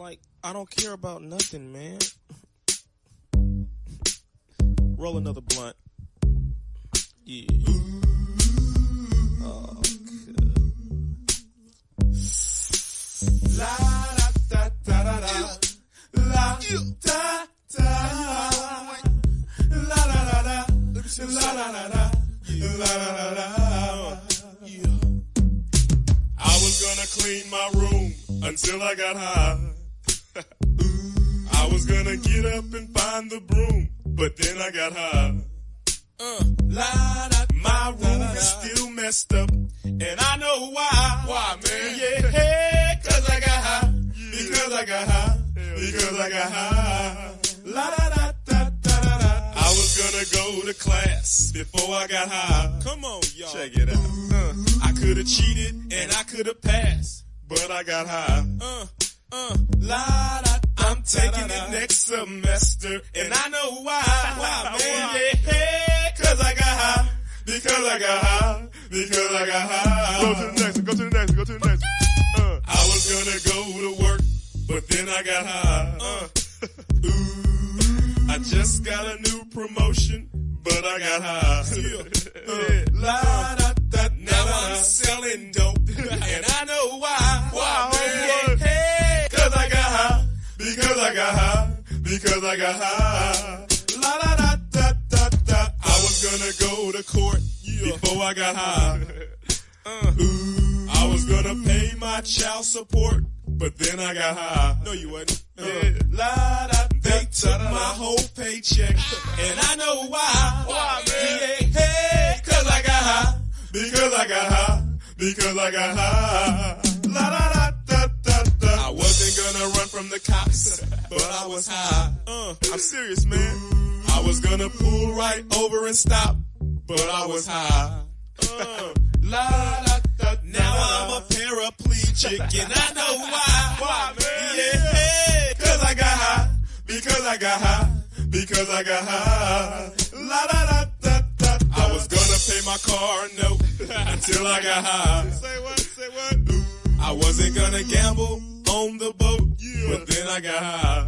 Like, I don't care about nothing, man. Roll another blunt. Yeah. Oh, good. La da da da da da. La da da. La da da da. La da da da. La da da da. I was gonna clean my room until I got high. I was gonna get up and find the broom, but then I got high. My room is still messed up, and I know why. Why, man? Yeah, cause I got high. Because I got high. Because I got high. La da da da da da da. I was gonna go to class before I got high. Come on, y'all. Check it out. I could've cheated and I could've passed, but I got high. La da. I'm taking it next semester, and I know why. Why, man? Yeah, cause I got high. Because I got high. Because I got high. Go to the next one. Go to the next one. Go to the next one. I was gonna go to work, but then I got high. I just got a new promotion, but I got high. La da da. Now I'm selling dope, and I know why. Why, man? Hey, cause I got high. Because I got high. Because I got high. La da da da da da. I was gonna go to court before I got high. I was gonna pay my child support, but then I got high. No, you wasn't. La da. They took my whole paycheck, and I know why. Why, man? Yeah, hey, cause I got high. Because I got high. Because I got high. La da da da da da. I wasn't gonna run from the cops, but I was high. I'm serious, man. I was gonna pull right over and stop, but I was high. La da da. Now I'm a paraplegic, and I know why. Why, man? Yeah, hey, cause I got high. Because I got high. Because I got high. La da da da da. I was gonna pay my car note until I got high. Say what? Say what? I wasn't gonna gamble on the boat, but then I got high.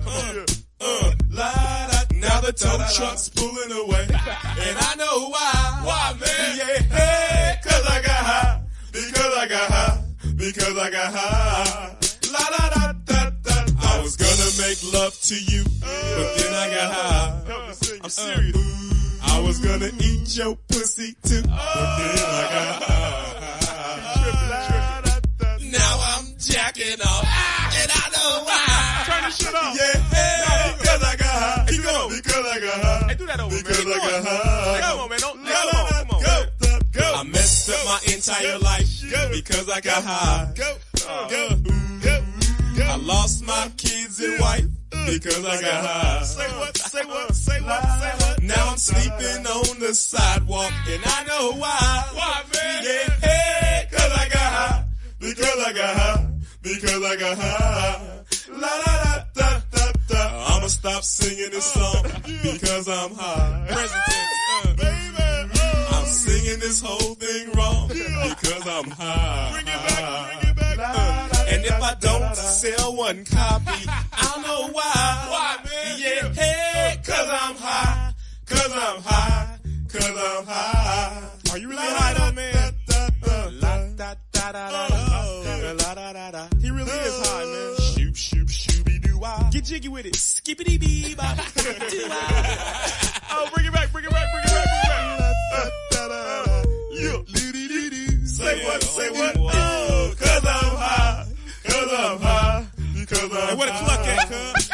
La da. Now the tow truck's pulling away, and I know why. Why, man? Yeah, hey, cause I got high. Because I got high. Because I got high. La da da da da. I was gonna make love to you, but then I got high. Help me sing. I'm serious. I was gonna eat your pussy too, but then I got high. Now I'm jacking off, and I know why. Turn this shit off. Yeah, hey, because I got high. Keep going. Because I got high. Hey, do that over, Because man. I got high. Come on, man. Don't, Come on. Go. I messed up my entire life because I got high. I lost my kids and wife because I got high. Say what? Say what? Say what? Say what? Now I'm sleeping on the sidewalk, and I know why. Why, man? Yeah, hey, cause I got high. Because I got high. Because I got high. La da da da da da. I'ma stop singing this song because I'm high. Present tense. Baby. I'm singing this whole thing wrong because I'm high. Bring it back. Bring it back. And if I don't sell one copy, I don't know why. Why, man? Yeah, hey, cause I'm high. Cause I'm high. Cause I'm high. Are you really high though, man? He really is high, man. Shoop, shoop, shooby doo wah. Get jiggy with it. Skippity bee bop. Oh, bring it back. Bring it back. Bring it back. Say what? Say what? Oh, cause I'm high. Cause I'm high. Because I'm Hey, where the cluck at, cuz?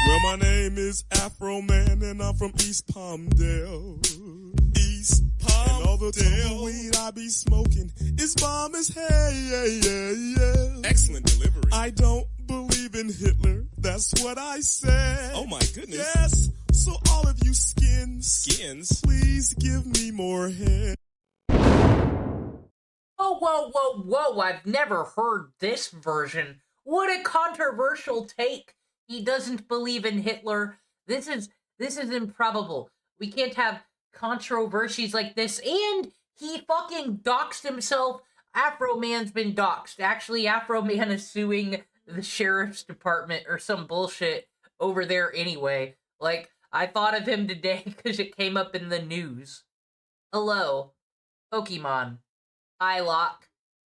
Well, my name is Afro Man, and I'm from East Palmdale. East Palmdale. And all the tumbleweed I be smoking is bomb as hell. Yeah. Excellent delivery. I don't believe in Hitler. That's what I said. Oh my goodness. Yes. So all of you skins, please give me more head. Whoa, I've never heard this version. What a controversial take. He doesn't believe in Hitler. This is improbable. We can't have controversies like this. And he fucking doxed himself. Afro Man's been doxed. Actually, Afro Man is suing the sheriff's department or some bullshit over there anyway. Like, I thought of him today because it came up in the news. Hello, Pokemon, HIGHLOCKE.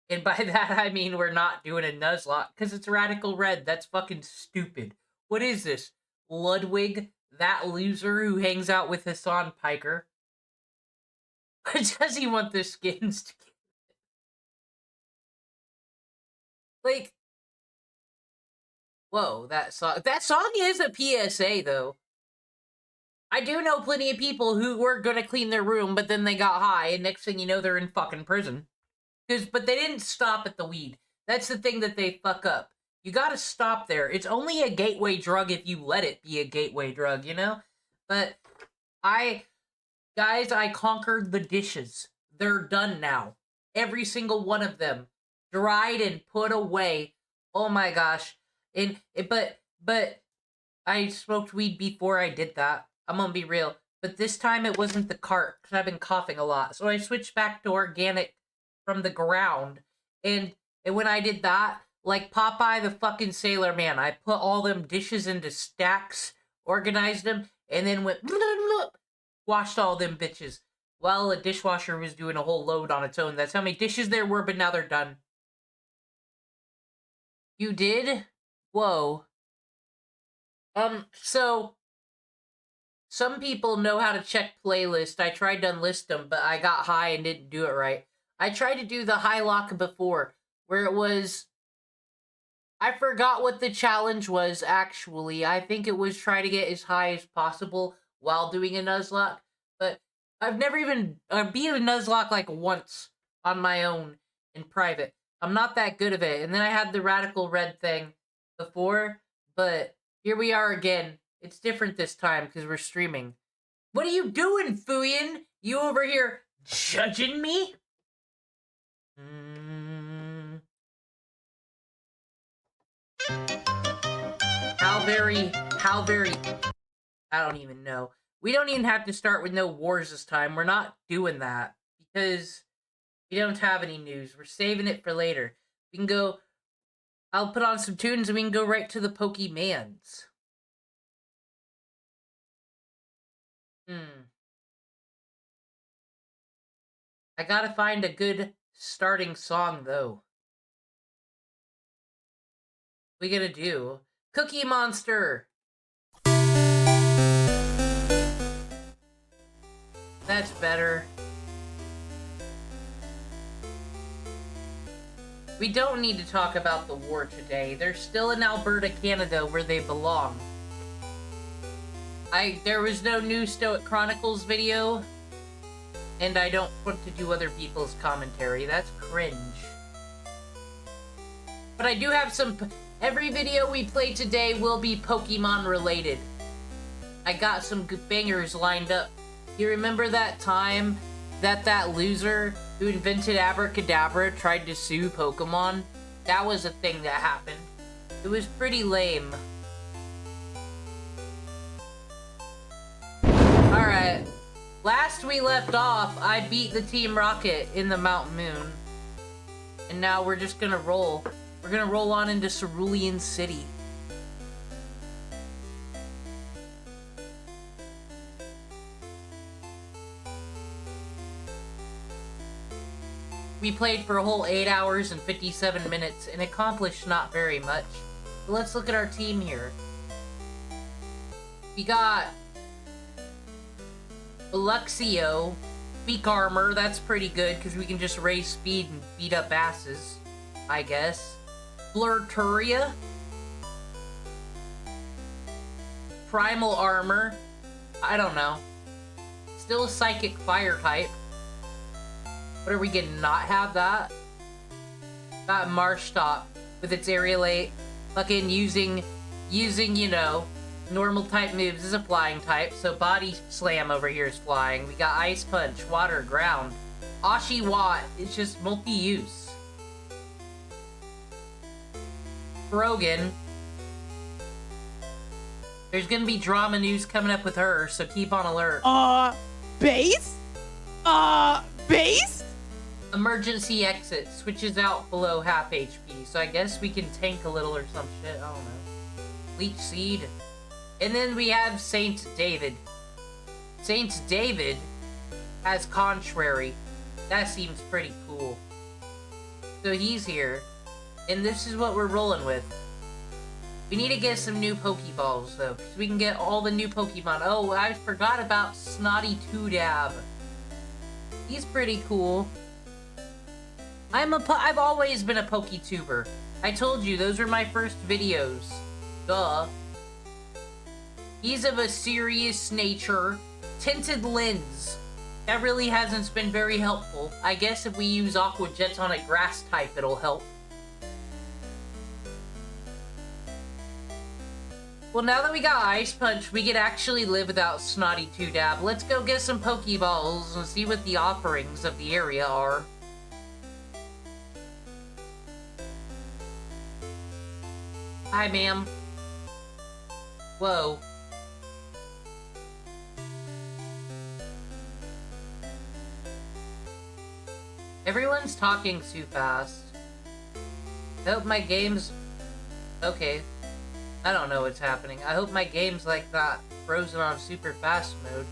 And by that I mean we're not doing a Nuzlocke because it's Radical Red. That's fucking stupid. What is this? Ludwig, that loser who hangs out with Hassan Piker? What does he want the skins to get? Like, whoa, that song is a PSA, though. I do know plenty of people who were gonna clean their room, but then they got high, and next thing you know, they're in fucking prison. But they didn't stop at the weed. That's the thing that they fuck up. You gotta stop there. It's only a gateway drug if you let it be a gateway drug, you know? But guys, I conquered the dishes. They're done now. Every single one of them. Dried and put away. Oh my gosh. But I smoked weed before I did that. I'm gonna be real. But this time it wasn't the cart, because I've been coughing a lot. So I switched back to organic from the ground. And when I did that, like Popeye the fucking Sailor Man, I put all them dishes into stacks, organized them, and then went washed all them bitches. While a dishwasher was doing a whole load on its own. That's how many dishes there were, but now they're done. You did? Whoa. So some people know how to check playlist. I tried to unlist them, but I got high and didn't do it right. I tried to do the HIGHLOCKE before, where it was... I forgot what the challenge was, actually. I think it was try to get as high as possible while doing a Nuzlocke. But I've never even beat a Nuzlocke like once on my own in private. I'm not that good of it. And then I had the Radical Red thing before, but here we are again. It's different this time because we're streaming. What are you doing, Fuyin? You over here judging me? How very, I don't even know. We don't even have to start with no wars this time. We're not doing that because we don't have any news. We're saving it for later. We can go, I'll put on some tunes and we can go right to the Pokemans. I gotta find a good starting song, though. What are we gonna do? Cookie Monster! That's better. We don't need to talk about the war today. They're still in Alberta, Canada, where they belong. There was no new Stoic Chronicles video, and I don't want to do other people's commentary. That's cringe. But I do have some... Every video we play today will be Pokemon related. I got some good bangers lined up. You remember that time that loser who invented Abracadabra tried to sue Pokemon? That was a thing that happened. It was pretty lame. Alright. Last we left off, I beat the Team Rocket in the Mount Moon. And now we're just gonna roll. We're gonna roll on into Cerulean City. We played for a whole 8 hours and 57 minutes and accomplished not very much. But let's look at our team here. We got Luxio, weak armor, that's pretty good because we can just raise speed and beat up asses, I guess. Blurturia, primal armor, I don't know. Still a psychic fire type. What are we gonna not have that? Got Marshtomp with its aerialate, fucking using, you know, normal type moves is a flying type, so Body Slam over here is flying. We got Ice Punch, Water, Ground. Oshawott is just multi-use. Brogan. There's gonna be drama news coming up with her, so keep on alert. Base? Base? Emergency exit switches out below half HP, so I guess we can tank a little or some shit, I don't know. Leech Seed. And then we have Saint David. Saint David has Contrary. That seems pretty cool. So he's here. And this is what we're rolling with. We need to get some new Pokeballs, though, so we can get all the new Pokemon. Oh, I forgot about Snotty Toodab. He's pretty cool. I've always been a PokeTuber. I told you, those were my first videos. Duh. He's of a serious nature. Tinted lens. That really hasn't been very helpful. I guess if we use Aqua Jets on a grass type, it'll help. Well, now that we got Ice Punch, we can actually live without Snotty Toodab. Let's go get some Pokeballs and see what the offerings of the area are. Hi, ma'am. Whoa. Everyone's talking too fast. I hope my game's... Okay. I don't know what's happening. I hope my game's like not frozen on super fast mode.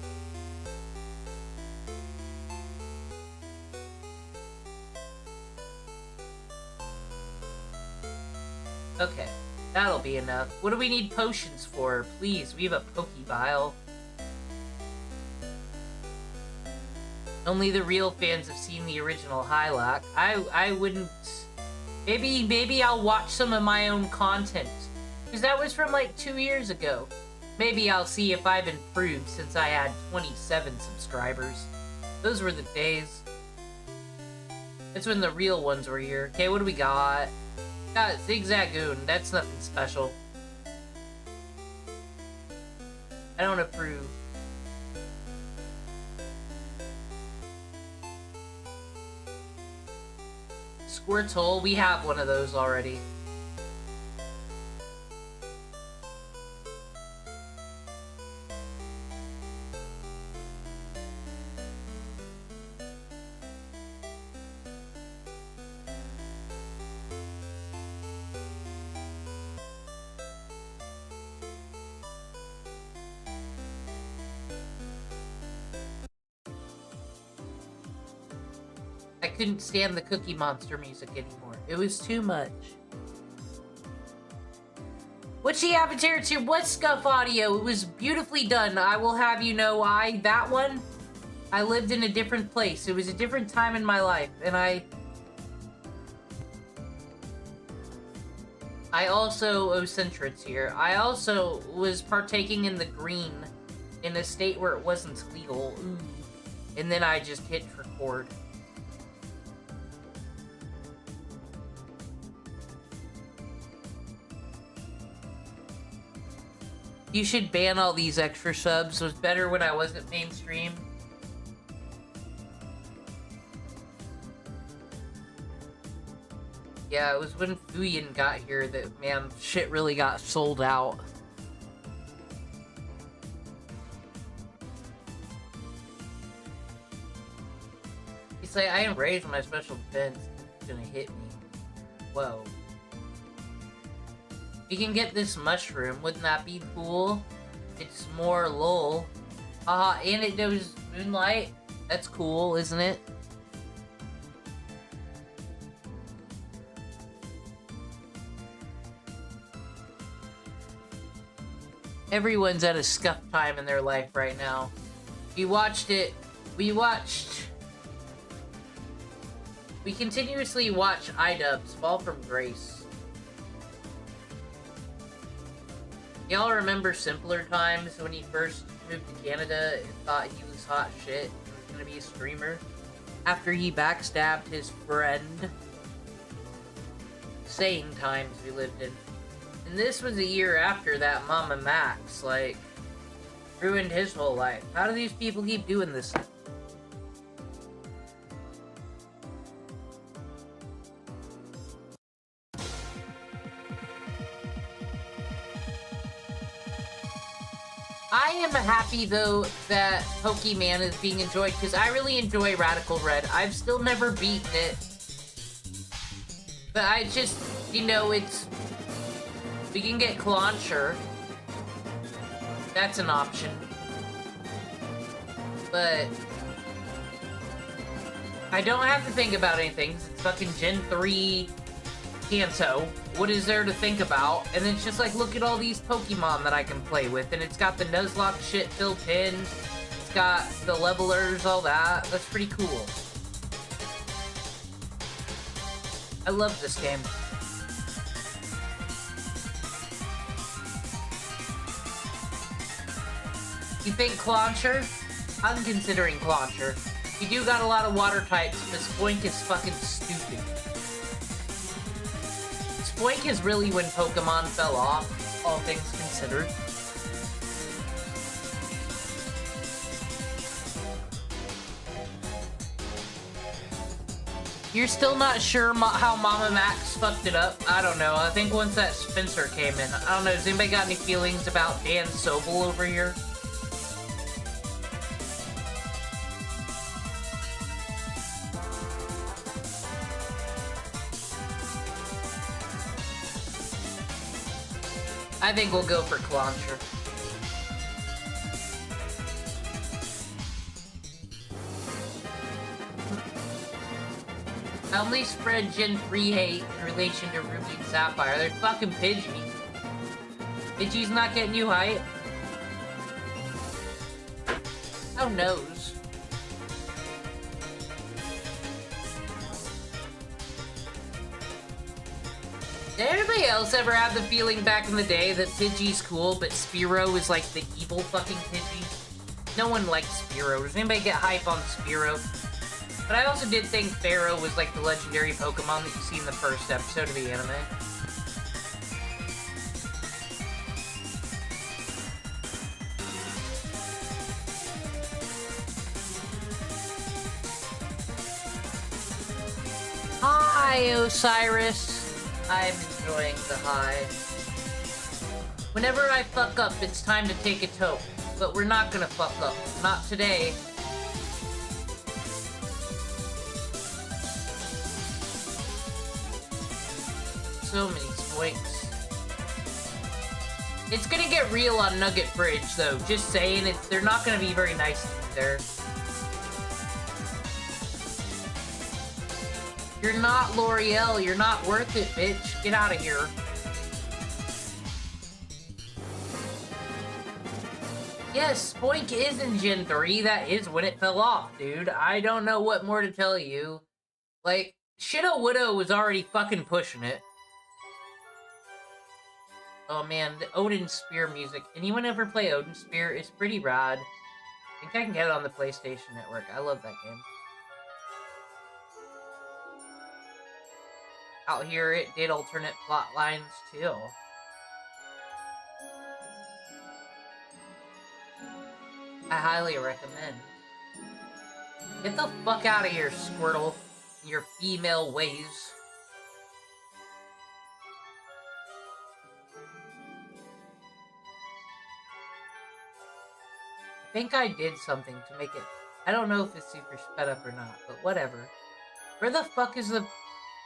Okay. That'll be enough. What do we need potions for? Please, we have a Pokebile. Only the real fans have seen the original HIGHLOCKE. I wouldn't... Maybe I'll watch some of my own content. Because that was from like 2 years ago. Maybe I'll see if I've improved since I had 27 subscribers. Those were the days. That's when the real ones were here. Okay, what do we got? Got Zigzagoon. That's nothing special. I don't approve. Squirtle, we have one of those already. I couldn't stand the Cookie Monster music anymore. It was too much. What's the avatar to what Scuff Audio? It was beautifully done. I will have you know that one, I lived in a different place. It was a different time in my life, and I also, Centrits here, I also was partaking in the green in a state where it wasn't legal. Ooh. And then I just hit record. You should ban all these extra subs. It was better when I wasn't mainstream. Yeah, it was when Fuyin got here that, man, shit really got sold out. He's like, I am raised my special defense. It's gonna hit me. Whoa. We can get this mushroom. Wouldn't that be cool? It's more lol. And it does moonlight. That's cool, isn't it? Everyone's at a scuff time in their life right now. We continuously watch iDubbbz fall from grace. Y'all remember simpler times when he first moved to Canada and thought he was hot shit and was gonna be a streamer? After he backstabbed his friend? Sane times we lived in. And this was a year after that Mama Max, like, ruined his whole life. How do these people keep doing this? I am happy, though, that Pokemon is being enjoyed, because I really enjoy Radical Red. I've still never beaten it. But I just, you know, it's... We can get Clauncher. That's an option. But... I don't have to think about anything. It's fucking Gen 3 Kanto. What is there to think about? And it's just like, look at all these Pokemon that I can play with. And it's got the Nuzlocke shit built in. It's got the levelers, all that. That's pretty cool. I love this game. You think Clauncher? I'm considering Clauncher. You do got a lot of water types, but Spoink is fucking stupid. Spoink is really when Pokemon fell off, all things considered. You're still not sure how Mama Max fucked it up? I don't know. I think once that Spencer came in. I don't know. Has anybody got any feelings about Dan Sobel over here? I think we'll go for Clauncher. I only spread Gen 3 hate in relation to Ruby and Sapphire. They're fucking Pidgey. Pidgey's not getting you hype? Who knows? Did anybody else ever have the feeling back in the day that Pidgey's cool, but Spearow is like the evil fucking Pidgey? No one likes Spearow. Does anybody get hype on Spearow? But I also did think Pharaoh was like the legendary Pokemon that you see in the first episode of the anime. Hi, Osiris. I'm enjoying the high. Whenever I fuck up, it's time to take a toke. But we're not gonna fuck up. Not today. So many Spoinks. It's gonna get real on Nugget Bridge, though. Just saying, they're not gonna be very nice to me there. You're not L'Oreal. You're not worth it, bitch. Get out of here. Yes, Spoink is in Gen 3. That is when it fell off, dude. I don't know what more to tell you. Like, Shido Widow was already fucking pushing it. Oh man, the Odin Spear music. Anyone ever play Odin Spear? It's pretty rad. I think I can get it on the PlayStation Network. I love that game. Out here, it did alternate plot lines, too. I highly recommend. Get the fuck out of here, Squirtle, in your female ways. I think I did something to make it... I don't know if it's super sped up or not, but whatever. Where the fuck is the...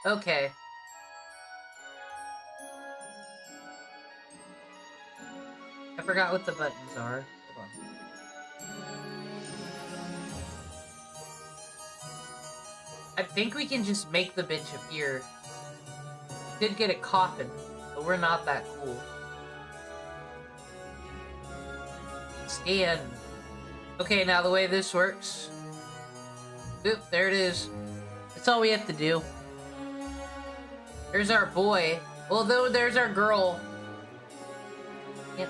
Okay. I forgot what the buttons are. Hold on. I think we can just make the bitch appear. We did get a coffin, but we're not that cool. Scan. Okay, now the way this works. Oop, there it is. That's all we have to do. There's our boy. Although there's our girl. Yes.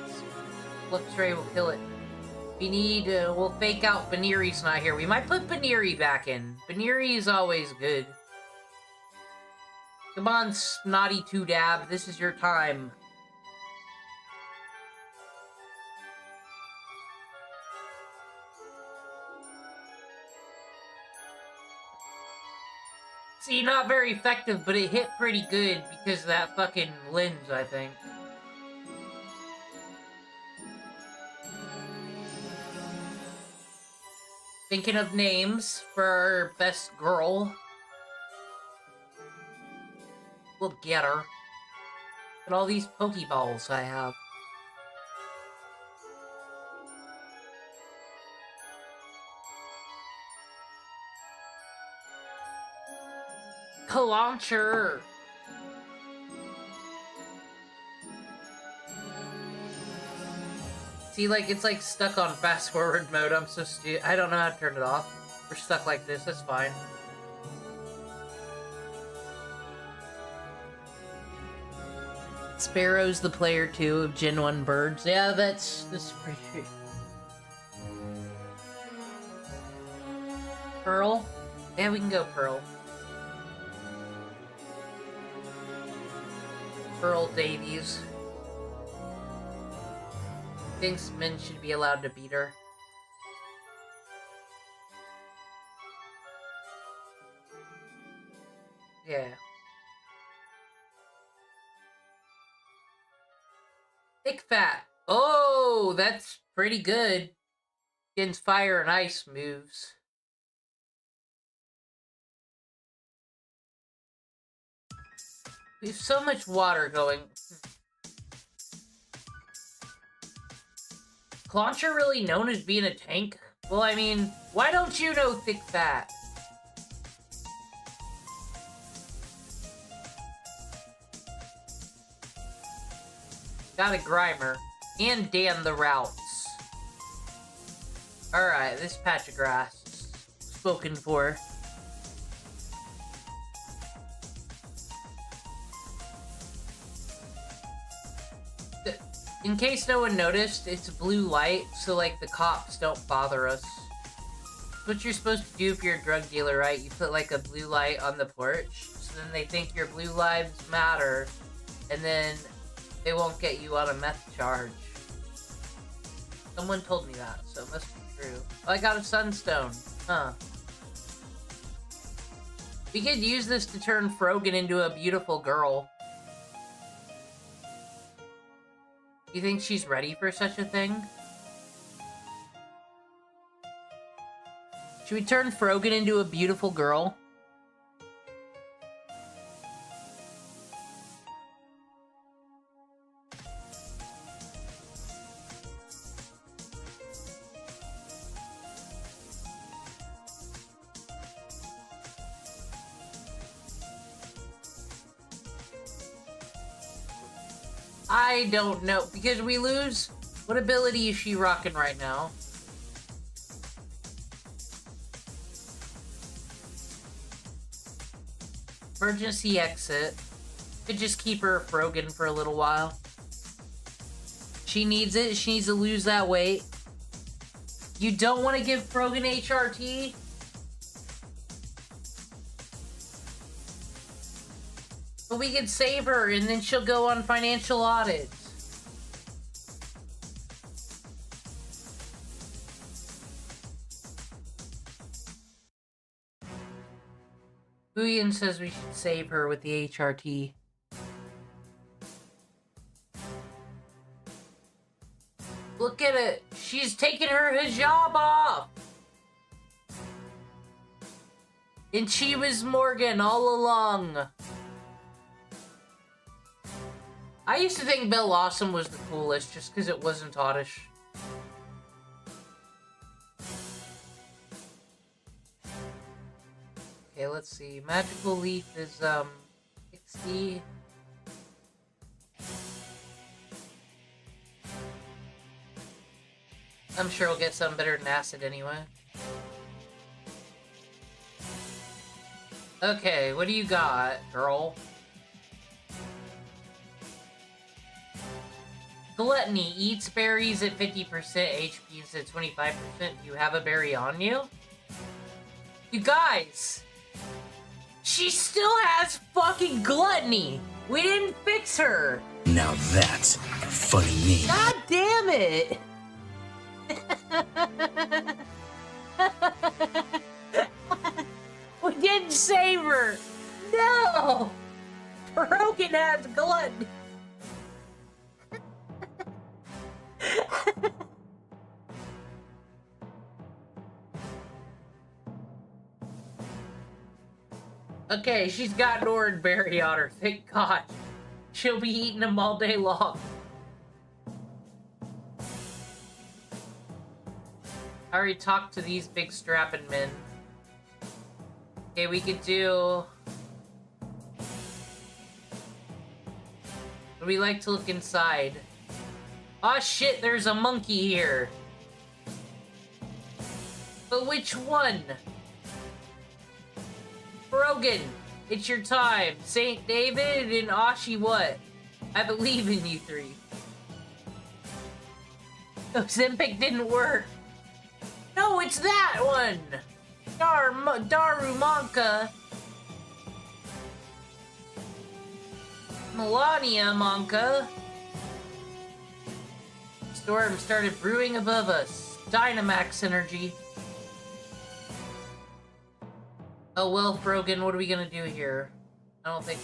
Flipstray will kill it. We need, we'll fake out Baneri's not here. We might put Baneri back in. Baneri is always good. Come on, Snotty 2Dab. This is your time. See, not very effective, but it hit pretty good because of that fucking lens, I think. Thinking of names for our best girl. We'll get her. Look at all these Pokeballs I have. Launcher. See, like, it's like stuck on fast forward mode. I'm so stupid. I don't know how to turn it off. We're stuck like this. That's fine. Sparrow's the player 2 of Gen 1 Birds. Yeah, that's pretty... Pearl? Yeah, we can go Pearl. Pearl Davies. Thinks men should be allowed to beat her. Yeah. Thick Fat. Oh, that's pretty good. Against fire and ice moves. We have so much water going. Clauncher really known as being a tank? Well, I mean, why don't you know Thick Fat? Got a Grimer. And Dan the Routes. Alright, this patch of grass. Spoken for. In case no one noticed, it's blue light, so like the cops don't bother us. That's what you're supposed to do if you're a drug dealer, right? You put like a blue light on the porch, so then they think your blue lives matter, and then they won't get you on a meth charge. Someone told me that, so it must be true. Oh, I got a sunstone. Huh. We could use this to turn Frogan into a beautiful girl. You think she's ready for such a thing? Should we turn Frogan into a beautiful girl? I don't know, because we lose... What ability is she rocking right now? Emergency exit. Could just keep her Frogan for a little while. She needs it. She needs to lose that weight. You don't want to give Frogan HRT? But we could save her, and then she'll go on financial audits. Booyan says we should save her with the HRT. Look at it. She's taking her hijab off. And she was Morgan all along. I used to think Belle Awesome was the coolest just because it wasn't oddish. Okay, let's see. Magical Leaf is, 60. I'm sure we'll get some better than Acid anyway. Okay, what do you got, girl? Gluttony eats berries at 50%, HP's at 25%. Do you have a berry on you? You guys! She still has fucking gluttony! We didn't fix her! Now that's a funny name. God damn it! We didn't save her! No! Broken has gluttony! Okay, she's got an orange berry on her. Thank God. She'll be eating them all day long. I already talked to these big strapping men. Okay, we could do... Would we like to look inside? Aw, shit, there's a monkey here. But which one? Brogan, it's your time. Saint David and Ashi what? I believe in you three. Ozempic didn't work. No, it's that one! Darumanka. Melania Monka. Storm started brewing above us. Dynamax energy. Oh well, Brogan, what are we gonna do here? I don't think...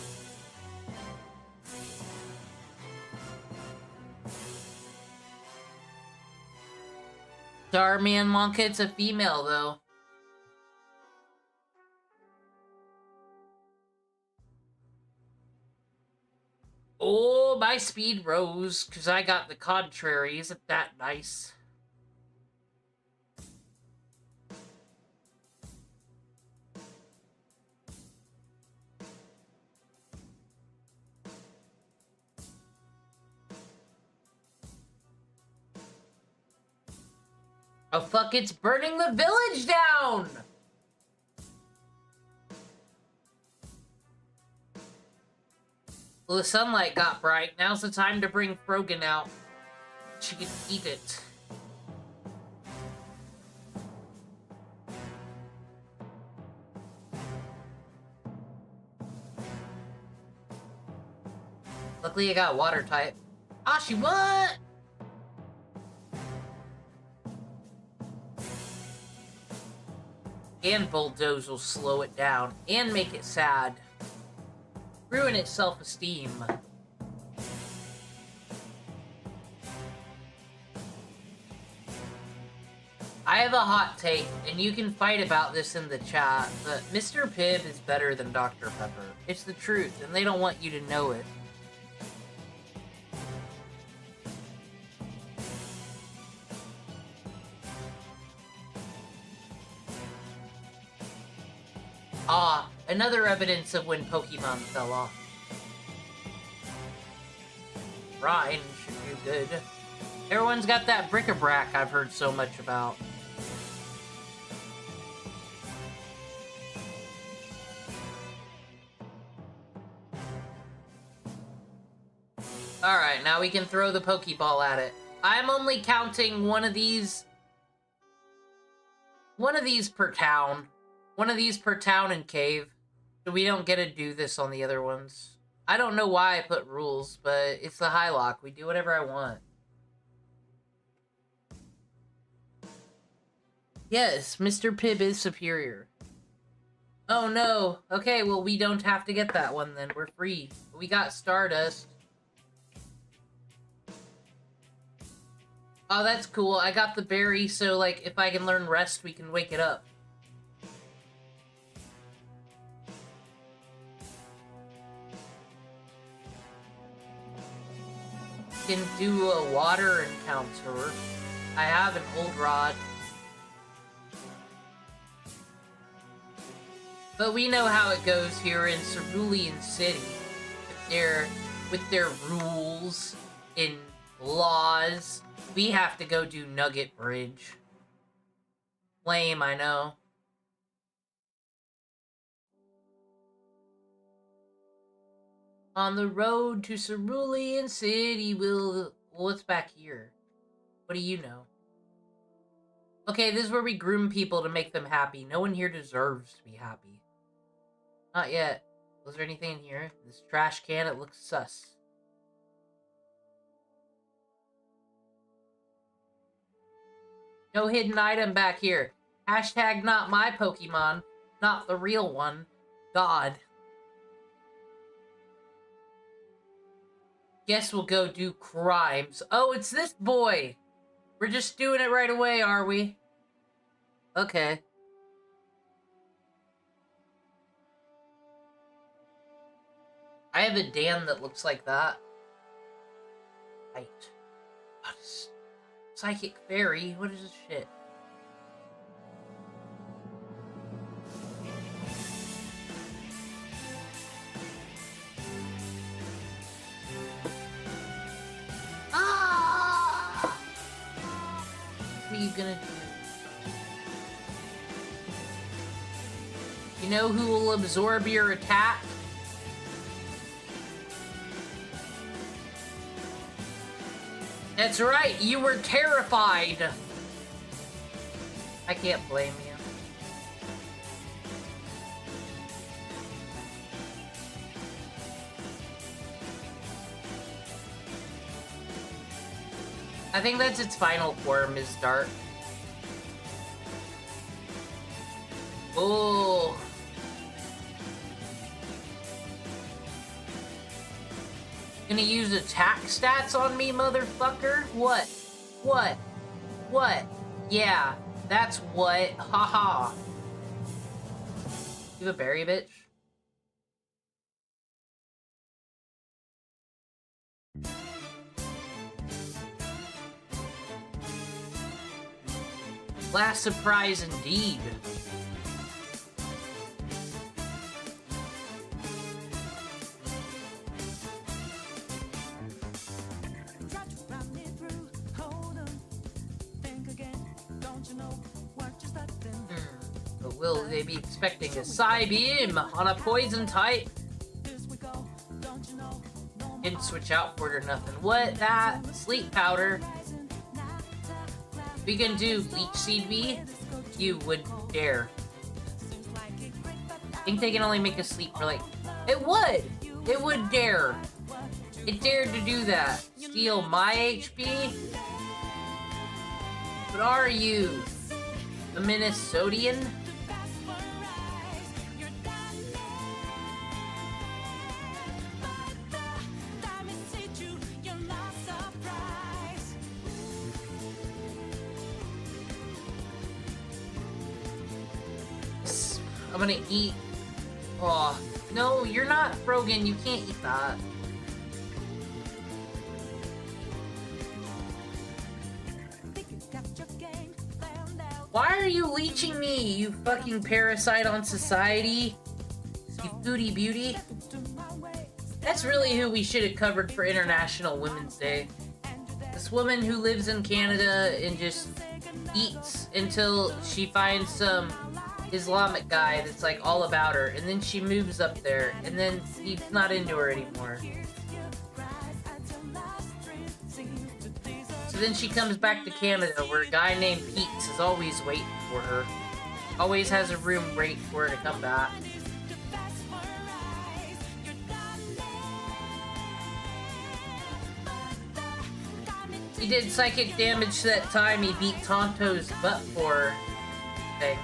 Starman Monka, it's a female, though. Oh, my speed rose, because I got the contrary. Isn't that nice? Oh fuck, it's burning the village down! Well, the sunlight got bright. Now's the time to bring Frogan out. She can eat it. Luckily I got water type. Ashi, what? And Bulldoze will slow it down and make it sad. Ruin its self-esteem. I have a hot take, and you can fight about this in the chat, but Mr. Pibb is better than Dr. Pepper. It's the truth, and they don't want you to know it. Ah, another evidence of when Pokemon fell off. Ryan should do good. Everyone's got that bric-a-brac I've heard so much about. Alright, now we can throw the Pokeball at it. I'm only counting one of these per town. One of these per town and cave. So we don't get to do this on the other ones. I don't know why I put rules, but it's the HIGHLOCKE. We do whatever I want. Yes, Mr. Pibb is superior. Oh no. Okay, well we don't have to get that one then. We're free. We got Stardust. Oh, that's cool. I got the berry, so like if I can learn Rest, we can wake it up. Can do a water encounter. I have an old rod. But we know how it goes here in Cerulean City. With their rules and laws. We have to go do Nugget Bridge. Lame, I know. On the road to Cerulean City, what's back here? What do you know? Okay, this is where we groom people to make them happy. No one here deserves to be happy. Not yet. Was there anything in here? This trash can, it looks sus. No hidden item back here. Hashtag not my Pokemon. Not the real one. God. Guess we'll go do crimes. Oh, it's this boy! We're just doing it right away, are we? Okay. I have a Dan that looks like that. Right. What is... Psychic Fairy? What is this shit? Ah! What are you gonna do? You know who will absorb your attack? That's right, you were terrified. I can't blame you. I think that's its final form, is dark. Oh. Gonna use attack stats on me, motherfucker? What? What? What? Yeah, that's what. Haha. You have a berry, bitch? Last surprise indeed. But will they be expecting a Psy Beam on a poison type? Didn't switch out for it or nothing. What? That? Sleep powder. We can do Leech Seed V? You would dare. I think they can only make us sleep for like... It would! It would dare. It dared to do that. Steal my HP? What are you? A Minnesotian? I'm gonna eat... Oh, no, you're not Frogan. You can't eat that. Why are you leeching me, you fucking parasite on society? You foodie beauty? That's really who we should have covered for International Women's Day. This woman who lives in Canada and just eats until she finds some Islamic guy that's like all about her, and then she moves up there, and then he's not into her anymore. So then she comes back to Canada, where a guy named Pete's is always waiting for her. Always has a room waiting for her to come back. He did psychic damage that time he beat Tonto's butt for thing.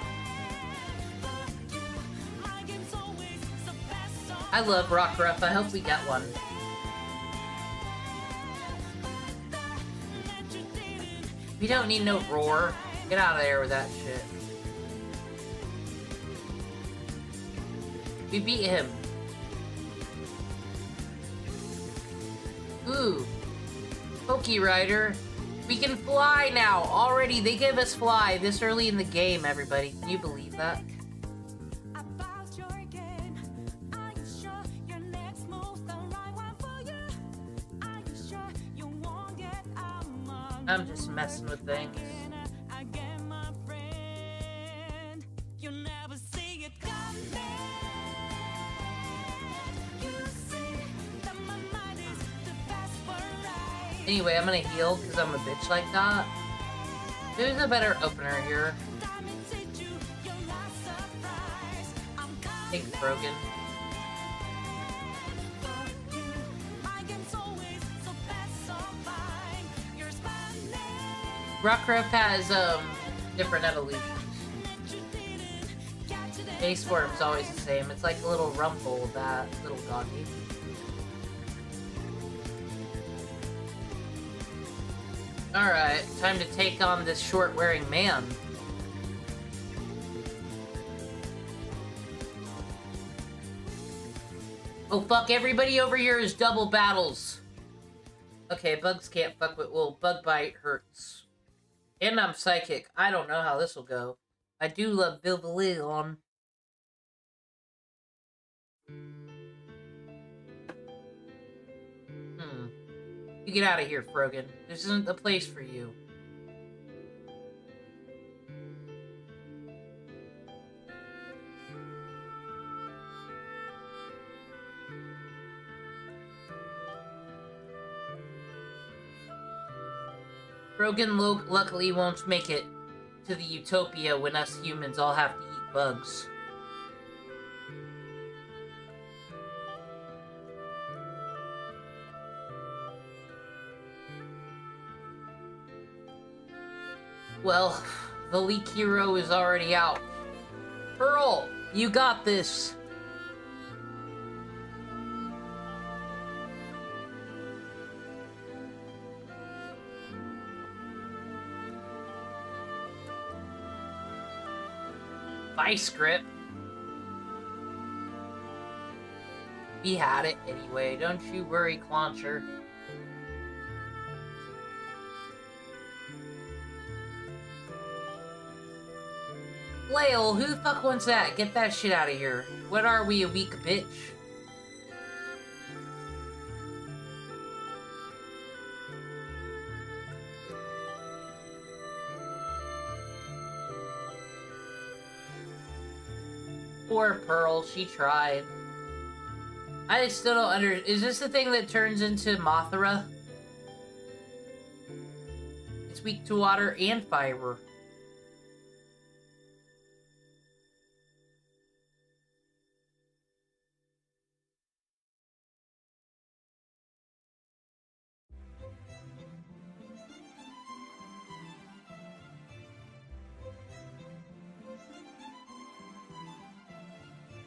I love Rockruff. I hope we get one. We don't need no roar. Get out of there with that shit. We beat him. Ooh. Pokey Rider. We can fly now. Already, they give us fly this early in the game, everybody. Can you believe that? I'm just messing with things. Anyway, I'm gonna heal because I'm a bitch like that. Who's a better opener here? I think Brogan. Rockruff has different evolutions. Base form's always the same. It's like a little rumple, that little Gandhi. Alright, time to take on this short-wearing man. Oh fuck, everybody over here is double battles. Okay, bugs can't fuck with... Well, bug bite hurts. And I'm psychic. I don't know how this will go. I do love Bilbillion. You get out of here, Frogan. This isn't the place for you. Frogan luckily won't make it to the utopia when us humans all have to eat bugs. Well, the leak hero is already out. Pearl, you got this. Vice grip. We had it anyway, don't you worry, Clauncher. Flail, who the fuck wants that? Get that shit out of here. What are we, a weak bitch? Poor Pearl, she tried. I still don't is this the thing that turns into Mothra? It's weak to water and fire.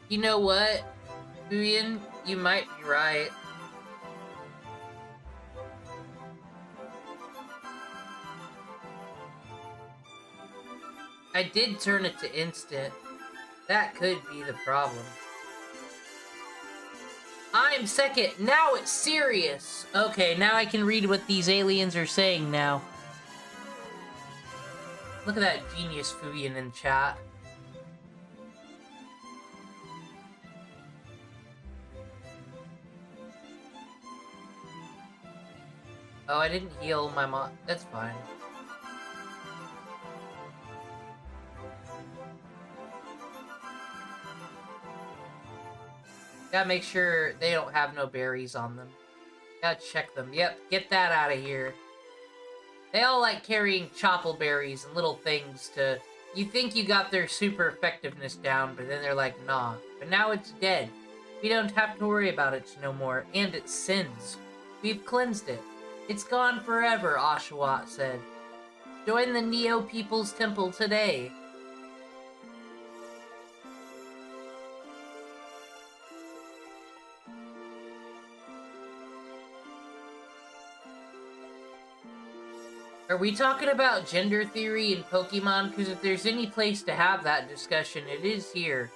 You know what, Fuyan? You might be right. I did turn it to instant. That could be the problem. I'm second. Now it's serious. Okay, now I can read what these aliens are saying now. Look at that genius Fuyan in chat. Oh, I didn't heal my mom. That's fine. Gotta make sure they don't have no berries on them. Gotta check them. Yep, get that out of here. They all like carrying chopple berries and little things to... You think you got their super effectiveness down, but then they're like, nah. But now it's dead. We don't have to worry about it no more. And it sins. We've cleansed it. It's gone forever, Oshawott said. Join the Neo People's Temple today. Are we talking about gender theory in Pokemon? Because if there's any place to have that discussion, it is here.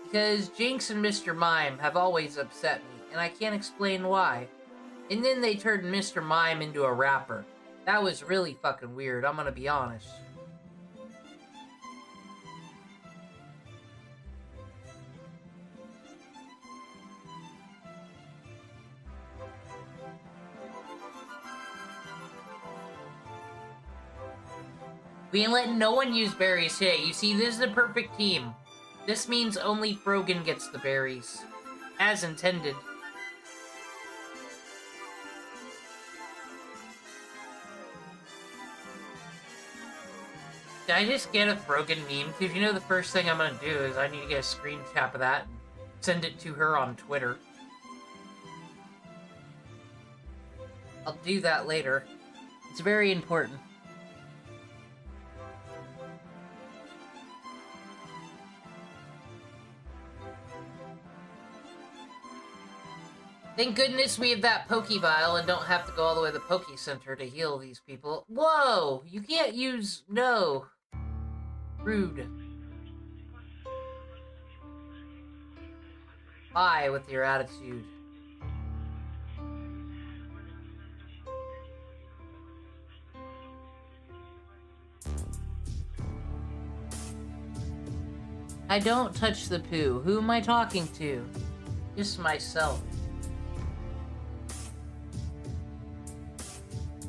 Because Jinx and Mr. Mime have always upset me, and I can't explain why. And then they turned Mr. Mime into a rapper. That was really fucking weird, I'm gonna be honest. We ain't letting no one use berries today. You see, this is the perfect team. This means only Frogan gets the berries. As intended. Did I just get a Frogan meme? Because you know the first thing I'm gonna do is I need to get a screen cap of that and send it to her on Twitter. I'll do that later. It's very important. Thank goodness we have that Pokeball and don't have to go all the way to the Poke Center to heal these people. Whoa! You can't use... No. Rude. Bye with your attitude. I don't touch the poo. Who am I talking to? Just myself.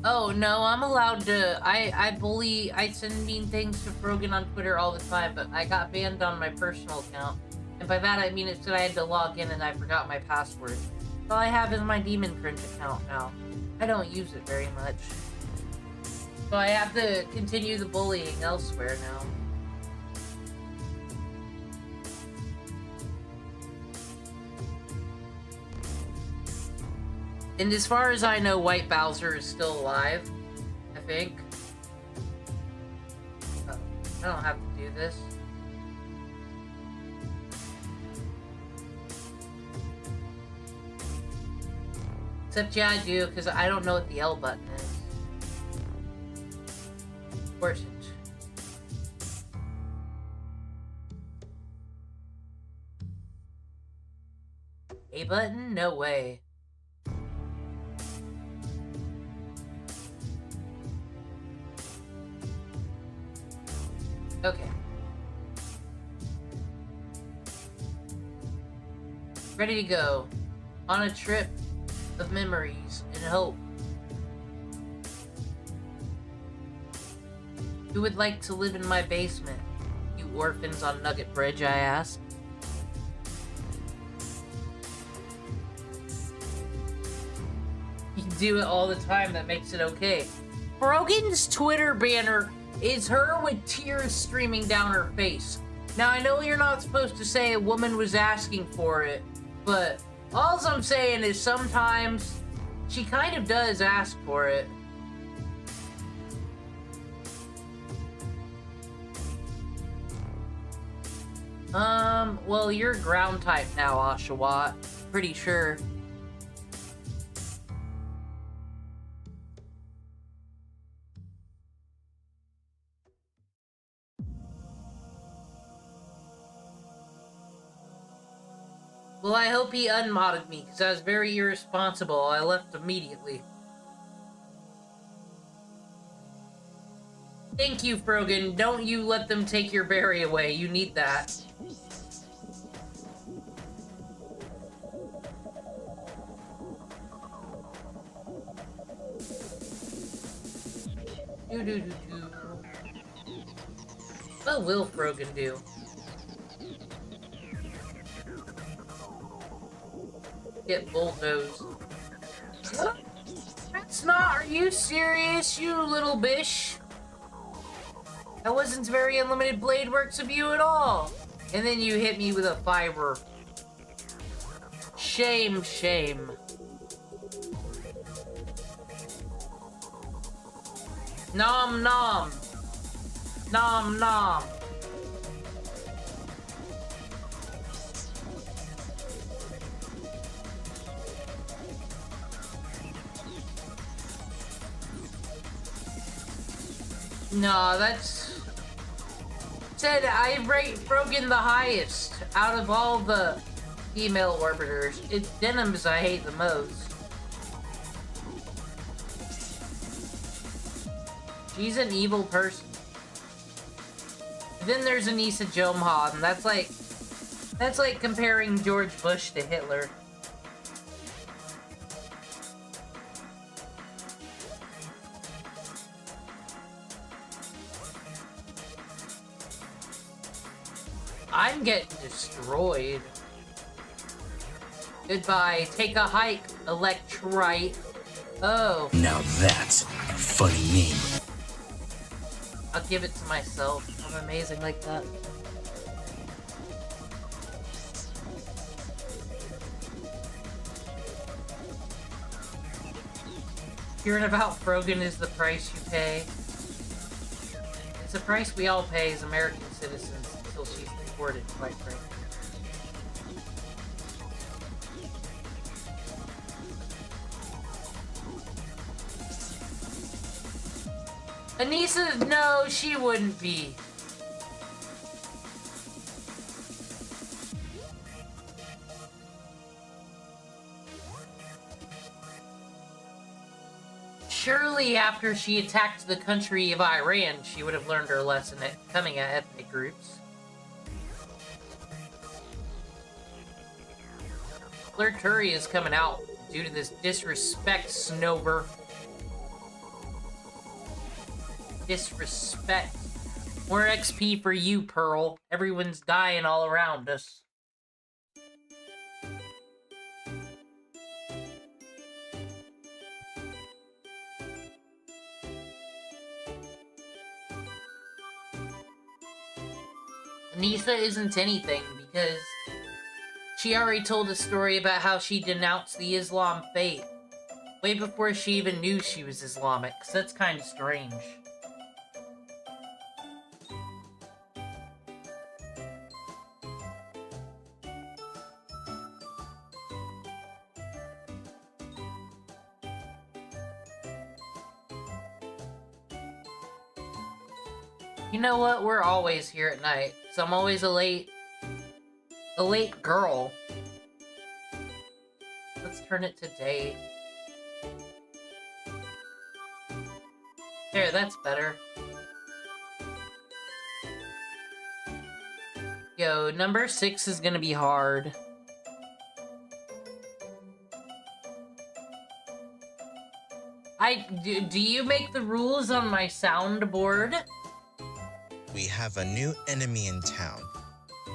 Oh, no, I'm allowed to... I send mean things to Frogan on Twitter all the time, but I got banned on my personal account. And by that, I mean it said I had to log in and I forgot my password. All I have is my Demon Cringe account now. I don't use it very much. So I have to continue the bullying elsewhere now. And as far as I know, White Bowser is still alive, I think. Oh, I don't have to do this. Except, yeah, I do, because I don't know what the L button is. Of course it. A button? No way. Okay. Ready to go. On a trip of memories and hope. Who would like to live in my basement? You orphans on Nugget Bridge, I asked. You do it all the time, that makes it okay. Brogan's Twitter banner is her with tears streaming down her face. Now, I know you're not supposed to say a woman was asking for it, but all I'm saying is sometimes she kind of does ask for it. Well, you're ground type now, Oshawott. Pretty sure. Well, I hope he unmodded me, because I was very irresponsible. I left immediately. Thank you, Frogan. Don't you let them take your berry away. You need that. Do-do-do-do. What will Frogan do? Get bulldozed. That's not. Are you serious, you little bish? That wasn't very Unlimited Blade Works of you at all. And then you hit me with a fiber. Shame, shame. Nom nom. Nom nom. No, that's... Said I rate Brogan the highest out of all the female orbiters. It's Denims I hate the most. She's an evil person. Then there's Anissa Jomha, and that's like comparing George Bush to Hitler. I'm getting destroyed. Goodbye. Take a hike, Electrite. Oh. Now that's a funny name. I'll give it to myself. I'm amazing like that. Hearing about Frogan is the price you pay. It's the price we all pay as American citizens until she's deported, quite frankly. Anissa, no, she wouldn't be. Surely after she attacked the country of Iran, she would have learned her lesson at coming at ethnic groups. Fleur Turi is coming out due to this disrespect, Snover. Disrespect. More XP for you, Pearl. Everyone's dying all around us. Nisa isn't anything because she already told a story about how she denounced the Islam faith way before she even knew she was Islamic, so that's kind of strange. You know what? We're always here at night, so I'm always a late girl. Let's turn it to day. There, that's better. Yo, number 6 is gonna be hard. Do you make the rules on my soundboard? We have a new enemy in town.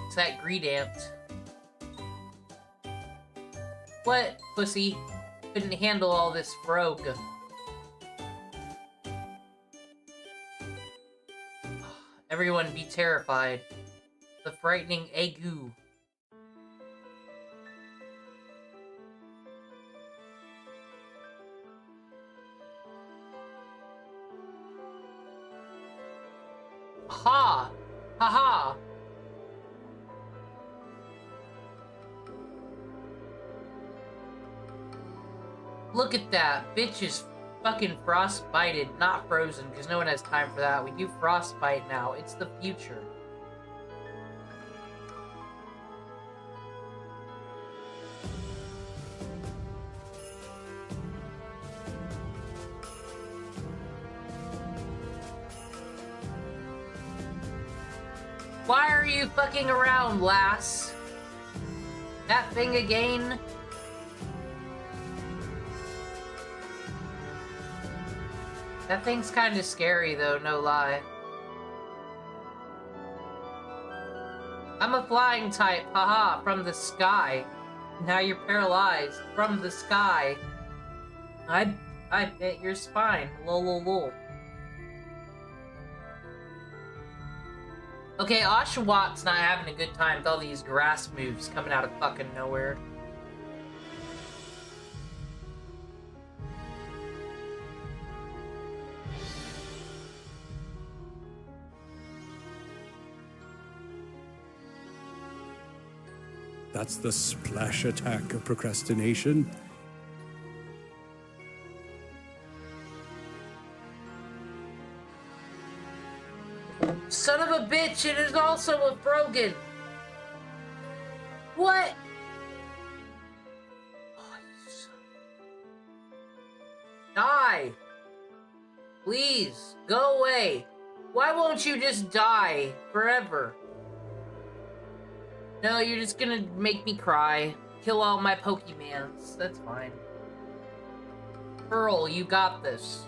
It's that greed ant. What, pussy? Couldn't handle all this frog. Everyone be terrified. The frightening ague. Ha! Ha ha! Look at that. Bitch is fucking frostbited, not frozen, because no one has time for that. We do frostbite now. It's the future. Why are you fucking around, lass? That thing again? That thing's kind of scary, though, no lie. I'm a flying type, haha, from the sky. Now you're paralyzed from the sky. I bit your spine, lol lol lol. Okay, Oshawott not having a good time with all these grass moves coming out of fucking nowhere. That's the splash attack of procrastination. Son of a bitch, it is also a Brogan. What? Oh, you son. Die. Please, go away. Why won't you just die forever? No, you're just gonna make me cry. Kill all my Pokemans. That's fine. Pearl, you got this.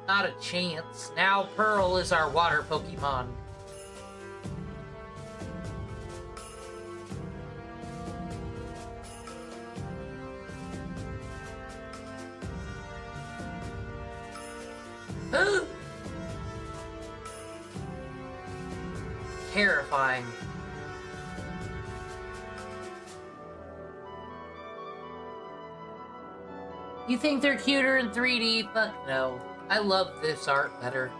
Not a chance. Now Pearl is our water Pokemon. Terrifying. You think they're cuter in 3D? Fuck no. I love this art better.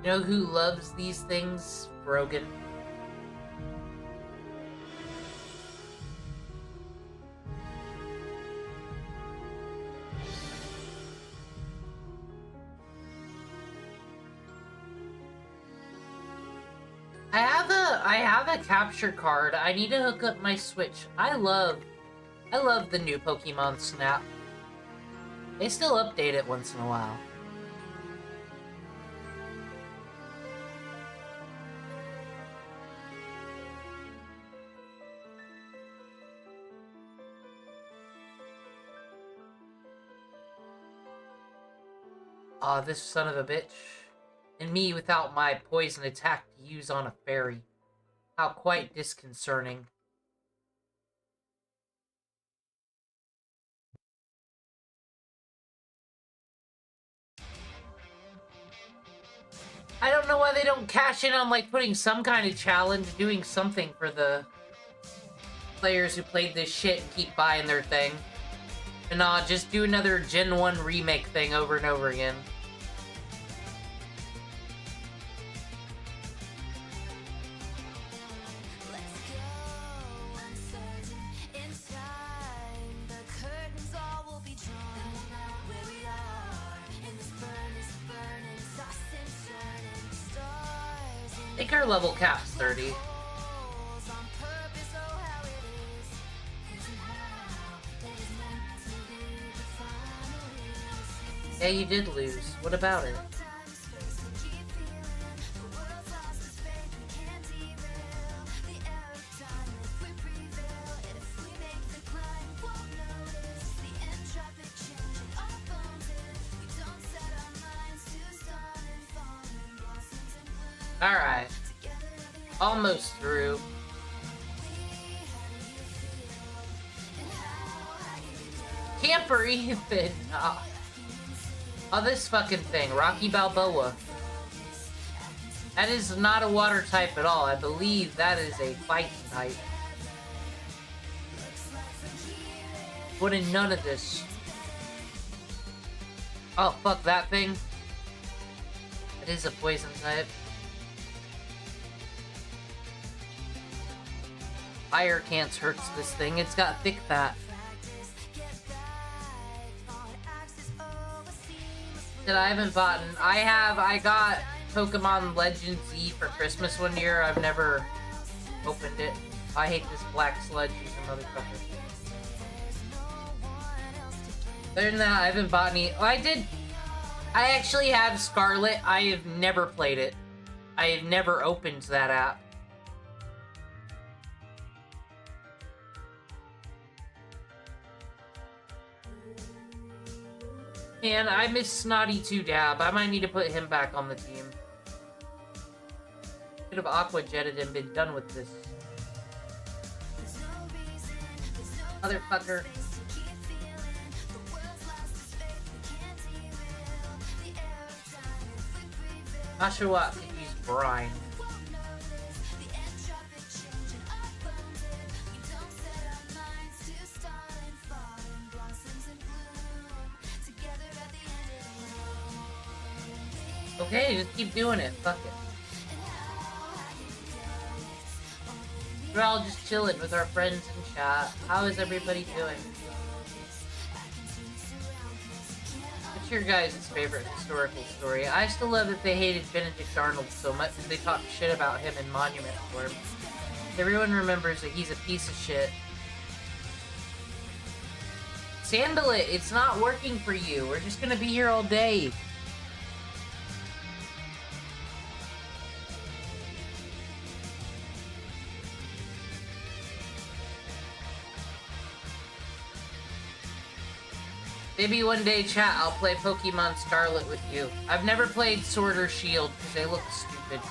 You know who loves these things? Brogan. I have a capture card. I need to hook up my Switch. I love the new Pokemon Snap. They still update it once in a while. Aw, this son of a bitch. And me without my poison attack to use on a fairy. How quite disconcerting. I don't know why they don't cash in on, like, putting some kind of challenge, doing something for the players who played this shit and keep buying their thing. And nah, just do another Gen 1 remake thing over and over again. I think our level cap's 30. Yeah, you did lose. What about it? Alright. Almost through. Camper Ethan! Oh, this fucking thing. Rocky Balboa. That is not a water type at all. I believe that is a fight type. What in none of this? Oh, fuck that thing. It is a poison type. Fire can't hurts this thing. It's got thick fat. That I haven't bought. I got Pokemon Legends Z for Christmas one year. I've never opened it. I hate this black sludge, he's a motherfucker. Other than that, I haven't bought any. Oh, I did. I actually have Scarlet. I have never played it. I have never opened that app. Man, I miss Snotty 2 Dab. I might need to put him back on the team. Could have aqua jetted and been done with this. Motherfucker. Oshawott could use brine. Okay, just keep doing it. Fuck it. We're all just chilling with our friends in chat. How is everybody doing? What's your guys' favorite historical story? I still love that they hated Benedict Arnold so much that they talked shit about him in Monument for him. Everyone remembers that he's a piece of shit. Sandalit, it's not working for you. We're just gonna be here all day. Maybe one day, chat, I'll play Pokemon Scarlet with you. I've never played Sword or Shield because they look stupid.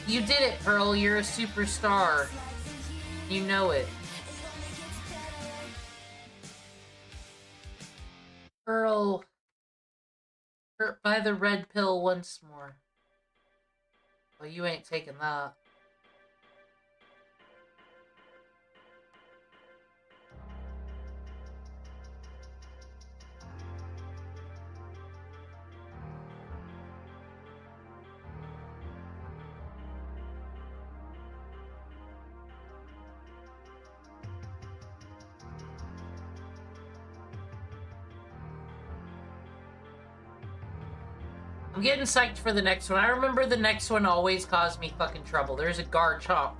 You did it, Pearl. You're a superstar. You know it. Pearl. Hurt by the red pill once more. Well, you ain't taking that. I'm getting psyched for the next one. I remember the next one always caused me fucking trouble. There's a Garchomp.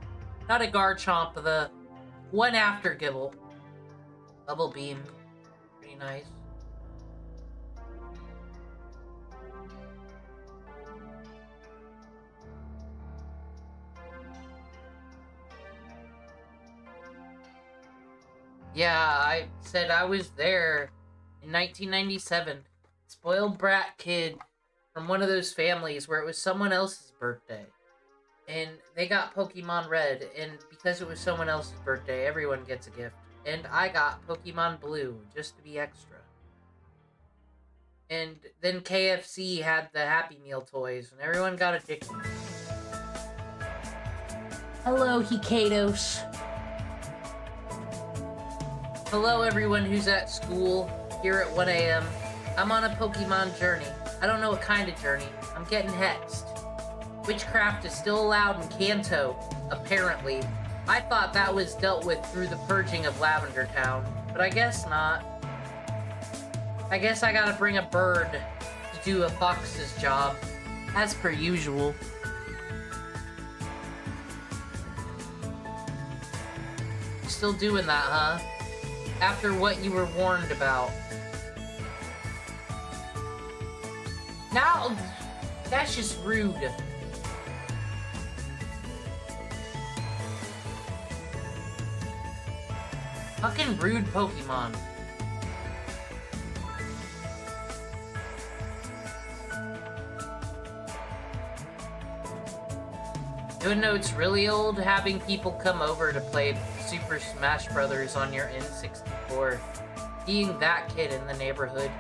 Not a Garchomp, the one after Gibble. Double Beam. Pretty nice. Yeah, I said I was there in 1997. Spoiled brat kid from one of those families where it was someone else's birthday. And they got Pokemon Red, and because it was someone else's birthday, everyone gets a gift. And I got Pokemon Blue, just to be extra. And then KFC had the Happy Meal toys, and everyone got addicted. Hello, Hikados. Hello, everyone who's at school here at 1 a.m. I'm on a Pokemon journey. I don't know what kind of journey. I'm getting hexed. Witchcraft is still allowed in Kanto, apparently. I thought that was dealt with through the purging of Lavender Town, but I guess not. I guess I gotta bring a bird to do a fox's job, as per usual. Still doing that, huh? After what you were warned about. Now, that's just rude. Fucking rude Pokemon. You know it's really old having people come over to play Super Smash Brothers on your N64. Being that kid in the neighborhood.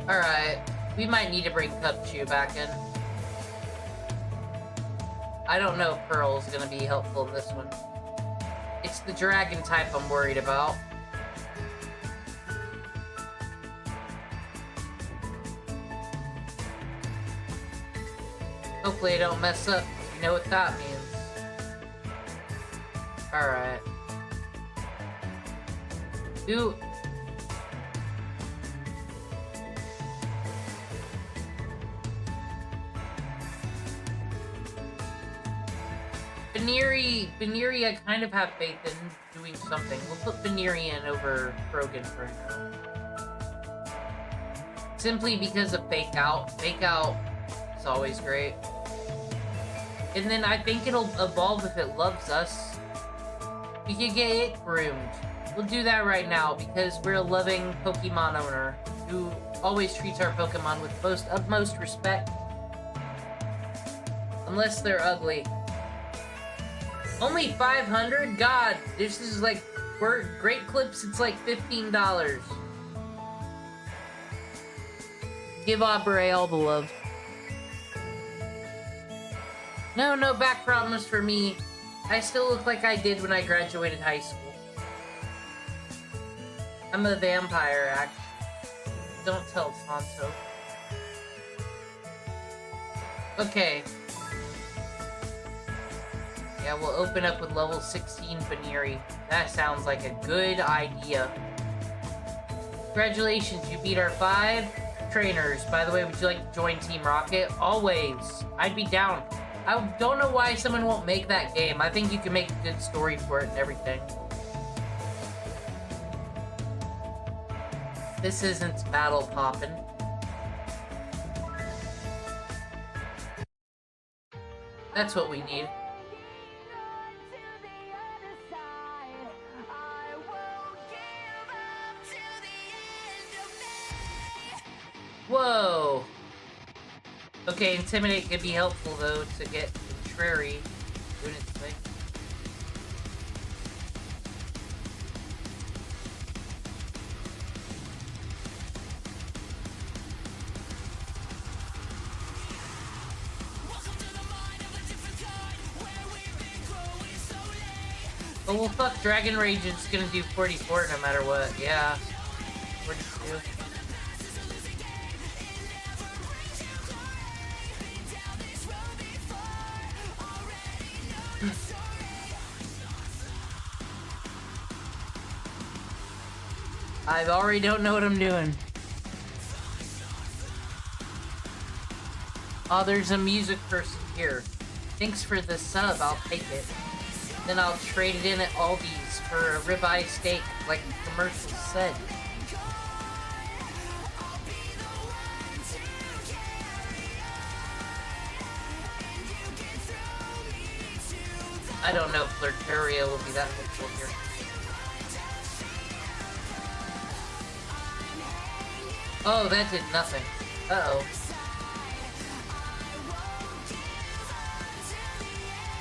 Alright, we might need to bring Cupchew back in. I don't know if Pearl's gonna be helpful in this one. It's the dragon type I'm worried about. Hopefully I don't mess up. You know what that means. Alright. Ooh. Veneeri, I kind of have faith in doing something. We'll put Veneeri in over Krogan for now. Simply because of Fake Out. Fake Out is always great. And then I think it'll evolve if it loves us. We could get it groomed. We'll do that right now because we're a loving Pokemon owner who always treats our Pokemon with utmost respect. Unless they're ugly. Only 500? God, this is like, Great Clips, it's like $15. Give Aubrey all the love. No back problems for me. I still look like I did when I graduated high school. I'm a vampire, actually. Don't tell Tonto. Okay. Yeah, we'll open up with level 16 Veneeri. That sounds like a good idea. Congratulations, you beat our 5 trainers. By the way, would you like to join Team Rocket? Always. I'd be down. I don't know why someone won't make that game. I think you can make a good story for it and everything. This isn't battle poppin'. That's what we need. Whoa! Okay, Intimidate could be helpful, though, to get Contrary doing its thing. Oh, well, fuck, Dragon Rage is gonna do 44 no matter what. Yeah. 42. I already don't know what I'm doing. Oh, there's a music person here. Thanks for the sub, I'll take it. Then I'll trade it in at Aldi's for a ribeye steak, like the commercial said. I don't know if Flirteria will be that helpful here. Oh, that did nothing. Uh-oh.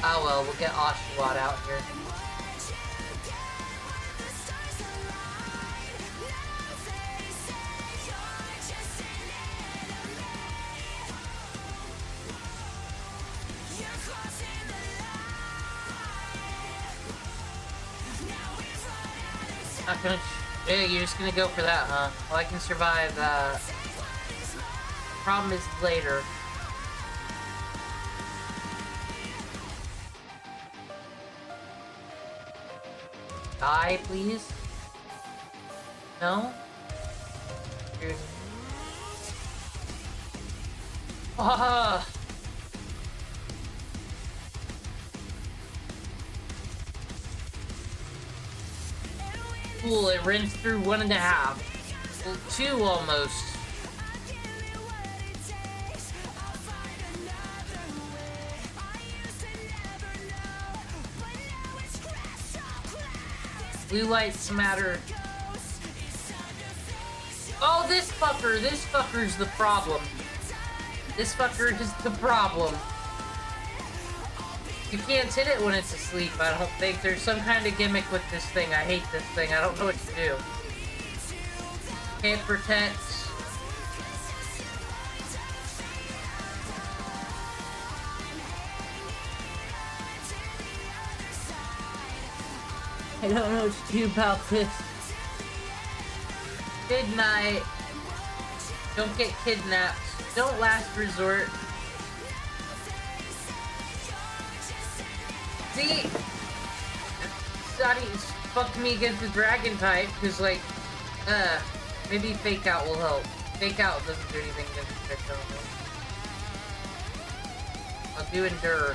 Oh well, we'll get Oshawott out here. Not gonna. Yeah, you're just gonna go for that, huh? Well, I can survive that. Problem is later. Die, please. No? Here's... Ah! Cool, it rinsed through 1.5. Well, 2 almost. Blue lights matter. Oh, this fucker's the problem. This fucker is the problem. You can't hit it when it's asleep, I don't think. There's some kind of gimmick with this thing. I hate this thing. I don't know what to do. Can't protect. I don't know what to do about this. Midnight. Don't get kidnapped. Don't last resort. See? Sadi fucked me against the dragon type, because, like, maybe Fake Out will help. Fake Out doesn't do anything against the Fake Out. I'll do Endure.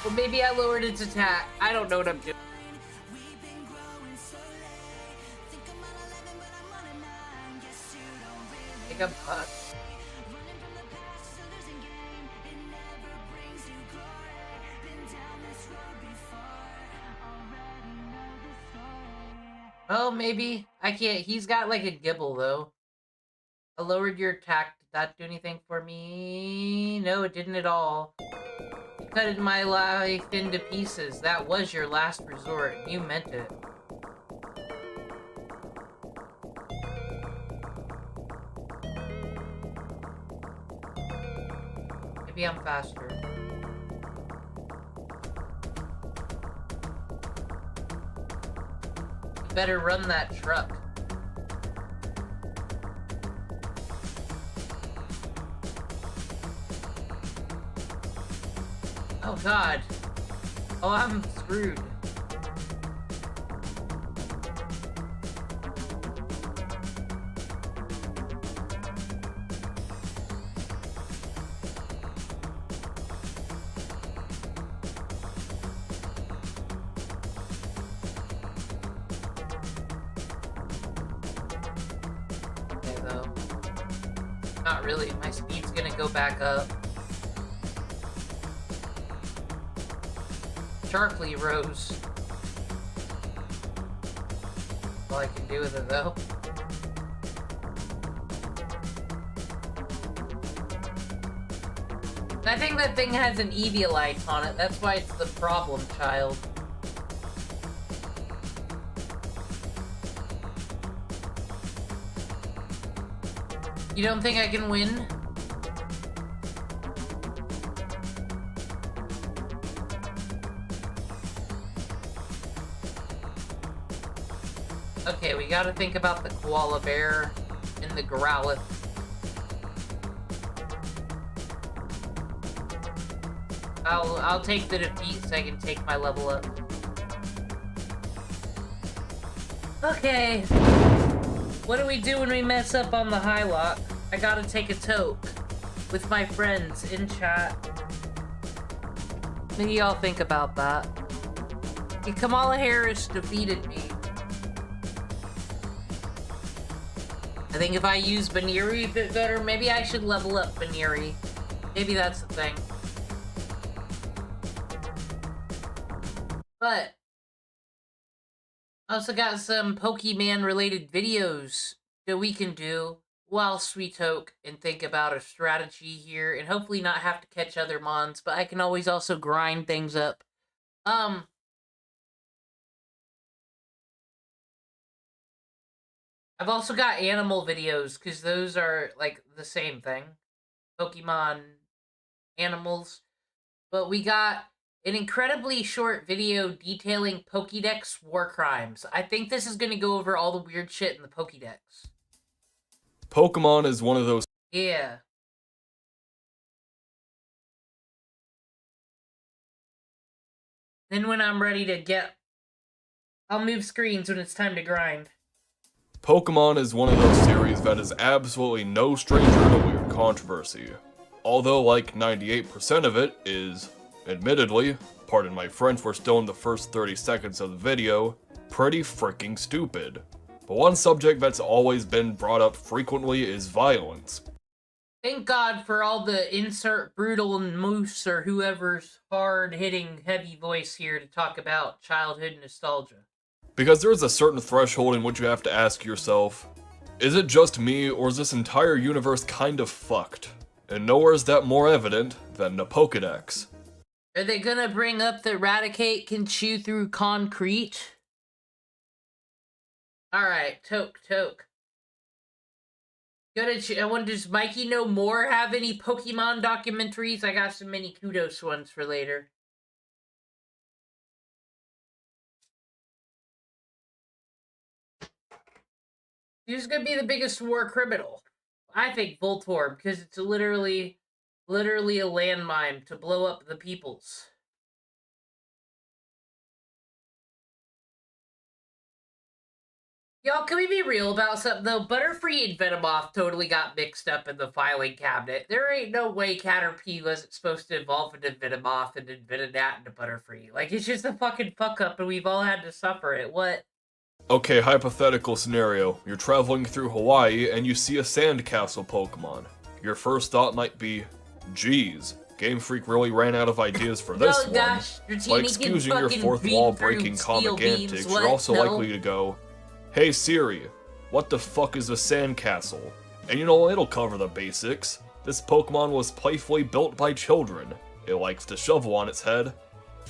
Well, maybe I lowered its attack. I don't know what I'm doing. I think I'm fucked. Oh, maybe. I can't. He's got like a gibble, though. I lowered your attack. Did that do anything for me? No, it didn't at all. You cut my life into pieces. That was your last resort. You meant it. Maybe I'm faster. You better run that truck. Oh god. Oh, I'm screwed. Okay, though. Not really. My speed's gonna go back up. Sharply rose. All I can do with it, though. I think that thing has an Eviolite on it. That's why it's the problem child. You don't think I can win? Okay, we gotta think about the koala bear and the Growlithe. I'll take the defeat so I can take my level up. Okay. What do we do when we mess up on the HIGHLOCKE? I gotta take a toke with my friends in chat. What do y'all think about that? Kamala Harris defeated me. I think if I use Baniri a bit better, maybe I should level up Baniri. Maybe that's the thing. But I also got some Pokemon related videos that we can do whilst we toke and think about a strategy here and hopefully not have to catch other mons, but I can always also grind things up. I've also got animal videos because those are like the same thing. Pokemon animals. But we got an incredibly short video detailing Pokédex war crimes. I think this is going to go over all the weird shit in the Pokédex. Pokemon is one of those. Yeah. Then when I'm ready to I'll move screens when it's time to grind. Pokemon is one of those series that is absolutely no stranger to weird controversy. Although like 98% of it is, admittedly, pardon my French, we're still in the first 30 seconds of the video, pretty freaking stupid. But one subject that's always been brought up frequently is violence. Thank God for all the insert Brutal and Moose or whoever's hard-hitting heavy voice here to talk about childhood nostalgia. Because there is a certain threshold in which you have to ask yourself, is it just me or is this entire universe kind of fucked? And nowhere is that more evident than the Pokédex. Are they gonna bring up that Raticate can chew through concrete? Alright, toke. Does Mikey No More have any Pokemon documentaries? I got some mini kudos ones for later. Who's gonna be the biggest war criminal? I think Voltorb, because it's literally a landmine to blow up the peoples. Y'all, can we be real about something, though? Butterfree and Venomoth totally got mixed up in the filing cabinet. There ain't no way Caterpie wasn't supposed to evolve into Venomoth and then Venonat into Butterfree. Like, it's just a fucking fuck-up, and we've all had to suffer it. What? Okay, hypothetical scenario. You're traveling through Hawaii, and you see a sandcastle Pokemon. Your first thought might be, geez, Game Freak really ran out of ideas for this one. Gosh, By excusing your fourth wall-breaking comic antics, you're also likely to go, hey Siri, what the fuck is a sandcastle? And you know, it'll cover the basics. This Pokemon was playfully built by children. It likes to shovel on its head.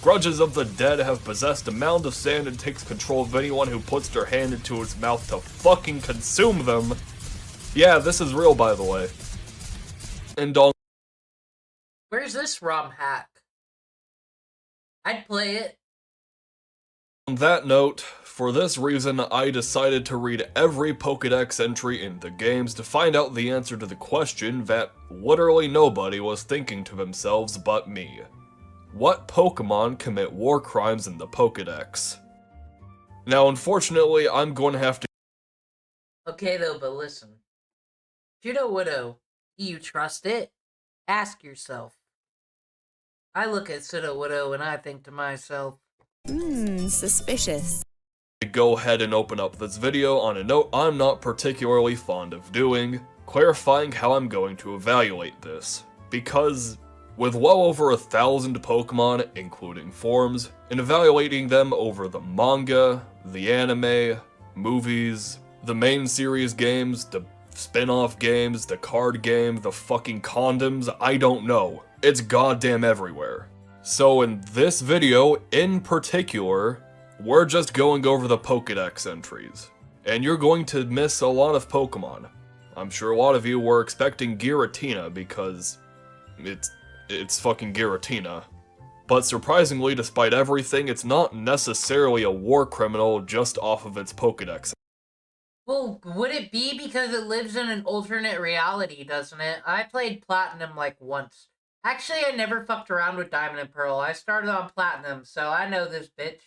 Grudges of the dead have possessed a mound of sand and takes control of anyone who puts their hand into its mouth to fucking consume them. Yeah, this is real, by the way. And on. Where's this ROM hack? I'd play it. On that note, for this reason, I decided to read every Pokédex entry in the games to find out the answer to the question that literally nobody was thinking to themselves but me. What Pokemon commit war crimes in the Pokédex? Now, unfortunately, I'm going to have to. Okay, though, but listen. Sudowoodo, do you trust it? Ask yourself. I look at Sudowoodo and I think to myself, suspicious. Go ahead and open up this video on a note I'm not particularly fond of doing, clarifying how I'm going to evaluate this. Because with well over 1,000 Pokemon, including forms, and evaluating them over the manga, the anime, movies, the main series games, the spin-off games, the card game, the fucking condoms, I don't know. It's goddamn everywhere. So in this video, in particular, we're just going over the Pokédex entries. And you're going to miss a lot of Pokemon. I'm sure a lot of you were expecting Giratina because it's fucking Giratina. But surprisingly, despite everything, it's not necessarily a war criminal just off of its Pokédex. Well, would it be because it lives in an alternate reality, doesn't it? I played Platinum like once. Actually, I never fucked around with Diamond and Pearl. I started on Platinum, so I know this bitch.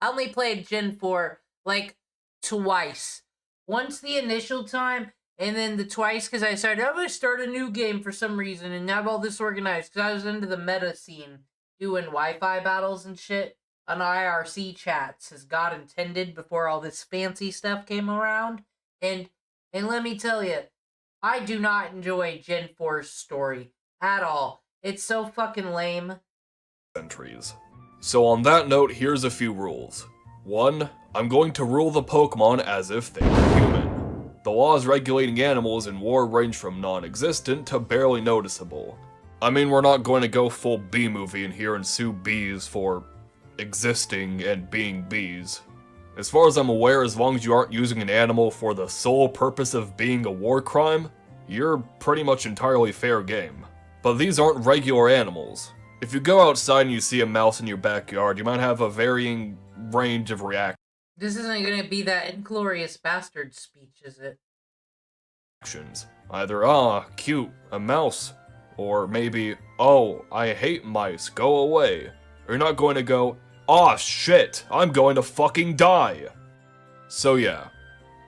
I only played Gen 4 like twice. Once the initial time, and then the twice because I started, I'm going to start a new game for some reason and have all this organized because I was into the meta scene doing Wi-Fi battles and shit on IRC chats as God intended before all this fancy stuff came around. And let me tell you, I do not enjoy Gen 4's story at all. It's so fucking lame. Entries. So on that note, here's a few rules. 1. I'm going to rule the Pokemon as if they were human. The laws regulating animals in war range from non-existent to barely noticeable. I mean, we're not going to go full bee movie in here and sue bees for existing and being bees. As far as I'm aware, as long as you aren't using an animal for the sole purpose of being a war crime, you're pretty much entirely fair game. But these aren't regular animals. If you go outside and you see a mouse in your backyard, you might have a varying range of reactions. This isn't gonna be that Inglorious Bastard speech, is it? Either, ah, cute, a mouse, or maybe, oh, I hate mice, go away. Or you're not going to go, aw shit, I'm going to fucking die. So yeah.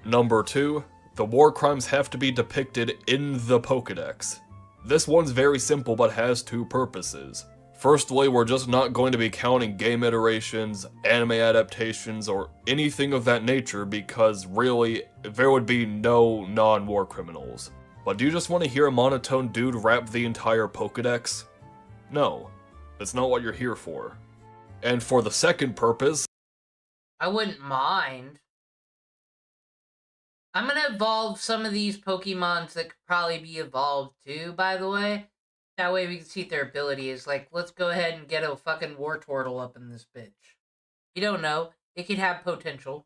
Number 2, the war crimes have to be depicted in the Pokédex. This one's very simple but has 2 purposes. Firstly, we're just not going to be counting game iterations, anime adaptations, or anything of that nature because really, there would be no non-war criminals. But do you just want to hear a monotone dude rap the entire Pokédex? No, that's not what you're here for. And for the second purpose, I wouldn't mind. I'm gonna evolve some of these Pokemons that could probably be evolved too, by the way. That way we can see their abilities. Like, let's go ahead and get a fucking Wartortle up in this bitch. You don't know. It could have potential.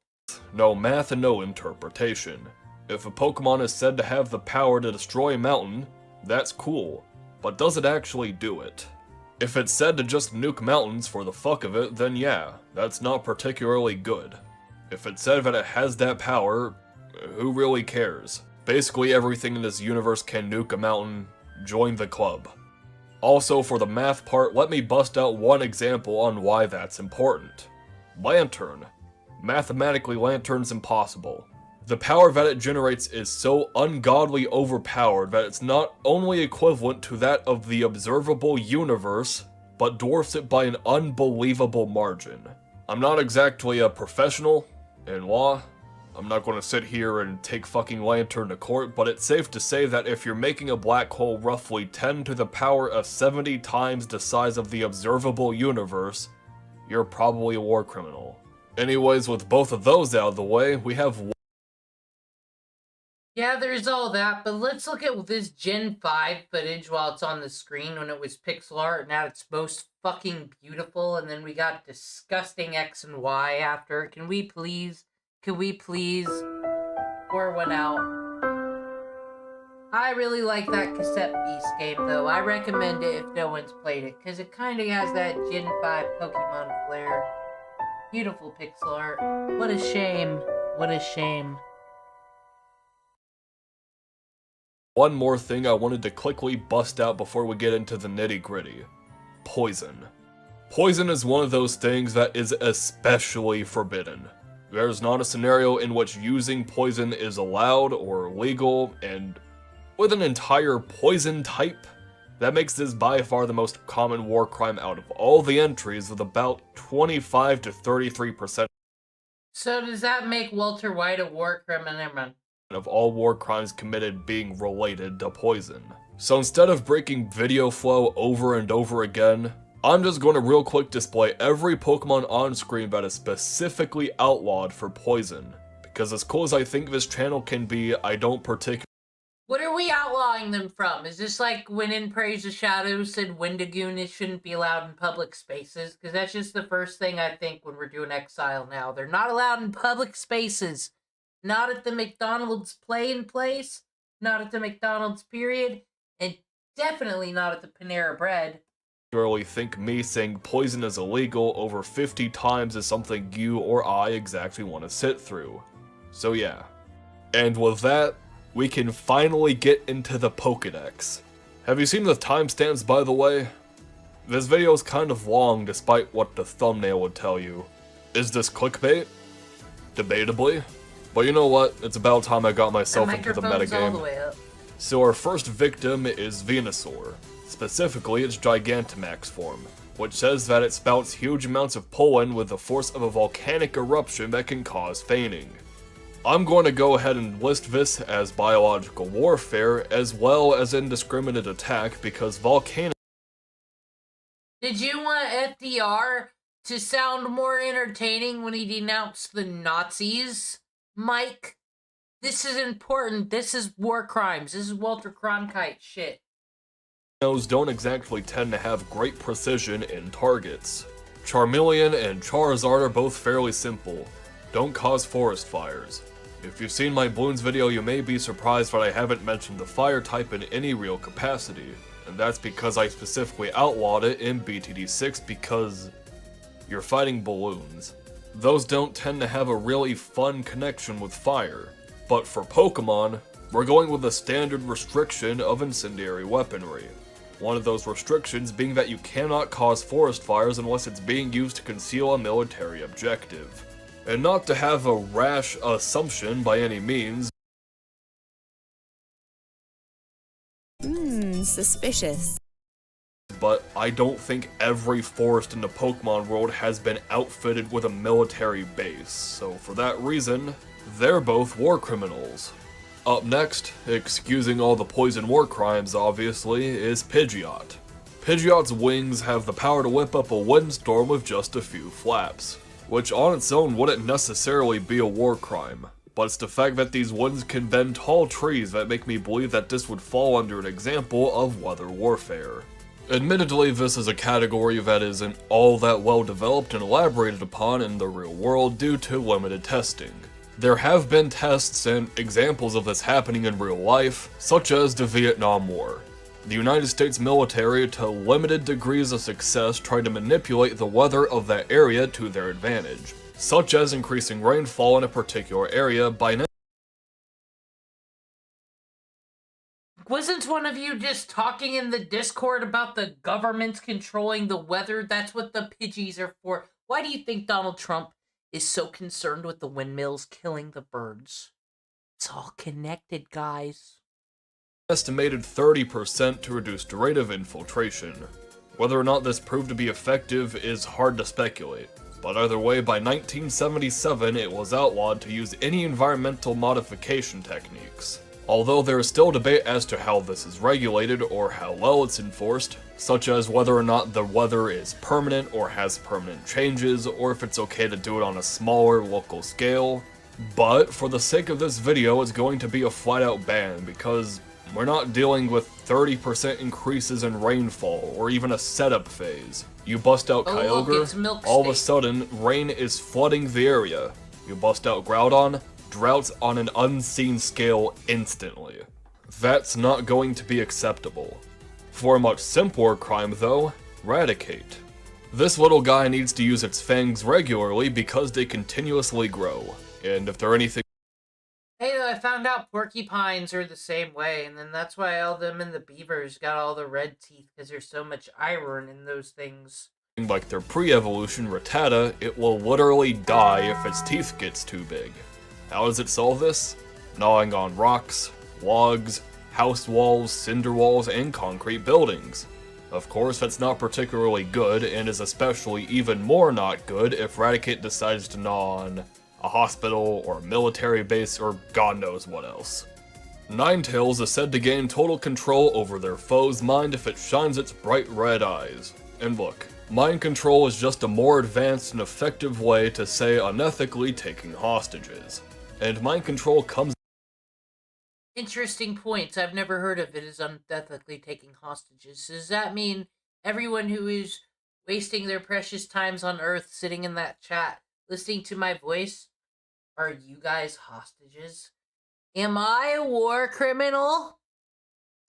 no math and no interpretation. If a Pokemon is said to have the power to destroy a mountain, that's cool, but does it actually do it? If it's said to just nuke mountains for the fuck of it, then yeah, that's not particularly good. If it's said that it has that power, who really cares? Basically everything in this universe can nuke a mountain, join the club. Also, for the math part, let me bust out one example on why that's important. Lantern. Mathematically, Lantern's impossible. The power that it generates is so ungodly overpowered that it's not only equivalent to that of the observable universe, but dwarfs it by an unbelievable margin. I'm not exactly a professional in law. I'm not going to sit here and take fucking Lantern to court, but it's safe to say that if you're making a black hole roughly 10 to the power of 70 times the size of the observable universe, you're probably a war criminal. Anyways, with both of those out of the way, we have... Yeah, there's all that, but let's look at this Gen 5 footage while it's on the screen when it was pixel art and now it's most fucking beautiful, and then we got disgusting X and Y after. Can we please pour one out? I really like that Cassette Beast game, though. I recommend it if no one's played it, because it kind of has that Gen 5 Pokemon flair. Beautiful pixel art. What a shame. What a shame. One more thing I wanted to quickly bust out before we get into the nitty-gritty. Poison. Poison is one of those things that is especially forbidden. There's not a scenario in which using poison is allowed or legal, and with an entire poison type, that makes this by far the most common war crime out of all the entries, with about 25 to 33%. So does that make Walter White a war criminal? Of all war crimes committed being related to poison. So instead of breaking video flow over and over again, I'm just going to real quick display every Pokemon on screen that is specifically outlawed for poison. Because as cool as I think this channel can be, I don't particularly... What are we outlawing them from? Is this like when in Praise the Shadows said Wendigoon shouldn't be allowed in public spaces? Because that's just the first thing I think when we're doing Exile now. They're not allowed in public spaces. Not at the McDonald's play-in place, not at the McDonald's period, and definitely not at the Panera Bread. Really think me saying poison is illegal over 50 times is something you or I exactly want to sit through. So yeah. And with that, we can finally get into the Pokédex. Have you seen the timestamps, by the way? This video is kind of long despite what the thumbnail would tell you. Is this clickbait? Debatably. But you know what? It's about time I got myself into the metagame. So our first victim is Venusaur. Specifically, its Gigantamax form, which says that it spouts huge amounts of pollen with the force of a volcanic eruption that can cause fainting. I'm going to go ahead and list this as biological warfare as well as indiscriminate attack because volcanic. Did you want FDR to sound more entertaining when he denounced the Nazis, Mike? This is important. This is war crimes. This is Walter Cronkite shit. Don't exactly tend to have great precision in targets. Charmeleon and Charizard are both fairly simple. Don't cause forest fires. If you've seen my Bloons video, you may be surprised that I haven't mentioned the fire type in any real capacity. And that's because I specifically outlawed it in BTD6 because you're fighting balloons. Those don't tend to have a really fun connection with fire. But for Pokemon, we're going with a standard restriction of incendiary weaponry. One of those restrictions being that you cannot cause forest fires unless it's being used to conceal a military objective. And not to have a rash assumption by any means, Suspicious. but I don't think every forest in the Pokemon world has been outfitted with a military base, so for that reason, they're both war criminals. Up next, excusing all the poison war crimes obviously, is Pidgeot. Pidgeot's wings have the power to whip up a windstorm with just a few flaps, which on its own wouldn't necessarily be a war crime. But it's the fact that these winds can bend tall trees that make me believe that this would fall under an example of weather warfare. Admittedly, this is a category that isn't all that well developed and elaborated upon in the real world due to limited testing. There have been tests and examples of this happening in real life, such as the Vietnam War. The United States military, to limited degrees of success, tried to manipulate the weather of that area to their advantage, such as increasing rainfall in a particular area by Wasn't one of you just talking in the Discord about the government controlling the weather? That's what the Pidgeys are for. Why do you think Donald Trump is so concerned with the windmills killing the birds? It's all connected, guys. estimated 30% to reduce the rate of infiltration. Whether or not this proved to be effective is hard to speculate, but either way, by 1977 it was outlawed to use any environmental modification techniques. Although there is still debate as to how this is regulated or how well it's enforced, such as whether or not the weather is permanent or has permanent changes, or if it's okay to do it on a smaller local scale. But for the sake of this video, it's going to be a flat-out ban because we're not dealing with 30% increases in rainfall or even a setup phase. You bust out Kyogre, all of a sudden rain is flooding the area. You bust out Groudon, droughts on an unseen scale instantly. That's not going to be acceptable. For a much simpler crime though, Raticate. This little guy needs to use its fangs regularly because they continuously grow, and if they're anything— Hey, I found out porcupines are the same way, and then that's why all them and the beavers got all the red teeth, because there's so much iron in those things. like their pre-evolution Rattata, it will literally die if its teeth gets too big. How does it solve this? Gnawing on rocks, logs, house walls, cinder walls, and concrete buildings. Of course, that's not particularly good, and is especially even more not good if Raticate decides to gnaw on a hospital, or a military base, or God knows what else. Ninetales is said to gain total control over their foe's mind if it shines its bright red eyes. And look, mind control is just a more advanced and effective way to say unethically taking hostages. And mind control comes— Interesting points. I've never heard of it as unethically taking hostages. Does that mean everyone who is wasting their precious times on Earth sitting in that chat, listening to my voice, are you guys hostages? Am I a war criminal?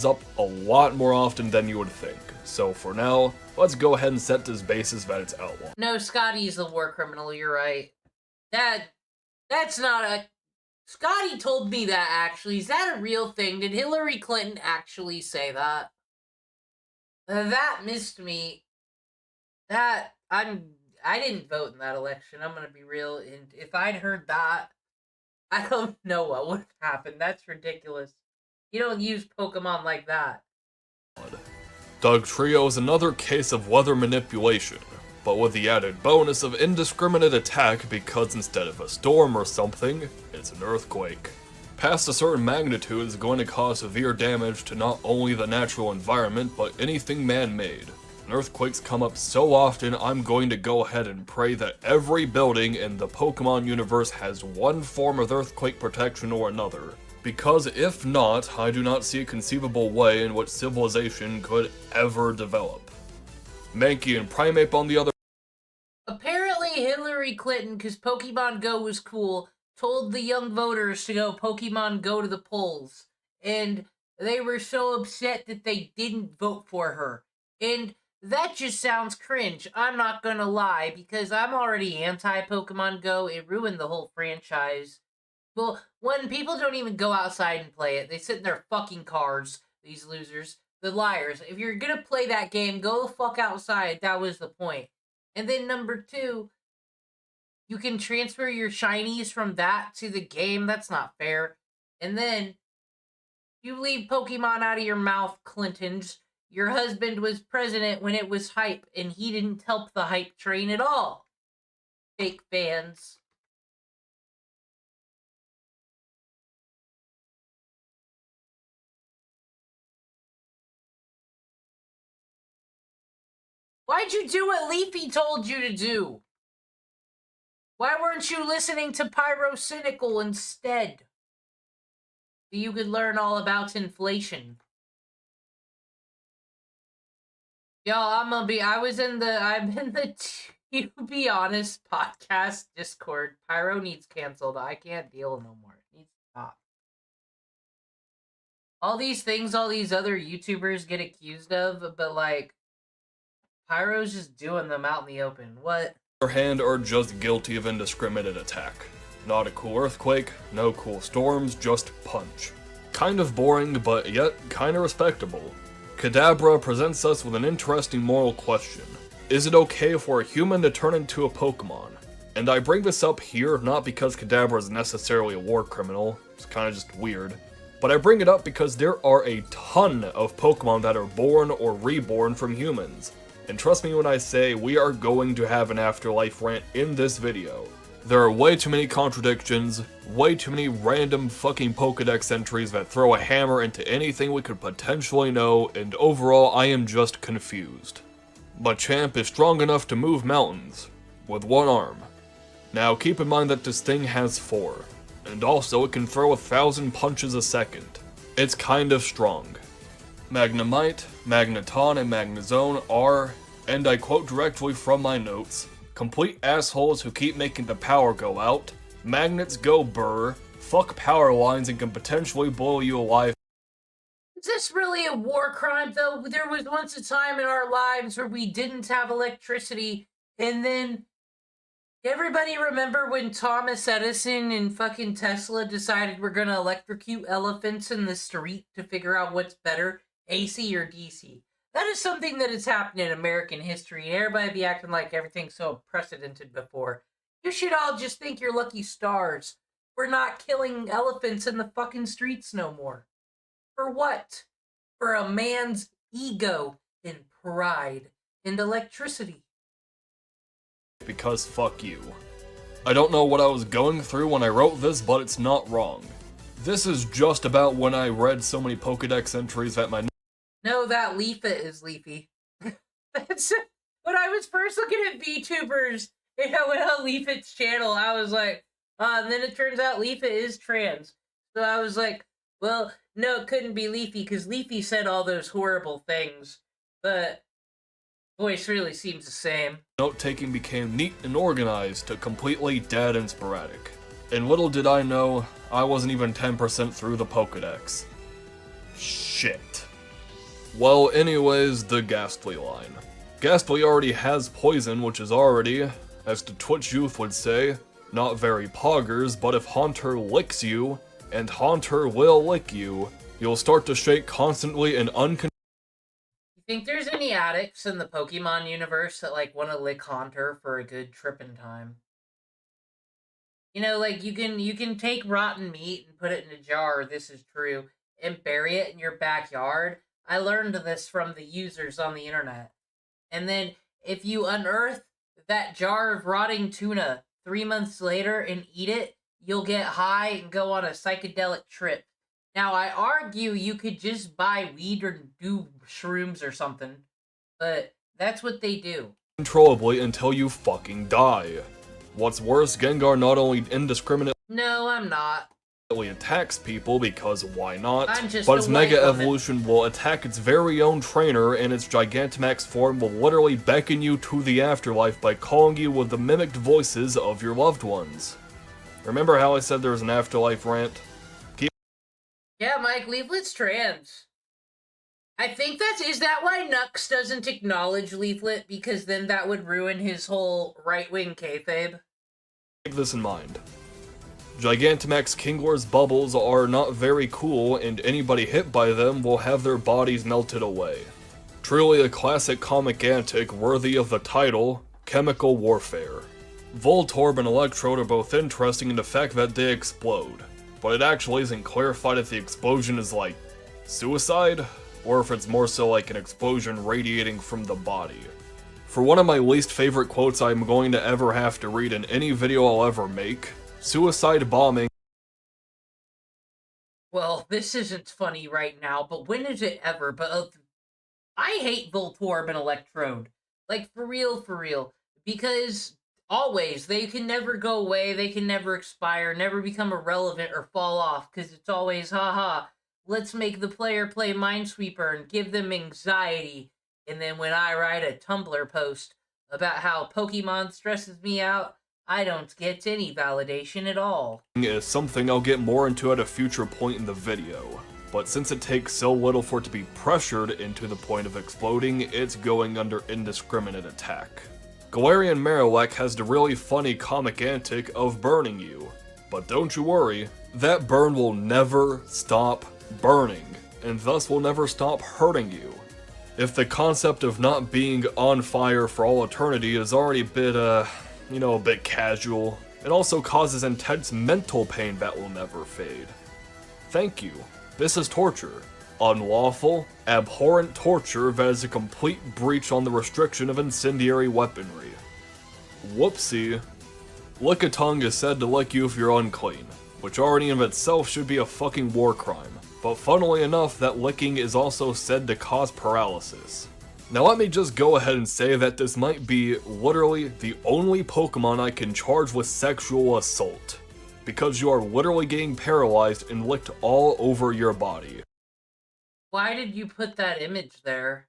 up a lot more often than you would think. So for now, let's go ahead and set this basis that it's outlawed. No, Scotty's the war criminal, you're right. That's not a Scotty told me that, actually. Is that a real thing? Did Hillary Clinton actually say that? That missed me. I didn't vote in that election, I'm gonna be real, and if I'd heard that, I don't know what would have happened. That's ridiculous. You don't use Pokemon like that. Dugtrio is another case of weather manipulation, but with the added bonus of indiscriminate attack because instead of a storm or something, it's an earthquake. Past a certain magnitude is going to cause severe damage to not only the natural environment, but anything man-made. And earthquakes come up so often, I'm going to go ahead and pray that every building in the Pokemon universe has one form of earthquake protection or another. Because if not, I do not see a conceivable way in which civilization could ever develop. Mankey and Primeape on the other. Apparently Hillary Clinton, because Pokemon Go was cool, told the young voters to go Pokemon Go to the polls. And they were so upset that they didn't vote for her. And that just sounds cringe, I'm not gonna lie, because I'm already anti-Pokemon Go. It ruined the whole franchise. Well, when people don't even go outside and play it, they sit in their fucking cars, these losers, the liars. If you're gonna play that game, go the fuck outside, that was the point. And then number 2, you can transfer your shinies from that to the game, that's not fair. And then, you leave Pokemon out of your mouth, Clintons. Your husband was president when it was hype, and he didn't help the hype train at all. Fake fans. Why'd you do what Leafy told you to do? Why weren't you listening to Pyrocynical instead? So you could learn all about inflation. Y'all, I'm in the To Be Honest podcast Discord. Pyro needs canceled. I can't deal no more. It needs to stop. All these things all these other YouTubers get accused of, but like, Pyro's just doing them out in the open. What? Other hand, are just guilty of indiscriminate attack. Not a cool earthquake, no cool storms, just punch. Kind of boring, but yet kinda respectable. Kadabra presents us with an interesting moral question. Is it okay for a human to turn into a Pokemon? And I bring this up here not because Kadabra is necessarily a war criminal, it's kinda just weird, but I bring it up because there are a ton of Pokemon that are born or reborn from humans. And trust me when I say we are going to have an afterlife rant in this video. There are way too many contradictions, way too many random fucking Pokedex entries that throw a hammer into anything we could potentially know, and overall I am just confused. Machamp is strong enough to move mountains, with one arm. Now keep in mind that this thing has 4, and also it can throw 1,000 punches a second. It's kind of strong. Magnemite, Magneton, and Magnezone are, and I quote directly from my notes, complete assholes who keep making the power go out, magnets go burr, fuck power lines and can potentially blow you alive. Is this really a war crime, though? There was once a time in our lives where we didn't have electricity, and then everybody remember when Thomas Edison and fucking Tesla decided we're gonna electrocute elephants in the street to figure out what's better, AC or DC? That is something that has happened in American history, and everybody be acting like everything's so unprecedented before. You should all just think you're lucky stars. We're not killing elephants in the fucking streets no more. For what? For a man's ego and pride and electricity. Because fuck you. I don't know what I was going through when I wrote this, but it's not wrong. This is just about when I read so many Pokedex entries that my No, that Leafit is Leafy. That's when I was first looking at VTubers and I went on Leafit's channel, I was like, and then it turns out Leafit is trans. So I was like, well, no, it couldn't be Leafy, because Leafy said all those horrible things. But voice really seems the same. Note-taking became neat and organized to completely dead and sporadic. And little did I know, I wasn't even 10% through the Pokedex. Shit. Well, anyways, the Ghastly line. Ghastly already has poison, which is already, as the Twitch youth would say, Not very poggers, but if Haunter licks you, and Haunter will lick you, you'll start to shake constantly and uncontrollably. You think there's any addicts in the Pokemon universe that, like, want to lick Haunter for a good tripping time? You know, like, you can take rotten meat and put it in a jar, this is true, and bury it in your backyard. I learned this from the users on the internet. And then, if you unearth that jar of rotting tuna 3 months later and eat it, you'll get high and go on a psychedelic trip. Now, I argue you could just buy weed or do shrooms or something, but that's what they do. Uncontrollably until you fucking die. What's worse, Gengar not only indiscriminately No, I'm not. attacks people, because why not, I'm just but a its white Mega woman. Evolution will attack its very own trainer, and its Gigantamax form will literally beckon you to the afterlife by calling you with the mimicked voices of your loved ones. Remember how I said there was an afterlife rant? Yeah, Mike, Leaflet's trans. I think is that why Nux doesn't acknowledge Leaflet? Because then that would ruin his whole right-wing kayfabe. Keep this in mind. Gigantamax Kingler's bubbles are not very cool, and anybody hit by them will have their bodies melted away. Truly a classic comic antic worthy of the title, Chemical Warfare. Voltorb and Electrode are both interesting in the fact that they explode, but it actually isn't clarified if the explosion is like suicide, or if it's more so like an explosion radiating from the body. For one of my least favorite quotes I'm going to ever have to read in any video I'll ever make, suicide bombing. Well, this isn't funny right now, but when is it ever? But I hate Voltorb and Electrode. Like, for real. Because always, they can never go away, they can never expire, never become irrelevant or fall off, because it's always, haha, let's make the player play Minesweeper and give them anxiety. And then when I write a Tumblr post about how Pokemon stresses me out, I don't get any validation at all. Is something I'll get more into at a future point in the video, but since it takes so little for it to be pressured into the point of exploding, it's going under indiscriminate attack. Galarian Marowak has the really funny comic antic of burning you, but don't you worry, that burn will never stop burning, and thus will never stop hurting you. If the concept of not being on fire for all eternity is already a bit, a bit casual, it also causes intense mental pain that will never fade. Thank you. This is torture. Unlawful, abhorrent torture that is a complete breach on the restriction of incendiary weaponry. Whoopsie. Lickitung is said to lick you if you're unclean, which already in itself should be a fucking war crime, but funnily enough, that licking is also said to cause paralysis. Now let me just go ahead and say that this might be literally the only Pokemon I can charge with sexual assault, because you are literally getting paralyzed and licked all over your body. Why did you put that image there?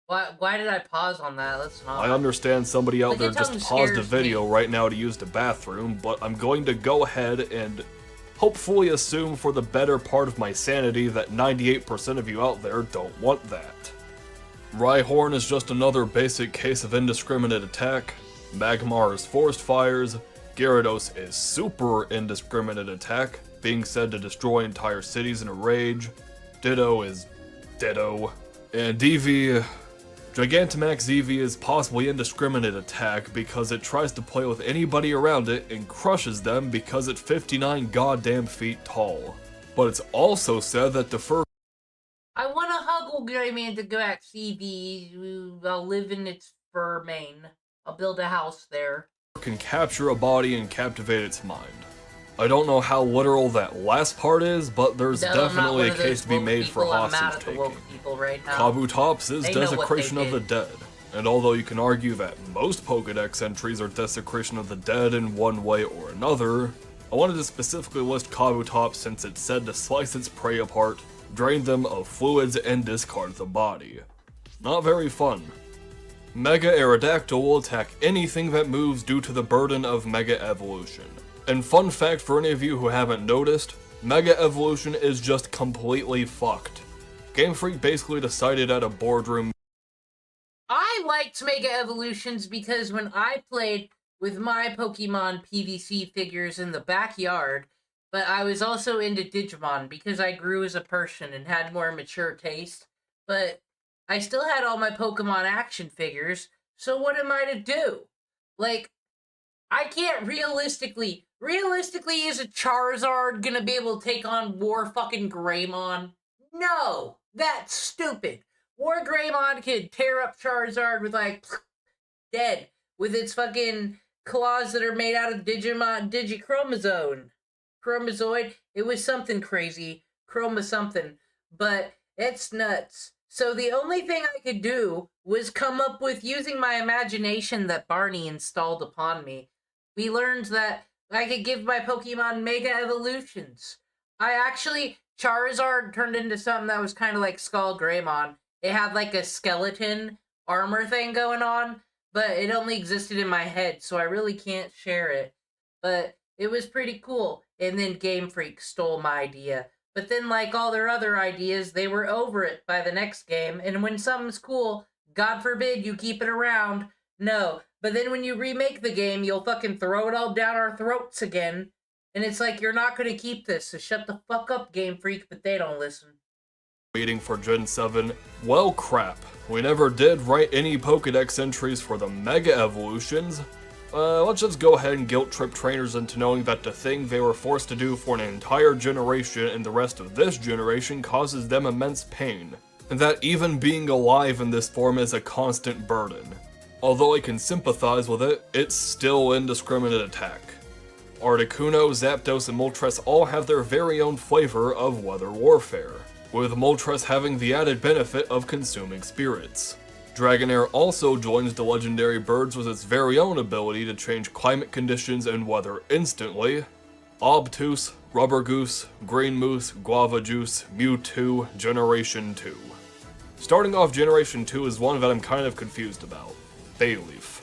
Why did I pause on that? Let's not. I understand somebody out there just paused the scares video me. right now to use the bathroom, but I'm going to go ahead and hopefully assume for the better part of my sanity that 98% of you out there don't want that. Rhyhorn is just another basic case of indiscriminate attack, Magmar is forced fires, Gyarados is super indiscriminate attack, being said to destroy entire cities in a rage, Ditto is Ditto, and Gigantamax Eevee is possibly indiscriminate attack because it tries to play with anybody around it and crushes them because it's 59 goddamn feet tall. But it's also said that the fur I want to hug Gigantamax Eevee. I'll live in its fur mane. I'll build a house there. can capture a body and captivate its mind. I don't know how literal that last part is, but there's definitely a case to be made for hostage taking. Right Kabutops is desecration of the dead, and although you can argue that most Pokedex entries are desecration of the dead in one way or another, I wanted to specifically list Kabutops since it's said to slice its prey apart, drain them of fluids, and discard the body. Not very fun. Mega Aerodactyl will attack anything that moves due to the burden of Mega Evolution. And fun fact for any of you who haven't noticed, Mega Evolution is just completely fucked. Game Freak basically decided at a boardroom. I liked Mega Evolutions because when I played, with my Pokemon PVC figures in the backyard, but I was also into Digimon because I grew as a person and had more mature taste. But I still had all my Pokemon action figures, so what am I to do? Like, I can't realistically, is a Charizard gonna be able to take on War fucking Greymon? No! That's stupid! War Greymon could tear up Charizard with, like, dead, with its fucking claws that are made out of Chromazoid. It was something crazy. Chroma something. But it's nuts. So the only thing I could do was come up with using my imagination that Barney installed upon me. We learned that I could give my Pokemon Mega Evolutions. Charizard turned into something that was kind of like Skull Greymon. It had like a skeleton armor thing going on, but it only existed in my head, so I really can't share it. But it was pretty cool. And then Game Freak stole my idea. But then, like all their other ideas, they were over it by the next game. And when something's cool, God forbid you keep it around. No. But then when you remake the game, you'll fucking throw it all down our throats again. And it's like, you're not gonna keep this, so shut the fuck up, Game Freak, but they don't listen. Waiting for Gen 7. Well, crap. We never did write any Pokedex entries for the Mega Evolutions. Let's just go ahead and guilt trip trainers into knowing that the thing they were forced to do for an entire generation and the rest of this generation causes them immense pain, and that even being alive in this form is a constant burden. Although I can sympathize with it, it's still indiscriminate attack. Articuno, Zapdos, and Moltres all have their very own flavor of weather warfare, with Moltres having the added benefit of consuming spirits. Dragonair also joins the legendary birds with its very own ability to change climate conditions and weather instantly. Obtuse, Rubber Goose, Green Moose, Guava Juice, Mewtwo, Generation 2. Starting off Generation 2 is one that I'm kind of confused about. Bayleaf.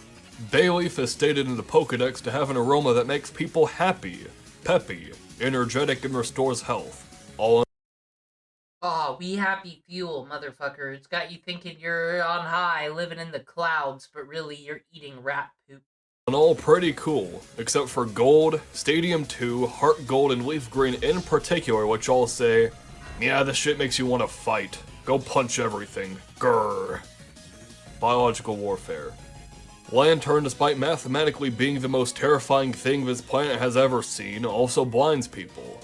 Bayleaf is stated in the Pokedex to have an aroma that makes people happy, peppy, energetic, and restores health. All Aw, we happy fuel, motherfucker. It's got you thinking you're on high, living in the clouds, but really you're eating rat poop. and all pretty cool, except for Gold, Stadium 2, Heart Gold, and Leaf Green in particular, which all say, yeah, this shit makes you want to fight. Go punch everything. Grrr. Biological warfare. Lantern, despite mathematically being the most terrifying thing this planet has ever seen, also blinds people.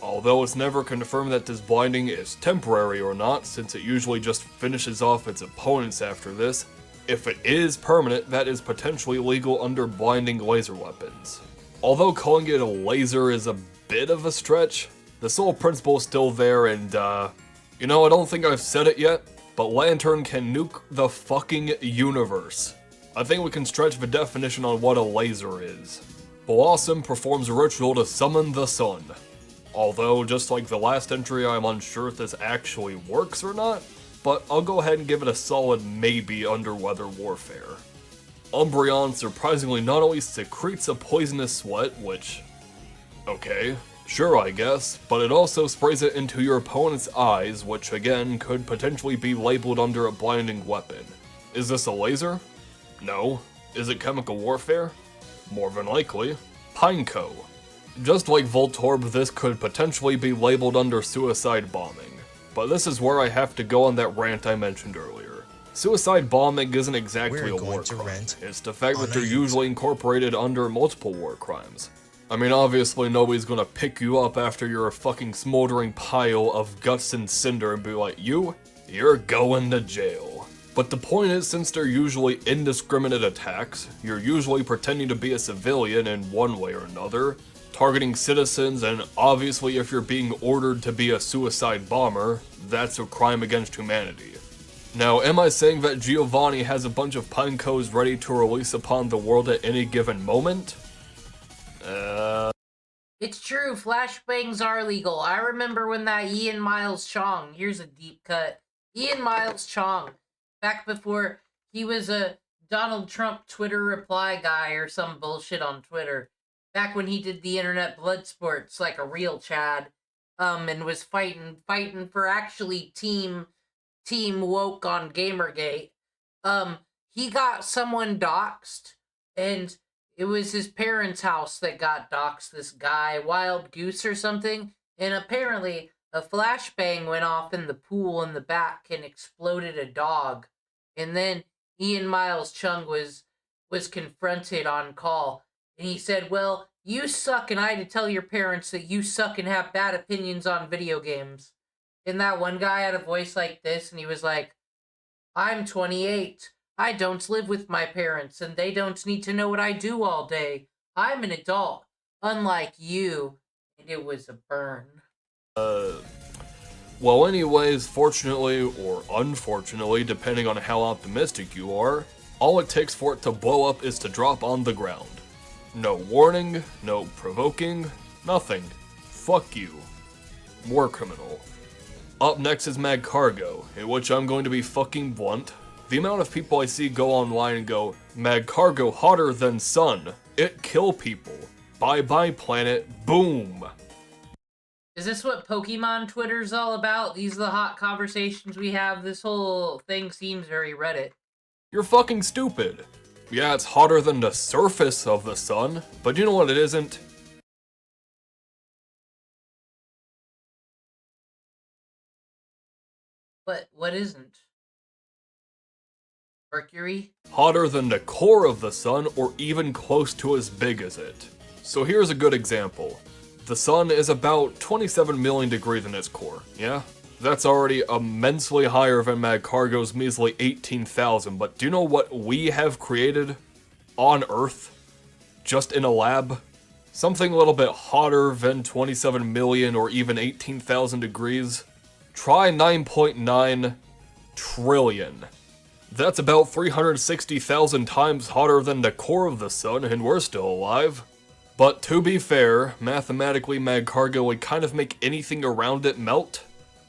Although it's never confirmed that this blinding is temporary or not, since it usually just finishes off its opponents after this, if it is permanent, that is potentially legal under blinding laser weapons. Although calling it a laser is a bit of a stretch, the sole principle is still there and, you know, I don't think I've said it yet, but Lantern can nuke the fucking universe. I think we can stretch the definition on what a laser is. Blossom performs a ritual to summon the sun. Although, just like the last entry, I'm unsure if this actually works or not, but I'll go ahead and give it a solid maybe under weather warfare. Umbreon surprisingly not only secretes a poisonous sweat, which, okay, sure I guess, but it also sprays it into your opponent's eyes, which again could potentially be labeled under a blinding weapon. Is this a laser? No. Is it chemical warfare? More than likely. Pineco. Just like Voltorb, this could potentially be labeled under suicide bombing. But this is where I have to go on that rant I mentioned earlier. Suicide bombing isn't exactly a war crime. It's the fact that they're usually incorporated under multiple war crimes. I mean, obviously nobody's gonna pick you up after you're a fucking smoldering pile of guts and cinder and be like, you're going to jail. But the point is, since they're usually indiscriminate attacks, you're usually pretending to be a civilian in one way or another, targeting citizens, and obviously if you're being ordered to be a suicide bomber, that's a crime against humanity. Now, am I saying that Giovanni has a bunch of Pinecos ready to release upon the world at any given moment? It's true, flashbangs are legal. I remember when that Ian Miles Chong, here's a deep cut. Ian Miles Chong, back before he was a Donald Trump Twitter reply guy or some bullshit on Twitter. Back when he did the internet blood sports like a real Chad, and was fighting for actually team woke on Gamergate. He got someone doxxed, and it was his parents' house that got doxxed, this guy, Wild Goose or something, and apparently a flashbang went off in the pool in the back and exploded a dog. And then Ian Miles Chung was confronted on call, and he said, well, you suck, and I had to tell your parents that you suck and have bad opinions on video games. And that one guy had a voice like this, and he was like, I'm 28. I don't live with my parents, and they don't need to know what I do all day. I'm an adult, unlike you. And it was a burn. Well, anyways, fortunately or unfortunately, depending on how optimistic you are, all it takes for it to blow up is to drop on the ground. No warning, no provoking, nothing. Fuck you. War criminal. Up next is Mad Cargo, in which I'm going to be fucking blunt. The amount of people I see go online and go, Mad Cargo hotter than sun. It kill people. Bye bye planet, boom. Is this what Pokemon Twitter's all about? These are the hot conversations we have. This whole thing seems very Reddit. You're fucking stupid. Yeah, it's hotter than the surface of the sun, but you know what it isn't? What isn't? Mercury? Hotter than the core of the sun, or even close to as big as it. So here's a good example. The sun is about 27 million degrees in its core, yeah? That's already immensely higher than Mad Cargo's measly 18,000, but do you know what we have created on Earth? Just in a lab? Something a little bit hotter than 27 million or even 18,000 degrees. Try 9.9 trillion. That's about 360,000 times hotter than the core of the sun, and we're still alive. But to be fair, mathematically Mad Cargo would kind of make anything around it melt,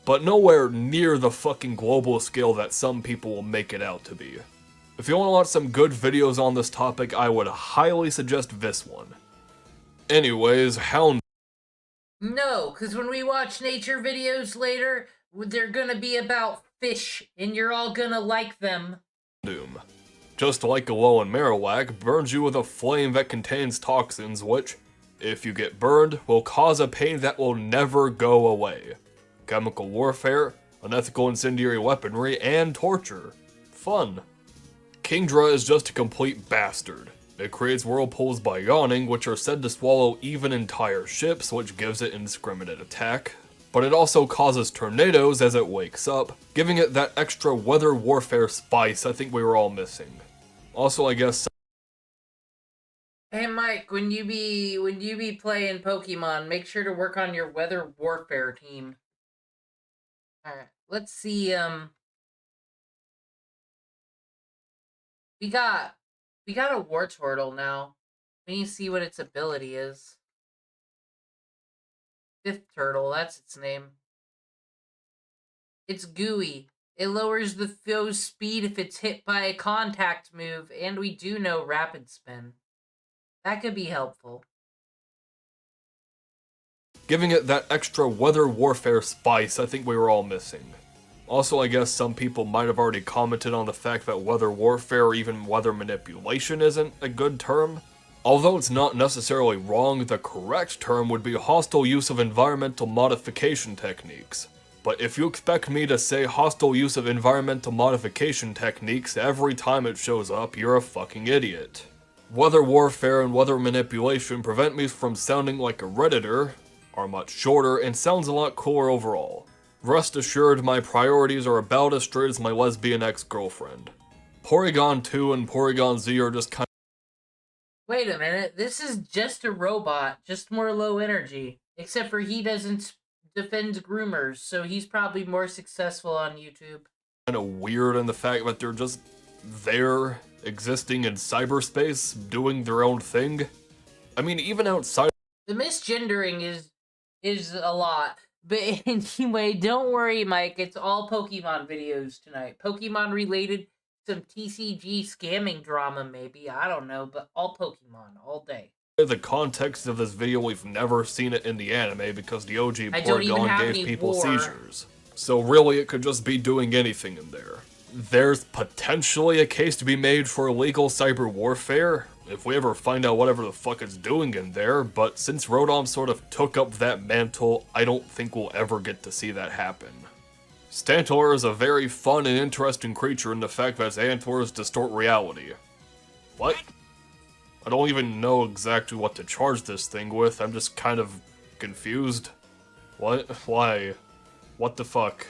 but nowhere near the fucking global scale that some people will make it out to be. If you want to watch some good videos on this topic, I would highly suggest this one. Anyways, Hound. No, because when we watch nature videos later, they're gonna be about fish, and you're all gonna like them. Doom. Just like Alolan Marowak, burns you with a flame that contains toxins which, if you get burned, will cause a pain that will never go away. Chemical warfare, unethical incendiary weaponry, and torture. Fun. Kingdra is just a complete bastard. It creates whirlpools by yawning, which are said to swallow even entire ships, which gives it indiscriminate attack. But it also causes tornadoes as it wakes up, giving it that extra weather warfare spice I think we were all missing. Also, I guess. Hey Mike, when you be playing Pokemon, make sure to work on your weather warfare team. Alright, let's see, we got a Wartortle now. We need to see what its ability is. Fifth Turtle, that's its name. It's gooey. It lowers the foe's speed if it's hit by a contact move, and we do know Rapid Spin. That could be helpful. Giving it that extra weather warfare spice I think we were all missing. Also, I guess some people might have already commented on the fact that weather warfare or even weather manipulation isn't a good term. Although it's not necessarily wrong, the correct term would be hostile use of environmental modification techniques. But if you expect me to say hostile use of environmental modification techniques every time it shows up, you're a fucking idiot. Weather warfare and weather manipulation prevent me from sounding like a Redditor, are much shorter, and sounds a lot cooler overall. Rest assured, my priorities are about as straight as my lesbian ex-girlfriend. Porygon 2 and Porygon Z are just kind. Wait a minute, this is just a robot, just more low energy. Except for he doesn't defend groomers, so he's probably more successful on YouTube. Kind of weird in the fact that they're just there, existing in cyberspace, doing their own thing. I mean, even outside. The misgendering is a lot. But anyway, don't worry, Mike. It's all Pokemon videos tonight. Pokemon related, some TCG scamming drama maybe. I don't know, but all Pokemon, all day. The context of this video, we've never seen it in the anime because the OG Porygon gave people seizures. So really, it could just be doing anything in there. There's potentially a case to be made for illegal cyber warfare, if we ever find out whatever the fuck it's doing in there, but since Rotom sort of took up that mantle, I don't think we'll ever get to see that happen. Stantler is a very fun and interesting creature in the fact that its antlers distort reality. What? I don't even know exactly what to charge this thing with, I'm just kind of confused. What? Why? What the fuck?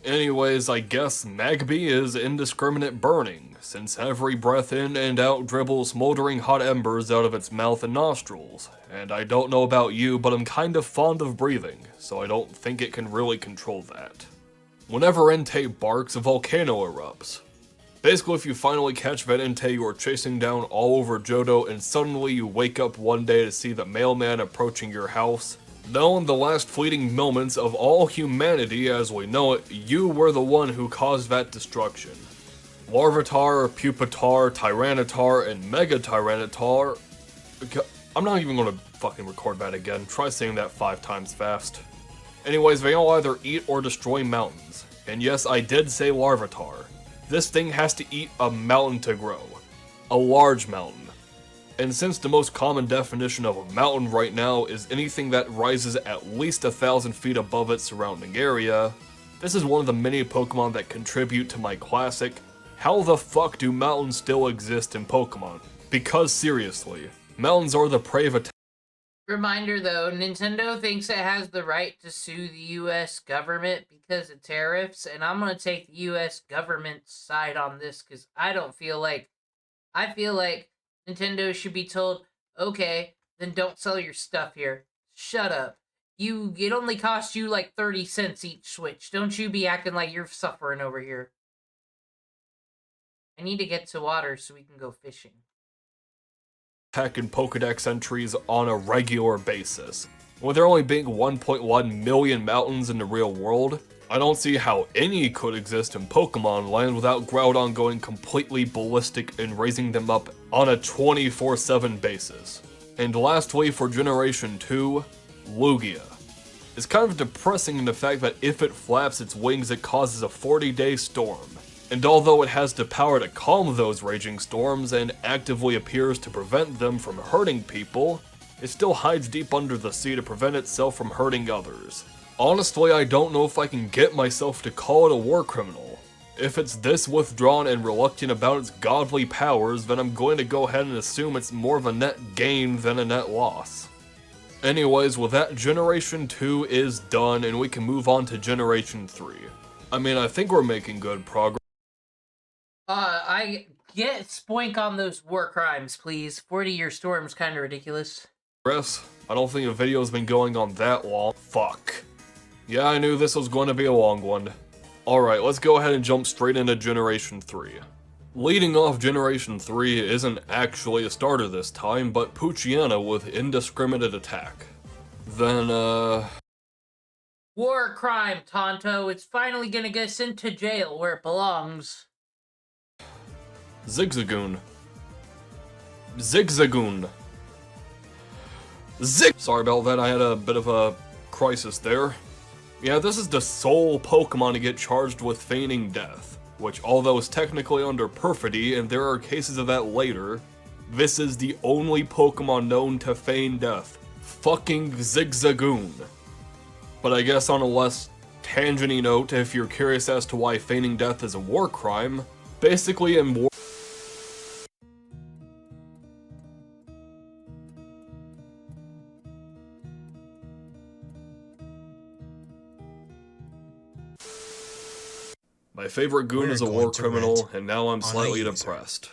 Anyways, I guess Magby is indiscriminate burning, since every breath in and out dribbles smoldering hot embers out of its mouth and nostrils. And I don't know about you, but I'm kind of fond of breathing, so I don't think it can really control that. Whenever Entei barks, a volcano erupts. Basically, if you finally catch that Entei you are chasing down all over Johto and suddenly you wake up one day to see the mailman approaching your house, though in the last fleeting moments of all humanity as we know it, you were the one who caused that destruction. Larvitar, Pupitar, Tyranitar, and Mega Tyranitar... I'm not even gonna fucking record that again, try saying that 5 times fast. Anyways, they all either eat or destroy mountains. And yes, I did say Larvitar. This thing has to eat a mountain to grow. A large mountain. And since the most common definition of a mountain right now is anything that rises at least 1,000 feet above its surrounding area, this is one of the many Pokemon that contribute to my classic, how the fuck do mountains still exist in Pokemon? Because seriously, mountains are the prey of Reminder though, Nintendo thinks it has the right to sue the US government because of tariffs, and I'm gonna take the US government's side on this because I feel like Nintendo should be told, okay, then don't sell your stuff here. Shut up. It only costs you like 30 cents each Switch. Don't you be acting like you're suffering over here. I need to get to water so we can go fishing. attack and Pokedex entries on a regular basis. With there only being 1.1 million mountains in the real world, I don't see how any could exist in Pokemon land without Groudon going completely ballistic and raising them up on a 24/7 basis. And lastly, for Generation 2, Lugia. It's kind of depressing in the fact that if it flaps its wings it causes a 40-day storm. And although it has the power to calm those raging storms and actively appears to prevent them from hurting people, it still hides deep under the sea to prevent itself from hurting others. Honestly, I don't know if I can get myself to call it a war criminal. If it's this withdrawn and reluctant about its godly powers, then I'm going to go ahead and assume it's more of a net gain than a net loss. Anyways, with that, Generation 2 is done and we can move on to Generation 3. I mean, I think we're making good progress. I get spoink on those war crimes, please. 40-year storm's kind of ridiculous. I don't think the video's been going on that long. Fuck. Yeah, I knew this was going to be a long one. Alright, let's go ahead and jump straight into Generation 3. Leading off Generation 3 isn't actually a starter this time, but Poochyena with indiscriminate attack. Then, War crime, Tonto. It's finally gonna get us into jail where it belongs. Zigzagoon. Sorry about that, I had a bit of a crisis there. Yeah, this is the sole Pokemon to get charged with feigning death, which although is technically under perfidy, and there are cases of that later, this is the only Pokemon known to feign death. Fucking Zigzagoon. But I guess on a less tangent-y note, if you're curious as to why feigning death is a war crime, basically in war my favorite goon is a war criminal, and now I'm slightly depressed.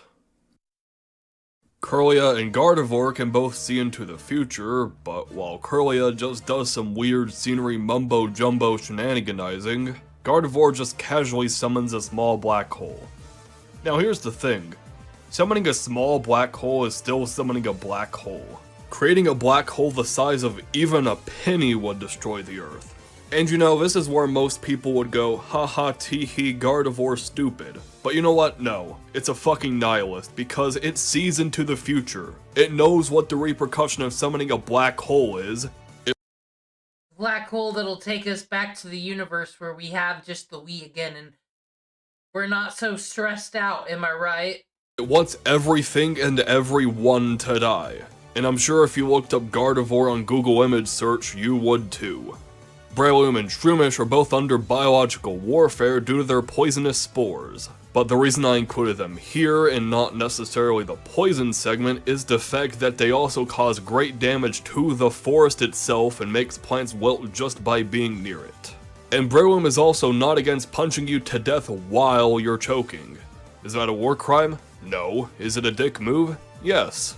Kirlia and Gardevoir can both see into the future, but while Kirlia just does some weird scenery mumbo-jumbo shenaniganizing, Gardevoir just casually summons a small black hole. Now here's the thing, summoning a small black hole is still summoning a black hole. Creating a black hole the size of even a penny would destroy the Earth. And you know, this is where most people would go, haha tee-hee, Gardevoir stupid. But you know what? No. It's a fucking nihilist, because it sees into the future. It knows what the repercussion of summoning a black hole is. Black hole that'll take us back to the universe where we have just the Wii again and we're not so stressed out, am I right? It wants everything and everyone to die. And I'm sure if you looked up Gardevoir on Google image search, you would too. Breloom and Shroomish are both under biological warfare due to their poisonous spores. But the reason I included them here and not necessarily the poison segment is the fact that they also cause great damage to the forest itself and makes plants wilt just by being near it. And Breloom is also not against punching you to death while you're choking. Is that a war crime? No. Is it a dick move? Yes.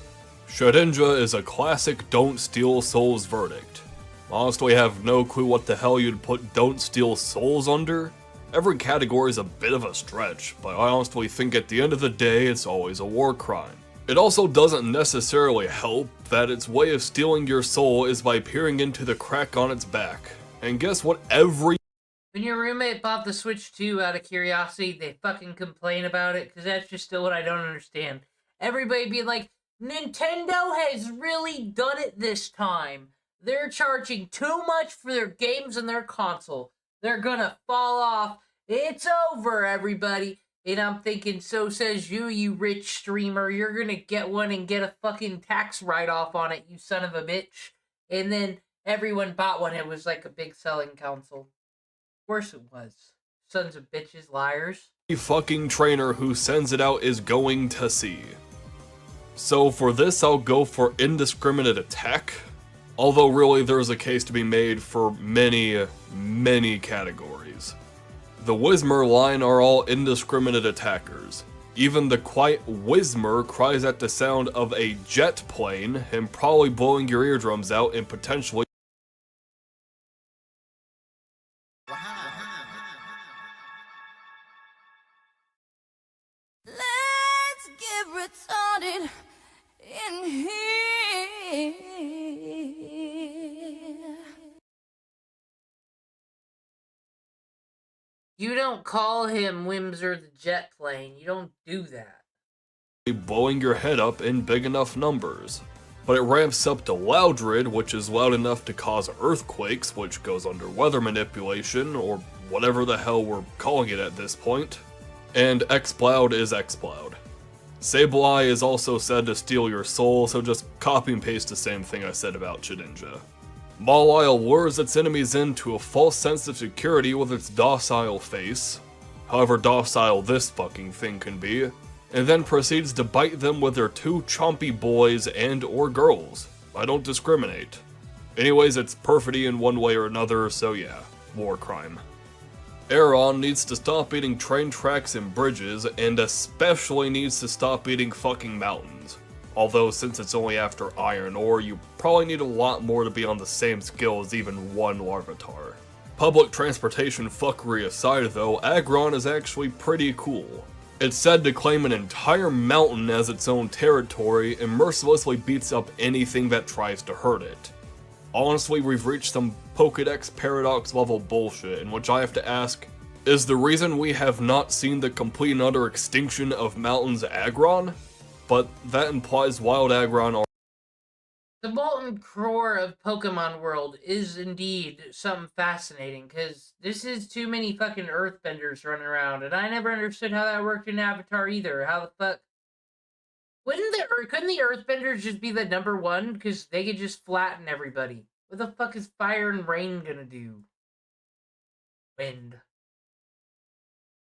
Shedinja is a classic don't steal souls verdict. Honestly, I have no clue what the hell you'd put don't steal souls under. Every category is a bit of a stretch, but I honestly think at the end of the day it's always a war crime. It also doesn't necessarily help that its way of stealing your soul is by peering into the crack on its back. And guess what When your roommate bought the Switch 2 out of curiosity, they fucking complain about it, because that's just still what I don't understand. Everybody be like, Nintendo has really done it this time. They're charging too much for their games and their console. They're gonna fall off. It's over, everybody. And I'm thinking, so says you, you rich streamer. You're gonna get one and get a fucking tax write-off on it, you son of a bitch. And then everyone bought one. It was like a big selling console. Of course it was. Sons of bitches, liars. fucking trainer who sends it out is going to see. So for this, I'll go for indiscriminate attack. Although really there's a case to be made for many, many categories. The Whismur line are all indiscriminate attackers. Even the quiet Whismur cries at the sound of a jet plane and probably blowing your eardrums out and potentially Let's get retarded in here. You don't call him Whimser the jet plane. You don't do that. blowing your head up in big enough numbers. But it ramps up to Loudred, which is loud enough to cause earthquakes, which goes under weather manipulation, or whatever the hell we're calling it at this point. And Exploud is Exploud. Sableye is also said to steal your soul, so just copy and paste the same thing I said about Shedinja. Mawile lures its enemies into a false sense of security with its docile face, however docile this fucking thing can be, and then proceeds to bite them with their two chompy boys and or girls. I don't discriminate. Anyways, it's perfidy in one way or another, so yeah, war crime. Aeron needs to stop eating train tracks and bridges, and especially needs to stop eating fucking mountains. Although, since it's only after iron ore, you probably need a lot more to be on the same skill as even one Larvitar. Public transportation fuckery aside though, Aggron is actually pretty cool. It's said to claim an entire mountain as its own territory and mercilessly beats up anything that tries to hurt it. Honestly, we've reached some Pokédex paradox level bullshit in which I have to ask, is the reason we have not seen the complete and utter extinction of mountains Aggron? But that implies wild Aggron are— The molten core of Pokemon World is indeed something fascinating, because this is too many fucking earthbenders running around, and I never understood how that worked in Avatar either. How the fuck? Couldn't the earthbenders just be the number one, because they could just flatten everybody? What the fuck is fire and rain gonna do? Wind.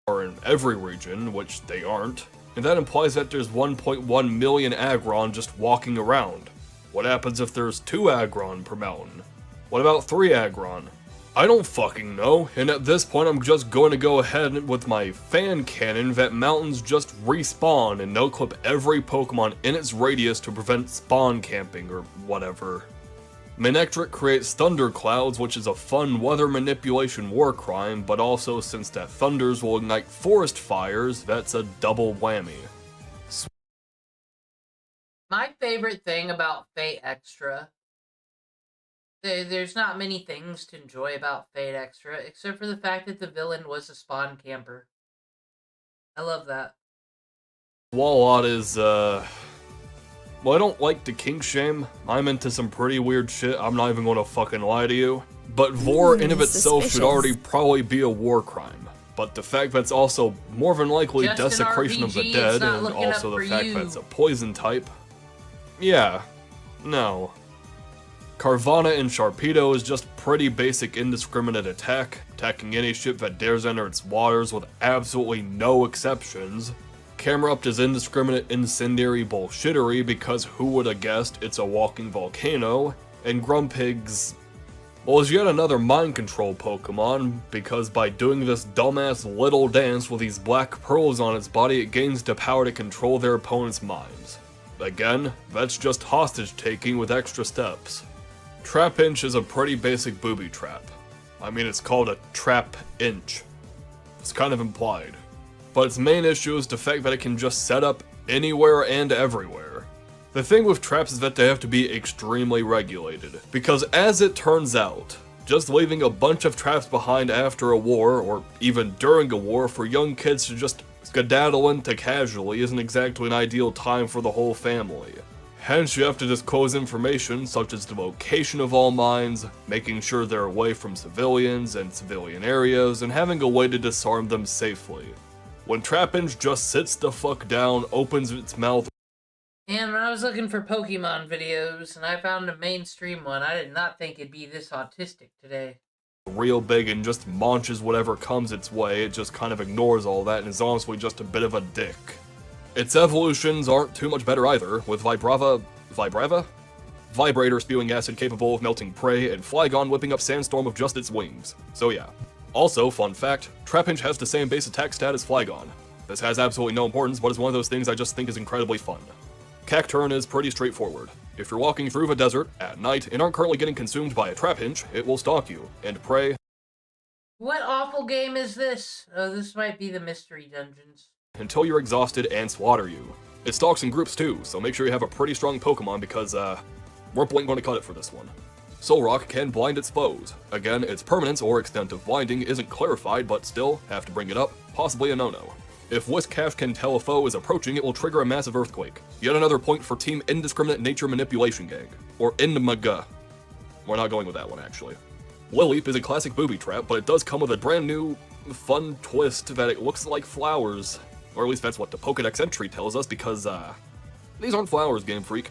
Are in every region, which they aren't, and that implies that there's 1.1 million Aggron just walking around. What happens if there's 2 Aggron per mountain? What about 3 Aggron? I don't fucking know, and at this point I'm just going to go ahead with my fan cannon that mountains just respawn and no-clip every Pokemon in its radius to prevent spawn camping or whatever. Manectric creates thunder clouds, which is a fun weather manipulation war crime, but also since that thunders will ignite forest fires, that's a double whammy. My favorite thing about Fate Extra, there's not many things to enjoy about Fate Extra, except for the fact that the villain was a spawn camper. I love that. Swalot is, well, I don't like to kink shame. I'm into some pretty weird shit, I'm not even gonna fucking lie to you. But Vor in of itself should already probably be a war crime. But the fact that it's also more than likely Just an desecration of the RPG, dead, it's not and looking also up the for fact you. that it's a poison type. Yeah. No. Carvana in Sharpedo is just pretty basic indiscriminate attack, attacking any ship that dares enter its waters with absolutely no exceptions. Camerupt is indiscriminate incendiary bullshittery because who would have guessed it's a walking volcano, and Grumpig's, well, is yet another mind control Pokemon, because by doing this dumbass little dance with these black pearls on its body, it gains the power to control their opponent's minds. Again, that's just hostage taking with extra steps. Trapinch is a pretty basic booby trap. I mean, it's called a trap-inch. It's kind of implied. But its main issue is the fact that it can just set up anywhere and everywhere. The thing with traps is that they have to be extremely regulated, because as it turns out, just leaving a bunch of traps behind after a war, or even during a war, for young kids to just skedaddle into casually isn't exactly an ideal time for the whole family. Hence, you have to disclose information such as the location of all mines, making sure they're away from civilians and civilian areas, and having a way to disarm them safely. When Trapinch just sits the fuck down, opens its mouth. And when I was looking for Pokemon videos, and I found a mainstream one, I did not think it'd be this autistic today. Real big and just munches whatever comes its way, it just kind of ignores all that and is honestly just a bit of a dick. Its evolutions aren't too much better either, with Vibrava? Vibrator spewing acid capable of melting prey, and Flygon whipping up sandstorm with just its wings. So yeah. Also, fun fact, Trapinch has the same base attack stat as Flygon. This has absolutely no importance, but it's one of those things I just think is incredibly fun. Cacturn is pretty straightforward. If you're walking through the desert, at night, and aren't currently getting consumed by a Trapinch, it will stalk you, and prey. What awful game is this? Oh, this might be the mystery dungeons. Until you're exhausted and slaughter you. It stalks in groups too, so make sure you have a pretty strong Pokemon because, Wurmple ain't gonna cut it for this one. Solrock can blind its foes. Again, its permanence or extent of blinding isn't clarified, but still, have to bring it up, possibly a no-no. If Whiscash can tell a foe is approaching, it will trigger a massive earthquake. Yet another point for Team Indiscriminate Nature Manipulation Gang. Or Indmaga. We're not going with that one, actually. Lilleep is a classic booby trap, but it does come with a brand new, fun twist that it looks like flowers. Or at least that's what the Pokedex entry tells us, because, these aren't flowers, Game Freak.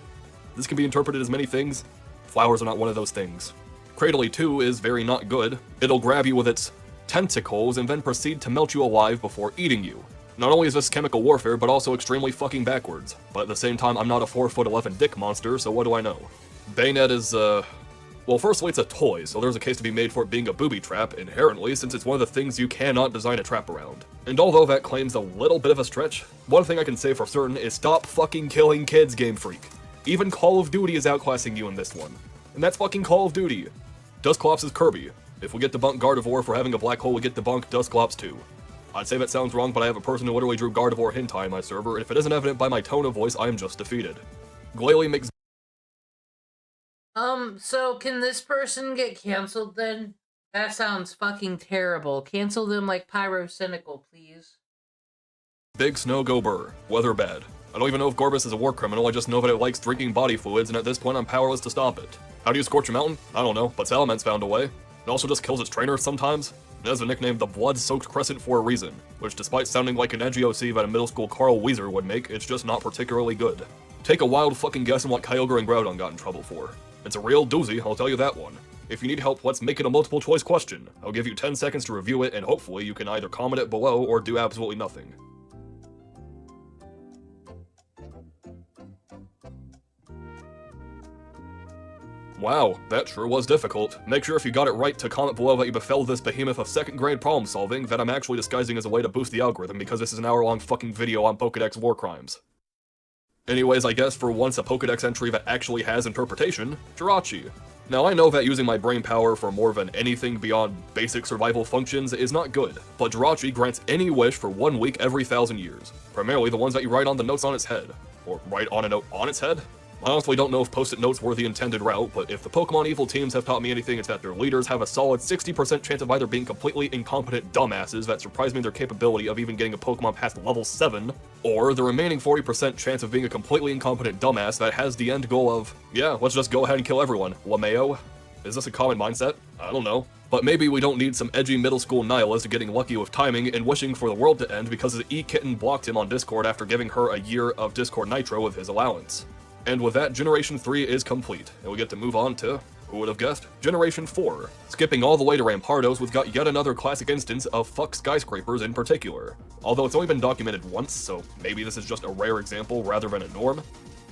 This can be interpreted as many things. Flowers are not one of those things. Cradily 2 is very not good. It'll grab you with its tentacles and then proceed to melt you alive before eating you. Not only is this chemical warfare, but also extremely fucking backwards. But at the same time, I'm not a 4'11" dick monster, so what do I know? Bayonet is, well, firstly, it's a toy, so there's a case to be made for it being a booby trap, inherently, since it's one of the things you cannot design a trap around. And although that claims a little bit of a stretch, one thing I can say for certain is stop fucking killing kids, Game Freak. Even Call of Duty is outclassing you in this one. And that's fucking Call of Duty. Dusclops is Kirby. If we get debunked Gardevoir for having a black hole, we get debunked Dusclops too. I'd say that sounds wrong, but I have a person who literally drew Gardevoir hentai on my server, and if it isn't evident by my tone of voice, I am just defeated. Glalie makes... So can this person get canceled then? That sounds fucking terrible. Cancel them like Pyrocynical, please. Big Snow Go Burr. Weather bad. I don't even know if Gorbis is a war criminal, I just know that it likes drinking body fluids, and at this point I'm powerless to stop it. How do you scorch a mountain? I don't know, but Salaman's found a way. It also just kills its trainers sometimes. It has the nickname the Blood-Soaked Crescent for a reason, which despite sounding like an edgy OC that a middle school Carl Weezer would make, it's just not particularly good. Take a wild fucking guess on what Kyogre and Groudon got in trouble for. It's a real doozy, I'll tell you that one. If you need help, let's make it a multiple choice question. I'll give you 10 seconds to review it, and hopefully you can either comment it below or do absolutely nothing. Wow, that sure was difficult. Make sure if you got it right to comment below that you befell this behemoth of second grade problem solving that I'm actually disguising as a way to boost the algorithm because this is an hour-long fucking video on Pokedex war crimes. Anyways, I guess for once a Pokedex entry that actually has interpretation, Jirachi. Now I know that using my brain power for more than anything beyond basic survival functions is not good, but Jirachi grants any wish for 1 week every 1,000 years. Primarily the ones that you write on the notes on its head. Or write on a note on its head? I honestly don't know if post-it notes were the intended route, but if the Pokemon Evil teams have taught me anything, it's that their leaders have a solid 60% chance of either being completely incompetent dumbasses that surprise me in their capability of even getting a Pokemon past level 7, or the remaining 40% chance of being a completely incompetent dumbass that has the end goal of, yeah, let's just go ahead and kill everyone. LMAO? Is this a common mindset? I don't know. But maybe we don't need some edgy middle school nihilist getting lucky with timing and wishing for the world to end because his E-Kitten blocked him on Discord after giving her a year of Discord Nitro with his allowance. And with that, Generation 3 is complete, and we get to move on to, who would have guessed, Generation 4. Skipping all the way to Rampardos, we've got yet another classic instance of fuck skyscrapers in particular. Although it's only been documented once, so maybe this is just a rare example rather than a norm.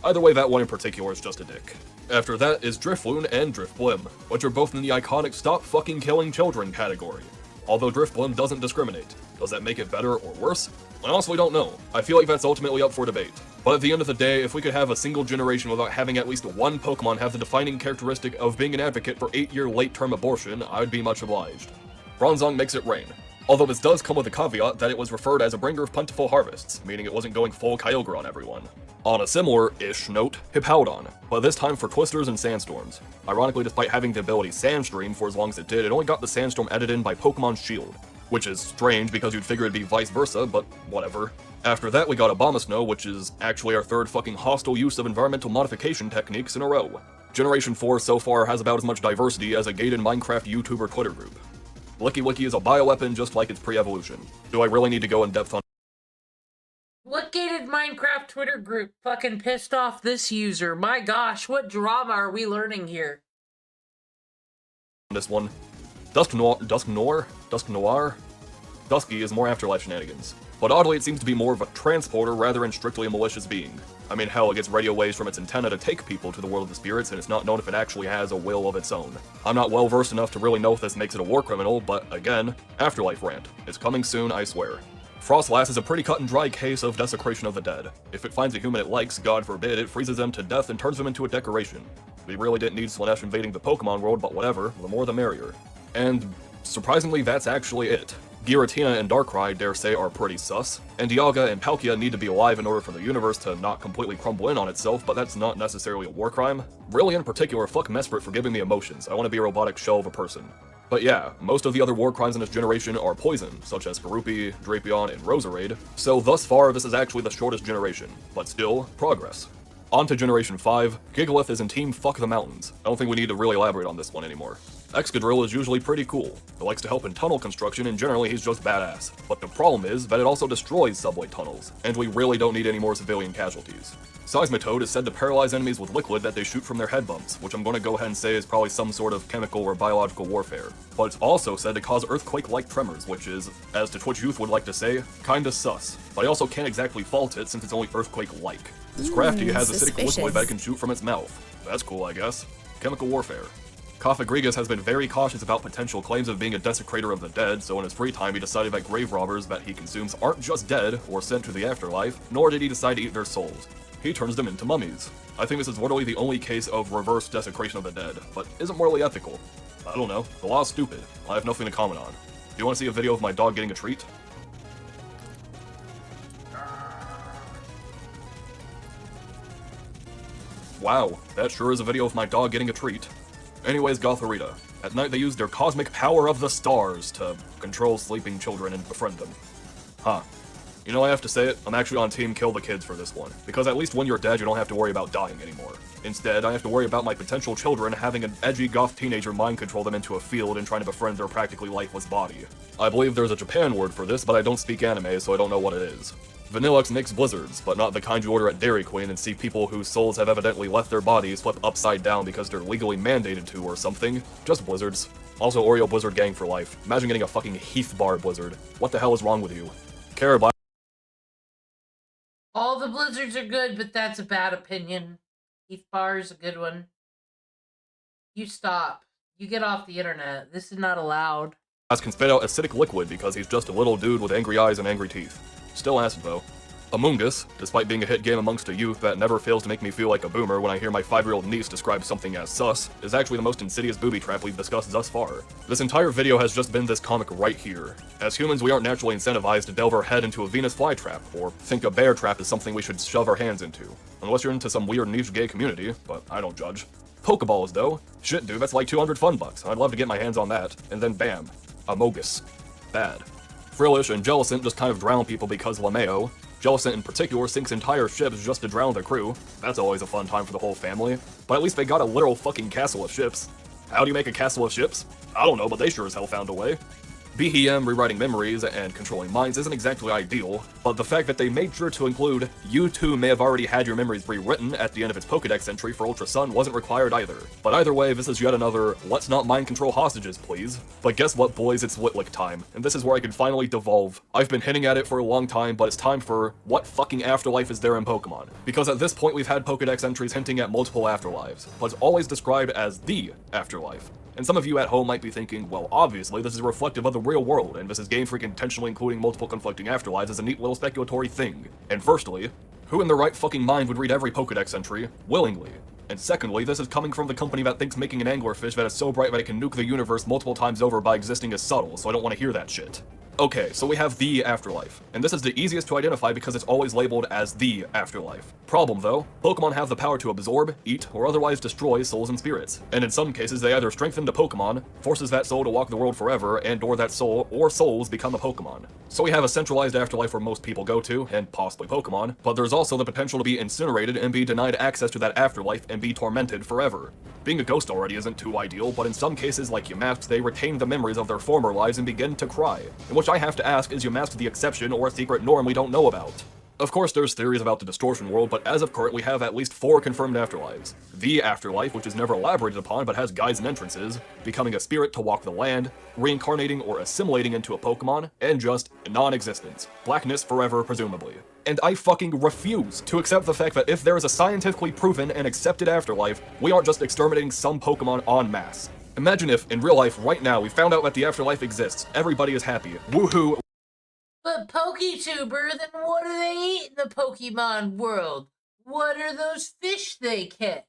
Either way, that one in particular is just a dick. After that is Drifloon and Driftblim, which are both in the iconic stop fucking killing children category. Although Driftblim doesn't discriminate. Does that make it better or worse? I honestly don't know. I feel like that's ultimately up for debate. But at the end of the day, if we could have a single generation without having at least one Pokemon have the defining characteristic of being an advocate for 8-year late-term abortion, I would be much obliged. Bronzong makes it rain. Although this does come with a caveat that it was referred as a bringer of plentiful harvests, meaning it wasn't going full Kyogre on everyone. On a similar-ish note, Hippowdon, but this time for Twisters and Sandstorms. Ironically, despite having the ability Sandstream for as long as it did, it only got the Sandstorm added in by Pokemon Shield. Which is strange because you'd figure it'd be vice versa, but whatever. After that, we got Abomasnow, which is actually our third fucking hostile use of environmental modification techniques in a row. Generation 4 so far has about as much diversity as a gated Minecraft YouTuber Twitter group. Licky Wicky is a bioweapon just like its pre-evolution. Do I really need to go in depth on What gated Minecraft Twitter group fucking pissed off this user? My gosh, what drama are we learning here? this one? Dusky is more afterlife shenanigans. But oddly, it seems to be more of a transporter rather than strictly a malicious being. I mean, hell, it gets radio waves from its antenna to take people to the world of the spirits, and it's not known if it actually has a will of its own. I'm not well versed enough to really know if this makes it a war criminal, but again, afterlife rant. It's coming soon, I swear. Frostlass is a pretty cut and dry case of desecration of the dead. If it finds a human it likes, God forbid, it freezes them to death and turns them into a decoration. We really didn't need Slanesh invading the Pokemon world, but whatever, the more the merrier. And surprisingly, that's actually it. Giratina and Darkrai, dare say, are pretty sus, and Dialga and Palkia need to be alive in order for the universe to not completely crumble in on itself, but that's not necessarily a war crime. Really, in particular, fuck Mesprit for giving me emotions. I want to be a robotic shell of a person. But yeah, most of the other war crimes in this generation are poison, such as Garupi, Drapion, and Roserade, so thus far this is actually the shortest generation, but still, progress. On to Generation 5, Gigalith is in Team Fuck the Mountains. I don't think we need to really elaborate on this one anymore. Excadrill is usually pretty cool. It likes to help in tunnel construction, and generally he's just badass. But the problem is that it also destroys subway tunnels, and we really don't need any more civilian casualties. Seismitoad is said to paralyze enemies with liquid that they shoot from their head bumps, which I'm going to go ahead and say is probably some sort of chemical or biological warfare. But it's also said to cause earthquake-like tremors, which is, as to Twitch Youth would like to say, kinda sus. But I also can't exactly fault it since it's only earthquake-like. Scrafty has acidic liquid that it can shoot from its mouth. That's cool, I guess. Chemical warfare. Kafagrigas has been very cautious about potential claims of being a desecrator of the dead, so in his free time he decided that grave robbers that he consumes aren't just dead or sent to the afterlife, nor did he decide to eat their souls. He turns them into mummies. I think this is literally the only case of reverse desecration of the dead, but isn't morally ethical. I don't know. The law's stupid. I have nothing to comment on. Do you want to see a video of my dog getting a treat? Wow, that sure is a video of my dog getting a treat. Anyways, Gothorita. At night they use their cosmic power of the stars to control sleeping children and befriend them. Huh. You know, I have to say it, I'm actually on team kill the kids for this one, because at least when you're dead you don't have to worry about dying anymore. Instead, I have to worry about my potential children having an edgy goth teenager mind control them into a field and trying to befriend their practically lifeless body. I believe there's a Japan word for this, but I don't speak anime, so I don't know what it is. Vanillux makes blizzards, but not the kind you order at Dairy Queen and see people whose souls have evidently left their bodies flip upside down because they're legally mandated to or something. Just blizzards. Also Oreo Blizzard gang for life. Imagine getting a fucking Heath Bar Blizzard. What the hell is wrong with you? Carabine. All the blizzards are good, but that's a bad opinion. Heath Bar is a good one. You stop. You get off the internet. This is not allowed. Can spit out acidic liquid because he's just a little dude with angry eyes and angry teeth. Still acid though. Amoongus, despite being a hit game amongst a youth that never fails to make me feel like a boomer when I hear my 5-year-old niece describe something as sus, is actually the most insidious booby trap we've discussed thus far. This entire video has just been this comic right here. As humans, we aren't naturally incentivized to delve our head into a Venus flytrap, or think a bear trap is something we should shove our hands into. Unless you're into some weird niche gay community, but I don't judge. Pokeballs though? Shit dude, that's like 200 fun bucks. I'd love to get my hands on that. And then bam. Amogus. Bad. Frillish and Jellicent just kind of drown people because LMAO. Jellicent in particular sinks entire ships just to drown their crew. That's always a fun time for the whole family. But at least they got a literal fucking castle of ships. How do you make a castle of ships? I don't know, but they sure as hell found a way. BEM rewriting memories and controlling minds isn't exactly ideal, but the fact that they made sure to include "you too may have already had your memories rewritten" at the end of its Pokedex entry for Ultra Sun wasn't required either. But either way, this is yet another "let's not mind control hostages, please." But guess what, boys, it's Whitlick time, and this is where I can finally devolve. I've been hinting at it for a long time, but it's time for what fucking afterlife is there in Pokemon? Because at this point we've had Pokedex entries hinting at multiple afterlives, but it's always described as the afterlife. And some of you at home might be thinking, well, obviously this is reflective of the real world, and this is Game Freak intentionally including multiple conflicting afterlives as a neat little speculatory thing. And firstly, who in their right fucking mind would read every Pokedex entry willingly? And secondly, this is coming from the company that thinks making an anglerfish that is so bright that it can nuke the universe multiple times over by existing is subtle, so I don't want to hear that shit. Okay, so we have the afterlife, and this is the easiest to identify because it's always labeled as the afterlife. Problem though, Pokemon have the power to absorb, eat, or otherwise destroy souls and spirits, and in some cases they either strengthen the Pokemon, forces that soul to walk the world forever, and or that soul or souls become a Pokemon. So we have a centralized afterlife where most people go to, and possibly Pokemon, but there's also the potential to be incinerated and be denied access to that afterlife and be tormented forever. Being a ghost already isn't too ideal, but in some cases like Yamask, they retain the memories of their former lives and begin to cry. In which I have to ask, is Yamask the exception or a secret norm we don't know about? Of course, there's theories about the distortion world, but as of current, we have at least 4 confirmed afterlives. The afterlife, which is never elaborated upon but has guides and entrances, becoming a spirit to walk the land, reincarnating or assimilating into a Pokemon, and just non-existence. Blackness forever, presumably. And I fucking refuse to accept the fact that if there is a scientifically proven and accepted afterlife, we aren't just exterminating some Pokemon en masse. Imagine if, in real life, right now, we found out that the afterlife exists, everybody is happy, woohoo. But PokeTuber, then what do they eat in the Pokemon world? What are those fish they catch?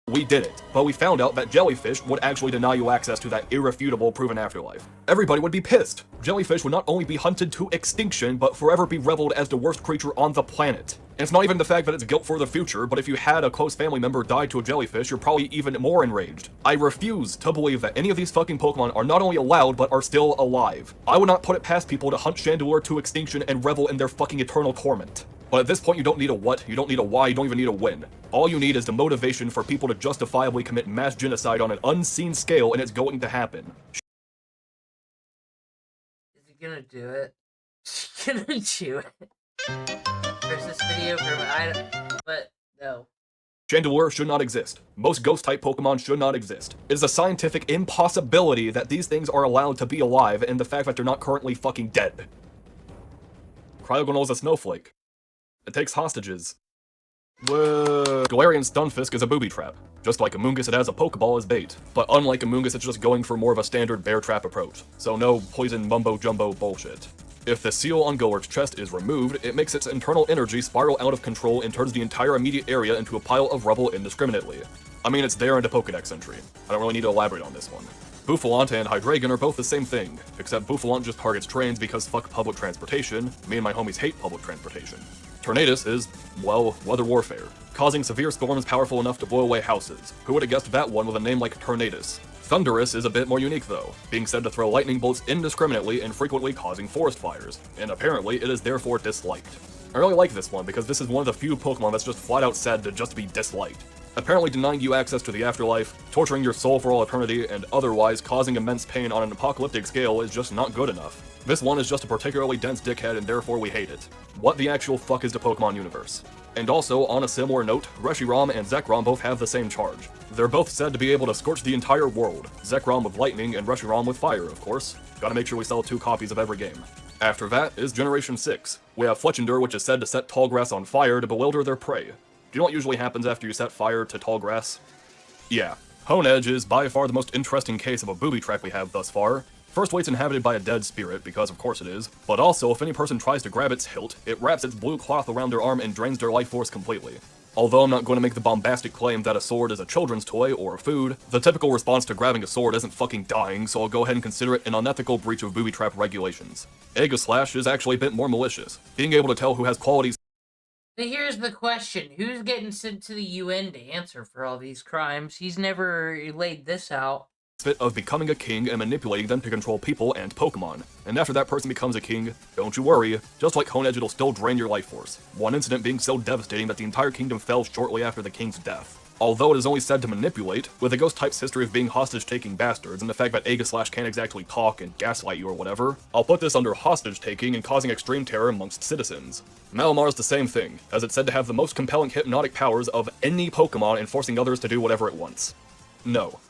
We did it, but we found out that jellyfish would actually deny you access to that irrefutable proven afterlife. Everybody would be pissed. Jellyfish would not only be hunted to extinction, but forever be reveled as the worst creature on the planet. And it's not even the fact that it's guilt for the future, but if you had a close family member die to a jellyfish, you're probably even more enraged. I refuse to believe that any of these fucking Pokemon are not only allowed, but are still alive. I would not put it past people to hunt Chandelure to extinction and revel in their fucking eternal torment. But at this point, you don't need a what, you don't need a why, you don't even need a when. All you need is the motivation for people to justifiably commit mass genocide on an unseen scale, and it's going to happen. Is he gonna do it? Is he gonna do it? There's this video from but no. Chandelure should not exist. Most ghost-type Pokemon should not exist. It is a scientific impossibility that these things are allowed to be alive, and the fact that they're not currently fucking dead. Cryogonal is a snowflake. It takes hostages. Whoa. Galarian Stunfisk is a booby trap. Just like Amoonguss, it has a Pokeball as bait. But unlike Amoonguss, it's just going for more of a standard bear trap approach. So no poison mumbo-jumbo bullshit. If the seal on Golurk's chest is removed, it makes its internal energy spiral out of control and turns the entire immediate area into a pile of rubble indiscriminately. I mean, it's there in the Pokedex entry. I don't really need to elaborate on this one. Buffalant and Hydreigon are both the same thing, except Buffalant just targets trains because fuck public transportation. Me and my homies hate public transportation. Tornadus is, well, weather warfare, causing severe storms powerful enough to blow away houses. Who would have guessed that one with a name like Tornadus? Thunderous is a bit more unique though, being said to throw lightning bolts indiscriminately and frequently causing forest fires, and apparently it is therefore disliked. I really like this one because this is one of the few Pokemon that's just flat out said to just be disliked. Apparently denying you access to the afterlife, torturing your soul for all eternity, and otherwise causing immense pain on an apocalyptic scale is just not good enough. This one is just a particularly dense dickhead and therefore we hate it. What the actual fuck is the Pokemon universe? And also, on a similar note, Reshiram and Zekrom both have the same charge. They're both said to be able to scorch the entire world, Zekrom with lightning and Reshiram with fire, of course. Gotta make sure we sell 2 copies of every game. After that is Generation 6. We have Fletchinder, which is said to set tall grass on fire to bewilder their prey. Do you know what usually happens after you set fire to tall grass? Yeah. Honedge is by far the most interesting case of a booby trap we have thus far. Firstly, it's inhabited by a dead spirit, because of course it is, but also if any person tries to grab its hilt, it wraps its blue cloth around their arm and drains their life force completely. Although I'm not going to make the bombastic claim that a sword is a children's toy or a food, the typical response to grabbing a sword isn't fucking dying, so I'll go ahead and consider it an unethical breach of booby trap regulations. Aegislash is actually a bit more malicious, being able to tell who has qualities. But here's the question, who's getting sent to the UN to answer for all these crimes? He's never laid this out. Of becoming a king and manipulating them to control people and Pokemon. And after that person becomes a king, don't you worry, just like Honedge, it'll still drain your life force. One incident being so devastating that the entire kingdom fell shortly after the king's death. Although it is only said to manipulate, with a ghost type's history of being hostage-taking bastards and the fact that Aegislash can't exactly talk and gaslight you or whatever, I'll put this under hostage-taking and causing extreme terror amongst citizens. Malamar's the same thing, as it's said to have the most compelling hypnotic powers of any Pokemon and forcing others to do whatever it wants. No.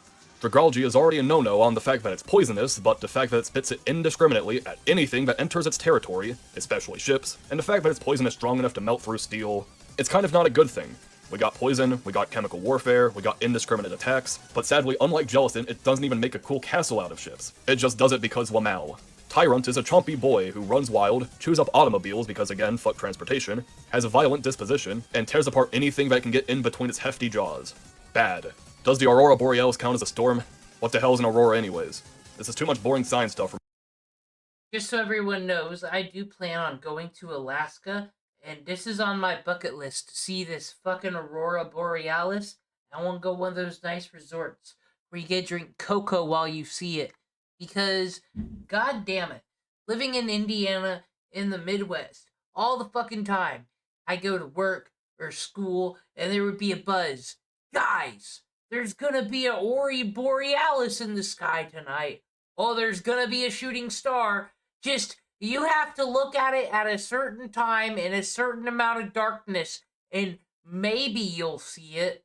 Dragalge is already a no-no on the fact that it's poisonous, but the fact that it spits it indiscriminately at anything that enters its territory, especially ships, and the fact that its poison is strong enough to melt through steel, it's kind of not a good thing. We got poison, we got chemical warfare, we got indiscriminate attacks, but sadly, unlike Jellicent, it doesn't even make a cool castle out of ships. It just does it because Wamal. Tyrant is a chompy boy who runs wild, chews up automobiles because again, fuck transportation, has a violent disposition, and tears apart anything that can get in between its hefty jaws. Bad. Does the Aurora Borealis count as a storm? What the hell is an Aurora anyways? This is too much boring science stuff for me. Just so everyone knows, I do plan on going to Alaska, and this is on my bucket list to see this fucking Aurora Borealis. I want to go one of those nice resorts where you get to drink cocoa while you see it. Because, god damn it, living in Indiana in the Midwest all the fucking time, I go to work or school and there would be a buzz. Guys, there's gonna be an Aurora Borealis in the sky tonight. Oh, there's gonna be a shooting star. Just, you have to look at it at a certain time in a certain amount of darkness, and maybe you'll see it.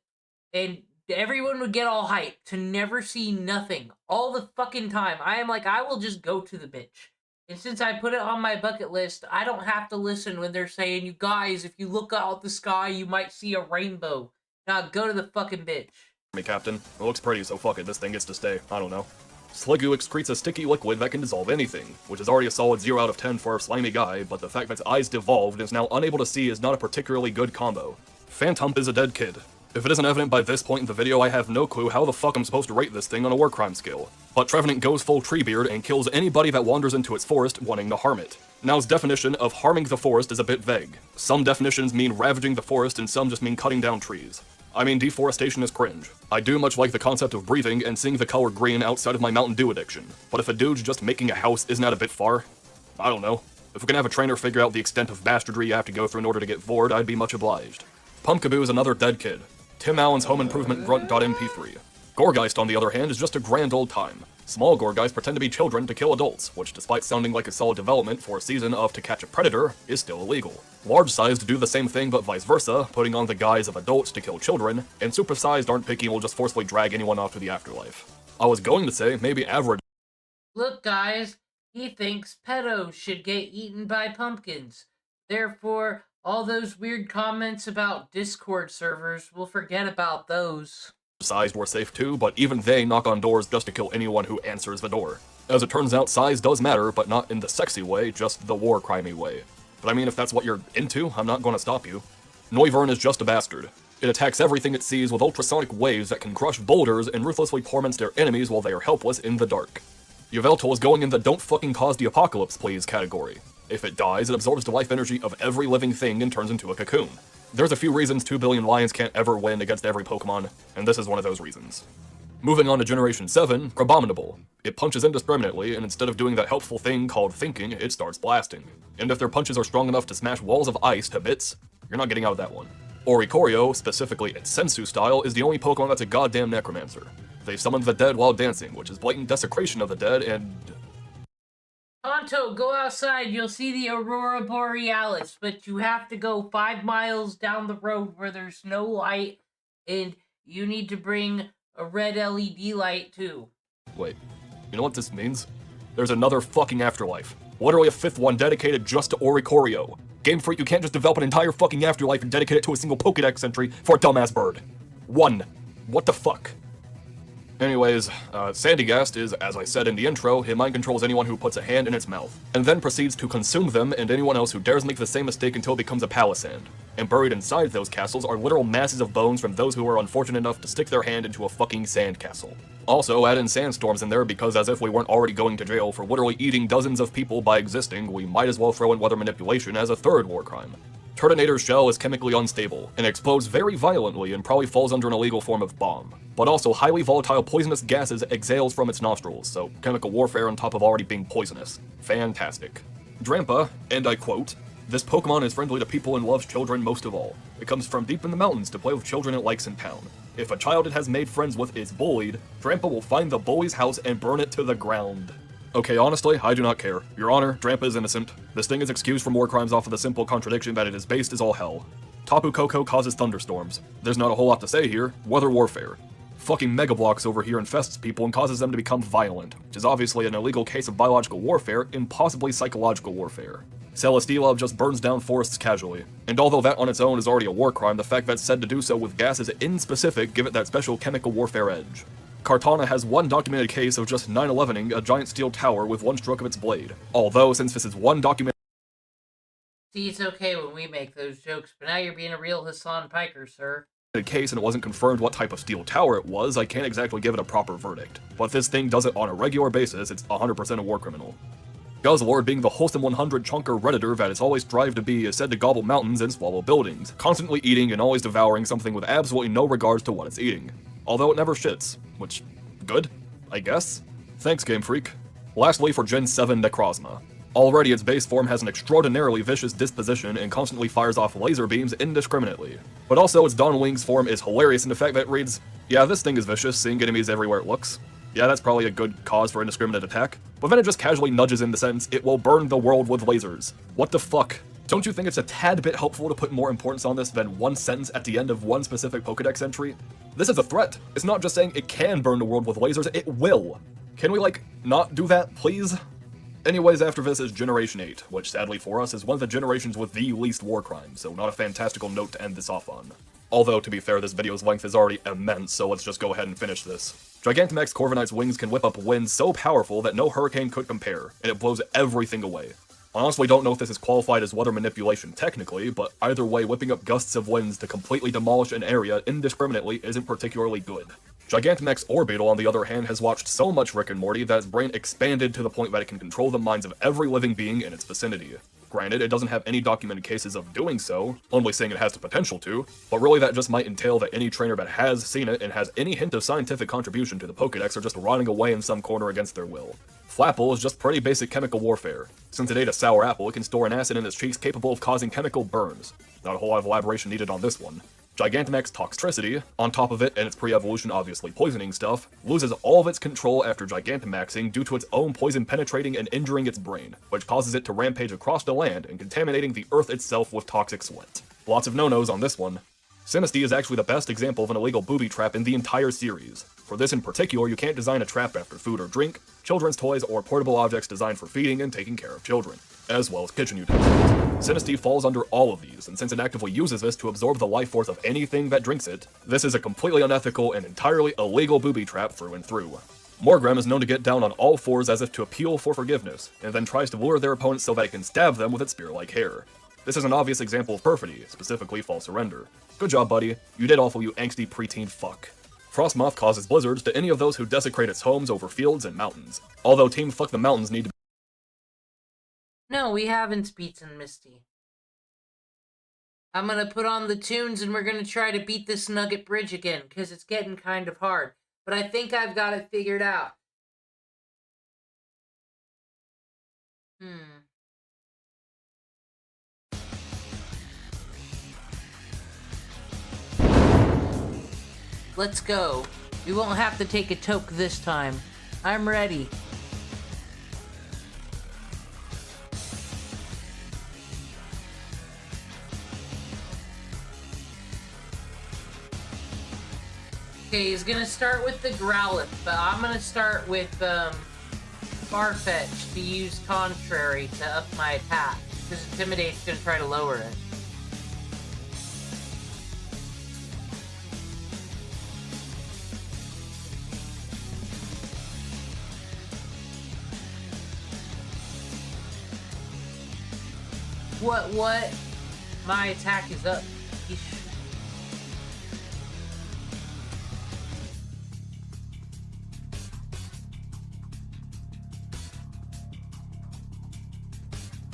And everyone would get all hyped to never see nothing all the fucking time. I am like, I will just go to the bitch. And since I put it on my bucket list, I don't have to listen when they're saying, you guys, if you look out the sky, you might see a rainbow. Now go to the fucking bitch. Me, Captain. It looks pretty, so fuck it, this thing gets to stay. I don't know. Sliggoo excretes a sticky liquid that can dissolve anything, which is already a solid 0 out of 10 for a slimy guy, but the fact that its eyes devolved and is now unable to see is not a particularly good combo. Phantump is a dead kid. If it isn't evident by this point in the video, I have no clue how the fuck I'm supposed to rate this thing on a war crime scale. But Trevenant goes full Treebeard and kills anybody that wanders into its forest wanting to harm it. Now's definition of harming the forest is a bit vague. Some definitions mean ravaging the forest and some just mean cutting down trees. I mean, deforestation is cringe. I do much like the concept of breathing and seeing the color green outside of my Mountain Dew addiction, but if a dude's just making a house, isn't that a bit far? I don't know. If we can have a trainer figure out the extent of bastardry you have to go through in order to get Vord, I'd be much obliged. Pumpkaboo is another dead kid. Tim Allen's home improvement grunt.mp3. Gorgeist, on the other hand, is just a grand old time. Small Gorgeist pretend to be children to kill adults, which despite sounding like a solid development for a season of To Catch a Predator, is still illegal. Large-sized do the same thing but vice versa, putting on the guise of adults to kill children, and super-sized aren't picky and will just forcefully drag anyone off to the afterlife. I was going to say, maybe average. Look guys, he thinks pedos should get eaten by pumpkins. Therefore, all those weird comments about Discord servers, we'll forget about those. Sized were safe too, but even they knock on doors just to kill anyone who answers the door. As it turns out, size does matter, but not in the sexy way, just the war crimey way. But I mean, if that's what you're into, I'm not gonna stop you. Noivern is just a bastard. It attacks everything it sees with ultrasonic waves that can crush boulders and ruthlessly torments their enemies while they are helpless in the dark. Yveltal is going in the don't fucking cause the apocalypse please category. If it dies, it absorbs the life energy of every living thing and turns into a cocoon. There's a few reasons 2 billion lions can't ever win against every Pokemon, and this is one of those reasons. Moving on to Generation 7, Crabominable. It punches indiscriminately, and instead of doing that helpful thing called thinking, it starts blasting. And if their punches are strong enough to smash walls of ice to bits, you're not getting out of that one. Oricorio, specifically its Sensu style, is the only Pokemon that's a goddamn necromancer. They summon the dead while dancing, which is blatant desecration of the dead, and... Tonto, go outside, you'll see the Aurora Borealis, but you have to go 5 miles down the road where there's no light, and you need to bring a red LED light too. Wait, you know what this means? There's another fucking afterlife. Literally a 5th one dedicated just to Oricorio. Game Freak, you can't just develop an entire fucking afterlife and dedicate it to a single Pokédex entry for a dumbass bird. One. What the fuck? Anyways, Sandygast is, as I said in the intro, it mind controls anyone who puts a hand in its mouth, and then proceeds to consume them and anyone else who dares make the same mistake until it becomes a palisand. And buried inside those castles are literal masses of bones from those who were unfortunate enough to stick their hand into a fucking sand castle. Also, add in sandstorms in there because as if we weren't already going to jail for literally eating dozens of people by existing, we might as well throw in weather manipulation as a third war crime. Turtonator's shell is chemically unstable, and explodes very violently and probably falls under an illegal form of bomb. But also highly volatile poisonous gases exhales from its nostrils, so chemical warfare on top of already being poisonous. Fantastic. Drampa, and I quote, "This Pokemon is friendly to people and loves children most of all. It comes from deep in the mountains to play with children it likes in town. If a child it has made friends with is bullied, Drampa will find the bully's house and burn it to the ground. Okay, honestly, I do not care. Your Honor, Drampa is innocent. This thing is excused from war crimes off of the simple contradiction that it is based as all hell. Tapu Koko causes thunderstorms. There's not a whole lot to say here. Weather warfare. Fucking Mega Bloks over here infests people and causes them to become violent, which is obviously an illegal case of biological warfare and possibly psychological warfare. Celesteela just burns down forests casually. And although that on its own is already a war crime, the fact that it's said to do so with gases inspecific give it that special chemical warfare edge. Kartana has one documented case of just 9/11ing a giant steel tower with one stroke of its blade. Although, since this is one documented See, it's okay when we make those jokes, but now you're being a real Hassan Piker, sir. case and it wasn't confirmed what type of steel tower it was, I can't exactly give it a proper verdict. But if this thing does it on a regular basis, it's 100% a war criminal. Guzzlord, being the wholesome 100 chunker redditor that it's always strived to be, is said to gobble mountains and swallow buildings, constantly eating and always devouring something with absolutely no regards to what it's eating. Although it never shits, which, good, I guess? Thanks, Game Freak. Lastly, for Gen 7 Necrozma. Already its base form has an extraordinarily vicious disposition and constantly fires off laser beams indiscriminately. But also its Dawn Wings form is hilarious in the fact that it reads, yeah, this thing is vicious, seeing enemies everywhere it looks. Yeah, that's probably a good cause for indiscriminate attack. But then it just casually nudges in the sentence, it will burn the world with lasers. What the fuck? Don't you think it's a tad bit helpful to put more importance on this than one sentence at the end of one specific Pokedex entry? This is a threat. It's not just saying it can burn the world with lasers, it will. Can we, like, not do that, please? Anyways, after this is Generation 8, which sadly for us is one of the generations with the least war crimes, so not a fantastical note to end this off on. Although, to be fair, this video's length is already immense, so let's just go ahead and finish this. Gigantamax Corviknight's wings can whip up winds so powerful that no hurricane could compare, and it blows everything away. I honestly don't know if this is qualified as weather manipulation technically, but either way, whipping up gusts of winds to completely demolish an area indiscriminately isn't particularly good. Gigantamax Orbeetle, on the other hand, has watched so much Rick and Morty that its brain expanded to the point that it can control the minds of every living being in its vicinity. Granted, it doesn't have any documented cases of doing so, only saying it has the potential to, but really that just might entail that any trainer that has seen it and has any hint of scientific contribution to the Pokedex are just rotting away in some corner against their will. Flapple is just pretty basic chemical warfare. Since it ate a sour apple, it can store an acid in its cheeks capable of causing chemical burns. Not a whole lot of elaboration needed on this one. Gigantamax Toxtricity, on top of it and its pre-evolution obviously poisoning stuff, loses all of its control after Gigantamaxing due to its own poison penetrating and injuring its brain, which causes it to rampage across the land and contaminating the earth itself with toxic sweat. Lots of no-nos on this one. Sinistea is actually the best example of an illegal booby trap in the entire series. For this in particular, you can't design a trap after food or drink, children's toys, or portable objects designed for feeding and taking care of children, as well as kitchen utensils. Sinistea falls under all of these, and since it actively uses this to absorb the life force of anything that drinks it, this is a completely unethical and entirely illegal booby trap through and through. Morgrem is known to get down on all fours as if to appeal for forgiveness, and then tries to lure their opponents so that it can stab them with its spear-like hair. This is an obvious example of perfidy, specifically false surrender. Good job, buddy. You did awful, you angsty preteen fuck. Frostmoth causes blizzards to any of those who desecrate its homes over fields and mountains. Although Team Fuck the Mountains need to be— No, we haven't, Speets and Misty. I'm gonna put on the tunes and we're gonna try to beat this Nugget Bridge again, because it's getting kind of hard. But I think I've got it figured out. Let's go. We won't have to take a toke this time. I'm ready. Okay, he's gonna start with the Growlithe, but I'm gonna start with Farfetch to use Contrary to up my attack, because Intimidate's gonna try to lower it. What? My attack is up.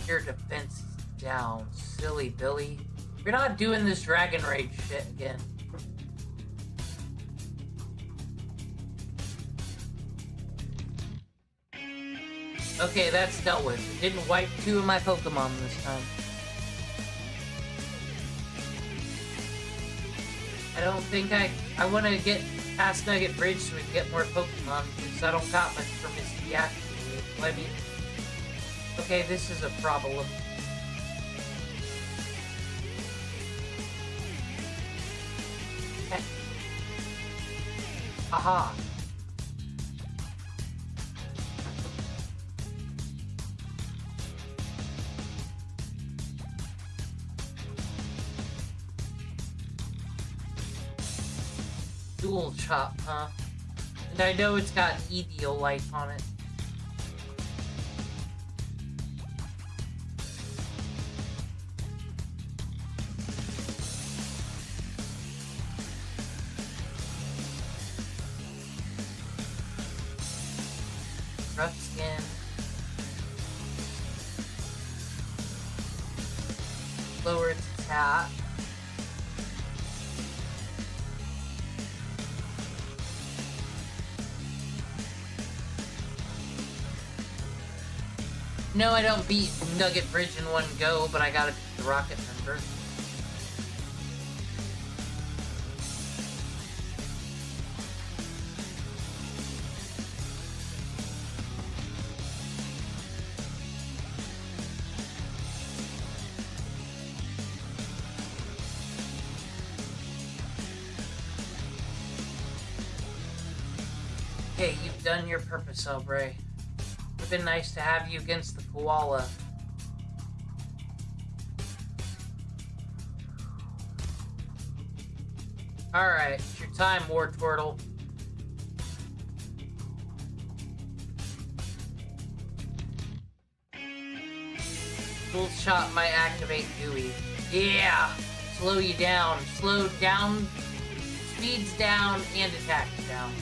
Your defense is down, silly Billy. You're not doing this Dragon Rage shit again. Okay, that's dealt with. It didn't wipe 2 of my Pokemon this time. I don't think I want to get past Nugget Bridge so we can get more Pokemon, because I don't got much for Misty Deactivate. I mean, okay, this is a problem. Aha. Dual chop, huh? And I know it's got Eviol life on it. Rough skin. Lower its attack. No, I don't beat Nugget Bridge in one go, but I gotta beat the Rocket Member. Okay, you've done your purpose, Aubrey. It would have been nice to have you against the koala. Alright, it's your time, Wartortle. Full shot might activate Dewey. Yeah! Slow you down. Slow down, speeds down, and attacks down.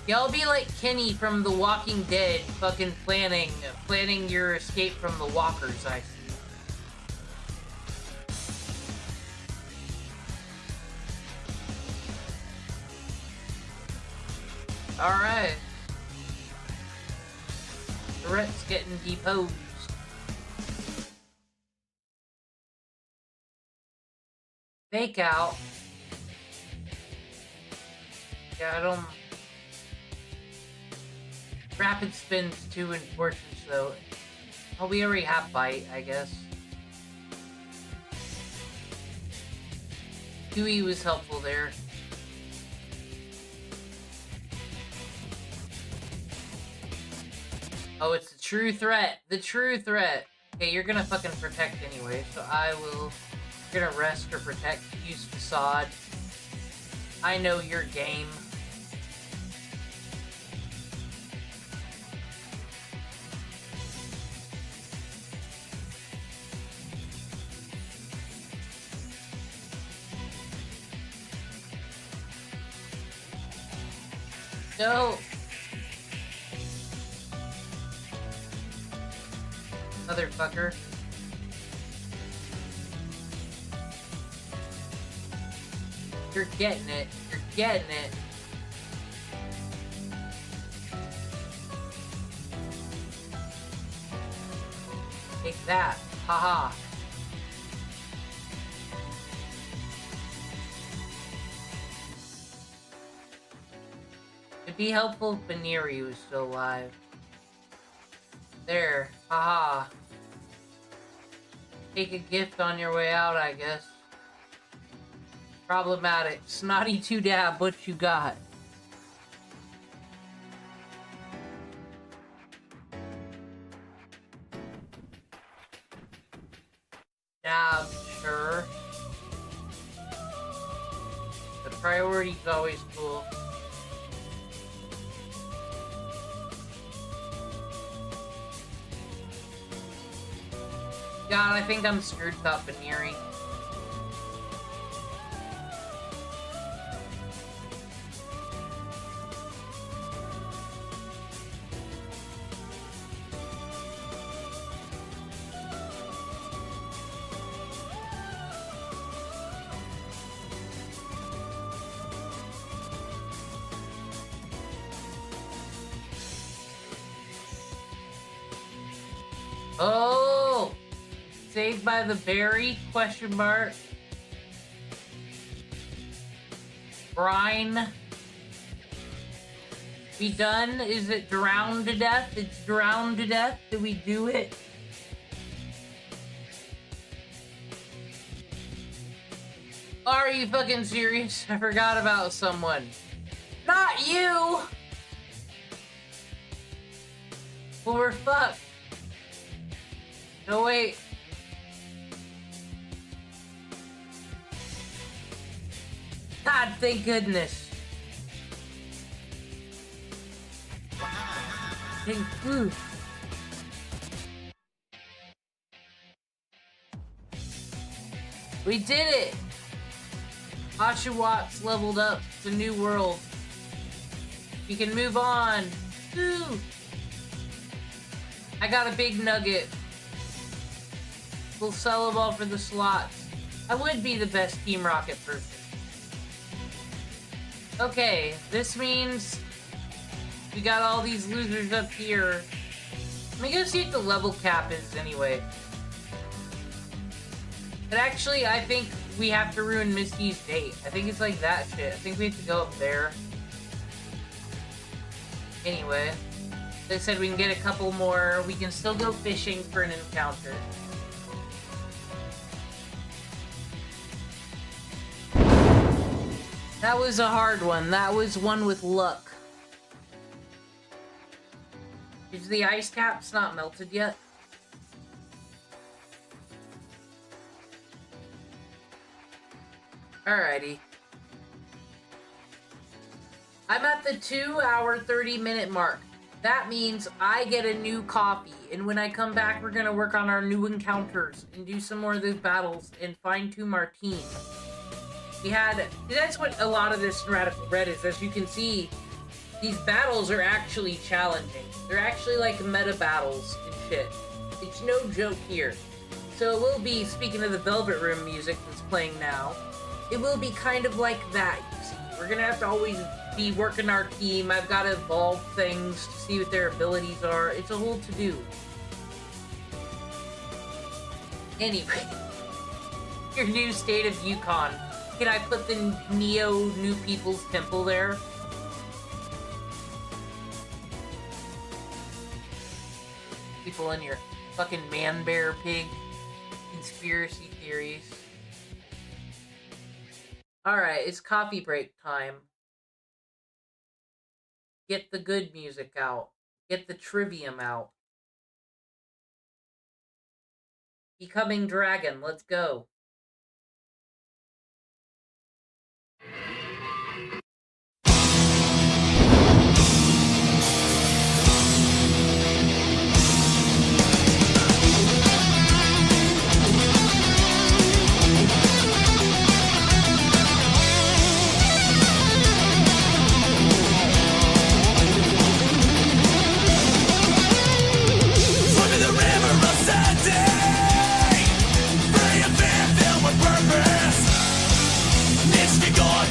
Y'all be like Kenny from The Walking Dead, fucking planning your escape from the walkers, I see. Alright. Threat's getting deposed. Fake out. Yeah, I don't... Rapid spin's too important, though. Oh, we already have Bite, I guess. Dewey was helpful there. Oh, it's the true threat. The true threat. Okay, you're gonna fucking protect anyway, so I will... You're gonna rest or protect. Use Facade. I know your game. No! Motherfucker. You're getting it. You're getting it. Take that. Haha. It'd be helpful if Baneri was still alive. There. Haha. Take a gift on your way out, I guess. Problematic. Snotty 2-Dab, what you got? Dab, sure. The priority's always cool. God, I think I'm screwed without Baneri. Saved by the berry? Question mark. Brine. We done? Is it drowned to death? It's drowned to death? Did we do it? Are you fucking serious? I forgot about someone. Not you! Well, we're fucked. No, wait. God, thank goodness. Thank you. We did it! Oshawott leveled up to new world. We can move on. Woo! I got a big nugget. We'll sell them all for the slots. I would be the best Team Rocket person. Okay, this means we got all these losers up here. Let me go see what the level cap is anyway. But actually, I think we have to ruin Misty's date. I think it's like that shit. I think we have to go up there. Anyway, they said we can get a couple more. We can still go fishing for an encounter. That was a hard one. That was one with luck. Is the ice caps not melted yet? Alrighty. I'm at the 2 hour 30-minute mark. That means I get a new coffee, and when I come back, we're gonna work on our new encounters and do some more of those battles and fine-tune our team. That's what a lot of this Radical Red is. As you can see, these battles are actually challenging. They're actually like meta battles and shit. It's no joke here. So it will be, speaking of the Velvet Room music that's playing now, it will be kind of like that, you see. We're gonna have to always be working our team. I've got to evolve things to see what their abilities are. It's a whole to-do. Anyway, your new state of Yukon. Can I put the Neo New People's Temple there? People in your fucking man-bear pig conspiracy theories. Alright, it's coffee break time. Get the good music out. Get the trivium out. Becoming Dragon, let's go. Free and fair, filled with purpose. Misty God,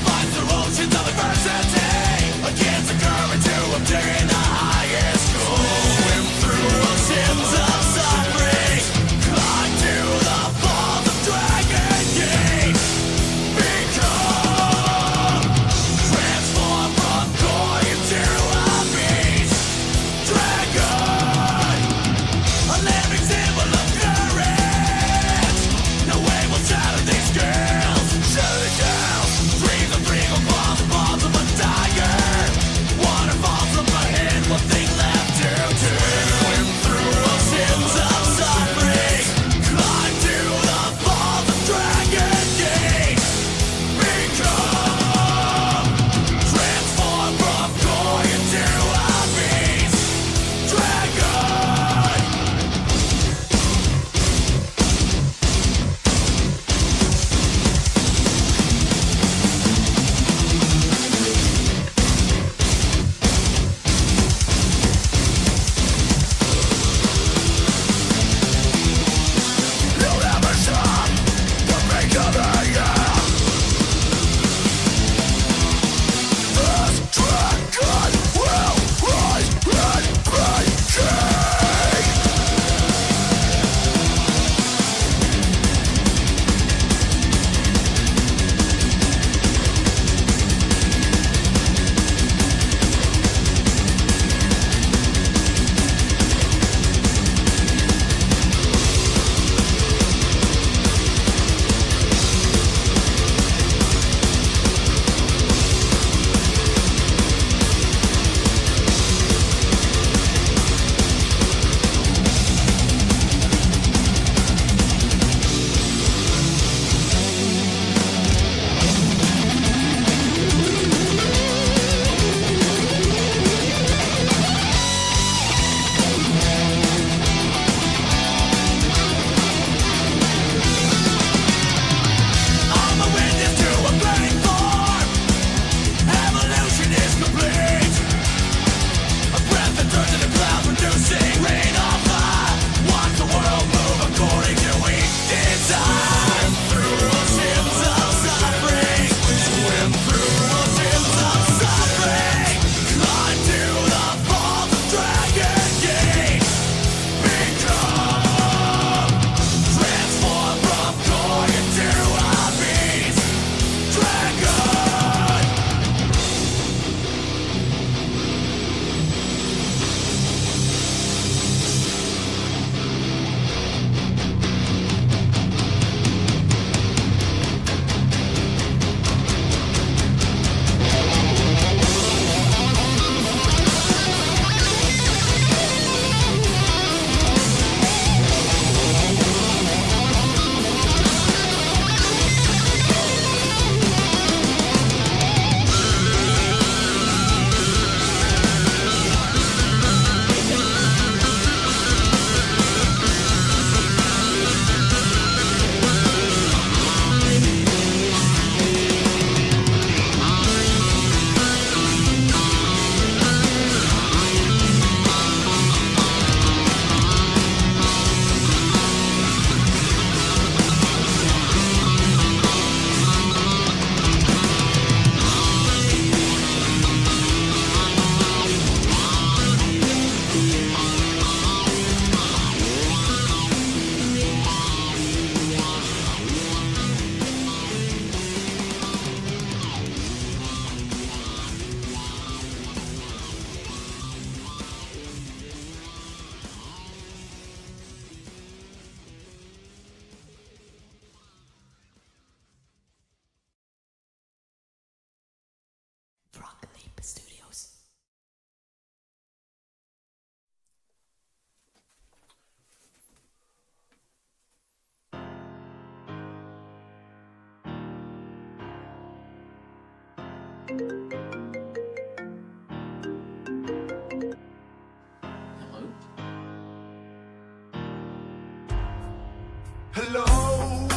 Hello,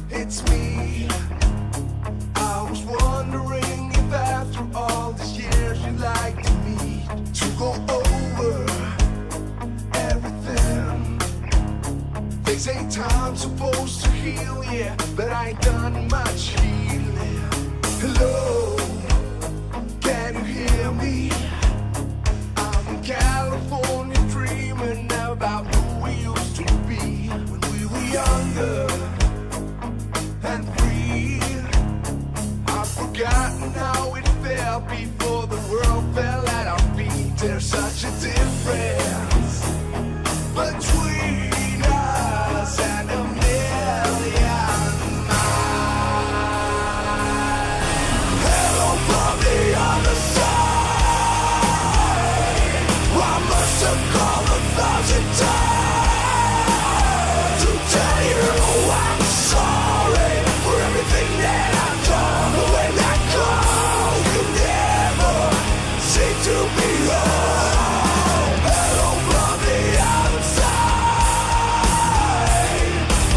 it's me. I was wondering if after all these years you'd like to meet to go over everything. They say time's supposed to heal, yeah, but I ain't done much healing. Hello, can you hear me? I'm in California dreaming about who we used to be when we were younger and free. I've forgotten how it felt before the world fell at our feet. There's such a difference between us and a million miles. Hello from the other side. I must have called 1,000 times to tell you I'm sorry for everything that I've done. But when I call, you never seem to be home. Hello from the other side.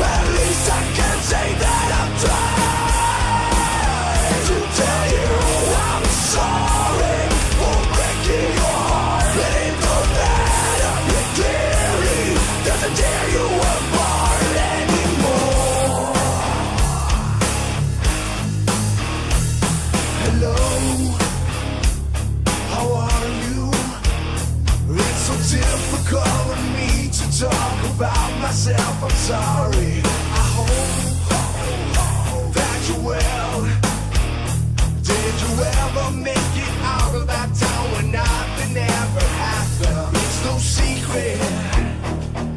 At least I can say that I've tried to tell you I'm sorry for breaking your heart. But it don't matter, it clearly doesn't tear you apart anymore. Hello, how are you? It's so difficult for me to talk about myself, I'm sorry. I hope that you're well. Did you ever make it out of that town when nothing ever happened? It's no secret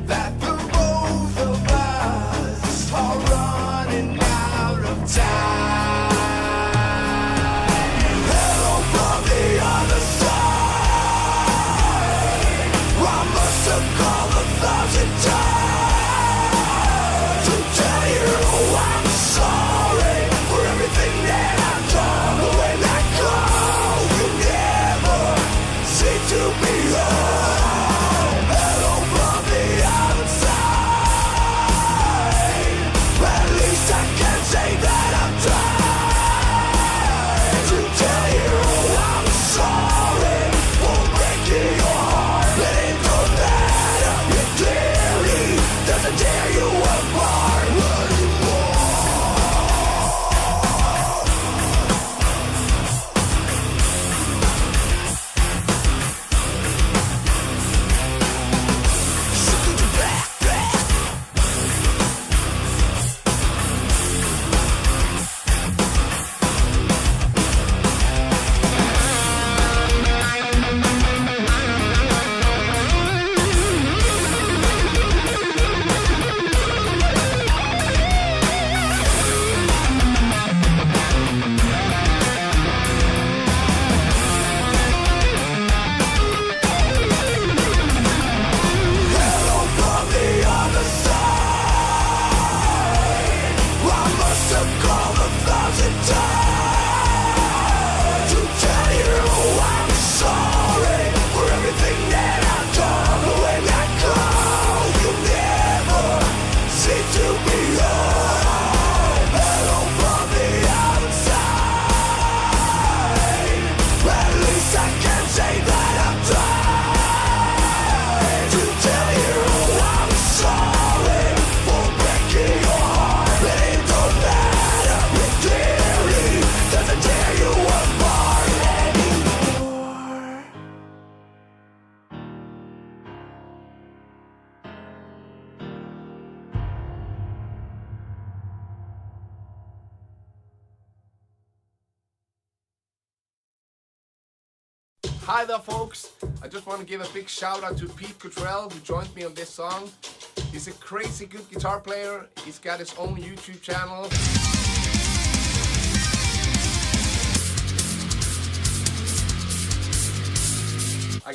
that the both of us are running out of time. Hello from the other side. I must have called 1,000 times to tell you I'm sorry for everything that I've done. But when I call, you never seem to be home. Hello from the other side. At least I can say that I've tried to tell you I'm sorry for breaking your heart. But it don't matter, it clearly doesn't tear you apart anymore. Hello from the other side. I must have called 1,000 times to tell you I'm sorry for everything that I've done. But when I call, you never seem to be home. Hello from the other side. At least I can say that I've tried to tell you I'm sorry for breaking your heart. But it don't matter, it clearly doesn't tear you apart anymore. Hi there, folks. I just want to give a big shout out to Pete Cottrell, who joined me on this song. He's a crazy good guitar player. He's got his own YouTube channel.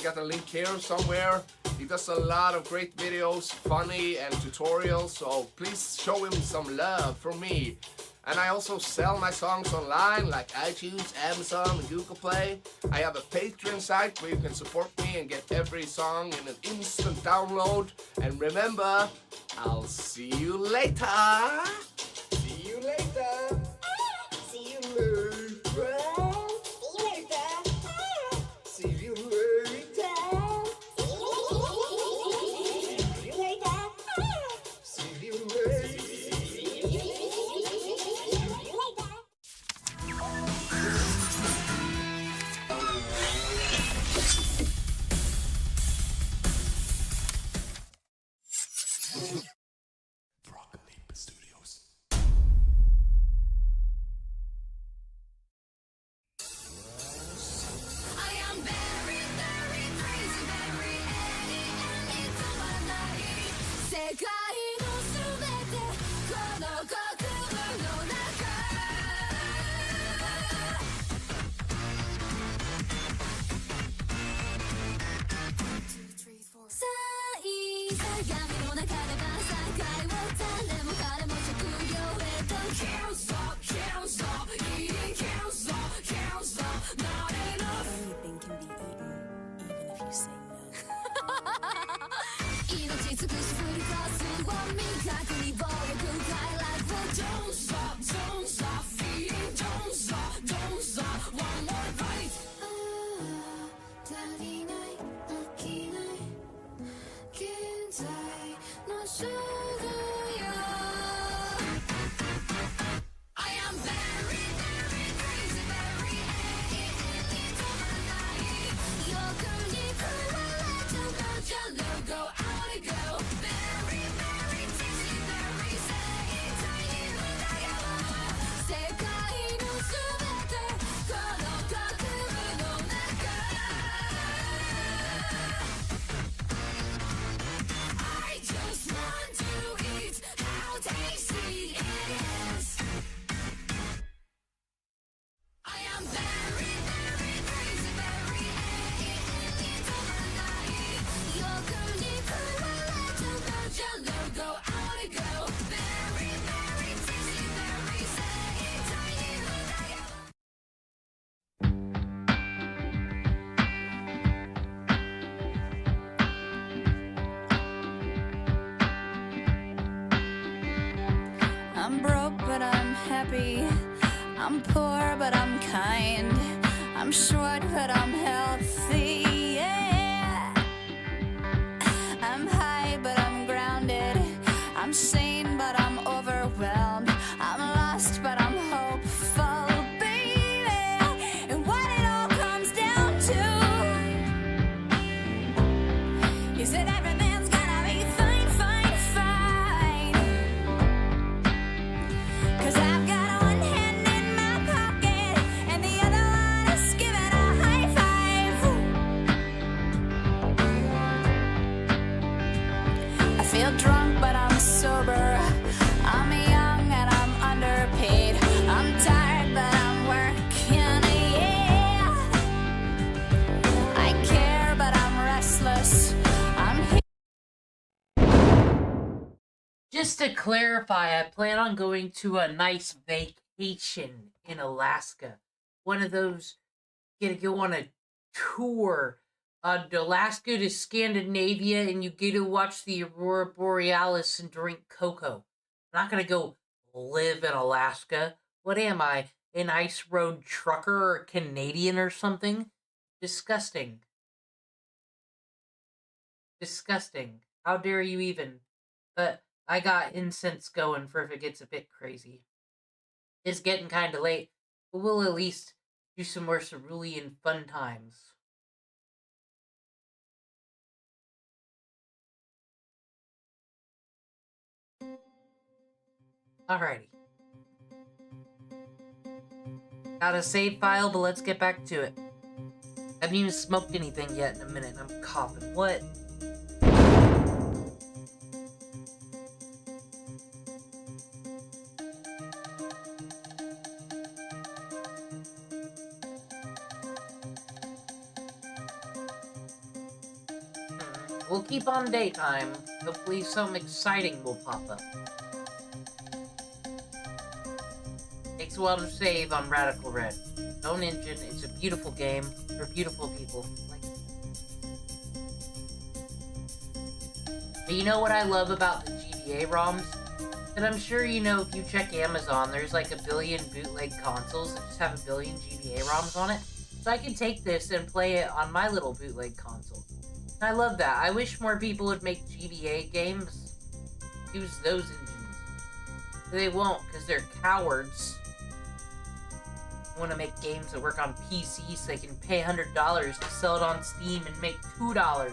got a link here somewhere. He does a lot of great videos, funny and tutorials, so please show him some love from me. And I also sell my songs online like iTunes, Amazon, and Google Play. I have a Patreon site where you can support me and get every song in an instant download. And remember, I'll see you later. See you later. See you later. See you later. See you later. I'm broke, but I'm happy. I'm poor, but I'm kind. I'm short, but I'm healthy. Yeah. I'm high, but I'm grounded. I'm sane, but I'm overwhelmed. I'm lost, but I'm hopeful, baby. And what it all comes down to is that everything's gonna be fine, fine, fine. 'Cause I've got one hand in my pocket and the other one is giving a high five. I feel drunk, but I'm sober. I'm young and I'm underpaid. I'm tired, but I'm working, yeah. I care, but I'm restless. Just to clarify, I plan on going to a nice vacation in Alaska. One of those, get to go on a tour, Alaska to Scandinavia, and you get to watch the Aurora Borealis and drink cocoa. I'm not gonna go live in Alaska. What am I, an ice road trucker or a Canadian or something? Disgusting. Disgusting. How dare you even? But I got incense going for if it gets a bit crazy. It's getting kind of late, but we'll at least do some more cerulean fun times. Alrighty. Got a save file, but let's get back to it. Haven't even smoked anything yet in a minute, and I'm coughing. What? We'll keep on daytime. Hopefully something exciting will pop up. Takes a while to save on Radical Red. Own engine, it's a beautiful game for beautiful people. But you know what I love about the GBA ROMs? And I'm sure you know if you check Amazon, there's like 1 billion bootleg consoles that just have 1 billion GBA ROMs on it. So I can take this and play it on my little bootleg console. And I love that. I wish more people would make GBA games. Use those engines. But they won't, because they're cowards. They want to make games that work on PC so they can pay $100 to sell it on Steam and make $2.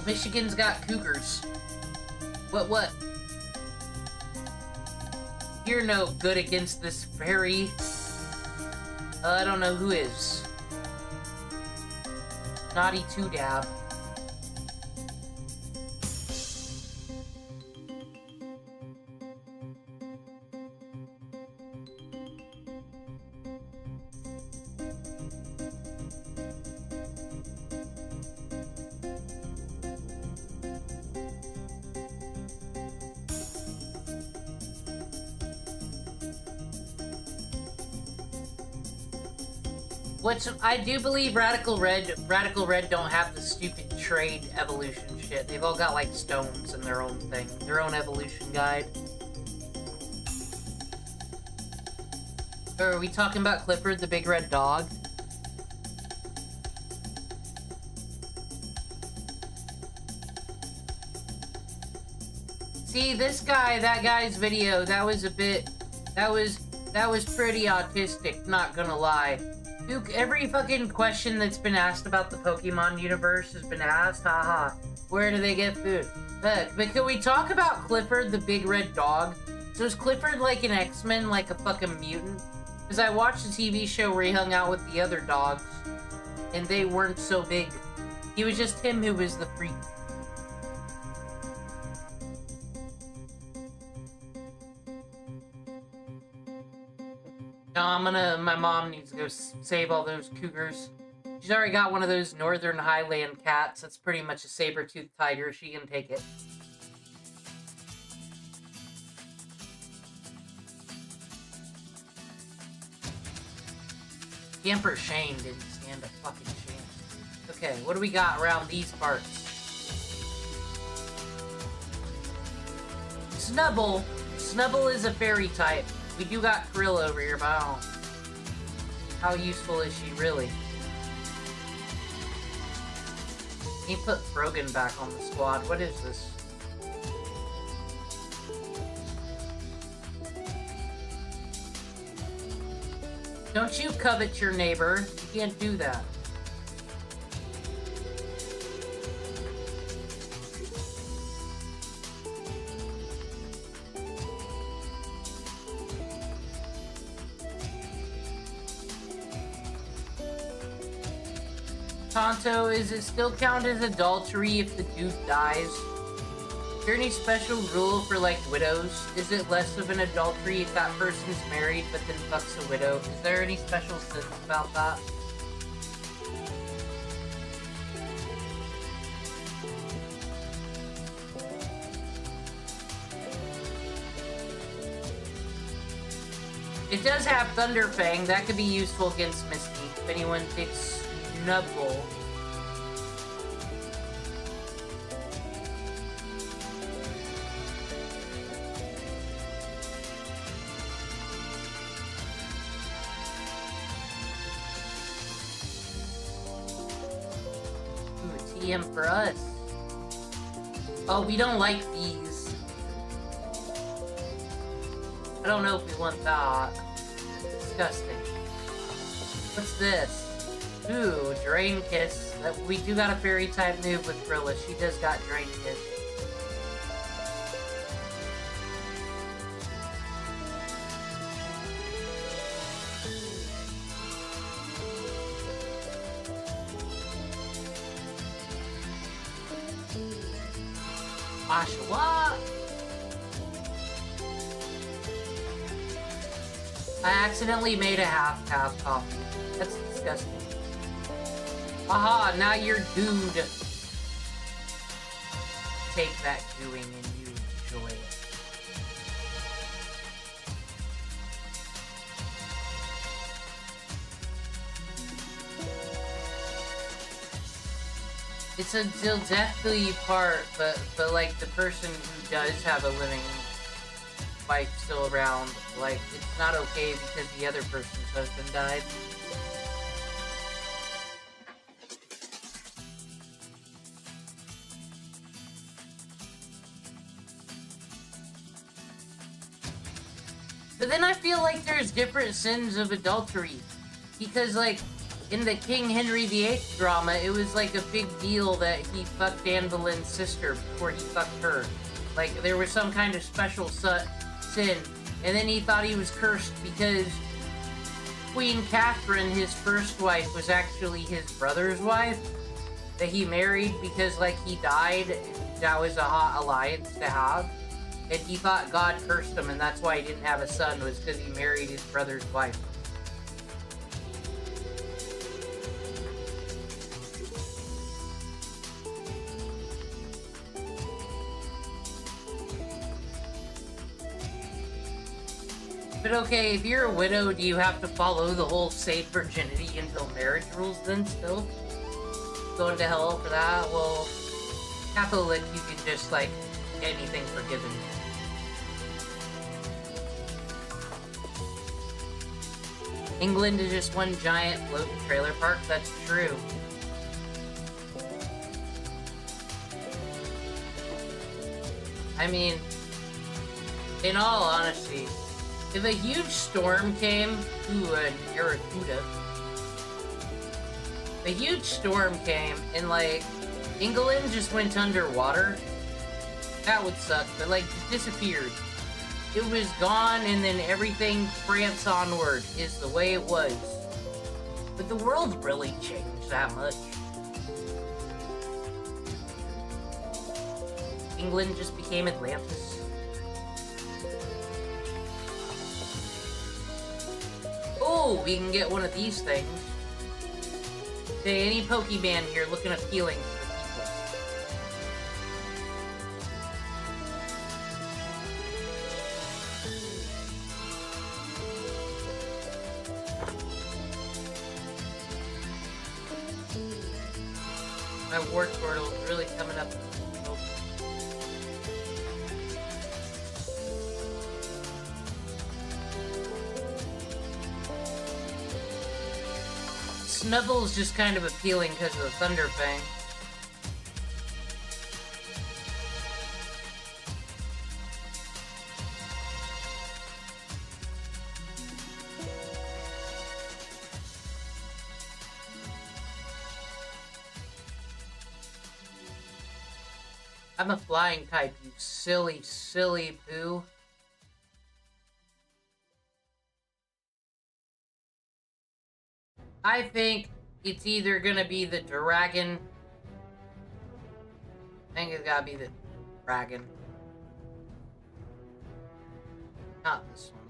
Michigan's got cougars. What? You're no good against this fairy. I don't know who is. Naughty 2-Dab. Which I do believe Radical Red don't have the stupid trade evolution shit. They've all got like stones and their own thing, their own evolution guide. Or are we talking about Clifford the Big Red Dog? See, this guy, that guy's video, that was pretty autistic, not gonna lie. Duke, every fucking question that's been asked about the Pokemon universe has been asked, haha. Where do they get food? But can we talk about Clifford the Big Red Dog? So is Clifford like an X-Men, like a fucking mutant? Because I watched a TV show where he hung out with the other dogs, and they weren't so big. He was just him who was the freak. No, my mom needs to go save all those cougars. She's already got one of those northern highland cats. That's pretty much a saber-toothed tiger. She can take it. Camper Shane didn't stand a fucking chance. Okay, what do we got around these parts? Snubble. Snubble is a fairy type. We do got Krill over here, but I don't know. How useful is she, really? Can you put Brogan back on the squad? What is this? Don't you covet your neighbor. You can't do that. Tonto, is it still count as adultery if the dude dies? Is there any special rule for, like, widows? Is it less of an adultery if that person's married but then fucks a widow? Is there any special sense about that? It does have Thunderfang. That could be useful against Misty if anyone takes Snubble. Ooh, a TM for us. Oh, we don't like these. I don't know if we want that. Disgusting. What's this? Ooh, Drain Kiss. We do got a fairy type move with Brilla. She does got Drain Kiss. Oshawa! I accidentally made a half coffee. That's disgusting. Aha, now you're gooed. Take that gooing and you enjoy it. It's a till death do you part, but like the person who does have a living wife still around, like it's not okay because the other person's husband died. But then I feel like there's different sins of adultery, because like in the King Henry VIII drama, it was like a big deal that he fucked Anne Boleyn's sister before he fucked her. Like there was some kind of special sin, and then he thought he was cursed because Queen Catherine, his first wife, was actually his brother's wife that he married because like he died. That was a hot alliance to have. And he thought God cursed him, and that's why he didn't have a son, was because he married his brother's wife. But okay, if you're a widow, do you have to follow the whole save virginity until marriage rules then still? Going to hell for that? Well, Catholic, you can just, like, anything forgiven. England is just one giant floating trailer park? That's true. I mean, in all honesty, if a huge storm came to an Aracuda, a huge storm came and, like, England just went underwater, that would suck, but, like, disappeared. It was gone, and then everything France onward is the way it was. But the world really changed that much. England just became Atlantis. Oh, we can get one of these things. Okay, any Pokemon here looking appealing for people? My war turtle is really coming up. Snuffle's just kind of appealing because of the Thunder Fang. I'm a flying type, you silly, silly poo. I think it's either gonna be the dragon. I think it's gotta be the dragon. Not this one.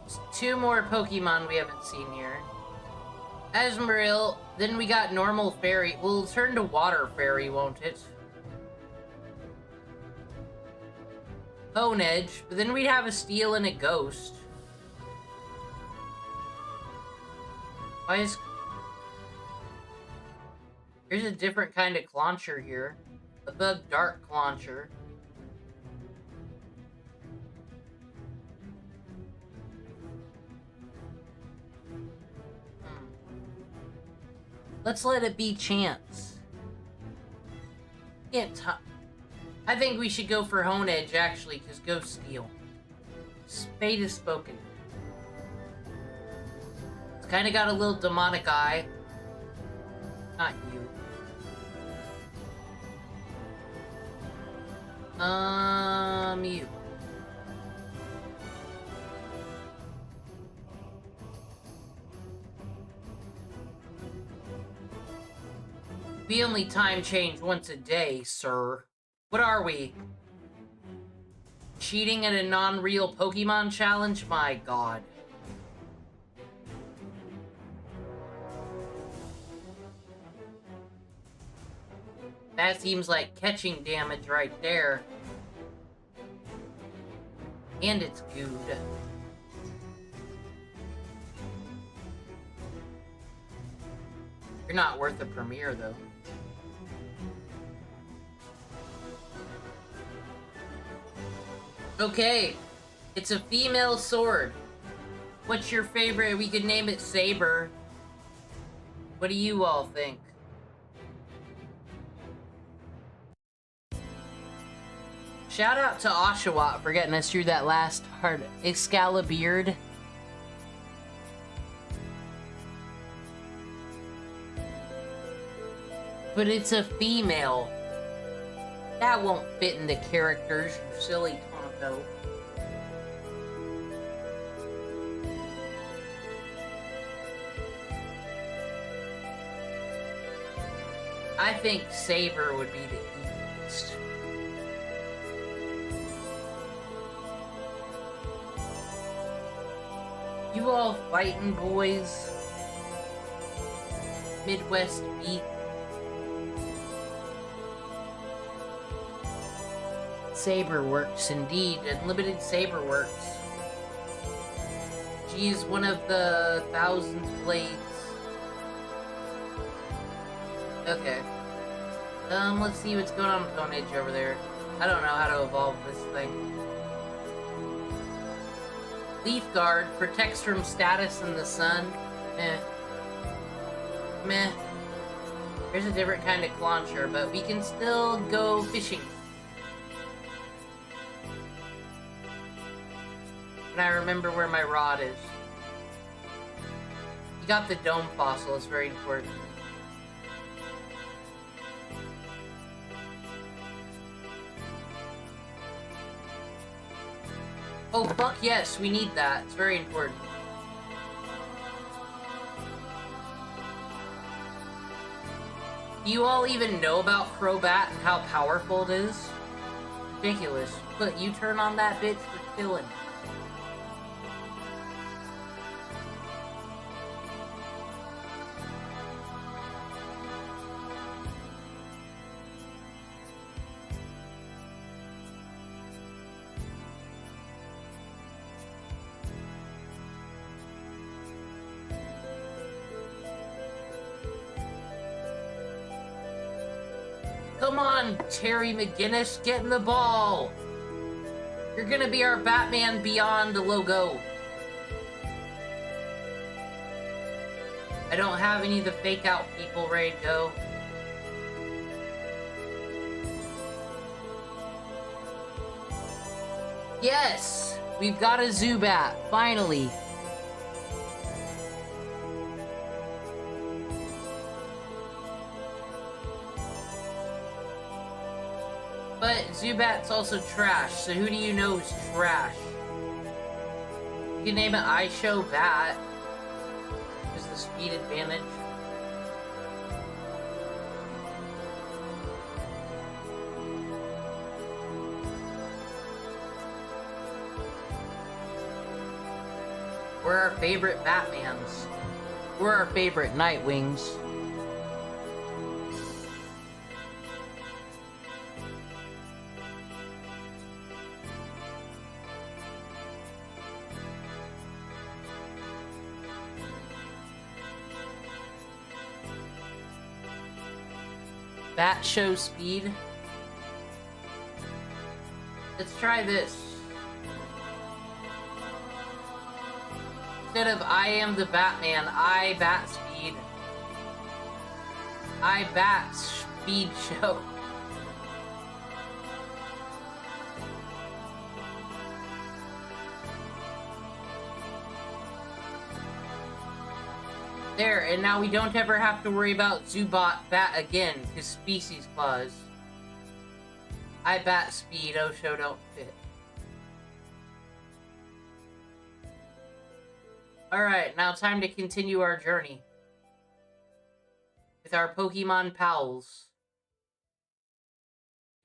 There's two more Pokemon we haven't seen here. Asmarill, then we got normal fairy. We'll turn to water fairy, won't it? Honedge, but then we'd have a steel and a ghost. Why is... Here's a different kind of Clauncher here. A bug dark Clauncher. Let's let it be chance. I think we should go for Honedge, actually, because Ghost Steel. Spade is spoken. It's kind of got a little demonic eye. Not you. You. We only time change once a day, sir. What are we? Cheating at a non-real Pokemon challenge? My god. That seems like catching damage right there. And it's good. You're not worth a premiere, though. Okay, it's a female sword. What's your favorite? We could name it Saber. What do you all think? Shout out to Oshawott for getting us through that last hard Excalibur. But it's a female. That won't fit in the characters, you silly tonto. I think Saber would be the easiest. You all fighting, boys? Midwest beat. Saber works indeed. Unlimited Saber works. She's one of the 1,000 blades. Okay. Let's see what's going on with Stone Age over there. I don't know how to evolve this thing. Leaf Guard protects from status in the sun. Meh. Meh. There's a different kind of launcher, but we can still go fishing. And I remember where my rod is. You got the dome fossil, it's very important. Oh, fuck yes, we need that. It's very important. Do you all even know about Crobat and how powerful it is? Ridiculous. Put U-turn on that bitch for killing. Come on, Terry McGinnis, get in the ball! You're gonna be our Batman Beyond logo. I don't have any of the fake out people ready to go. Yes! We've got a Zubat, finally. But Zubat's also trash, so who do you know is trash? You can name it I Show Bat. Is the speed advantage. We're our favorite Batmans. We're our favorite Nightwings. Bat show speed. Let's try this. Instead of I am the Batman, I bat speed. I bat speed show. There, and now we don't ever have to worry about Zubat bat again, because species clause. I bat speed, Osho don't fit. Alright, now time to continue our journey. with our Pokemon pals.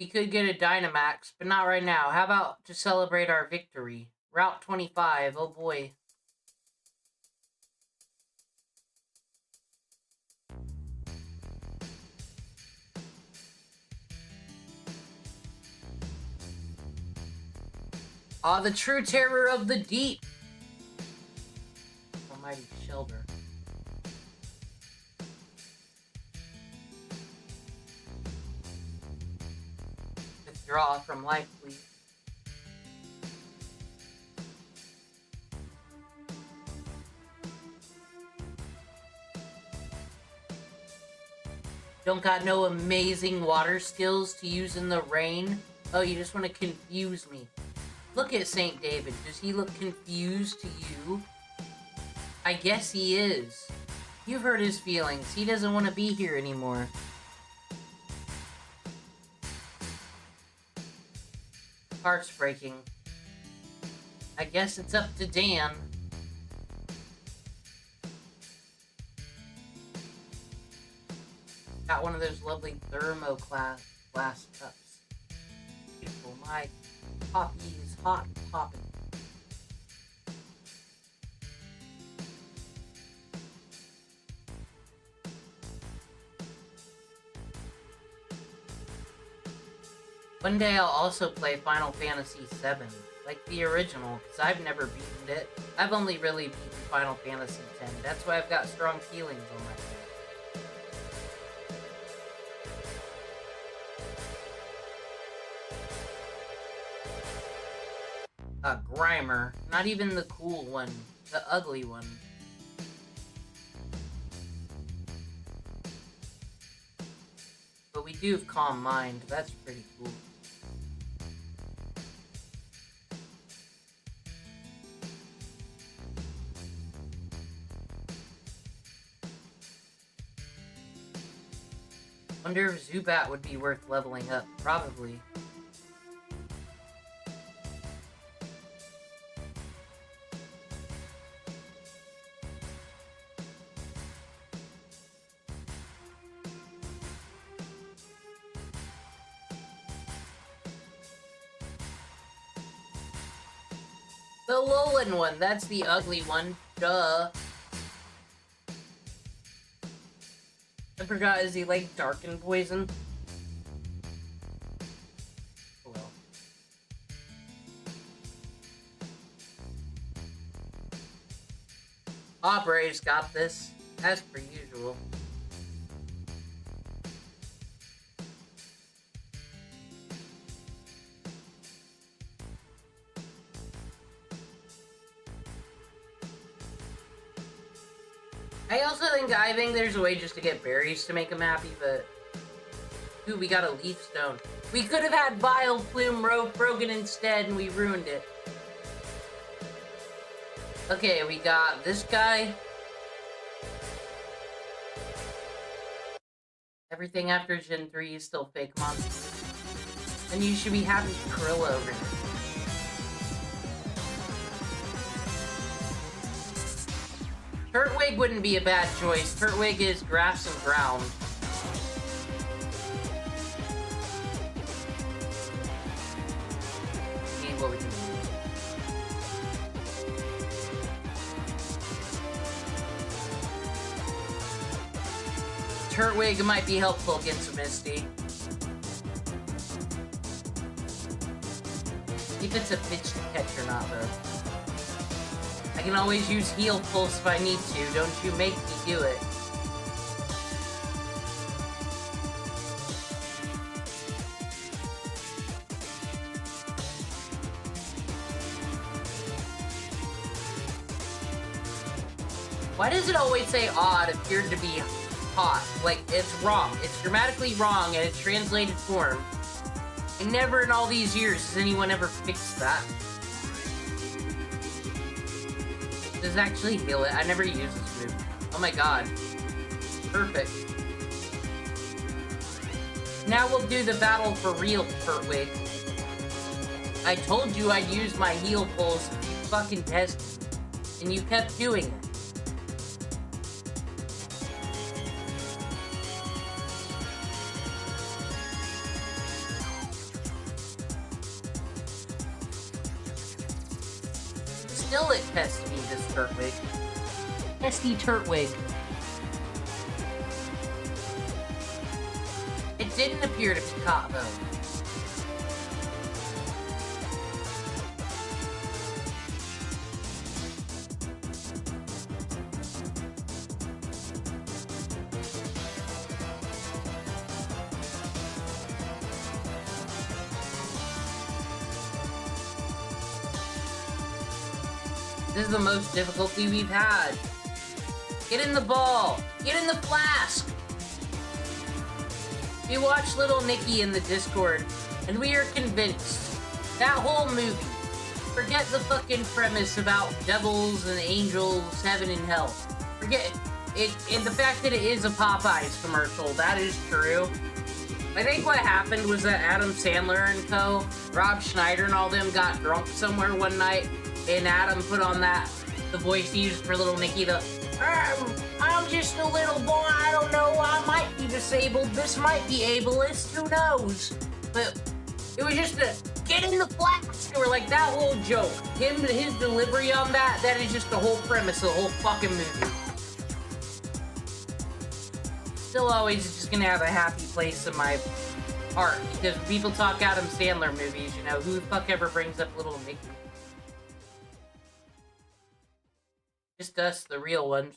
We could get a Dynamax, but not right now. How about to celebrate our victory? Route 25, oh boy. Ah, the true terror of the deep. Almighty Shelter. Withdraw from life, please. Don't got no amazing water skills to use in the rain? Oh, you just want to confuse me. Look at St. David. Does he look confused to you? I guess he is. You've hurt his feelings. He doesn't want to be here anymore. Heart's breaking. I guess it's up to Dan. Got one of those lovely thermoglass cups. Beautiful. My coffee is hot and popping. One day I'll also play Final Fantasy VII, like the original, because I've never beaten it. I've only really beaten Final Fantasy X. That's why I've got strong feelings on that. Grimer. Not even the cool one. The ugly one. But we do have Calm Mind. That's pretty cool. Wonder if Zubat would be worth leveling up. Probably. The Alolan one, that's the ugly one. Duh. I forgot, is he like Darkin Poison? Oh well. Aubree's got this, as per usual. I think there's a way just to get berries to make him happy, but... Ooh, we got a leaf stone. We could have had Vile Plume Brogan instead, and we ruined it. Okay, we got this guy. Everything after Gen 3 is still fake monsters. And you should be happy Krill over here. Turtwig wouldn't be a bad choice. Turtwig is grass and ground. See what we can do. Turtwig might be helpful against Misty. If it's a bitch to catch or not, though. I can always use Heal Pulse if I need to. Don't you make me do it. Why does it always say odd appeared to be hot? Like, it's wrong. It's grammatically wrong in its translated form. And never in all these years has anyone ever fixed that. Does it actually heal it? I never use this move. Oh my god. Perfect. Now we'll do the battle for real, Turtwig. I told you I'd use my heal pulse fucking test, and you kept doing it. still at test me, this Turtwig. Testy Turtwig. It didn't appear to be caught, though. This is the most difficulty we've had. Get in the ball. Get in the flask. We watched Little Nicky in the Discord, and we are convinced that whole movie, forget the fucking premise about devils and angels, heaven and hell. Forget it, and the fact that it is a Popeyes commercial, that is true. I think what happened was that Adam Sandler and co, Rob Schneider and all them got drunk somewhere one night, and Adam put on the voice he used for Little Nicky, I'm just a little boy, I don't know, I might be disabled, this might be ableist, who knows? But it was just get in the flask, or like that whole joke. His delivery on that is just the whole premise of the whole fucking movie. Still always just gonna have a happy place in my heart, because when people talk Adam Sandler movies, you know, who the fuck ever brings up Little Nicky? Just us, the real ones.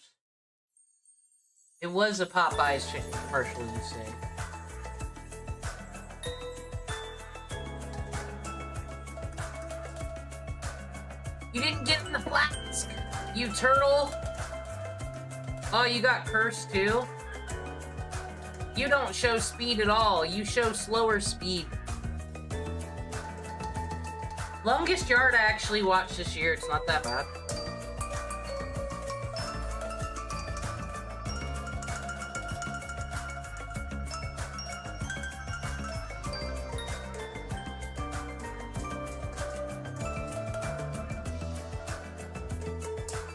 It was a Popeyes chicken commercial, you say. You didn't get in the flask, you turtle. Oh, you got cursed too? You don't show speed at all, you show slower speed. Longest yard I actually watched this year, it's not that bad.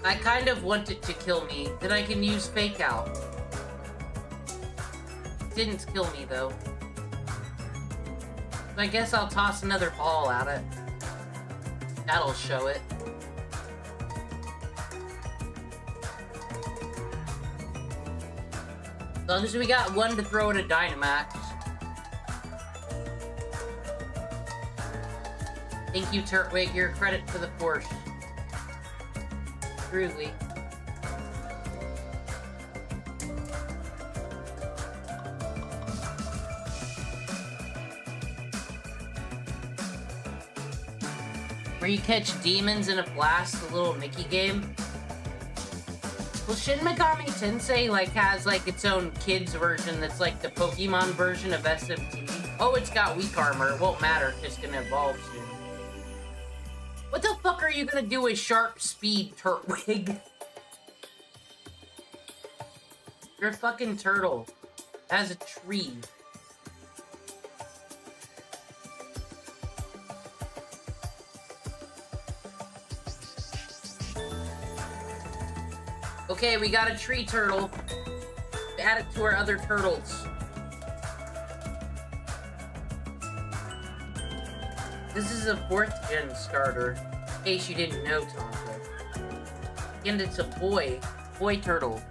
I kind of want it to kill me, then I can use Fake Out. Didn't kill me, though. So I guess I'll toss another ball at it. That'll show it. As long as we got one to throw at a Dynamax. Thank you, Turtwig, you're a credit to the Force. Truly. Where you catch demons in a blast, the Little Nicky game. Well, Shin Megami Tensei like has like its own kids version that's like the Pokemon version of SMT. Oh, it's got weak armor. It won't matter. It's gonna evolve soon. What the fuck are you gonna do with Sharp Speed, Turtwig? You're a fucking turtle. As a tree. Okay, we got a tree turtle. Add it to our other turtles. This is a 4th gen starter, in case you didn't know, Tonka. And it's a boy turtle.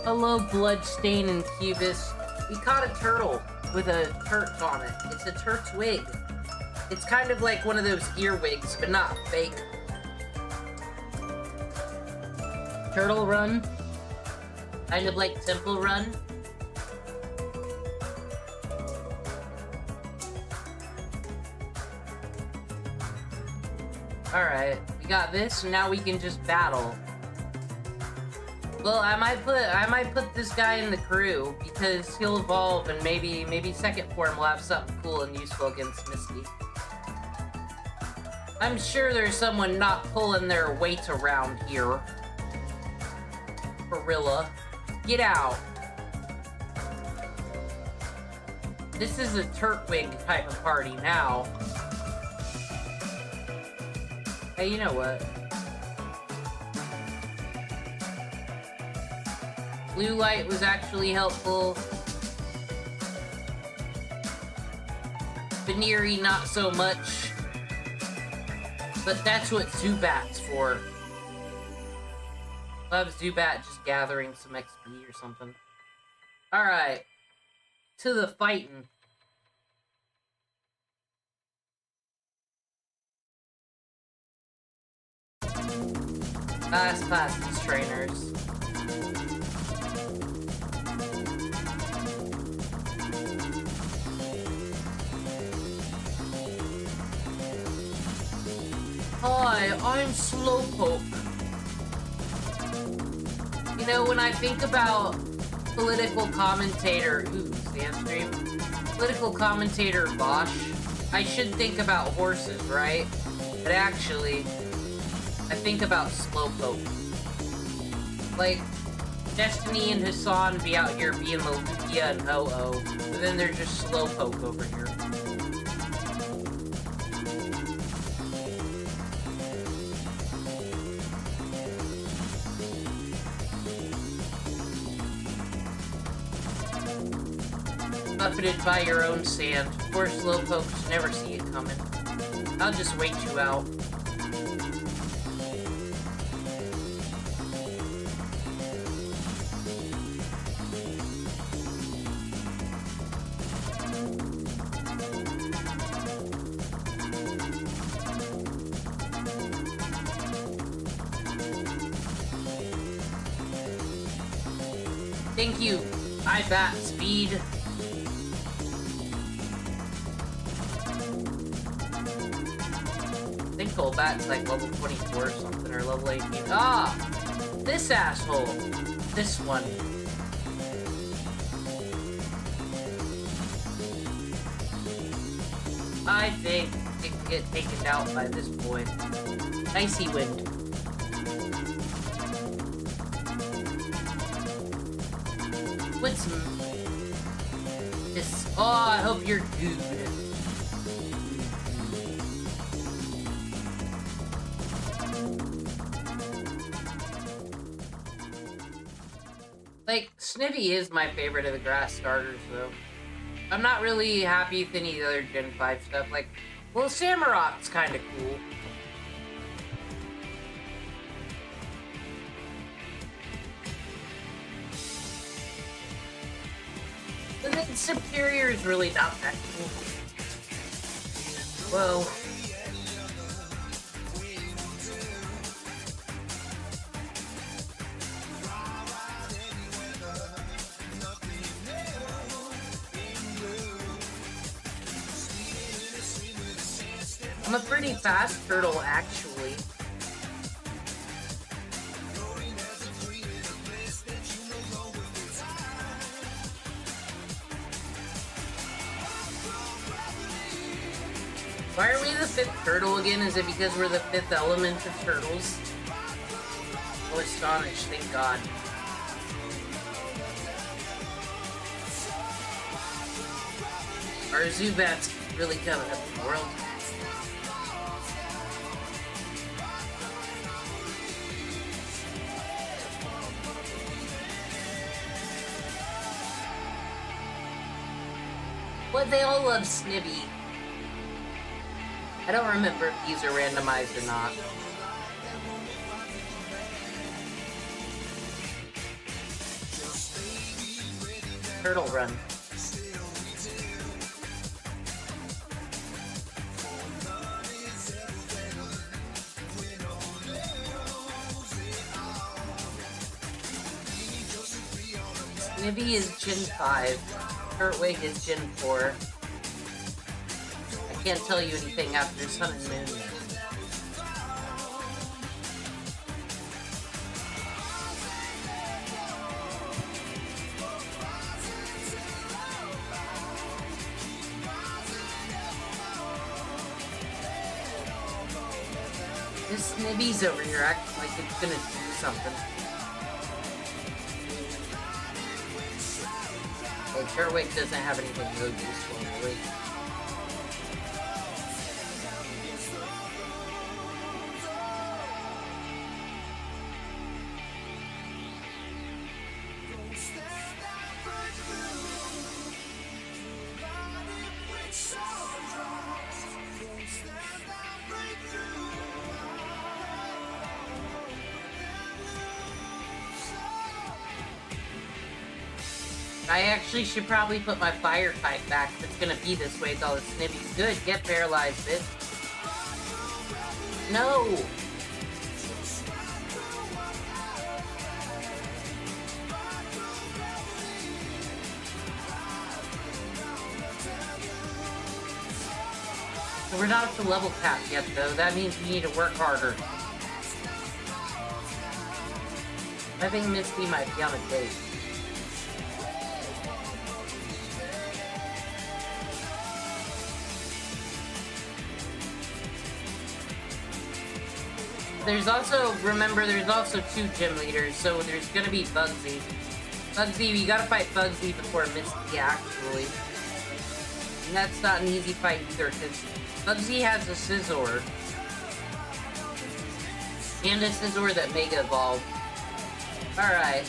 Hello, Bloodstain and Cubis. We caught a turtle with a turt on it. It's a turt's wig. It's kind of like one of those earwigs, but not fake. Turtle Run. Kind of like Temple Run. Alright, we got this, and now we can just battle. Well, I might put this guy in the crew, because he'll evolve, and maybe second form will have something cool and useful against Misty. I'm sure there's someone not pulling their weight around here. Gorilla. Get out. This is a Turtwig type of party now. Hey, you know what? Blue light was actually helpful. Veneery, not so much. But that's what Zubat's for. I'll have Zubat just gathering some XP or something. Alright. To the fighting. Fast past these trainers. Hi, I'm Slowpoke. You know, when I think about political commentator, Sandstream, political commentator Bosch, I should think about horses, right? But actually, I think about Slowpoke. Like, Destiny and Hassan be out here being the Lugia and Ho-Oh, but then they're just Slowpoke over here. Buffeted by your own sand. Poor Slowpokes never see it coming. I'll just wait you out. Thank you. I bat speed. I think Golbat's like level 24 or something, or level 18. Ah! This asshole! This one. I think it can get taken out by this boy. Icy Wind. What's this? Oh, I hope you're good. Like, Snivy is my favorite of the grass starters, though. I'm not really happy with any of the other Gen 5 stuff. Like, well, Samurot's kind of cool. But then Superior is really not that cool. Whoa. I'm a pretty fast turtle, actually. Why are we the 5th turtle again? Is it because we're the 5th element of turtles? Oh, astonished, thank God. Our Zubat's really coming up in the world. But they all love Snivy. I don't remember if these are randomized or not. Turtle Run. Snivy is Gen 5. Turtwig is Gen 4. I can't tell you anything after Sun and Moon. This Snivy's over here acting like it's gonna do something. Well, Turtwig doesn't have anything really useful, really. I actually should probably put my fire type back if it's gonna be this way with all the snivvies. Good, get paralyzed, bitch. No! So we're not at the level cap yet, though. That means we need to work harder. I think Misty might be on a date. There's also, remember, there's also 2 gym leaders, so there's gonna be Bugsy. Bugsy, we gotta fight Bugsy before Misty, actually. And that's not an easy fight either, because Bugsy has a Scizor. And a Scizor that Mega Evolved. Alright.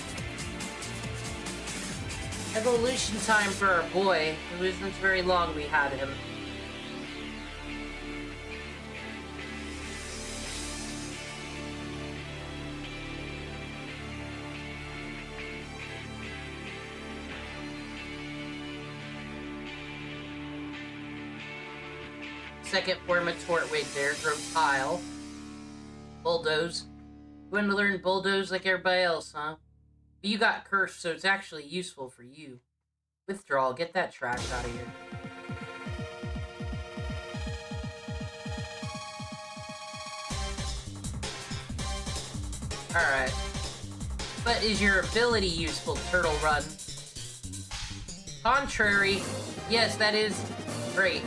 Evolution time for our boy. It wasn't very long we had him. Second form of Tortwig there, throw Tile. Bulldoze. Going to learn Bulldoze like everybody else, huh? But you got Cursed, so it's actually useful for you. Withdrawal, get that trash out of here. Alright. But is your ability useful, Turtle Run? Contrary, yes, that is great.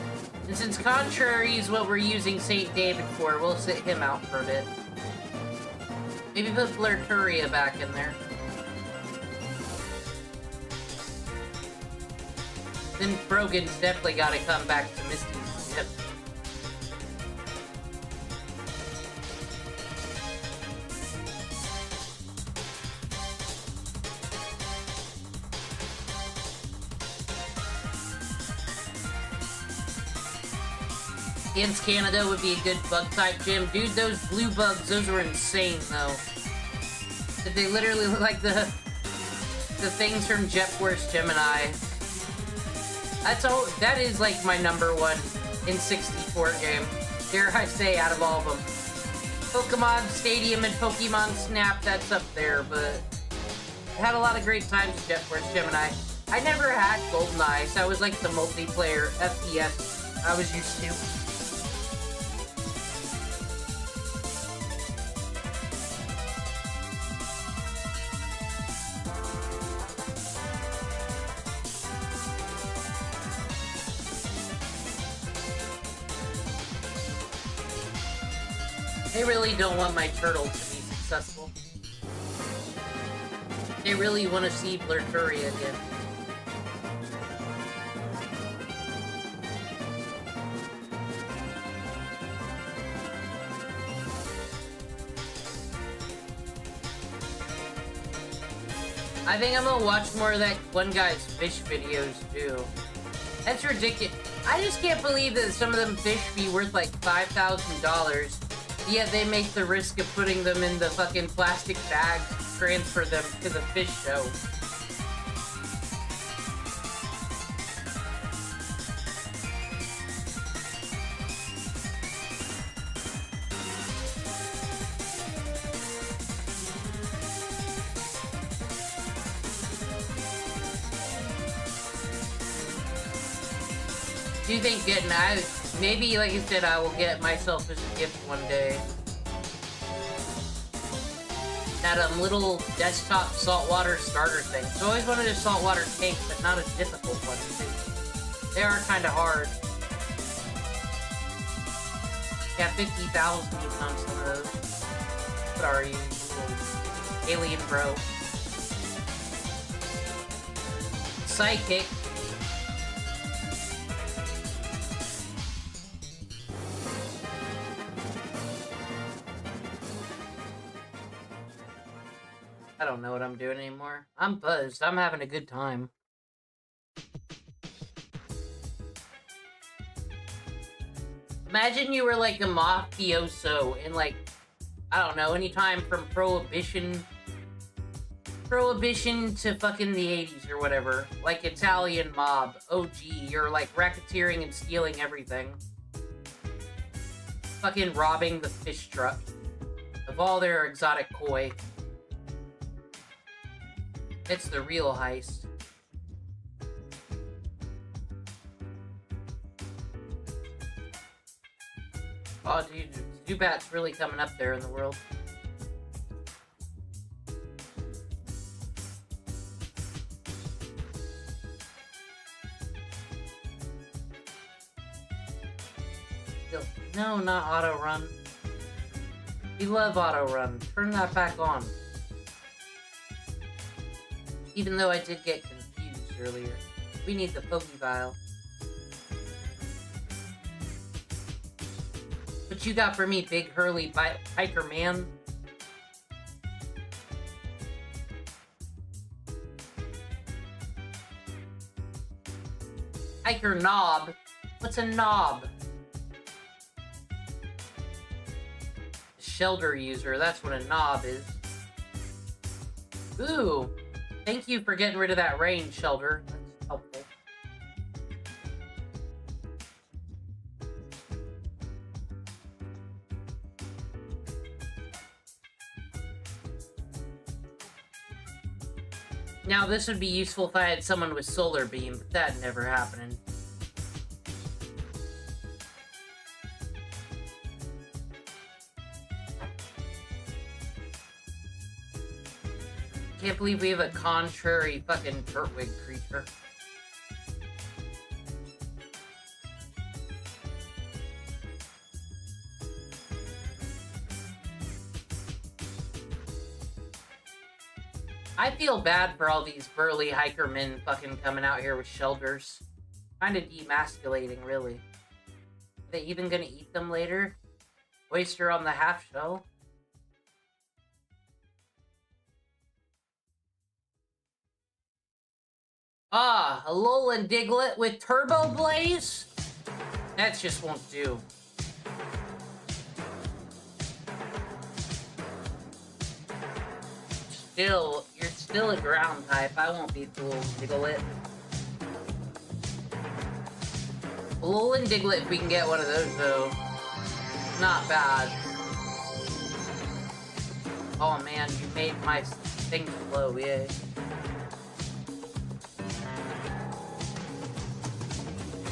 And since Contrary is what we're using St. David for, we'll sit him out for a bit. Maybe put Flirturia back in there. Then Brogan's definitely gotta come back to Misty's hip. Against Canada would be a good bug-type gym. Dude, those blue bugs, those were insane, though. They literally look like the things from Jet Force Gemini. That is, like, my #1 in 64 game. Dare I say, out of all of them. Pokemon Stadium and Pokemon Snap, that's up there, but... I had a lot of great times with Jet Force Gemini. I never had GoldenEye, so I was like the multiplayer FPS I was used to. They really don't want my turtle to be successful. They really want to see Flirturia again. I think I'm gonna watch more of that one guy's fish videos too. That's ridiculous. I just can't believe that some of them fish be worth like $5,000. Yet they make the risk of putting them in the fucking plastic bags to transfer them to the fish show. Do you think getting out? Maybe, like I said, I will get myself as a gift one day. That little desktop saltwater starter thing. So I always wanted a saltwater tank, but not a difficult one. They are kind of hard. Yeah, 50,000 on some of those. What are you, little alien bro? Psychic. I don't know what I'm doing anymore. I'm buzzed. I'm having a good time. Imagine you were like a mafioso in like, I don't know, any time from Prohibition Prohibition to fucking the 80s or whatever. Like Italian mob, OG, or like racketeering and stealing everything. Fucking robbing the fish truck of all their exotic koi. It's the real heist. Oh, dude, Zubat's really coming up there in the world. No, not auto run. We love auto run. Turn that back on. Even though I did get confused earlier. We need the Pokeball. What you got for me, Big Hurley Hiker Man? Hiker Knob? What's a knob? Shelter user, that's what a knob is. Ooh, thank you for getting rid of that rain, Shelter. That's helpful. Now, this would be useful if I had someone with Solar Beam, but that never happened. Can't believe we have a contrary fucking Turtwig creature. I feel bad for all these burly hikermen fucking coming out here with shelters. Kinda demasculating, really. Are they even gonna eat them later? Oyster on the half shell? Ah, a Alolan Diglett with Turbo Blaze? That just won't do. You're still a ground type. I won't beat the Alolan Diglett. Alolan Diglett, if we can get one of those, though. Not bad. Oh man, you made my thing slow, yay.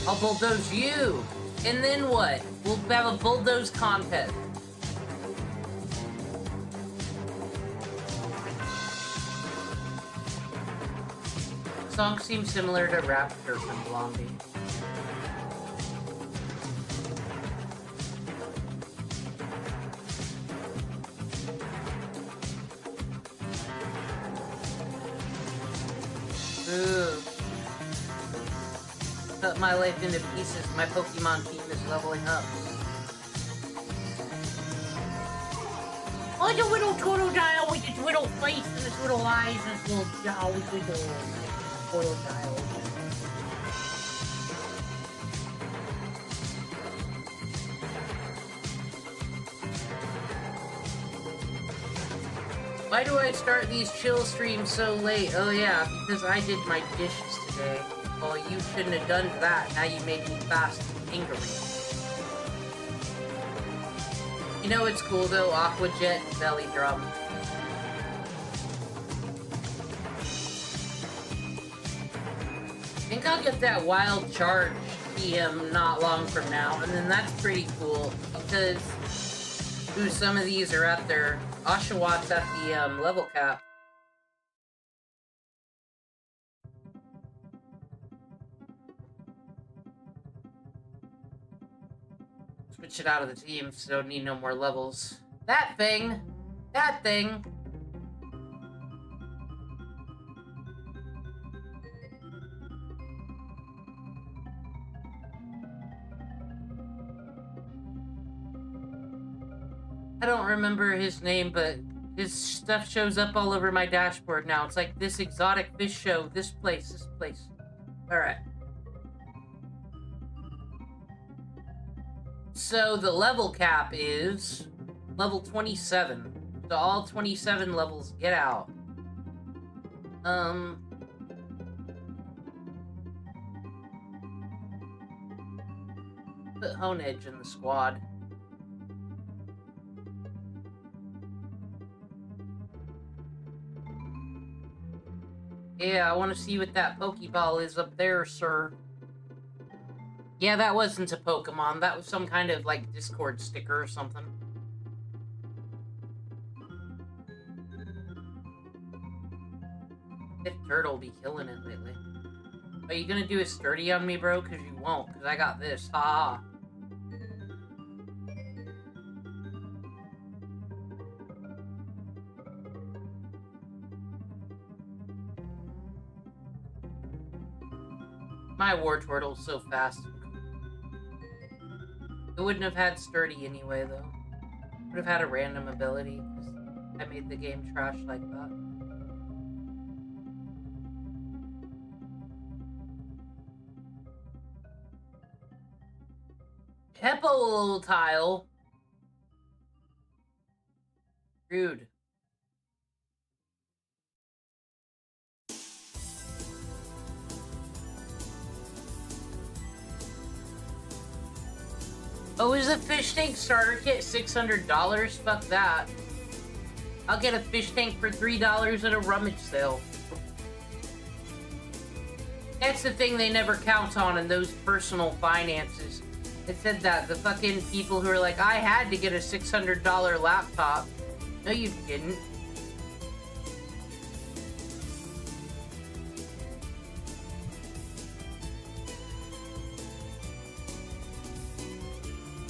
I'll bulldoze you! And then what? We'll have a bulldoze contest. Song seems similar to Raptor from Blondie. Ooh. Cut my life into pieces. My Pokemon team is leveling up. Oh, the little Totodile with its little face and its little eyes and its little jaw with its little Totodile. Why do I start these chill streams so late? Oh yeah, because I did my dishes today. Well, you shouldn't have done that. Now you made me fast and angry. You know what's cool though? Aqua Jet and Belly Drum. I think I'll get that Wild Charge TM not long from now, and then that's pretty cool because some of these are at their Oshawott at the level cap. Switch it out of the team, so don't need no more levels. That thing! That thing! I don't remember his name, but his stuff shows up all over my dashboard now. It's like this exotic fish show, this place, this place. Alright. So the level cap is level 27. So all 27 levels get out. Put Honedge in the squad. Yeah, I want to see what that Pokeball is up there, sir. Yeah, that wasn't a Pokemon. That was some kind of, like, Discord sticker or something. If Turtle be killing it lately. Are you gonna do a sturdy on me, bro? Because you won't, because I got this. Ha! My Wartortle's so fast. It wouldn't have had sturdy anyway, though. Would have had a random ability, because I made the game trash like that. Tile. Rude. Oh, is a fish tank starter kit $600? Fuck that. I'll get a fish tank for $3 at a rummage sale. That's the thing they never count on in those personal finances. It said that the fucking people who are like, I had to get a $600 laptop. No, you didn't.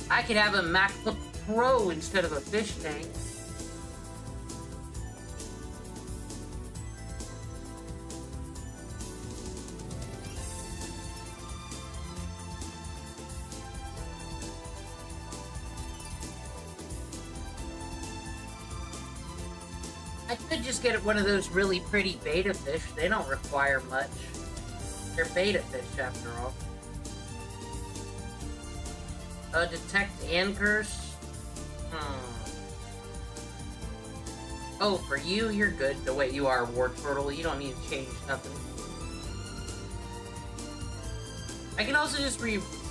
I could have a MacBook Pro instead of a fish tank. I could just get one of those really pretty beta fish. They don't require much. They're beta fish after all. Detect anchors? Oh, for you, you're good the way you are, Wartortle. You don't need to change nothing. I can also just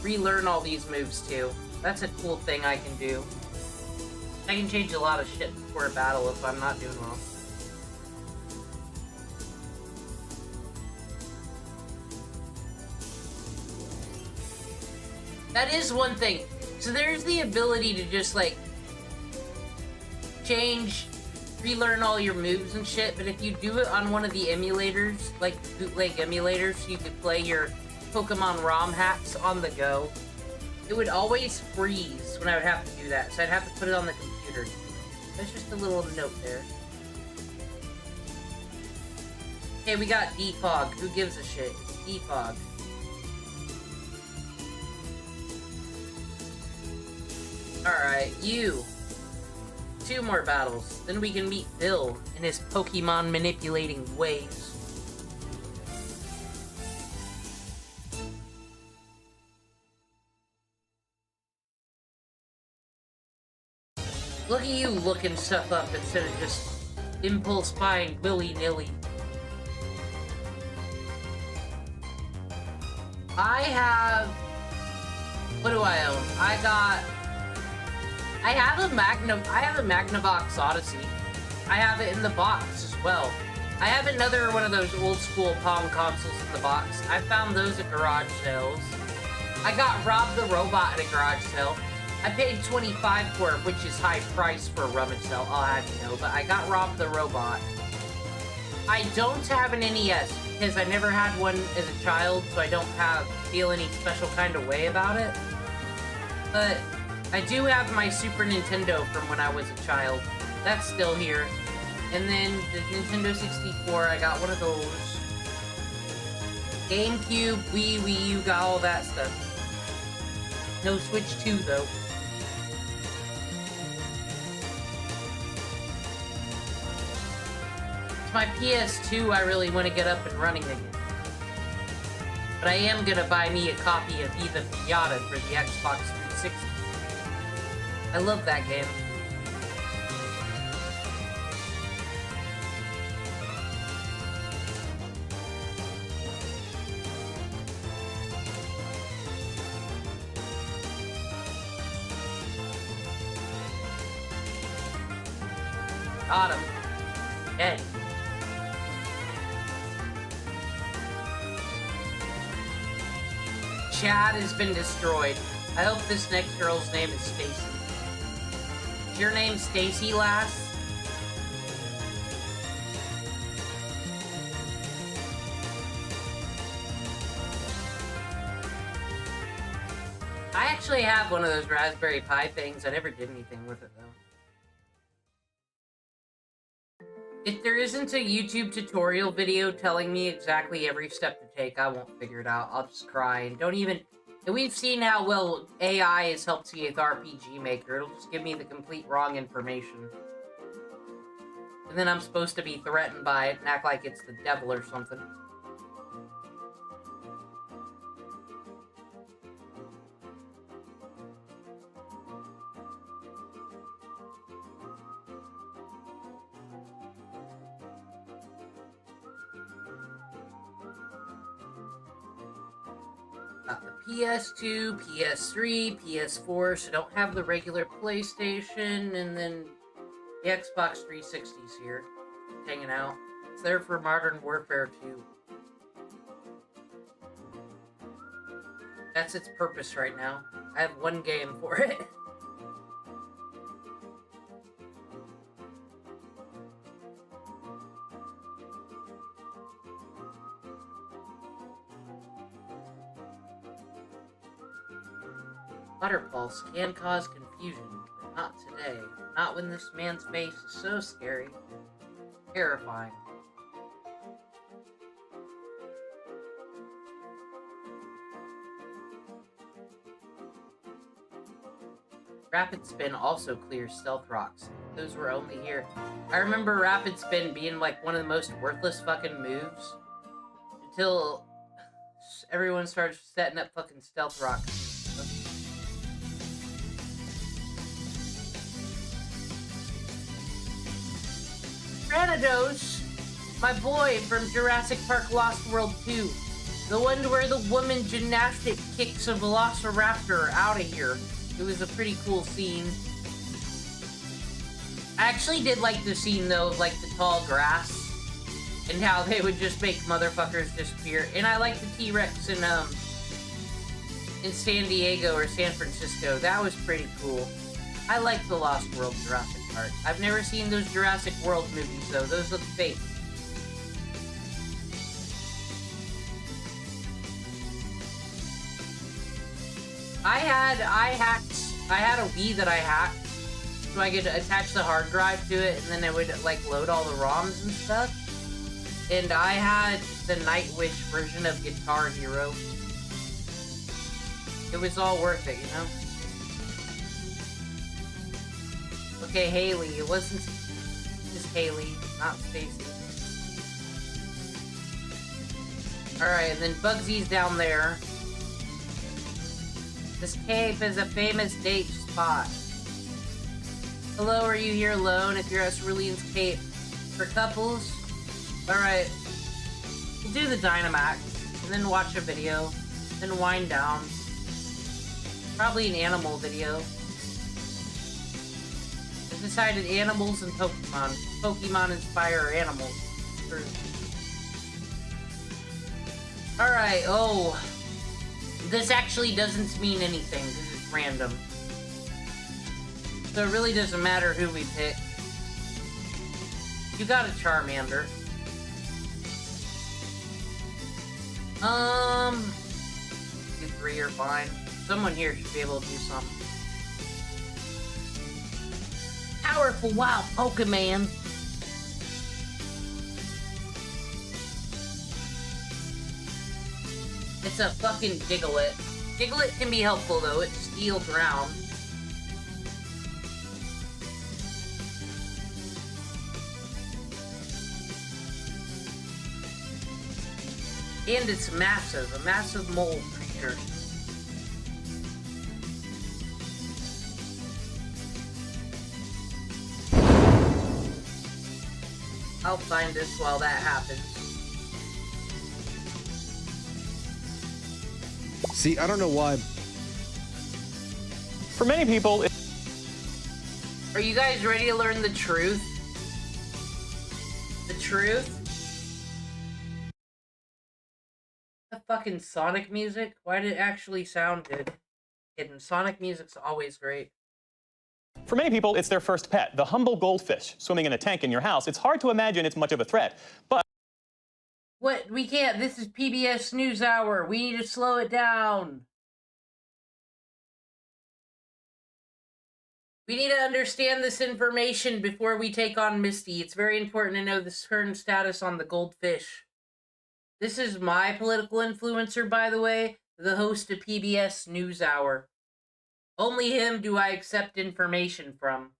relearn all these moves, too. That's a cool thing I can do. I can change a lot of shit before a battle if I'm not doing well. That is one thing. So there's the ability to just, like, relearn all your moves and shit, but if you do it on one of the emulators, like bootleg emulators, so you could play your Pokemon ROM hacks on the go, it would always freeze when I would have to do that, so I'd have to put it on the computer. That's just a little note there. Hey, we got Defog. Who gives a shit? It's Defog. Alright, you. 2 more battles. Then we can meet Bill in his Pokemon manipulating ways. Look at you looking stuff up instead of just impulse buying willy-nilly. I have... What do I own? I have a Magnavox Odyssey. I have it in the box as well. I have another one of those old school Palm consoles in the box. I found those at garage sales. I got Rob the Robot at a garage sale. I paid $25 for it, which is high price for a rummage sale, I'll have you know, but I got Rob the Robot. I don't have an NES because I never had one as a child, so I don't feel any special kind of way about it. But I do have my Super Nintendo from when I was a child. That's still here. And then the Nintendo 64, I got one of those. GameCube, Wii U, got all that stuff. No Switch 2, though. It's my PS2 I really want to get up and running again. But I am gonna buy me a copy of Viva Pinata for the Xbox 360. I love that game. Got him. Dead. Chad has been destroyed. I hope this next girl's name is Stacy. Is your name Stacy, lass? I actually have one of those Raspberry Pi things. I never did anything with it, though. If there isn't a YouTube tutorial video telling me exactly every step to take, I won't figure it out. I'll just cry and don't even... And we've seen how well AI has helped me with RPG Maker. It'll just give me the complete wrong information. And then I'm supposed to be threatened by it and act like it's the devil or something. Got the PS2, PS3, PS4, so don't have the regular PlayStation, and then the Xbox 360's here, hanging out. It's there for Modern Warfare 2. That's its purpose right now. I have one game for it. Butterpulse can cause confusion, but not today. Not when this man's face is so scary. Terrifying. Rapid Spin also clears stealth rocks. Those were only here. I remember Rapid Spin being like one of the most worthless fucking moves. Until everyone started setting up fucking stealth rocks. Granados, my boy from Jurassic Park Lost World 2. The one where the woman gymnastic kicks a velociraptor out of here. It was a pretty cool scene. I actually did like the scene though of like the tall grass and how they would just make motherfuckers disappear. And I like the T-Rex in San Diego or San Francisco. That was pretty cool. I like the Lost World Jurassic Park. I've never seen those Jurassic World movies though. Those look fake. I had a Wii that I hacked so I could attach the hard drive to it and then it would like load all the ROMs and stuff. And I had the Nightwish version of Guitar Hero. It was all worth it, you know? Okay, Haley. It wasn't just Haley, not Stacy. Alright, and then Bugsy's down there. This cave is a famous date spot. Hello, are you here alone? If you're at Cerulean's Cape. For couples? Alright. We'll do the Dynamax, and then watch a video, then wind down. Probably an animal video. I decided animals and Pokemon. Pokemon inspire animals. Alright, oh. This actually doesn't mean anything, this is random. So it really doesn't matter who we pick. You got a Charmander. You three are fine. Someone here should be able to do something. Powerful wild Pokemon. It's a fucking Diglett. Diglett can be helpful though, it's steel ground. And it's massive, a massive mole creature. I'll find this while that happens. See, I don't know why. For many people, Are you guys ready to learn the truth? truth. The fucking Sonic music? Why did it actually sound good? And Sonic music's always great. For many people, it's their first pet, the humble goldfish swimming in a tank in your house. It's hard to imagine it's much of a threat, but... What? We can't. This is PBS NewsHour. We need to slow it down. We need to understand this information before we take on Misty. It's very important to know the current status on the goldfish. This is my political influencer, by the way, the host of PBS NewsHour. Only him do I accept information from.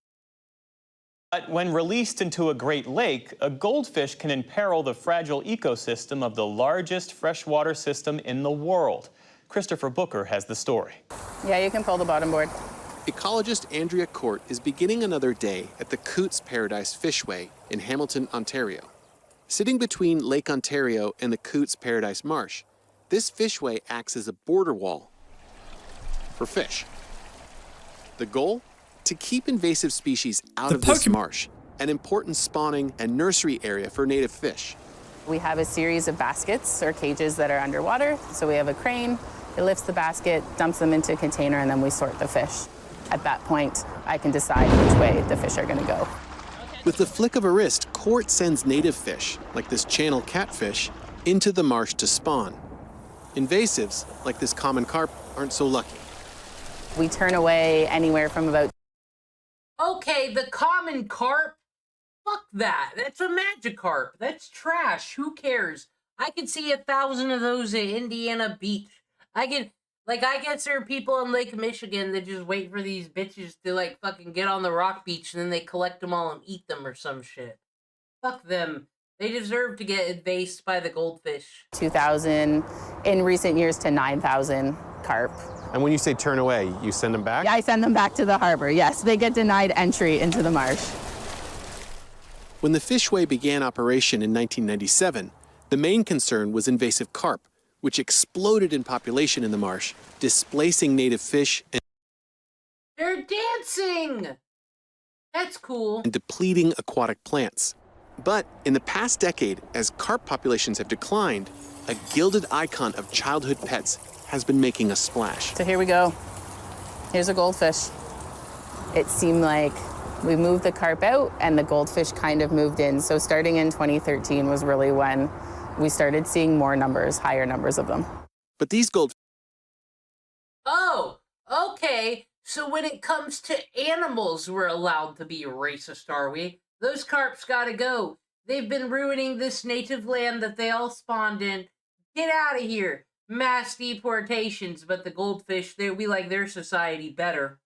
But when released into a Great Lake, a goldfish can imperil the fragile ecosystem of the largest freshwater system in the world. Christopher Booker has the story. Yeah, you can pull the bottom board. Ecologist Andrea Court is beginning another day at the Coots Paradise Fishway in Hamilton, Ontario. Sitting between Lake Ontario and the Coots Paradise Marsh, this fishway acts as a border wall for fish. The goal? To keep invasive species out of this marsh, an important spawning and nursery area for native fish. We have a series of baskets or cages that are underwater. So we have a crane, it lifts the basket, dumps them into a container, and then we sort the fish. At that point, I can decide which way the fish are going to go. With the flick of a wrist, Court sends native fish, like this channel catfish, into the marsh to spawn. Invasives, like this common carp, aren't so lucky. We turn away anywhere from about... Okay, the common carp? Fuck that. That's a Magikarp. That's trash. Who cares? I could see 1,000 of those at Indiana Beach. I guess there are people in Lake Michigan that just wait for these bitches to, like, fucking get on the rock beach and then they collect them all and eat them or some shit. Fuck them. They deserve to get invased by the goldfish. 2,000, in recent years to 9,000 carp. And when you say turn away, you send them back? Yeah, I send them back to the harbor, yes. They get denied entry into the marsh. When the fishway began operation in 1997, the main concern was invasive carp, which exploded in population in the marsh, displacing native fish They're dancing! That's cool. and depleting aquatic plants. But in the past decade, as carp populations have declined, a gilded icon of childhood pets has been making a splash. So here we go. Here's a goldfish. It seemed like we moved the carp out and the goldfish kind of moved in. So starting in 2013 was really when we started seeing more numbers, higher numbers of them. But these goldfish... Oh, okay. So when it comes to animals, we're allowed to be racist, are we? Those carps gotta go. They've been ruining this native land that they all spawned in. Get out of here. Mass deportations, but the goldfish, we like their society better.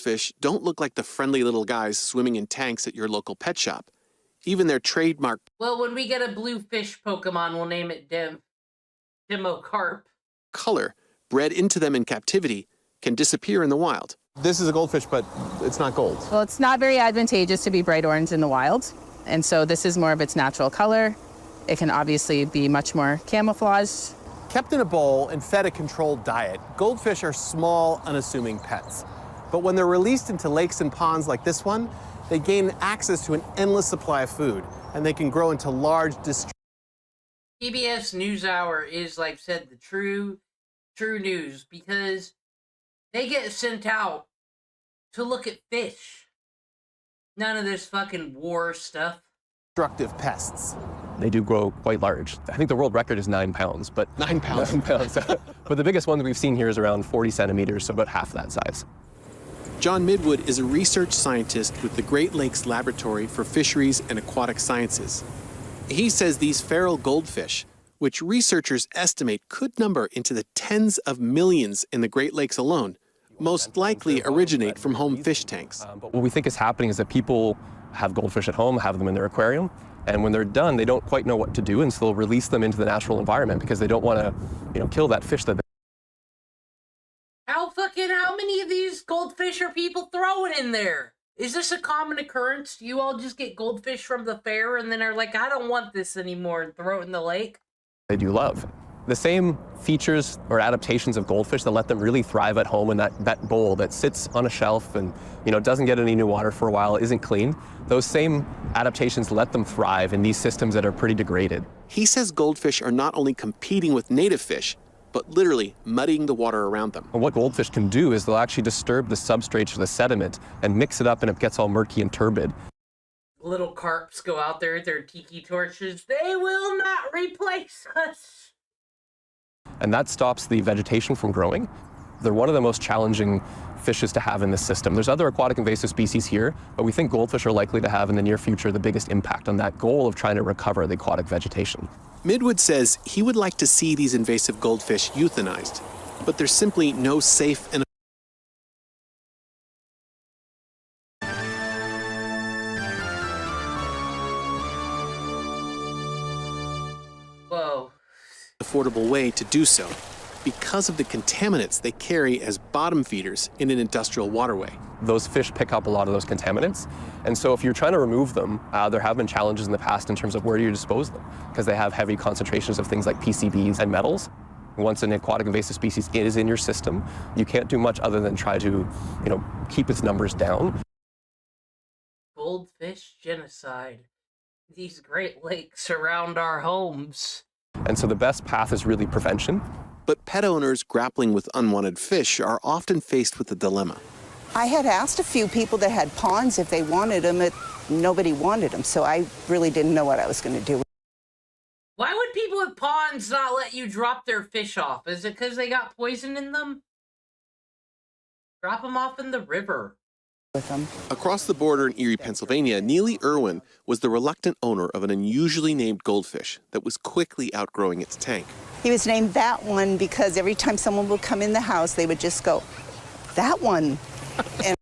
Fish don't look like the friendly little guys swimming in tanks at your local pet shop. Even their trademark Well, when we get a blue fish Pokemon, we'll name it Democarp. color, bred into them in captivity, can disappear in the wild. This is a goldfish, but it's not gold. Well, it's not very advantageous to be bright orange in the wild. And so this is more of its natural color. It can obviously be much more camouflaged. Kept in a bowl and fed a controlled diet, goldfish are small, unassuming pets. But when they're released into lakes and ponds like this one, they gain access to an endless supply of food, and they can grow into large PBS NewsHour is, like I said, the true news, because they get sent out to look at fish. None of this fucking war stuff. destructive pests. They do grow quite large. I think the world record is 9 pounds, but 9 pounds. 9 pounds. But the biggest one that we've seen here is around 40 centimeters, so about half that size. John Midwood is a research scientist with the Great Lakes Laboratory for Fisheries and Aquatic Sciences. He says these feral goldfish, which researchers estimate could number into the tens of millions in the Great Lakes alone, most likely originate from home fish tanks. But what we think is happening is that people have goldfish at home, have them in their aquarium, and when they're done, they don't quite know what to do, and so they'll release them into the natural environment because they don't want to, kill that fish that they... How many of these goldfish are people throwing in there? Is this a common occurrence? Do you all just get goldfish from the fair and then are like, I don't want this anymore, and throw it in the lake? do love. The same features or adaptations of goldfish that let them really thrive at home in that bowl that sits on a shelf and doesn't get any new water for a while, isn't cleaned, those same adaptations let them thrive in these systems that are pretty degraded. He says goldfish are not only competing with native fish, but literally muddying the water around them. And what goldfish can do is they'll actually disturb the substrate or the sediment and mix it up, and it gets all murky and turbid. Little carps go out there with their tiki torches. They will not replace us. And that stops the vegetation from growing. They're one of the most challenging fishes to have in this system. There's other aquatic invasive species here, but we think goldfish are likely to have in the near future the biggest impact on that goal of trying to recover the aquatic vegetation. Midwood says he would like to see these invasive goldfish euthanized, but there's simply no safe and affordable way to do so because of the contaminants they carry as bottom feeders in an industrial waterway. Those fish pick up a lot of those contaminants, and so if you're trying to remove them, there have been challenges in the past in terms of where you dispose them, because they have heavy concentrations of things like PCBs and metals. Once an aquatic invasive species is in your system, you can't do much other than try to, keep its numbers down. Goldfish genocide. These Great Lakes surround our homes. And so the best path is really prevention. But pet owners grappling with unwanted fish are often faced with a dilemma. I had asked a few people that had ponds if they wanted them, but nobody wanted them, so I really didn't know what I was going to do. Why would people with ponds not let you drop their fish off? Is it because they got poison in them? Drop them off in the river. Across the border in Erie, Pennsylvania, Neely Irwin was the reluctant owner of an unusually named goldfish that was quickly outgrowing its tank. He was named that one because every time someone would come in the house, they would just go, that one. And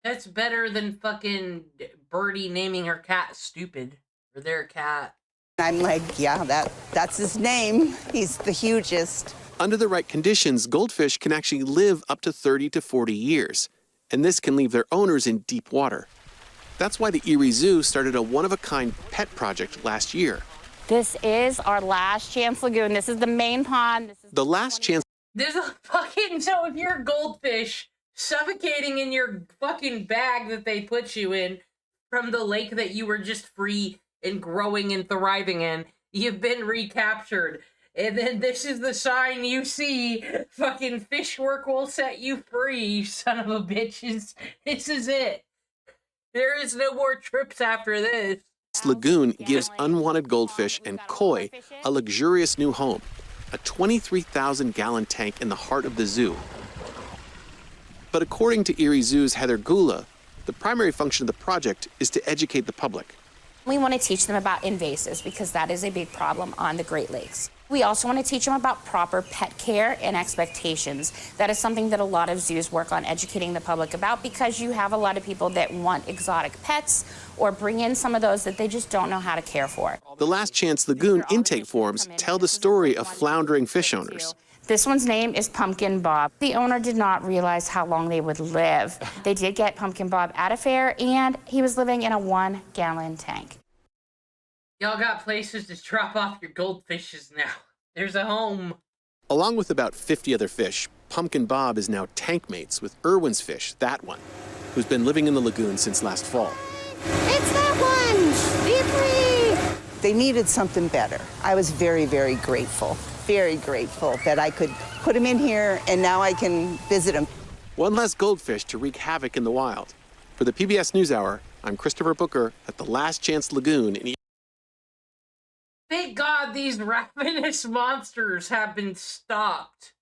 that's better than fucking Birdie naming her cat Stupid, or their cat. I'm like, yeah, that's his name. He's the hugest. Under the right conditions, goldfish can actually live up to 30 to 40 years. And this can leave their owners in deep water. That's why the Erie Zoo started a one-of-a-kind pet project last year. This is our Last Chance Lagoon. This is the main pond. This is the Last Chance. There's a fucking, so if you're a goldfish suffocating in your fucking bag that they put you in from the lake that you were just free and growing and thriving in, you've been recaptured. And then this is the sign you see. Fucking fish work will set you free, son of a bitches. This is it. There is no more trips after this. This lagoon gives unwanted goldfish and koi a luxurious new home, a 23,000-gallon tank in the heart of the zoo. But according to Erie Zoo's Heather Gula, the primary function of the project is to educate the public. We want to teach them about invasives because that is a big problem on the Great Lakes. We also want to teach them about proper pet care and expectations. That is something that a lot of zoos work on educating the public about because you have a lot of people that want exotic pets or bring in some of those that they just don't know how to care for. The Last Chance Lagoon intake forms tell the story of floundering fish owners. This one's name is Pumpkin Bob. The owner did not realize how long they would live. They did get Pumpkin Bob at a fair, and he was living in a 1-gallon tank. Y'all got places to drop off your goldfishes now. There's a home. Along with about 50 other fish, Pumpkin Bob is now tank mates with Irwin's fish, that one, who's been living in the lagoon since last fall. It's that one! Be free! They needed something better. I was very, very grateful that I could put him in here and now I can visit him. One less goldfish to wreak havoc in the wild. For the PBS NewsHour, I'm Christopher Booker at the Last Chance Lagoon in Thank God these ravenous monsters have been stopped.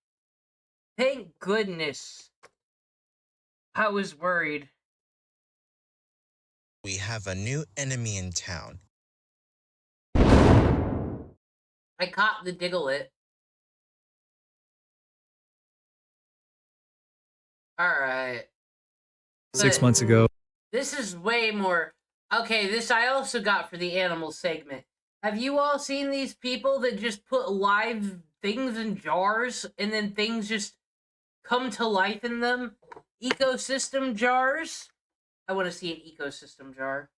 Thank goodness. I was worried. We have a new enemy in town. I caught the Diglett. Alright. 6 months ago. This is way more... Okay, this I also got for the animal segment. Have you all seen these people that just put live things in jars and then things just come to life in them? Ecosystem jars? I want to see an ecosystem jar.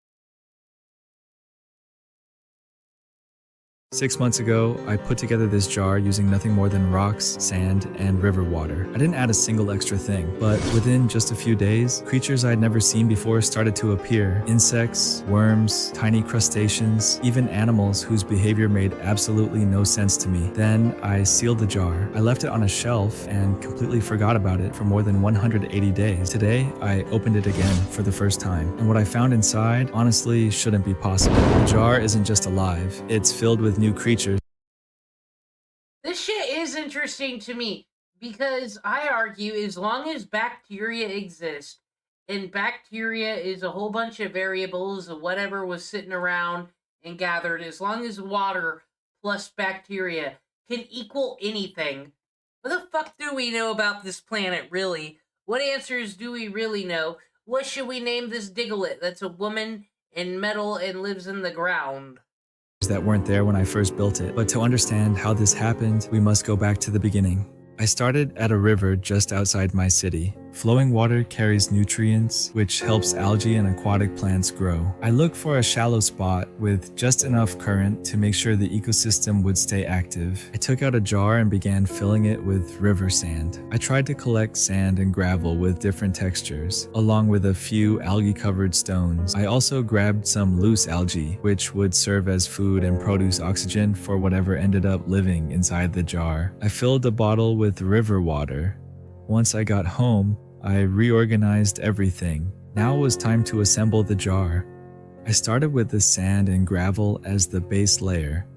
6 months ago, I put together this jar using nothing more than rocks, sand, and river water. I didn't add a single extra thing, but within just a few days, creatures I'd never seen before started to appear. Insects, worms, tiny crustaceans, even animals whose behavior made absolutely no sense to me. Then I sealed the jar. I left it on a shelf and completely forgot about it for more than 180 days. Today, I opened it again for the first time, and what I found inside honestly shouldn't be possible. The jar isn't just alive, it's filled with new creatures. This shit is interesting to me because I argue as long as bacteria exist, and bacteria is a whole bunch of variables of whatever was sitting around and gathered, as long as water plus bacteria can equal anything, what the fuck do we know about this planet, really? What answers do we really know? What should we name this Diglett that's a woman in metal and lives in the ground? That weren't there when I first built it. But to understand how this happened, we must go back to the beginning. I started at a river just outside my city. Flowing water carries nutrients, which helps algae and aquatic plants grow. I looked for a shallow spot with just enough current to make sure the ecosystem would stay active. I took out a jar and began filling it with river sand. I tried to collect sand and gravel with different textures, along with a few algae-covered stones. I also grabbed some loose algae, which would serve as food and produce oxygen for whatever ended up living inside the jar. I filled the bottle with river water. Once I got home, I reorganized everything. Now it was time to assemble the jar. I started with the sand and gravel as the base layer.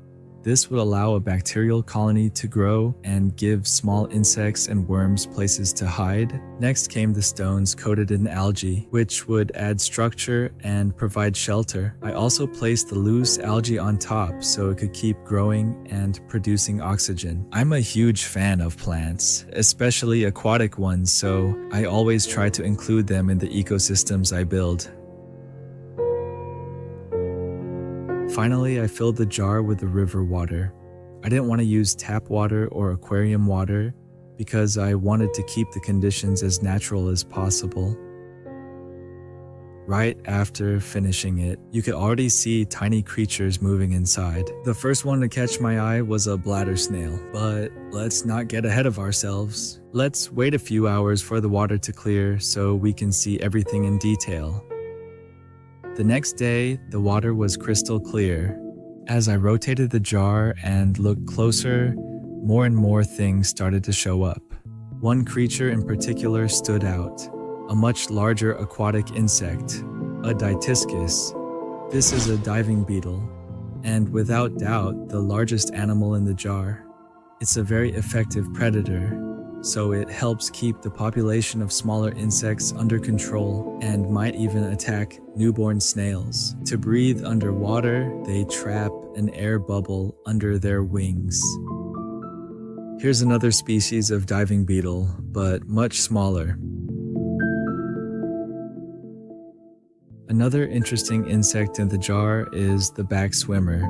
This would allow a bacterial colony to grow and give small insects and worms places to hide. Next came the stones coated in algae, which would add structure and provide shelter. I also placed the loose algae on top so it could keep growing and producing oxygen. I'm a huge fan of plants, especially aquatic ones, so I always try to include them in the ecosystems I build. Finally, I filled the jar with the river water. I didn't want to use tap water or aquarium water because I wanted to keep the conditions as natural as possible. Right after finishing it, you could already see tiny creatures moving inside. The first one to catch my eye was a bladder snail, but let's not get ahead of ourselves. Let's wait a few hours for the water to clear so we can see everything in detail. The next day, the water was crystal clear. As I rotated the jar and looked closer, more and more things started to show up. One creature in particular stood out, a much larger aquatic insect, a Dytiscus. This is a diving beetle, and without doubt, the largest animal in the jar. It's a very effective predator, so it helps keep the population of smaller insects under control and might even attack newborn snails. To breathe underwater, they trap an air bubble under their wings. Here's another species of diving beetle, but much smaller. Another interesting insect in the jar is the back swimmer.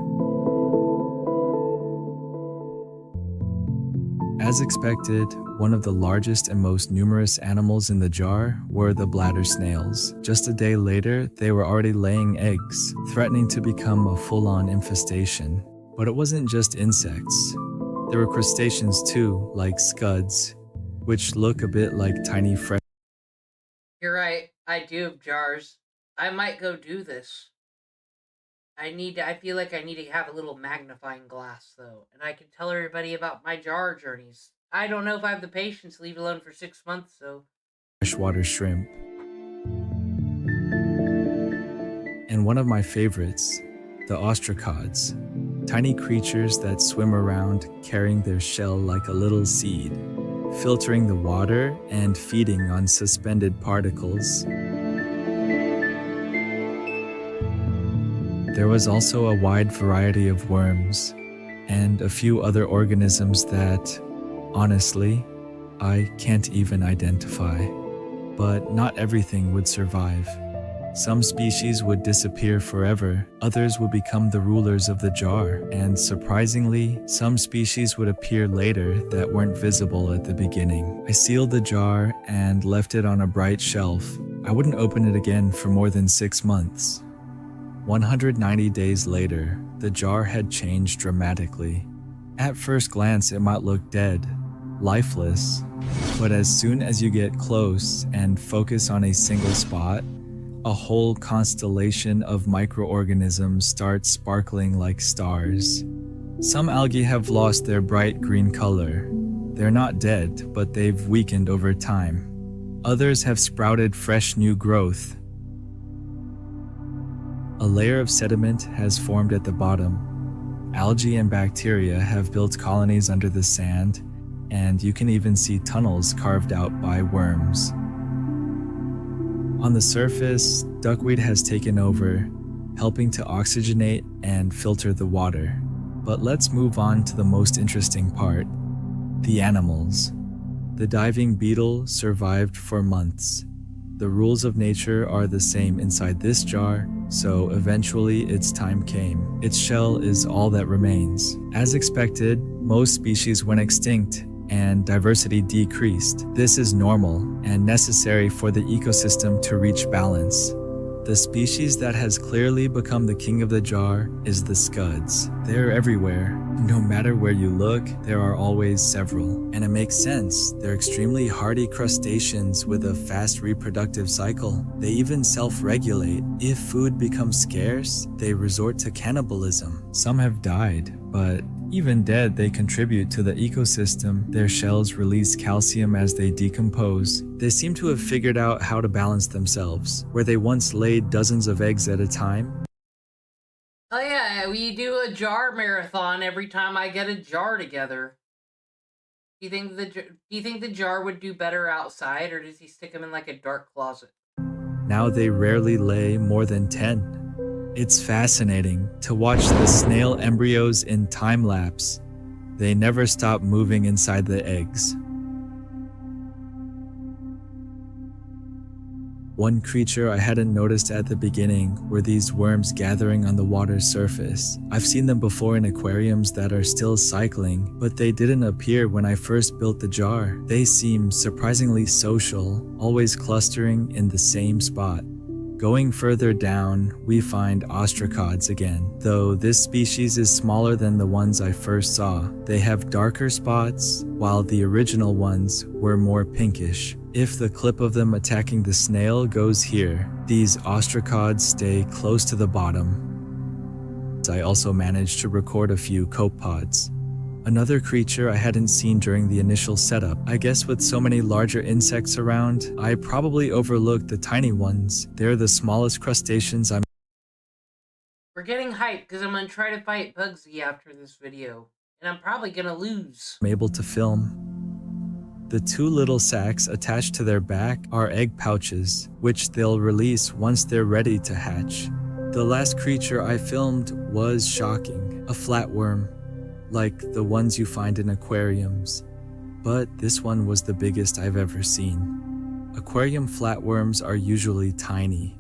As expected, one of the largest and most numerous animals in the jar were the bladder snails. Just a day later, they were already laying eggs, threatening to become a full-on infestation. But it wasn't just insects. There were crustaceans too, like scuds, which look a bit like tiny fresh. You're right, I do have jars. I might go do this. I feel like I need to have a little magnifying glass, though, and I can tell everybody about my jar journeys. I don't know if I have the patience to leave it alone for 6 months, so... Freshwater shrimp. And one of my favorites, the ostracods. Tiny creatures that swim around carrying their shell like a little seed, filtering the water and feeding on suspended particles. There was also a wide variety of worms and a few other organisms that, honestly, I can't even identify. But not everything would survive. Some species would disappear forever, others would become the rulers of the jar, and surprisingly, some species would appear later that weren't visible at the beginning. I sealed the jar and left it on a bright shelf. I wouldn't open it again for more than 6 months. 190 days later, the jar had changed dramatically. At first glance, it might look dead, lifeless, but as soon as you get close and focus on a single spot, a whole constellation of microorganisms starts sparkling like stars. Some algae have lost their bright green color. They're not dead, but they've weakened over time. Others have sprouted fresh new growth. A layer of sediment has formed at the bottom. Algae and bacteria have built colonies under the sand, and you can even see tunnels carved out by worms. On the surface, duckweed has taken over, helping to oxygenate and filter the water. But let's move on to the most interesting part, the animals. The diving beetle survived for months. The rules of nature are the same inside this jar, so eventually its time came. Its shell is all that remains. As expected, most species went extinct and diversity decreased. This is normal and necessary for the ecosystem to reach balance. The species that has clearly become the king of the jar is the scuds. They're everywhere. No matter where you look, there are always several. And it makes sense. They're extremely hardy crustaceans with a fast reproductive cycle. They even self-regulate. If food becomes scarce, they resort to cannibalism. Some have died, but even dead, they contribute to the ecosystem. Their shells release calcium as they decompose. They seem to have figured out how to balance themselves. Where they once laid dozens of eggs at a time. Oh yeah, we do a jar marathon every time I get a jar together. Do you think the jar would do better outside, or does he stick them in like a dark closet? Now they rarely lay more than 10. It's fascinating to watch the snail embryos in time lapse. They never stop moving inside the eggs. One creature I hadn't noticed at the beginning were these worms gathering on the water's surface. I've seen them before in aquariums that are still cycling, but they didn't appear when I first built the jar. They seem surprisingly social, always clustering in the same spot. Going further down, we find ostracods again, though this species is smaller than the ones I first saw. They have darker spots, while the original ones were more pinkish. If the clip of them attacking the snail goes here, these ostracods stay close to the bottom. I also managed to record a few copepods. Another creature I hadn't seen during the initial setup. I guess with so many larger insects around, I probably overlooked the tiny ones. They're the smallest crustaceans We're getting hyped because I'm gonna try to fight Bugsy after this video. And I'm probably gonna lose. I'm able to film. The two little sacs attached to their back are egg pouches, which they'll release once they're ready to hatch. The last creature I filmed was shocking, a flatworm, like the ones you find in aquariums. But this one was the biggest I've ever seen. Aquarium flatworms are usually tiny.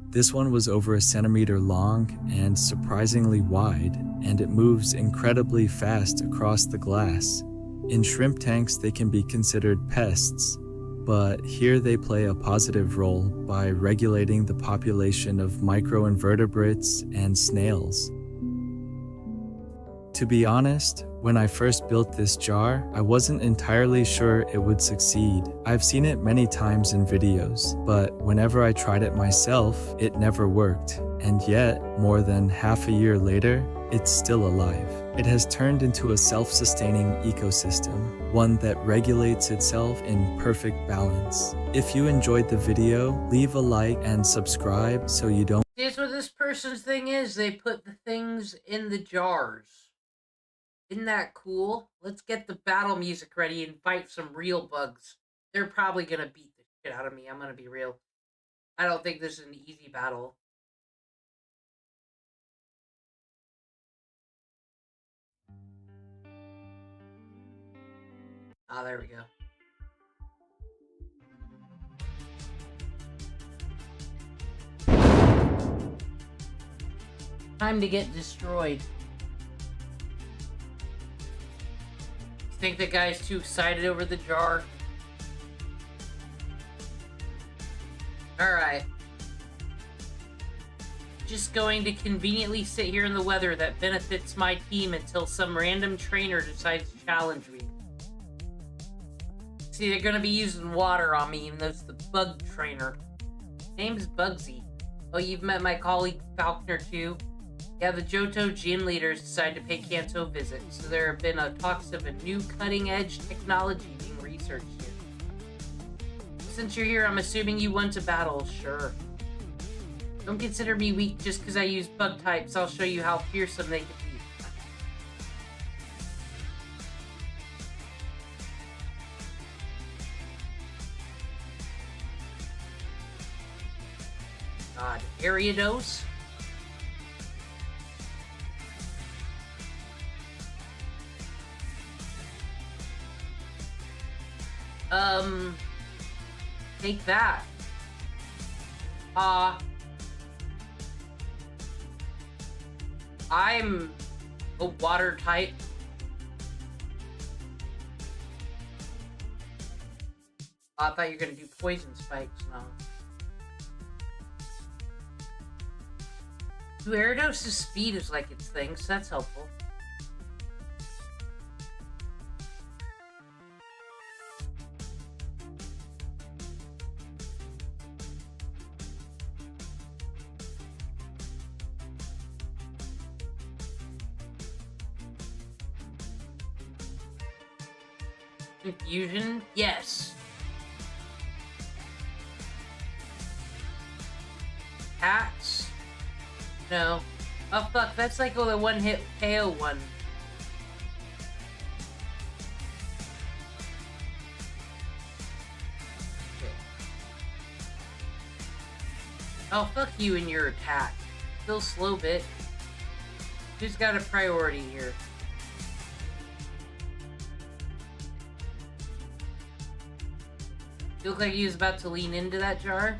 This one was over 1 centimeter long and surprisingly wide, and it moves incredibly fast across the glass. In shrimp tanks, they can be considered pests, but here they play a positive role by regulating the population of microinvertebrates and snails. To be honest, when I first built this jar, I wasn't entirely sure it would succeed. I've seen it many times in videos, but whenever I tried it myself, it never worked. And yet, more than half a year later, it's still alive. It has turned into a self-sustaining ecosystem, one that regulates itself in perfect balance. If you enjoyed the video, leave a like and subscribe so you don't. Here's what this person's thing is. They put the things in the jars. Isn't that cool? Let's get the battle music ready and fight some real bugs. They're probably gonna beat the shit out of me. I'm gonna be real. I don't think this is an easy battle. Ah, there we go. Time to get destroyed. Think the guy's too excited over the jar? Alright. Just going to conveniently sit here in the weather that benefits my team until some random trainer decides to challenge me. See, they're gonna be using water on me, even though it's the bug trainer. Name's Bugsy. Oh, you've met my colleague Falconer too? Yeah, the Johto gym leaders decided to pay Kanto a visit, so there have been talks of a new cutting-edge technology being researched here. Since you're here, I'm assuming you want to battle, sure. Don't consider me weak just because I use bug types. I'll show you how fearsome they can be. God, Ariados? Take that. I'm a water type. I thought you were gonna do poison spikes now. Gyarados' speed is like its thing, so that's helpful. Confusion? Yes. Hats? No. Oh fuck, that's like the one-hit KO one. Okay. Oh, fuck you and your attack. Still slow bit. Who's got a priority here? You look like he was about to lean into that jar.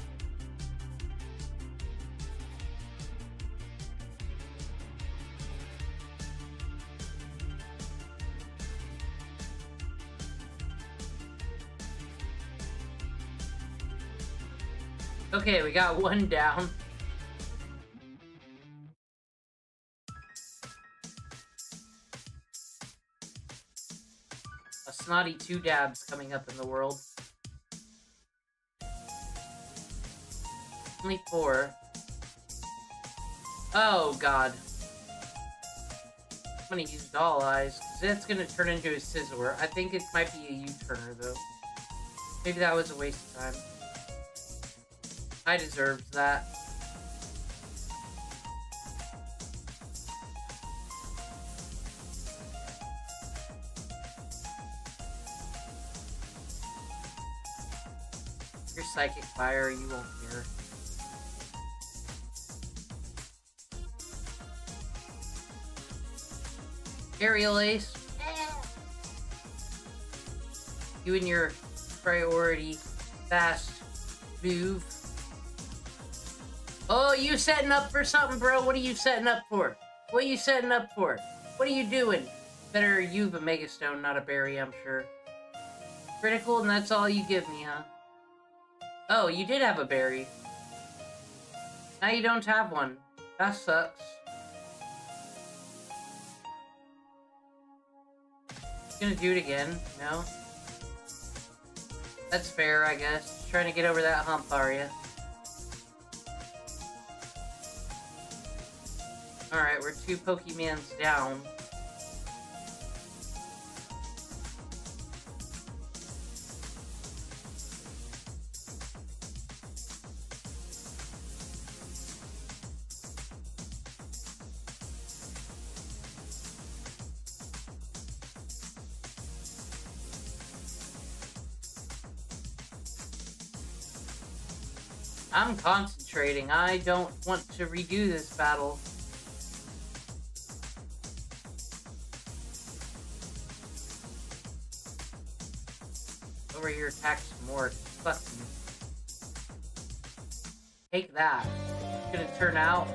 Okay, we got one down. A snotty 2 dabs coming up in the world. Only 4. Oh god. I'm gonna use Doll Eyes, because that's gonna turn into a Scizor. I think it might be a U-turner though. Maybe that was a waste of time. I deserved that. Your Psychic Fire, you won't care. Aerial Ace. You and your priority fast move. Oh, you setting up for something, bro? What are you setting up for? What are you setting up for? What are you doing? Better you have a Mega Stone, not a berry, I'm sure. Critical, and that's all you give me, huh? Oh, you did have a berry. Now you don't have one. That sucks. Gonna do it again? No? That's fair, I guess. Just trying to get over that hump, are ya? Alright, we're 2 Pokemons down. I'm concentrating. I don't want to redo this battle. Over here, attack some more. Fuck you. Take that. It's gonna turn out.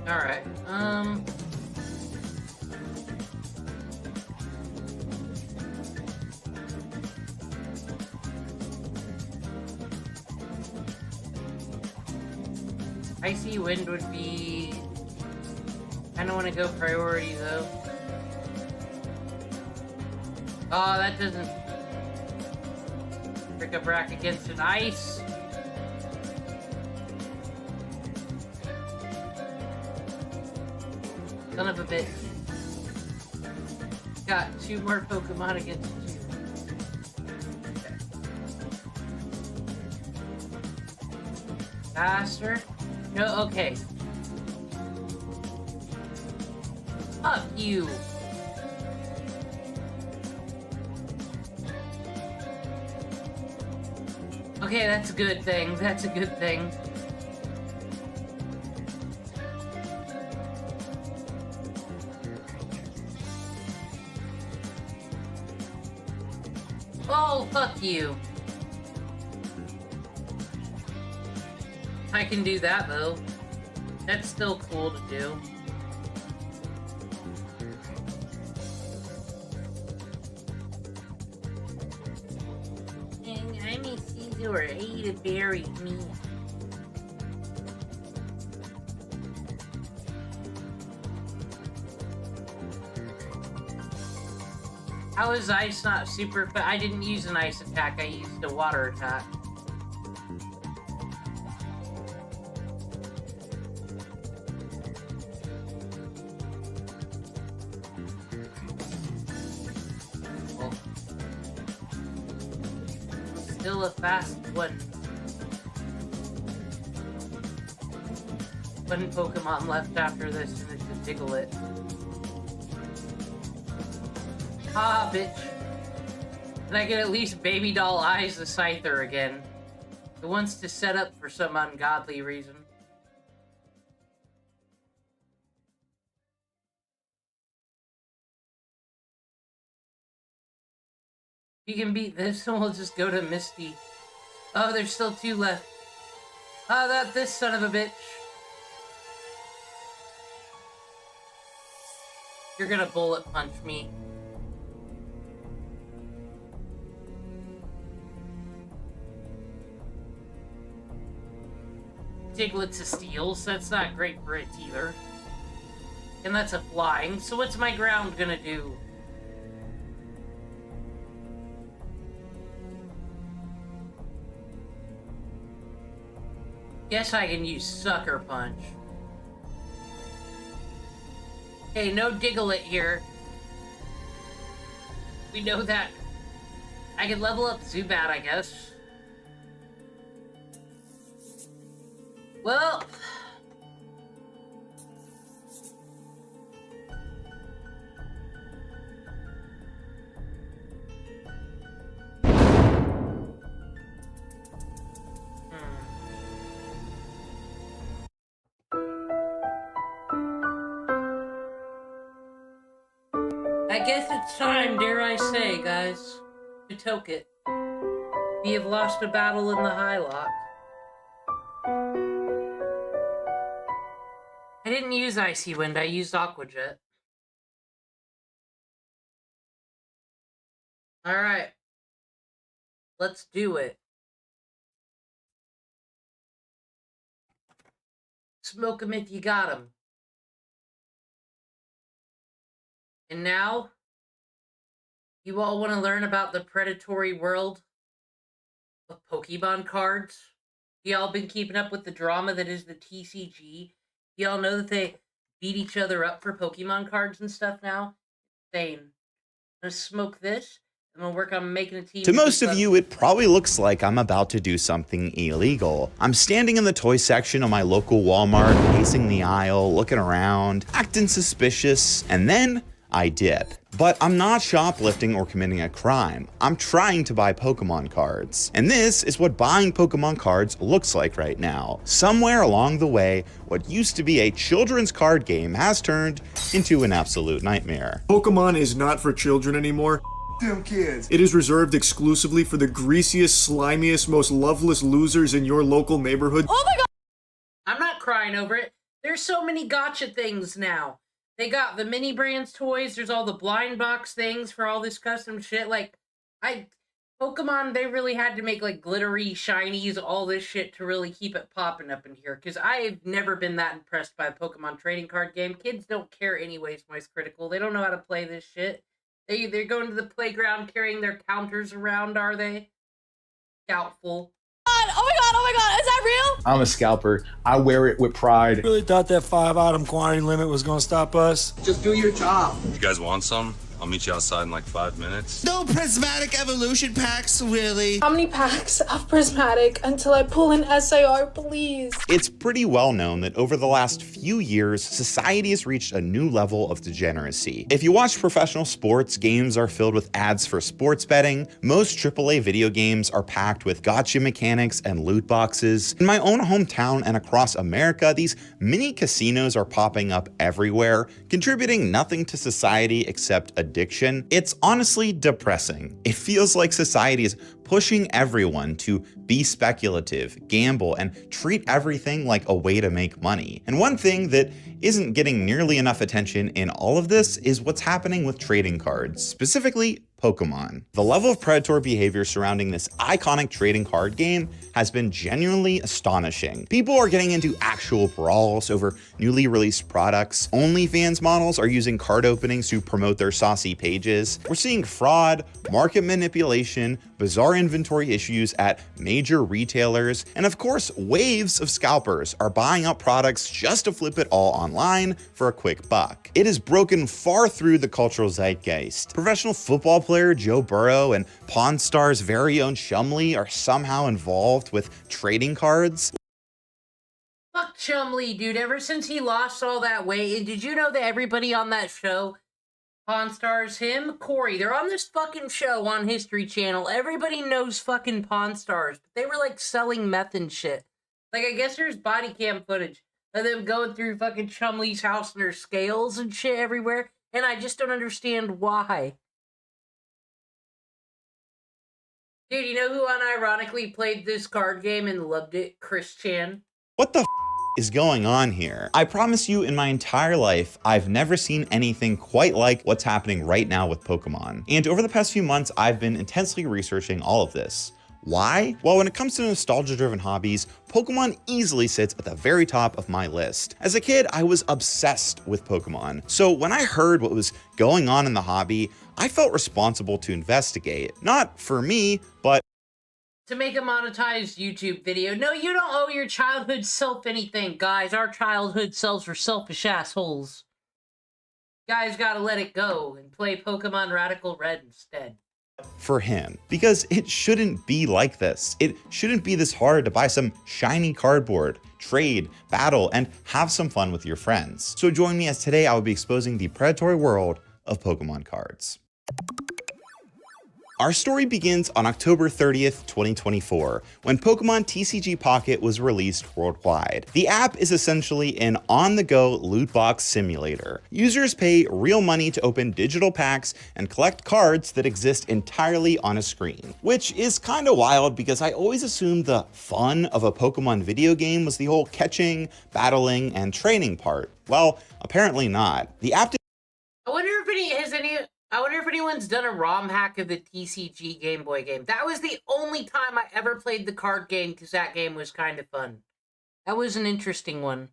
Alright, Icy Wind would be... I don't want to go priority, though. Oh, that doesn't... Bric-a-brac against an ice. Son of a bitch. Got 2 more Pokemon against 2. Faster? No, okay. Fuck you. Okay, that's a good thing. That's a good thing. Oh, fuck you. I can do that, though. That's still cool to do. And I may see you or eat a berry me. How is ice not super I didn't use an ice attack, I used a water attack. Oh. Still a fast one. One Pokemon left after this, and it's a Diglett. Ah, bitch. And I can at least Baby Doll Eyes the Scyther again. It wants to set up for some ungodly reason. If you can beat this, then we'll just go to Misty. Oh, there's still 2 left. Oh, this son of a bitch. You're gonna bullet punch me. Diglett's a steel, so that's not great for it either. And that's a flying, so what's my ground gonna do? Guess I can use Sucker Punch. Hey, no Diglett here. We know that. I can level up Zubat, I guess. Well... I guess it's time, dare I say, guys, to toke it. We have lost a battle in the HIGHLOCKE. I didn't use Icy Wind, I used Aqua Jet. Alright. Let's do it. Smoke 'em if you got 'em. And now, you all want to learn about the predatory world of Pokemon cards? Y'all been keeping up with the drama that is the TCG? Y'all know that they beat each other up for Pokemon cards and stuff now? Insane. I'm gonna smoke this. I'm gonna work on making a team. To most of you, it probably looks like I'm about to do something illegal. I'm standing in the toy section of my local Walmart, pacing the aisle, looking around, acting suspicious, and then I did. But I'm not shoplifting or committing a crime. I'm trying to buy Pokemon cards. And this is what buying Pokemon cards looks like right now. Somewhere along the way, what used to be a children's card game has turned into an absolute nightmare. Pokemon is not for children anymore. Damn kids. It is reserved exclusively for the greasiest, slimiest, most loveless losers in your local neighborhood. Oh my god! I'm not crying over it. There's so many gotcha things now. They got the mini brands toys, there's all the blind box things for all this custom shit. Like, Pokemon, they really had to make like glittery, shinies, all this shit to really keep it popping up in here. Because I've never been that impressed by a Pokemon trading card game. Kids don't care anyways, Moist Critical. They don't know how to play this shit. They're going to the playground carrying their counters around, are they? Doubtful. Oh my god, is that real? I'm a scalper. I wear it with pride. Really thought that 5-item quantity limit was gonna stop us? Just do your job. You guys want some? I'll meet you outside in like 5 minutes. No prismatic evolution packs, really. How many packs of prismatic until I pull an SIR, please? It's pretty well known that over the last few years, society has reached a new level of degeneracy. If you watch professional sports, games are filled with ads for sports betting. Most AAA video games are packed with gotcha mechanics and loot boxes. In my own hometown and across America, these mini casinos are popping up everywhere, contributing nothing to society except addiction. It's honestly depressing. It feels like society is pushing everyone to be speculative, gamble, and treat everything like a way to make money. And one thing that isn't getting nearly enough attention in all of this is what's happening with trading cards, specifically Pokemon. The level of predatory behavior surrounding this iconic trading card game has been genuinely astonishing. People are getting into actual brawls over newly released products. OnlyFans models are using card openings to promote their saucy pages. We're seeing fraud, market manipulation, bizarre inventory issues at major retailers, and of course, waves of scalpers are buying up products just to flip it all online for a quick buck. It has broken far through the cultural zeitgeist. Professional football player Joe Burrow and Pawn Star's very own Chumlee are somehow involved with trading cards. Fuck Chumlee, dude. Ever since he lost all that weight, and did you know that everybody on that show, Pawn Stars, him, Corey, they're on this fucking show on History Channel. Everybody knows fucking Pawn Stars, but they were like selling meth and shit. Like, I guess there's body cam footage of them going through fucking Chumlee's house and there's scales and shit everywhere, and I just don't understand why. Dude, you know who unironically played this card game and loved it? Chris Chan. What the is going on here? I promise you, in my entire life, I've never seen anything quite like what's happening right now with Pokemon. And over the past few months, I've been intensely researching all of this. Why? Well, when it comes to nostalgia-driven hobbies, Pokemon easily sits at the very top of my list. As a kid, I was obsessed with Pokemon. So when I heard what was going on in the hobby, I felt responsible to investigate. Not for me, but to make a monetized YouTube video. No, you don't owe your childhood self anything, guys. Our childhood selves were selfish assholes. Guys gotta let it go and play Pokemon Radical Red instead. For him, because it shouldn't be like this. It shouldn't be this hard to buy some shiny cardboard, trade, battle, and have some fun with your friends. So join me as today I will be exposing the predatory world of Pokemon cards. Our story begins on October 30th, 2024, when Pokemon TCG Pocket was released worldwide. The app is essentially an on-the-go loot box simulator. Users pay real money to open digital packs and collect cards that exist entirely on a screen, which is kinda wild because I always assumed the fun of a Pokemon video game was the whole catching, battling, and training part. Well, apparently not. The app I wonder if anyone's done a ROM hack of the TCG Game Boy game. That was the only time I ever played the card game because that game was kind of fun. That was an interesting one.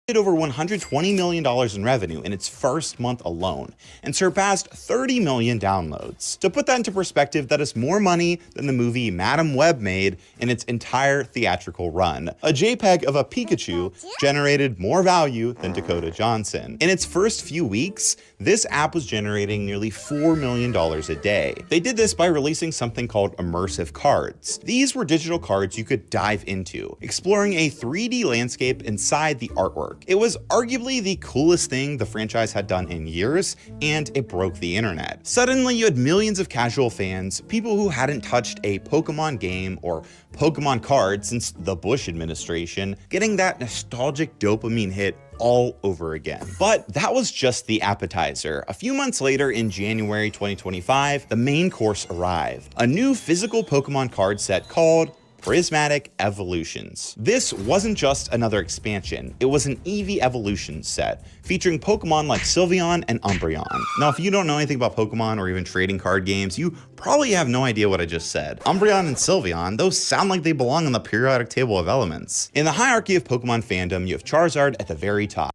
Did over $120 million in revenue in its first month alone and surpassed 30 million downloads. To put that into perspective, that is more money than the movie Madam Web made in its entire theatrical run. A JPEG of a Pikachu generated more value than Dakota Johnson. In its first few weeks, this app was generating nearly $4 million a day. They did this by releasing something called immersive cards. These were digital cards you could dive into, exploring a 3D landscape inside the artwork. It was arguably the coolest thing the franchise had done in years, and it broke the internet. Suddenly, you had millions of casual fans, people who hadn't touched a Pokemon game or Pokemon card since the Bush administration, getting that nostalgic dopamine hit all over again. But that was just the appetizer. A few months later, in January 2025, the main course arrived. A new physical Pokemon card set called Prismatic Evolutions. This wasn't just another expansion, it was an Eevee Evolution set, featuring Pokemon like Sylveon and Umbreon. Now, if you don't know anything about Pokemon or even trading card games, you probably have no idea what I just said. Umbreon and Sylveon, those sound like they belong on the periodic table of elements. In the hierarchy of Pokemon fandom, you have Charizard at the very top.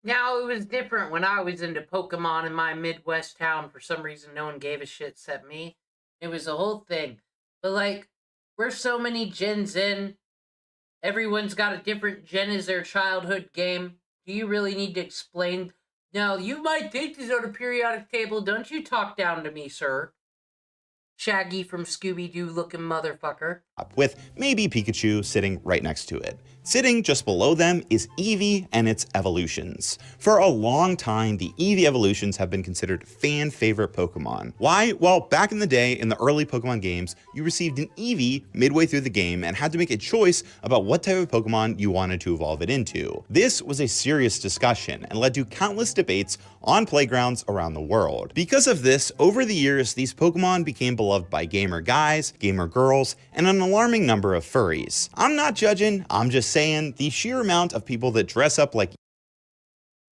Now, it was different when I was into Pokemon in my Midwest town. For some reason, no one gave a shit except me. It was a whole thing. But, like, we're so many gens in. Everyone's got a different gen as their childhood game. Do you really need to explain? Now, you might think this on a periodic table. Don't you talk down to me, sir. Shaggy from Scooby-Doo looking motherfucker. With maybe Pikachu sitting right next to it. Sitting just below them is Eevee and its evolutions. For a long time, the Eevee evolutions have been considered fan favorite Pokemon. Why? Well, back in the day, in the early Pokemon games, you received an Eevee midway through the game and had to make a choice about what type of Pokemon you wanted to evolve it into. This was a serious discussion and led to countless debates on playgrounds around the world. Because of this, over the years, these Pokemon became beloved by gamer guys, gamer girls, and an alarming number of furries. I'm not judging, I'm just saying the sheer amount of people that dress up like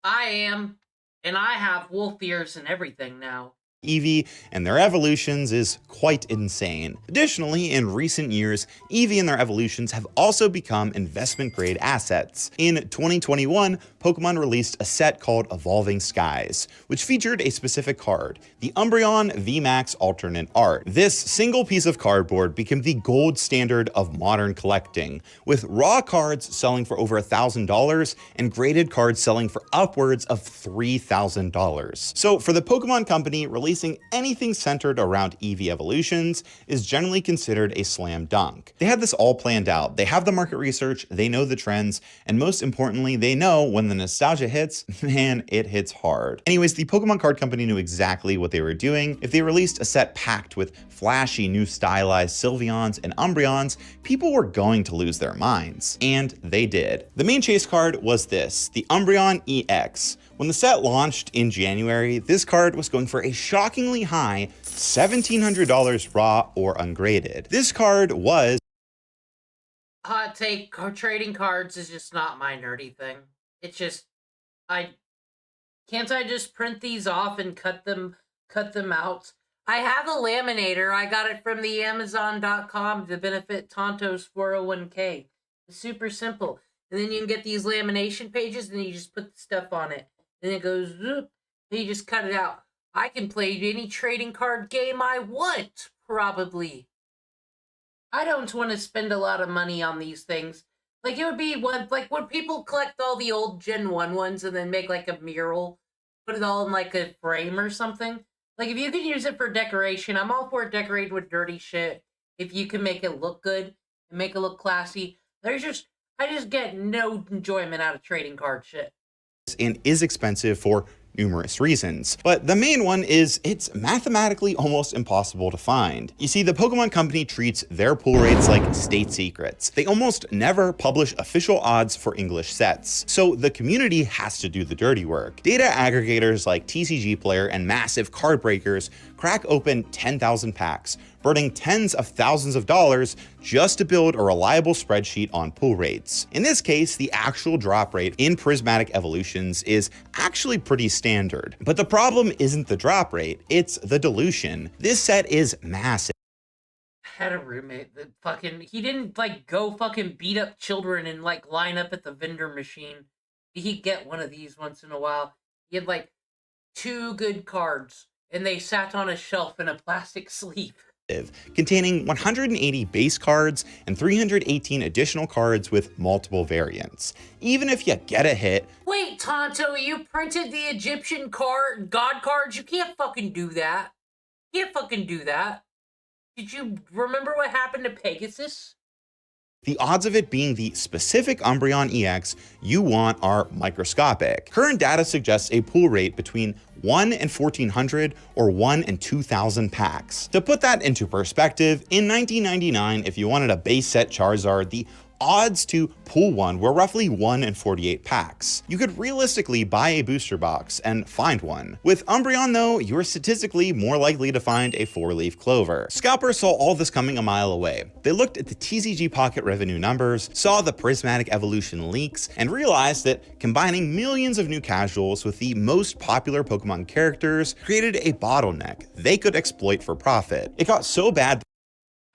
I am, and I have wolf ears and everything now. Eevee and their evolutions is quite insane. Additionally, in recent years, Eevee and their evolutions have also become investment-grade assets. In 2021, Pokemon released a set called Evolving Skies, which featured a specific card, the Umbreon VMAX Alternate Art. This single piece of cardboard became the gold standard of modern collecting, with raw cards selling for over $1,000 and graded cards selling for upwards of $3,000. So for the Pokemon Company, releasing anything centered around Eevee evolutions is generally considered a slam dunk. They had this all planned out. They have the market research, they know the trends, and most importantly, they know when the nostalgia hits, man, it hits hard. Anyways, the Pokemon Card Company knew exactly what they were doing. If they released a set packed with flashy new stylized Sylveons and Umbreons, people were going to lose their minds. And they did. The main chase card was this, the Umbreon EX. When the set launched in January, this card was going for a shockingly high $1,700 raw or ungraded. This card was Hot take, trading cards is just not my nerdy thing. It's just, can't I just print these off and cut them out? I have a laminator. I got it from the Amazon.com to benefit Tonto's 401k. It's super simple. And then you can get these lamination pages and you just put the stuff on it. And it goes, zoop, and you just cut it out. I can play any trading card game I want, probably. I don't want to spend a lot of money on these things. Like, it would be like when people collect all the old Gen 1 ones and then make like a mural, put it all in like a frame or something. Like, if you can use it for decoration, I'm all for decorating with dirty shit. If you can make it look good and make it look classy. I just get no enjoyment out of trading card shit. And is expensive for numerous reasons, but the main one is it's mathematically almost impossible to find. You see, the Pokemon Company treats their pull rates like state secrets. They almost never publish official odds for English sets, so the community has to do the dirty work. Data aggregators like TCG Player and massive card breakers crack open 10,000 packs, burning tens of thousands of dollars just to build a reliable spreadsheet on pull rates. In this case, the actual drop rate in Prismatic Evolutions is actually pretty standard. But the problem isn't the drop rate, it's the dilution. This set is massive. I had a roommate that he didn't like go fucking beat up children and like line up at the vendor machine. He'd get one of these once in a while. He had like 2 good cards and they sat on a shelf in a plastic sleeve. Containing 180 base cards and 318 additional cards with multiple variants. Even if you get a hit. Wait, Tonto, you printed the Egyptian god cards? You can't fucking do that. You can't fucking do that. Did you remember what happened to Pegasus? The odds of it being the specific Umbreon EX you want are microscopic. Current data suggests a pull rate between 1 in 1,400 or 1 in 2,000 packs. To put that into perspective, in 1999, if you wanted a base set Charizard, the Odds to pull one were roughly 1 in 48 packs. You could realistically buy a booster box and find one. With Umbreon though, you are statistically more likely to find a 4-leaf clover. Scalpers saw all this coming a mile away. They looked at the TCG Pocket revenue numbers, saw the Prismatic Evolution leaks, and realized that combining millions of new casuals with the most popular Pokemon characters created a bottleneck they could exploit for profit. It got so bad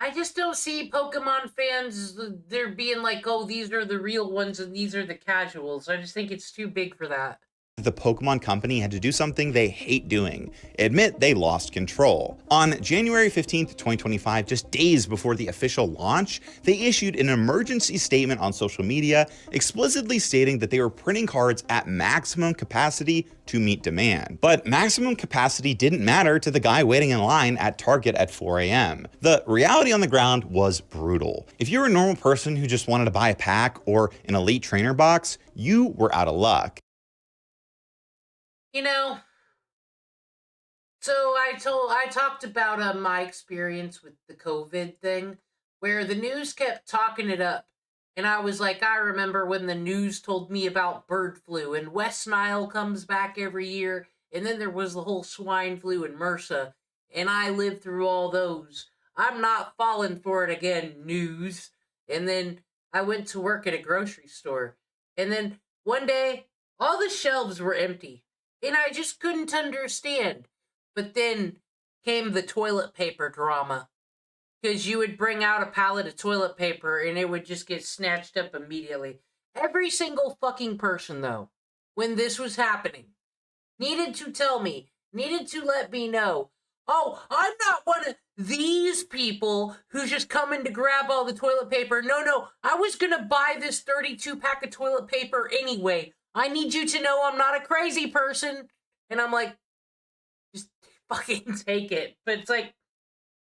I just don't see Pokemon fans, they're being like, oh, these are the real ones and these are the casuals. I just think it's too big for that. the Pokemon Company had to do something they hate doing: admit they lost control. On January 15th, 2025, just days before the official launch, they issued an emergency statement on social media explicitly stating that they were printing cards at maximum capacity to meet demand. But maximum capacity didn't matter to the guy waiting in line at Target at 4 a.m. The reality on the ground was brutal. If you're a normal person who just wanted to buy a pack or an elite trainer box, you were out of luck. You know, so I talked about my experience with the COVID thing, where the news kept talking it up, and I was like, I remember when the news told me about bird flu, and West Nile comes back every year, and then there was the whole swine flu and MRSA, and I lived through all those. I'm not falling for it again, news. And then I went to work at a grocery store, and then one day, all the shelves were empty. And I just couldn't understand. But then came the toilet paper drama. Because you would bring out a pallet of toilet paper and it would just get snatched up immediately. Every single fucking person, though, when this was happening, needed to tell me, needed to let me know, oh, I'm not one of these people who's just coming to grab all the toilet paper. No, I was going to buy this 32 pack of toilet paper anyway. I need you to know I'm not a crazy person. And I'm like, just fucking take it. But it's like,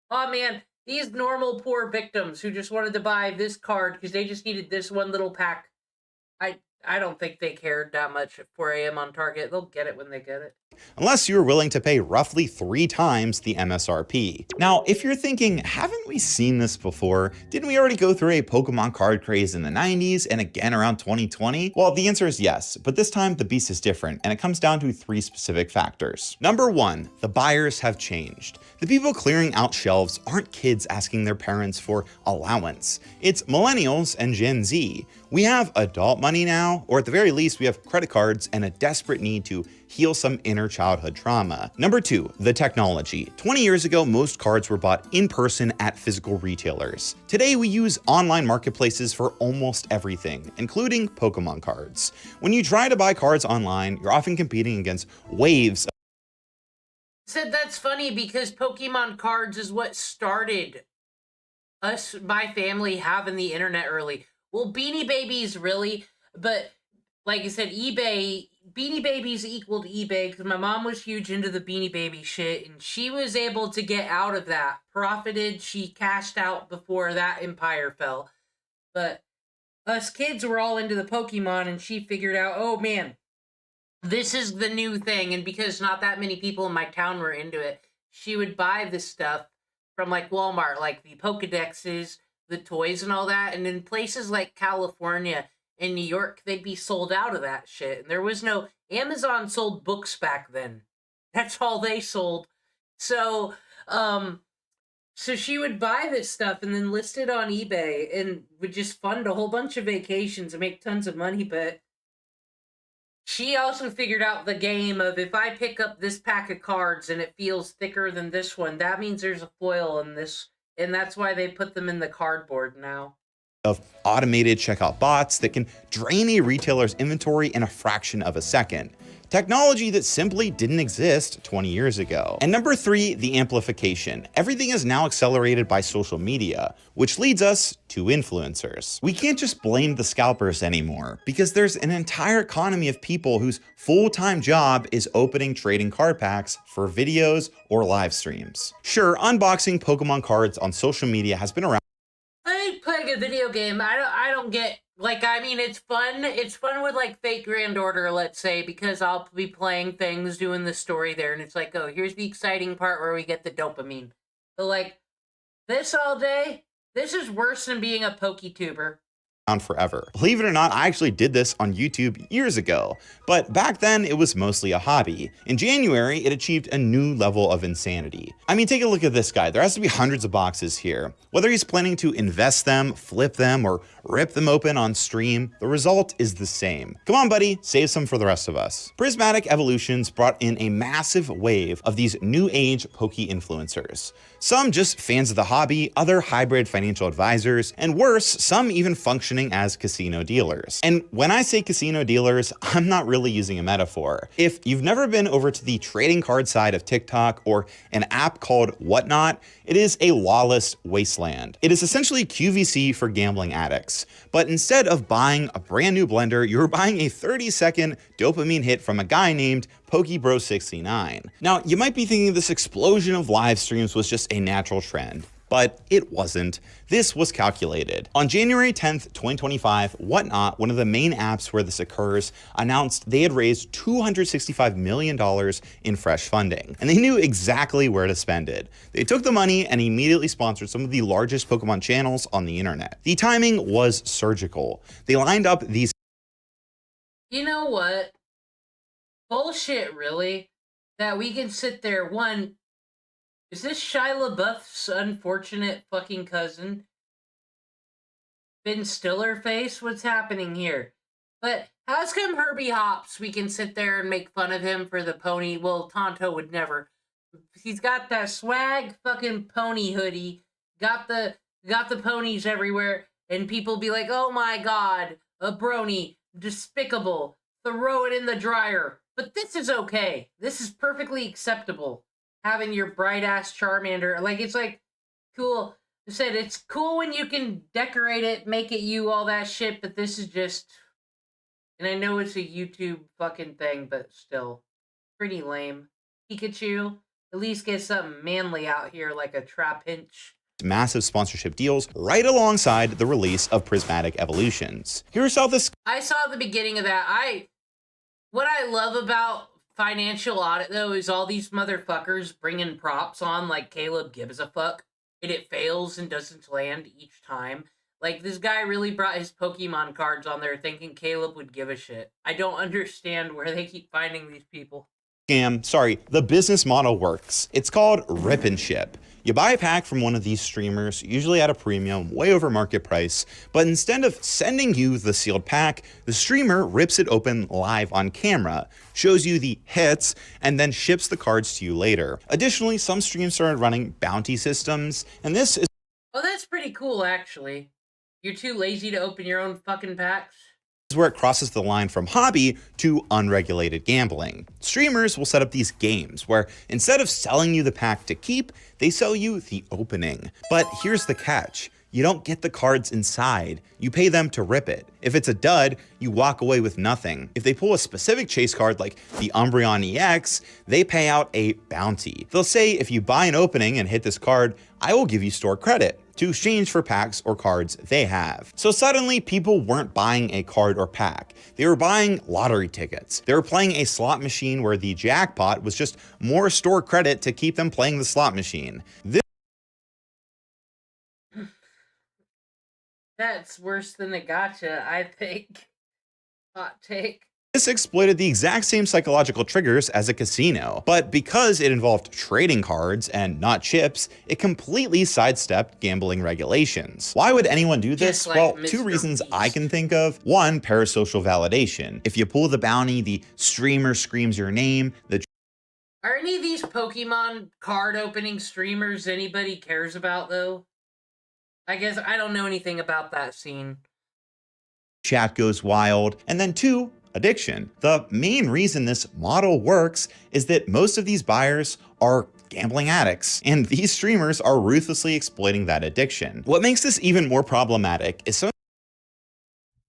oh man, these normal poor victims who just wanted to buy this card because they just needed this one little pack. I don't think they cared that much at 4 a.m. on Target. They'll get it when they get it. Unless you're willing to pay roughly 3 times the MSRP. Now, if you're thinking, haven't we seen this before? Didn't we already go through a Pokemon card craze in the 90s and again around 2020? Well, the answer is yes, but this time the beast is different, and it comes down to 3 specific factors. Number 1, the buyers have changed. The people clearing out shelves aren't kids asking their parents for allowance. It's millennials and Gen Z. We have adult money now, or at the very least, we have credit cards and a desperate need to heal some inner childhood trauma. Number 2, the technology. 20 years ago, most cards were bought in person at physical retailers. Today, we use online marketplaces for almost everything, including Pokemon cards. When you try to buy cards online, you're often competing against waves. Said that's funny because Pokemon cards is what started us, my family, having the internet early. Well, Beanie Babies really, but like I said, eBay, Beanie Babies equaled eBay because my mom was huge into the Beanie Baby shit, and she was able to get out of that. Profited, she cashed out before that empire fell. But us kids were all into the Pokemon, and she figured out, oh man, this is the new thing, and because not that many people in my town were into it, she would buy this stuff from like Walmart, like the Pokedexes, the toys and all that, and in places like California and New York, they'd be sold out of that shit. And there was no, Amazon sold books back then. That's all they sold. So, so she would buy this stuff and then list it on eBay and would just fund a whole bunch of vacations and make tons of money. But she also figured out the game of, if I pick up this pack of cards and it feels thicker than this one, that means there's a foil in this. And that's why they put them in the cardboard now. Of automated checkout bots that can drain a retailer's inventory in a fraction of a second. Technology that simply didn't exist 20 years ago. And number 3, the amplification. Everything is now accelerated by social media, which leads us to influencers. We can't just blame the scalpers anymore, because there's an entire economy of people whose full-time job is opening trading card packs for videos or live streams. Sure, unboxing Pokemon cards on social media has been around. I ain't playing a video game. I don't get, like, I mean, it's fun. It's fun with, like, Fate Grand Order, let's say, because I'll be playing things, doing the story there, and it's like, oh, here's the exciting part where we get the dopamine. But, like, this all day, this is worse than being a PokeTuber. forever. Believe it or not, I actually did this on YouTube years ago, but back then it was mostly a hobby. In January, it achieved a new level of insanity. I mean, take a look at this guy. There has to be hundreds of boxes here. Whether he's planning to invest them, flip them, or rip them open on stream, the result is the same. Come on, buddy, save some for the rest of us. Prismatic Evolutions brought in a massive wave of these new age pokey influencers. Some just fans of the hobby, other hybrid financial advisors, and worse, some even functioning as casino dealers. And when I say casino dealers, I'm not really using a metaphor. If you've never been over to the trading card side of TikTok or an app called Whatnot, it is a lawless wasteland. It is essentially QVC for gambling addicts. But instead of buying a brand new blender, you're buying a 30-second dopamine hit from a guy named PokeBro69. Now, you might be thinking this explosion of live streams was just a natural trend, but it wasn't. This was calculated. On January 10th, 2025, Whatnot, one of the main apps where this occurs, announced they had raised $265 million in fresh funding, and they knew exactly where to spend it. They took the money and immediately sponsored some of the largest Pokemon channels on the internet. The timing was surgical. They lined up these. You know what? Bullshit, really. That we can sit there, one, is this Shia LaBeouf's unfortunate fucking cousin? Ben Stiller face? What's happening here? But how's come Herbie Hops, we can sit there and make fun of him for the pony? Well, Tonto would never. He's got that swag fucking pony hoodie, got the ponies everywhere, and people be like, oh my god, a brony, despicable, throw it in the dryer. But this is okay. This is perfectly acceptable. Having your bright-ass Charmander. Like, it's like, cool. I said, it's cool when you can decorate it, make it you, all that shit, but this is just... And I know it's a YouTube fucking thing, but still. Pretty lame. Pikachu, at least get something manly out here, like a Trapinch. Massive sponsorship deals right alongside the release of Prismatic Evolutions. Here's how this... I saw the beginning of that. What I love about Financial Audit, though, is all these motherfuckers bringing props on like Caleb gives a fuck, and it fails and doesn't land each time. Like, this guy really brought his Pokemon cards on there thinking Caleb would give a shit. I don't understand where they keep finding these people. The business model works. It's called Rip and Ship. You buy a pack from one of these streamers, usually at a premium, way over market price, but instead of sending you the sealed pack, the streamer rips it open live on camera, shows you the hits, and then ships the cards to you later. Additionally, some streams started running bounty systems, and this is... Oh, that's pretty cool, actually. You're too lazy to open your own fucking packs? Is where it crosses the line from hobby to unregulated gambling. Streamers will set up these games where instead of selling you the pack to keep, they sell you the opening. But here's the catch. You don't get the cards inside. You pay them to rip it. If it's a dud, you walk away with nothing. If they pull a specific chase card like the Umbreon EX, they pay out a bounty. They'll say if you buy an opening and hit this card, I will give you store credit to exchange for packs or cards they have. So suddenly people weren't buying a card or pack. They were buying lottery tickets. They were playing a slot machine where the jackpot was just more store credit to keep them playing the slot machine. That's worse than a gacha, I think. Hot take. This exploited the exact same psychological triggers as a casino, but because it involved trading cards and not chips, it completely sidestepped gambling regulations. Why would anyone do this? Like well, Mr. two reasons Beast. I can think of. One, parasocial validation. If you pull the bounty, the streamer screams your name, the Are any of these Pokemon card opening streamers anybody cares about, though? I guess I don't know anything about that scene. chat goes wild. And then two, addiction. The main reason this model works is that most of these buyers are gambling addicts, and these streamers are ruthlessly exploiting that addiction. What makes this even more problematic is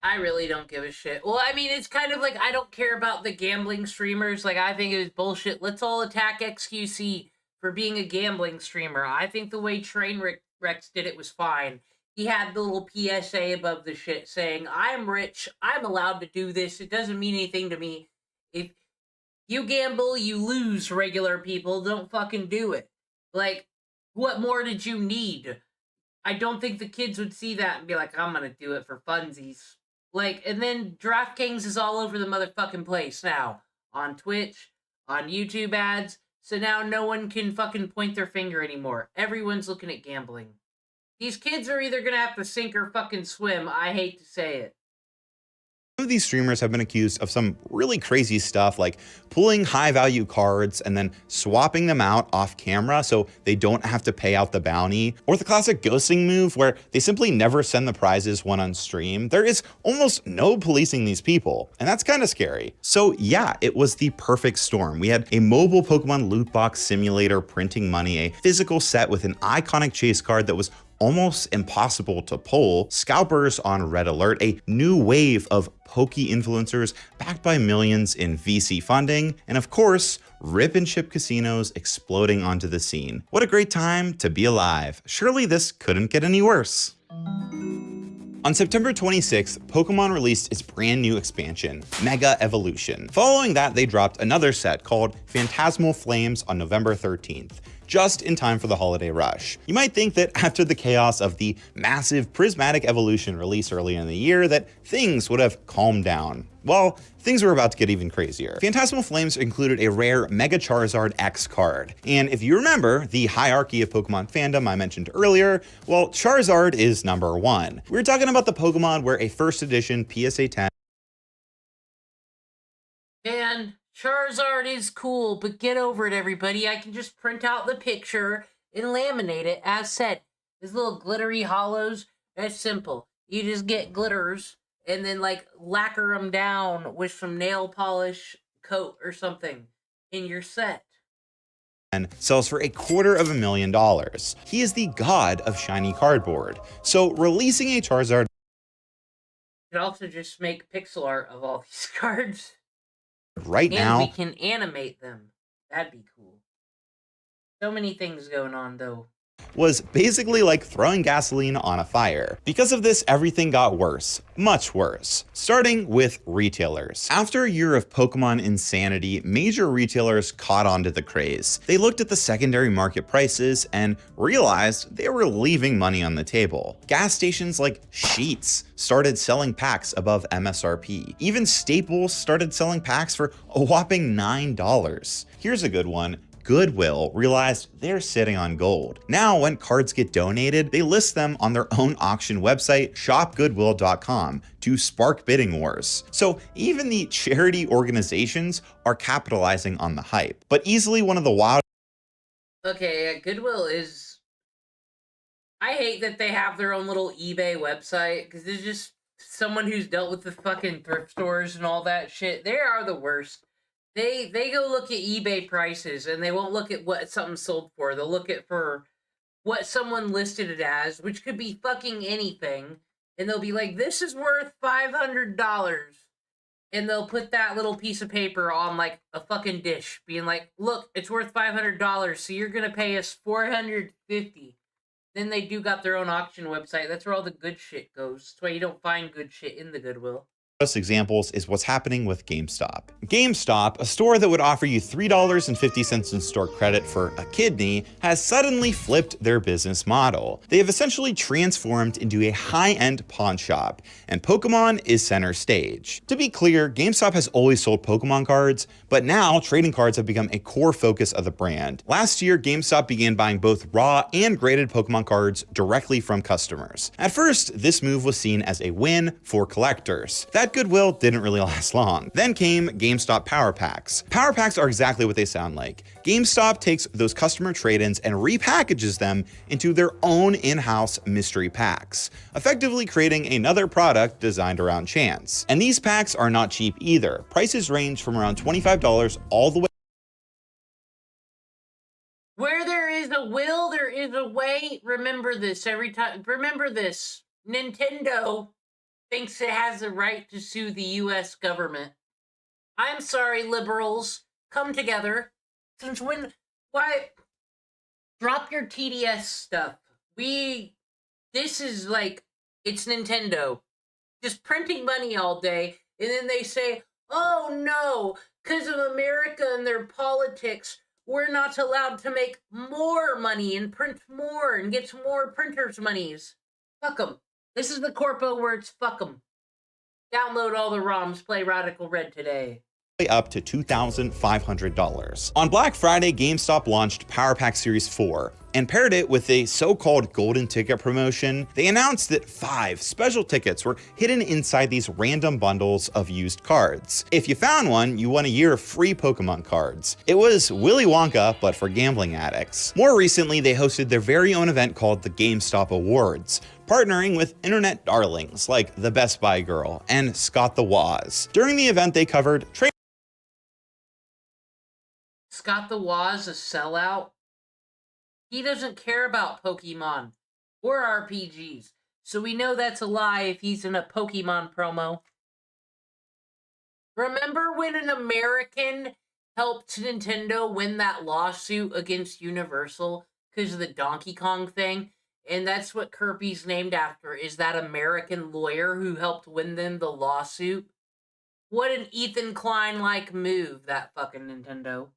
I really don't give a shit. Well, I mean, it's kind of like I don't care about the gambling streamers. Like, I think it was bullshit. Let's all attack XQC for being a gambling streamer. I think the way Trainwreck did it was fine. He had the little PSA above the shit saying, I'm rich, I'm allowed to do this, it doesn't mean anything to me. If you gamble, you lose, regular people, don't fucking do it. Like, what more did you need? I don't think the kids would see that and be like, I'm gonna do it for funsies. Like, and then DraftKings is all over the motherfucking place now. On Twitch, on YouTube ads. So now no one can fucking point their finger anymore. Everyone's looking at gambling. These kids are either gonna have to sink or fucking swim. I hate to say it. Some of these streamers have been accused of some really crazy stuff, like pulling high value cards and then swapping them out off camera so they don't have to pay out the bounty, or the classic ghosting move where they simply never send the prizes when on stream. There is almost no policing these people, and that's kind of scary. So yeah, it was the perfect storm. We had a mobile Pokemon loot box simulator printing money, a physical set with an iconic chase card that was almost impossible to pull, scalpers on red alert, a new wave of pokey influencers backed by millions in VC funding, and of course, rip and chip casinos exploding onto the scene. What a great time to be alive. Surely this couldn't get any worse. On September 26th, Pokemon released its brand new expansion, Mega Evolution. Following that, they dropped another set called Phantasmal Flames on November 13th. Just in time for the holiday rush. You might think that after the chaos of the massive Prismatic Evolution release earlier in the year that things would have calmed down. Well, things were about to get even crazier. Phantasmal Flames included a rare Mega Charizard X card. And if you remember the hierarchy of Pokemon fandom I mentioned earlier, well, Charizard is number 1. We're talking about the Pokemon where a first edition PSA 10 And Charizard is cool, but get over it, everybody. I can just print out the picture and laminate it as said. These little glittery hollows, that's simple. You just get glitters and then like lacquer them down with some nail polish coat or something in your set. sells for $250,000. He is the god of shiny cardboard. So releasing a Charizard You could also just make pixel art of all these cards. right And now we can animate them. That'd be cool. So many things going on, though. was basically like throwing gasoline on a fire. Because of this, everything got worse, much worse, starting with retailers. After a year of Pokemon insanity, major retailers caught on to the craze. They looked at the secondary market prices and realized they were leaving money on the table. Gas stations like Sheetz started selling packs above MSRP. Even Staples started selling packs for a whopping $9. Here's a good one. Goodwill realized they're sitting on gold. Now, when cards get donated, they list them on their own auction website, shopgoodwill.com, to spark bidding wars. So even the charity organizations are capitalizing on the hype. But easily one of the wild. Okay, Goodwill is... I hate that they have their own little eBay website, because there's just someone who's dealt with the fucking thrift stores and all that shit. They are the worst. They go look at eBay prices, and they won't look at what something sold for. They'll look at for what someone listed it as, which could be fucking anything, and they'll be like, this is worth $500. And they'll put that little piece of paper on, like, a fucking dish, being like, look, it's worth $500, so you're gonna pay us $450. Then they do got their own auction website. That's where all the good shit goes. That's why you don't find good shit in the Goodwill. Best examples is what's happening with GameStop. GameStop, a store that would offer you $3.50 in store credit for a kidney, has suddenly flipped their business model. They have essentially transformed into a high-end pawn shop, and Pokemon is center stage. To be clear, GameStop has always sold Pokemon cards, but now trading cards have become a core focus of the brand. Last year, GameStop began buying both raw and graded Pokemon cards directly from customers. At first, this move was seen as a win for collectors. That goodwill didn't really last long. Then came GameStop Power Packs. Power Packs are exactly what they sound like. GameStop takes those customer trade-ins and repackages them into their own in-house mystery packs, effectively creating another product designed around chance. And these packs are not cheap either. Prices range from around $25 all the way. Where there is a will, there is a way. Remember this every time. Remember this. Nintendo thinks it has the right to sue the U.S. government. I'm sorry, liberals. Come together. Since when... Why... Drop your TDS stuff. This is like... It's Nintendo. Just printing money all day, and then they say, oh no, because of America and their politics, we're not allowed to make more money and print more and get more printers' monies. Fuck them. This is the corpo where it's fuck them. Download all the ROMs, play Radical Red today. Up to $2,500. On Black Friday, GameStop launched Power Pack Series 4 and paired it with a so-called golden ticket promotion. They announced that 5 special tickets were hidden inside these random bundles of used cards. If you found one, you won a year of free Pokemon cards. It was Willy Wonka, but for gambling addicts. More recently, they hosted their very own event called the GameStop Awards, partnering with internet darlings like the Best Buy Girl and Scott the Woz. During the event, they covered trade. Scott the Woz a sellout? He doesn't care about Pokemon or RPGs, so we know that's a lie if he's in a Pokemon promo. Remember when an American helped Nintendo win that lawsuit against Universal because of the Donkey Kong thing? And that's what Kirby's named after, is that American lawyer who helped win them the lawsuit. What an Ethan Klein-like move, that fucking Nintendo.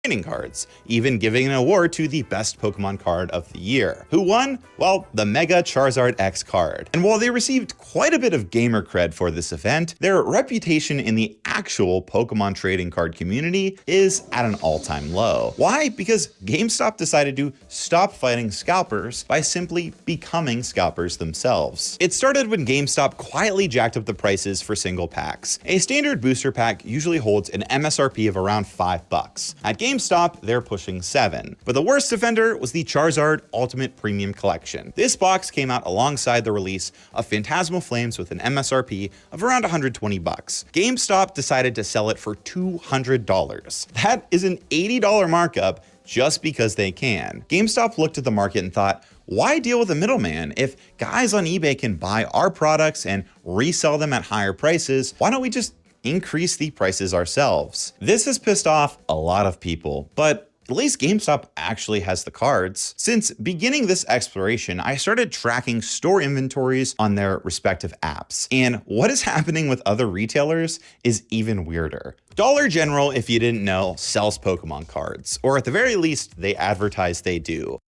Trading cards, even giving an award to the best Pokemon card of the year. Who won? Well, the Mega Charizard X card. And while they received quite a bit of gamer cred for this event, their reputation in the actual Pokemon trading card community is at an all-time low. Why? Because GameStop decided to stop fighting scalpers by simply becoming scalpers themselves. It started when GameStop quietly jacked up the prices for single packs. A standard booster pack usually holds an MSRP of around $5. At GameStop, they're pushing $7. But the worst offender was the Charizard Ultimate Premium Collection. This box came out alongside the release of Phantasmal Flames with an MSRP of around $120. GameStop decided to sell it for $200. That is an $80 markup just because they can. GameStop looked at the market and thought, why deal with a middleman? If guys on eBay can buy our products and resell them at higher prices, why don't we just increase the prices ourselves? This has pissed off a lot of people, but at least GameStop actually has the cards. Since beginning this exploration, I started tracking store inventories on their respective apps. And what is happening with other retailers is even weirder. Dollar General, if you didn't know, sells Pokemon cards, or at the very least, they advertise they do.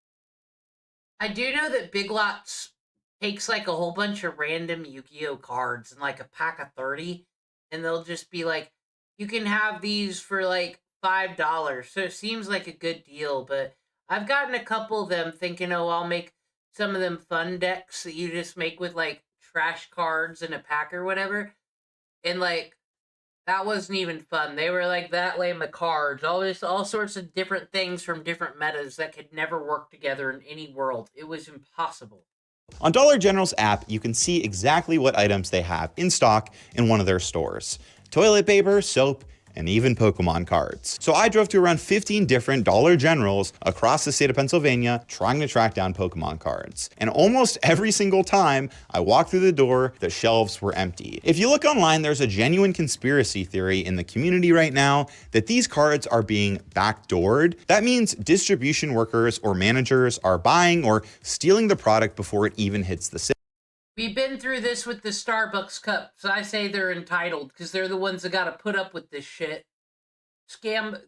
I do know that Big Lots takes like a whole bunch of random Yu-Gi-Oh cards and like a pack of 30. And they'll just be like, you can have these for like $5. So it seems like a good deal, but I've gotten a couple of them thinking, oh, I'll make some of them fun decks that you just make with like trash cards in a pack or whatever. And like, that wasn't even fun. They were like that lame of cards, all sorts of different things from different metas that could never work together in any world. It was impossible. On Dollar General's app, you can see exactly what items they have in stock in one of their stores. Toilet paper, soap, and even Pokemon cards. So I drove to around 15 different Dollar Generals across the state of Pennsylvania trying to track down Pokemon cards. And almost every single time I walked through the door, the shelves were empty. If you look online, there's a genuine conspiracy theory in the community right now that these cards are being backdoored. That means distribution workers or managers are buying or stealing the product before it even hits the sale. We've been through this with the Starbucks cups. I say they're entitled because they're the ones that got to put up with this shit. Scam.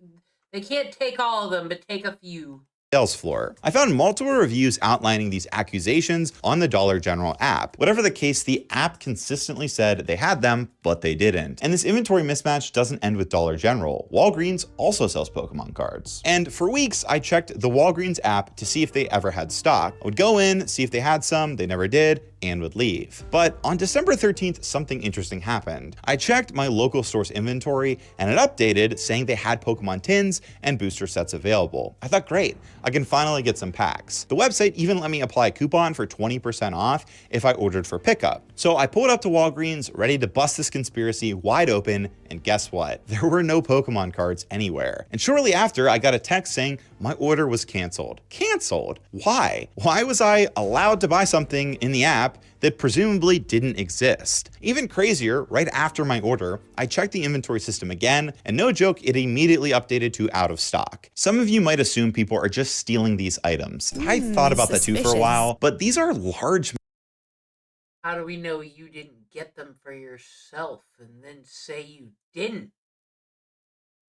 They can't take all of them, but take a few. Sales floor. I found multiple reviews outlining these accusations on the Dollar General app. Whatever the case, the app consistently said they had them, but they didn't. And this inventory mismatch doesn't end with Dollar General. Walgreens also sells Pokemon cards. And for weeks, I checked the Walgreens app to see if they ever had stock. I would go in, see if they had some, they never did, and would leave. But on December 13th, something interesting happened. I checked my local store's inventory and it updated saying they had Pokemon tins and booster sets available. I thought, great, I can finally get some packs. The website even let me apply a coupon for 20% off if I ordered for pickup. So I pulled up to Walgreens, ready to bust this conspiracy wide open, and guess what? There were no Pokemon cards anywhere. And shortly after, I got a text saying my order was canceled. Canceled? Why? Why was I allowed to buy something in the app that presumably didn't exist? Even crazier, right after my order, I checked the inventory system again, and no joke, it immediately updated to out of stock. Some of you might assume people are just stealing these items. I thought about that too for a while, but these are large. How do we know you didn't get them for yourself and then say you didn't?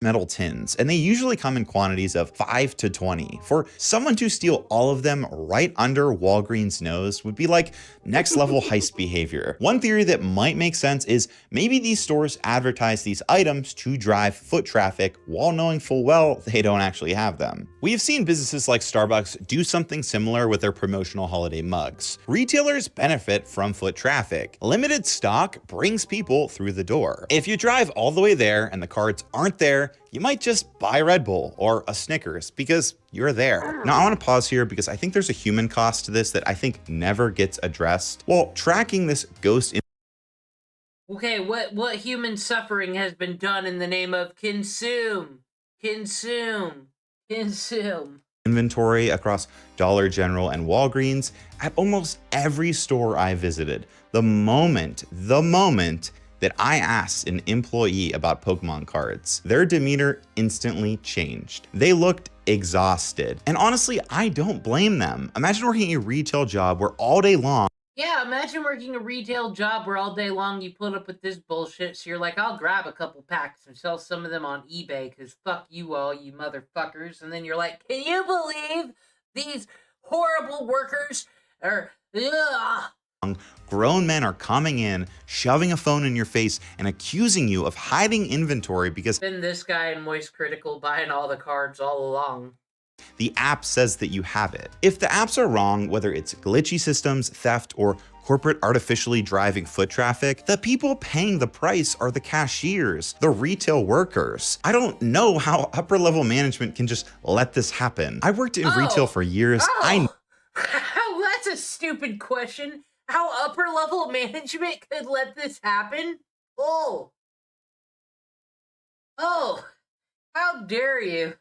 metal tins, and they usually come in quantities of 5 to 20. For someone to steal all of them right under Walgreens' nose would be like next level heist behavior. One theory that might make sense is maybe these stores advertise these items to drive foot traffic while knowing full well they don't actually have them. We have seen businesses like Starbucks do something similar with their promotional holiday mugs. Retailers benefit from foot traffic. Limited stock brings people through the door. If you drive all the way there and the cards aren't there, you might just buy Red Bull or a Snickers because you're there. Now I want to pause here because I think there's a human cost to this that I think never gets addressed. While tracking this ghost Okay, what human suffering has been done in the name of consume? inventory across Dollar General and Walgreens at almost every store I visited, the moment that I asked an employee about Pokemon cards, their demeanor instantly changed. They looked exhausted. And honestly, I don't blame them. Imagine working a retail job where all day long, Yeah, imagine working a retail job where all day long you put up with this bullshit, so you're like, I'll grab a couple packs and sell some of them on eBay, because fuck you all, you motherfuckers. And then you're like, can you believe these horrible workers are... Ugh. grown men are coming in, shoving a phone in your face, and accusing you of hiding inventory because Been this guy in Moist Critical buying all the cards all along. the app says that you have it. If the apps are wrong, whether it's glitchy systems, theft, or corporate artificially driving foot traffic, the people paying the price are the cashiers, the retail workers. I don't know how upper level management can just let this happen. I worked in retail for years. That's a stupid question. How upper level management could let this happen? Oh, how dare you?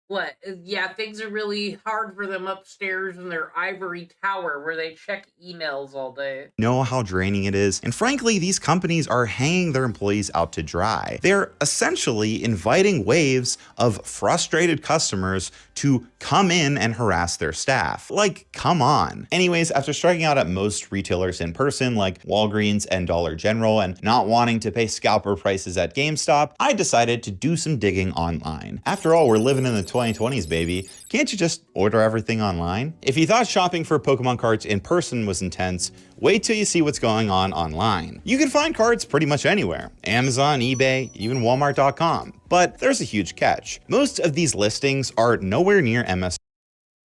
What? Yeah, things are really hard for them upstairs in their ivory tower where they check emails all day. Know how draining it is, and frankly, these companies are hanging their employees out to dry. They're essentially inviting waves of frustrated customers to come in and harass their staff. Like, come on. Anyways, after striking out at most retailers in person, like Walgreens and Dollar General, and not wanting to pay scalper prices at GameStop, I decided to do some digging online. After all, we're living in the 2020s, baby. Can't you just order everything online? If you thought shopping for Pokemon cards in person was intense, wait till you see what's going on online. You can find cards pretty much anywhere. Amazon, eBay, even Walmart.com. But there's a huge catch. Most of these listings are nowhere near MS.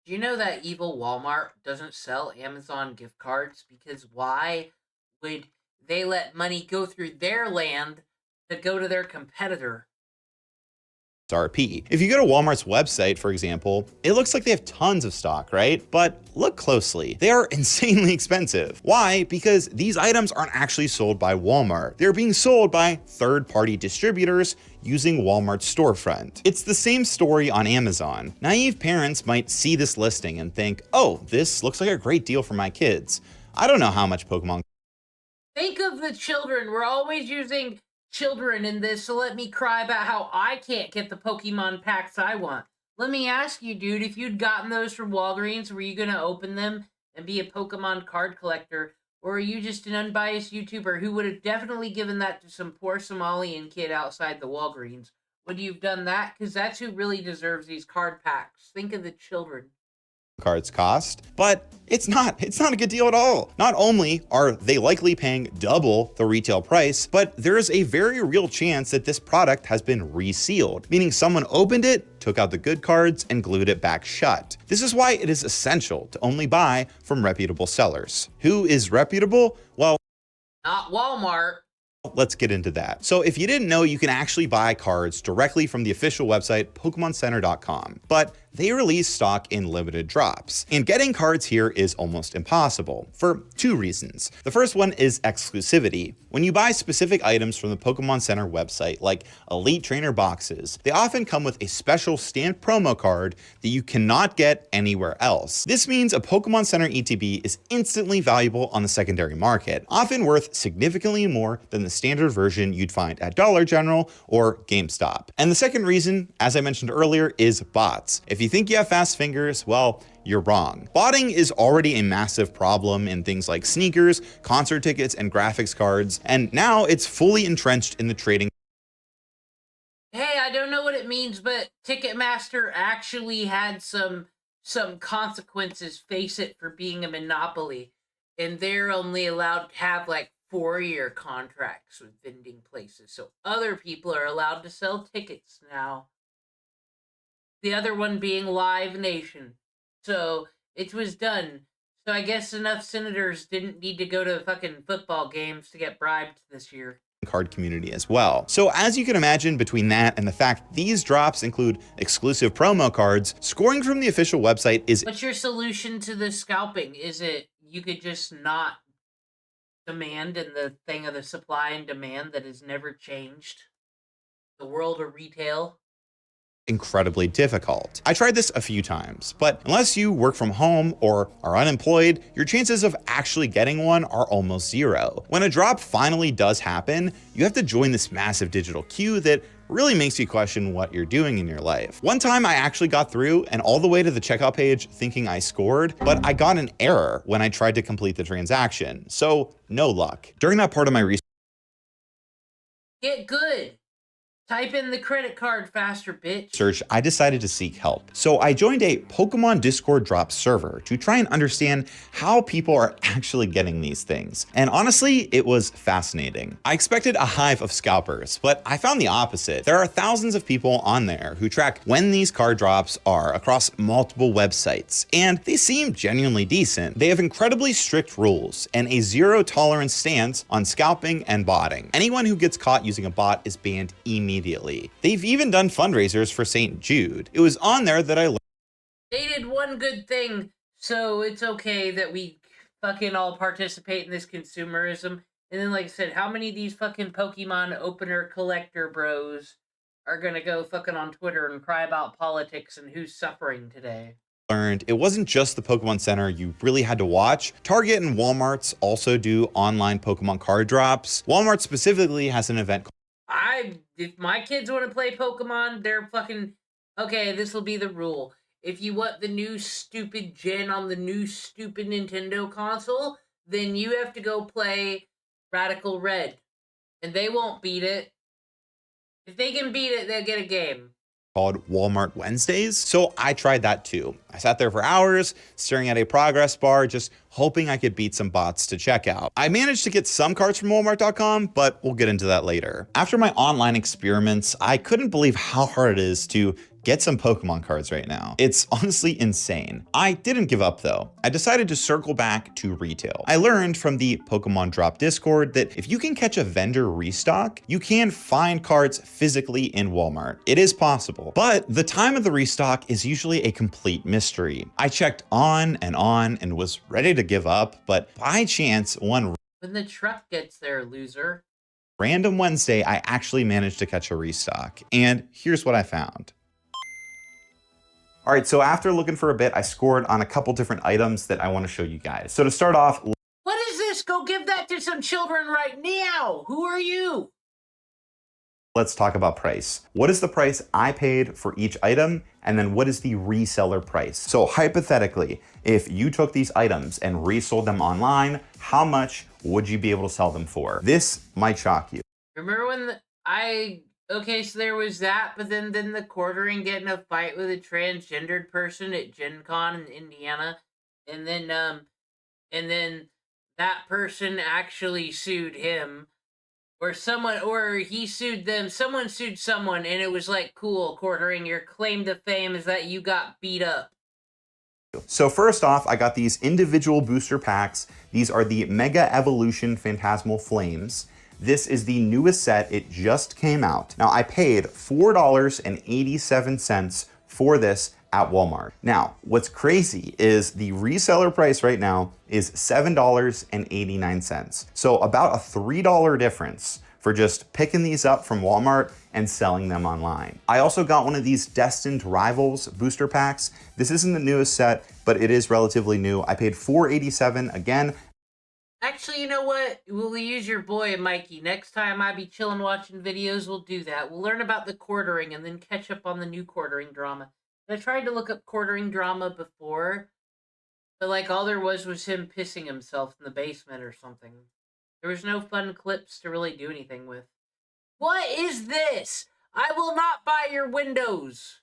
Do you know that evil Walmart doesn't sell Amazon gift cards? Because why would they let money go through their land to go to their competitor? RP. If you go to Walmart's website, for example, it looks like they have tons of stock, right? But look closely. They are insanely expensive. Why? Because these items aren't actually sold by Walmart. They're being sold by third-party distributors using Walmart's storefront. It's the same story on Amazon. Naive parents might see this listing and think, oh, this looks like a great deal for my kids. I don't know how much Pokemon. Think of the children. We're always using children in this, so let me cry about how I can't get the Pokemon packs I want. Let me ask you, dude, if you'd gotten those from Walgreens, were you gonna open them and be a Pokemon card collector? Or are you just an unbiased YouTuber who would have definitely given that to some poor Somalian kid outside the Walgreens? Would you have done that? Because that's who really deserves these card packs. Think of the children. Cards cost, but it's not a good deal at all. Not only are they likely paying double the retail price, but there's a very real chance that this product has been resealed, meaning someone opened it, took out the good cards, and glued it back shut. This is why it is essential to only buy from reputable sellers. Who is reputable? Well, not Walmart. Let's get into that. So if you didn't know, you can actually buy cards directly from the official website, PokemonCenter.com, but they release stock in limited drops. And getting cards here is almost impossible for two reasons. The first one is exclusivity. When you buy specific items from the Pokemon Center website, like Elite Trainer boxes, they often come with a special stamped promo card that you cannot get anywhere else. This means a Pokemon Center ETB is instantly valuable on the secondary market, often worth significantly more than the standard version you'd find at Dollar General or GameStop. And the second reason, as I mentioned earlier, is bots. If you think you have fast fingers, well, you're wrong. Botting is already a massive problem in things like sneakers, concert tickets, and graphics cards, and now it's fully entrenched in the trading what it means, but Ticketmaster actually had some consequences face it for being a monopoly, and they're only allowed to have like 4-year contracts with vending places, so other people are allowed to sell tickets now. The other one being Live Nation. So it was done. So I guess enough senators didn't need to go to fucking football games to get bribed this year. Card community as well. So as you can imagine, between that and the fact these drops include exclusive promo cards, scoring from the official website is... What's your solution to the scalping? Is it you could just not demand in the thing of the supply and demand that has never changed? The world of retail? incredibly difficult. I tried this a few times, but unless you work from home or are unemployed, your chances of actually getting one are almost zero. When a drop finally does happen, you have to join this massive digital queue that really makes you question what you're doing in your life. One time I actually got through and all the way to the checkout page thinking I scored, but I got an error when I tried to complete the transaction, so no luck. During that part of my research, Get good. Type in the credit card faster, bitch. I decided to seek help. So I joined a Pokemon Discord drop server to try and understand how people are actually getting these things. And honestly, it was fascinating. I expected a hive of scalpers, but I found the opposite. There are thousands of people on there who track when these card drops are across multiple websites, and they seem genuinely decent. They have incredibly strict rules and a zero-tolerance stance on scalping and botting. Anyone who gets caught using a bot is banned immediately. They've even done fundraisers for St. Jude. It was on there that I learned They did one good thing, so it's okay that we fucking all participate in this consumerism. And then, like I said, how many of these fucking Pokemon opener collector bros are gonna go fucking on Twitter and cry about politics and who's suffering today? it wasn't just the Pokemon Center you really had to watch. Target and Walmart's also do online Pokemon card drops. Walmart specifically has an event called If my kids want to play Pokemon, they're fucking... Okay, this will be the rule. If you want the new stupid gen on the new stupid Nintendo console, then you have to go play Radical Red. And they won't beat it. If they can beat it, they'll get a game. Called Walmart Wednesdays. So I tried that too. I sat there for hours staring at a progress bar, just hoping I could beat some bots to checkout. I managed to get some cards from Walmart.com, but we'll get into that later. After my online experiments, I couldn't believe how hard it is to get some Pokemon cards right now. It's honestly insane. I didn't give up though. I decided to circle back to retail. I learned from the Pokemon Drop Discord that if you can catch a vendor restock, you can find cards physically in Walmart. It is possible, but the time of the restock is usually a complete mystery. I checked on and was ready to give up, but by chance, one When the truck gets there, loser. random Wednesday, I actually managed to catch a restock. And here's what I found. All right, so after looking for a bit, I scored on a couple different items that I want to show you guys. So to start off, What is this? Go give that to some children right now. Who are you? let's talk about price. What is the price I paid for each item? And then what is the reseller price? So hypothetically, if you took these items and resold them online, how much would you be able to sell them for? This might shock you. Remember when okay, so there was that, but then the quartering get in a fight with a transgendered person at Gen Con in Indiana, and then that person actually sued him, or he sued them, someone sued someone, and it was like, cool, quartering, your claim to fame is that you got beat up. So first off, I got these individual booster packs. These are the Mega Evolution Phantasmal Flames. This is the newest set, it just came out. Now I paid $4.87 for this at Walmart. Now, what's crazy is the reseller price right now is $7.89. So about a $3 difference for just picking these up from Walmart and selling them online. I also got one of these Destined Rivals booster packs. This isn't the newest set, but it is relatively new. I paid $4.87 again. Actually, you know what? We'll use your boy, Mikey. Next time I be chilling watching videos, we'll do that. We'll learn about the quartering and then catch up on the new quartering drama. I tried to look up quartering drama before, but like all there was him pissing himself in the basement or something. There was no fun clips to really do anything with. What is this? I will not buy your windows.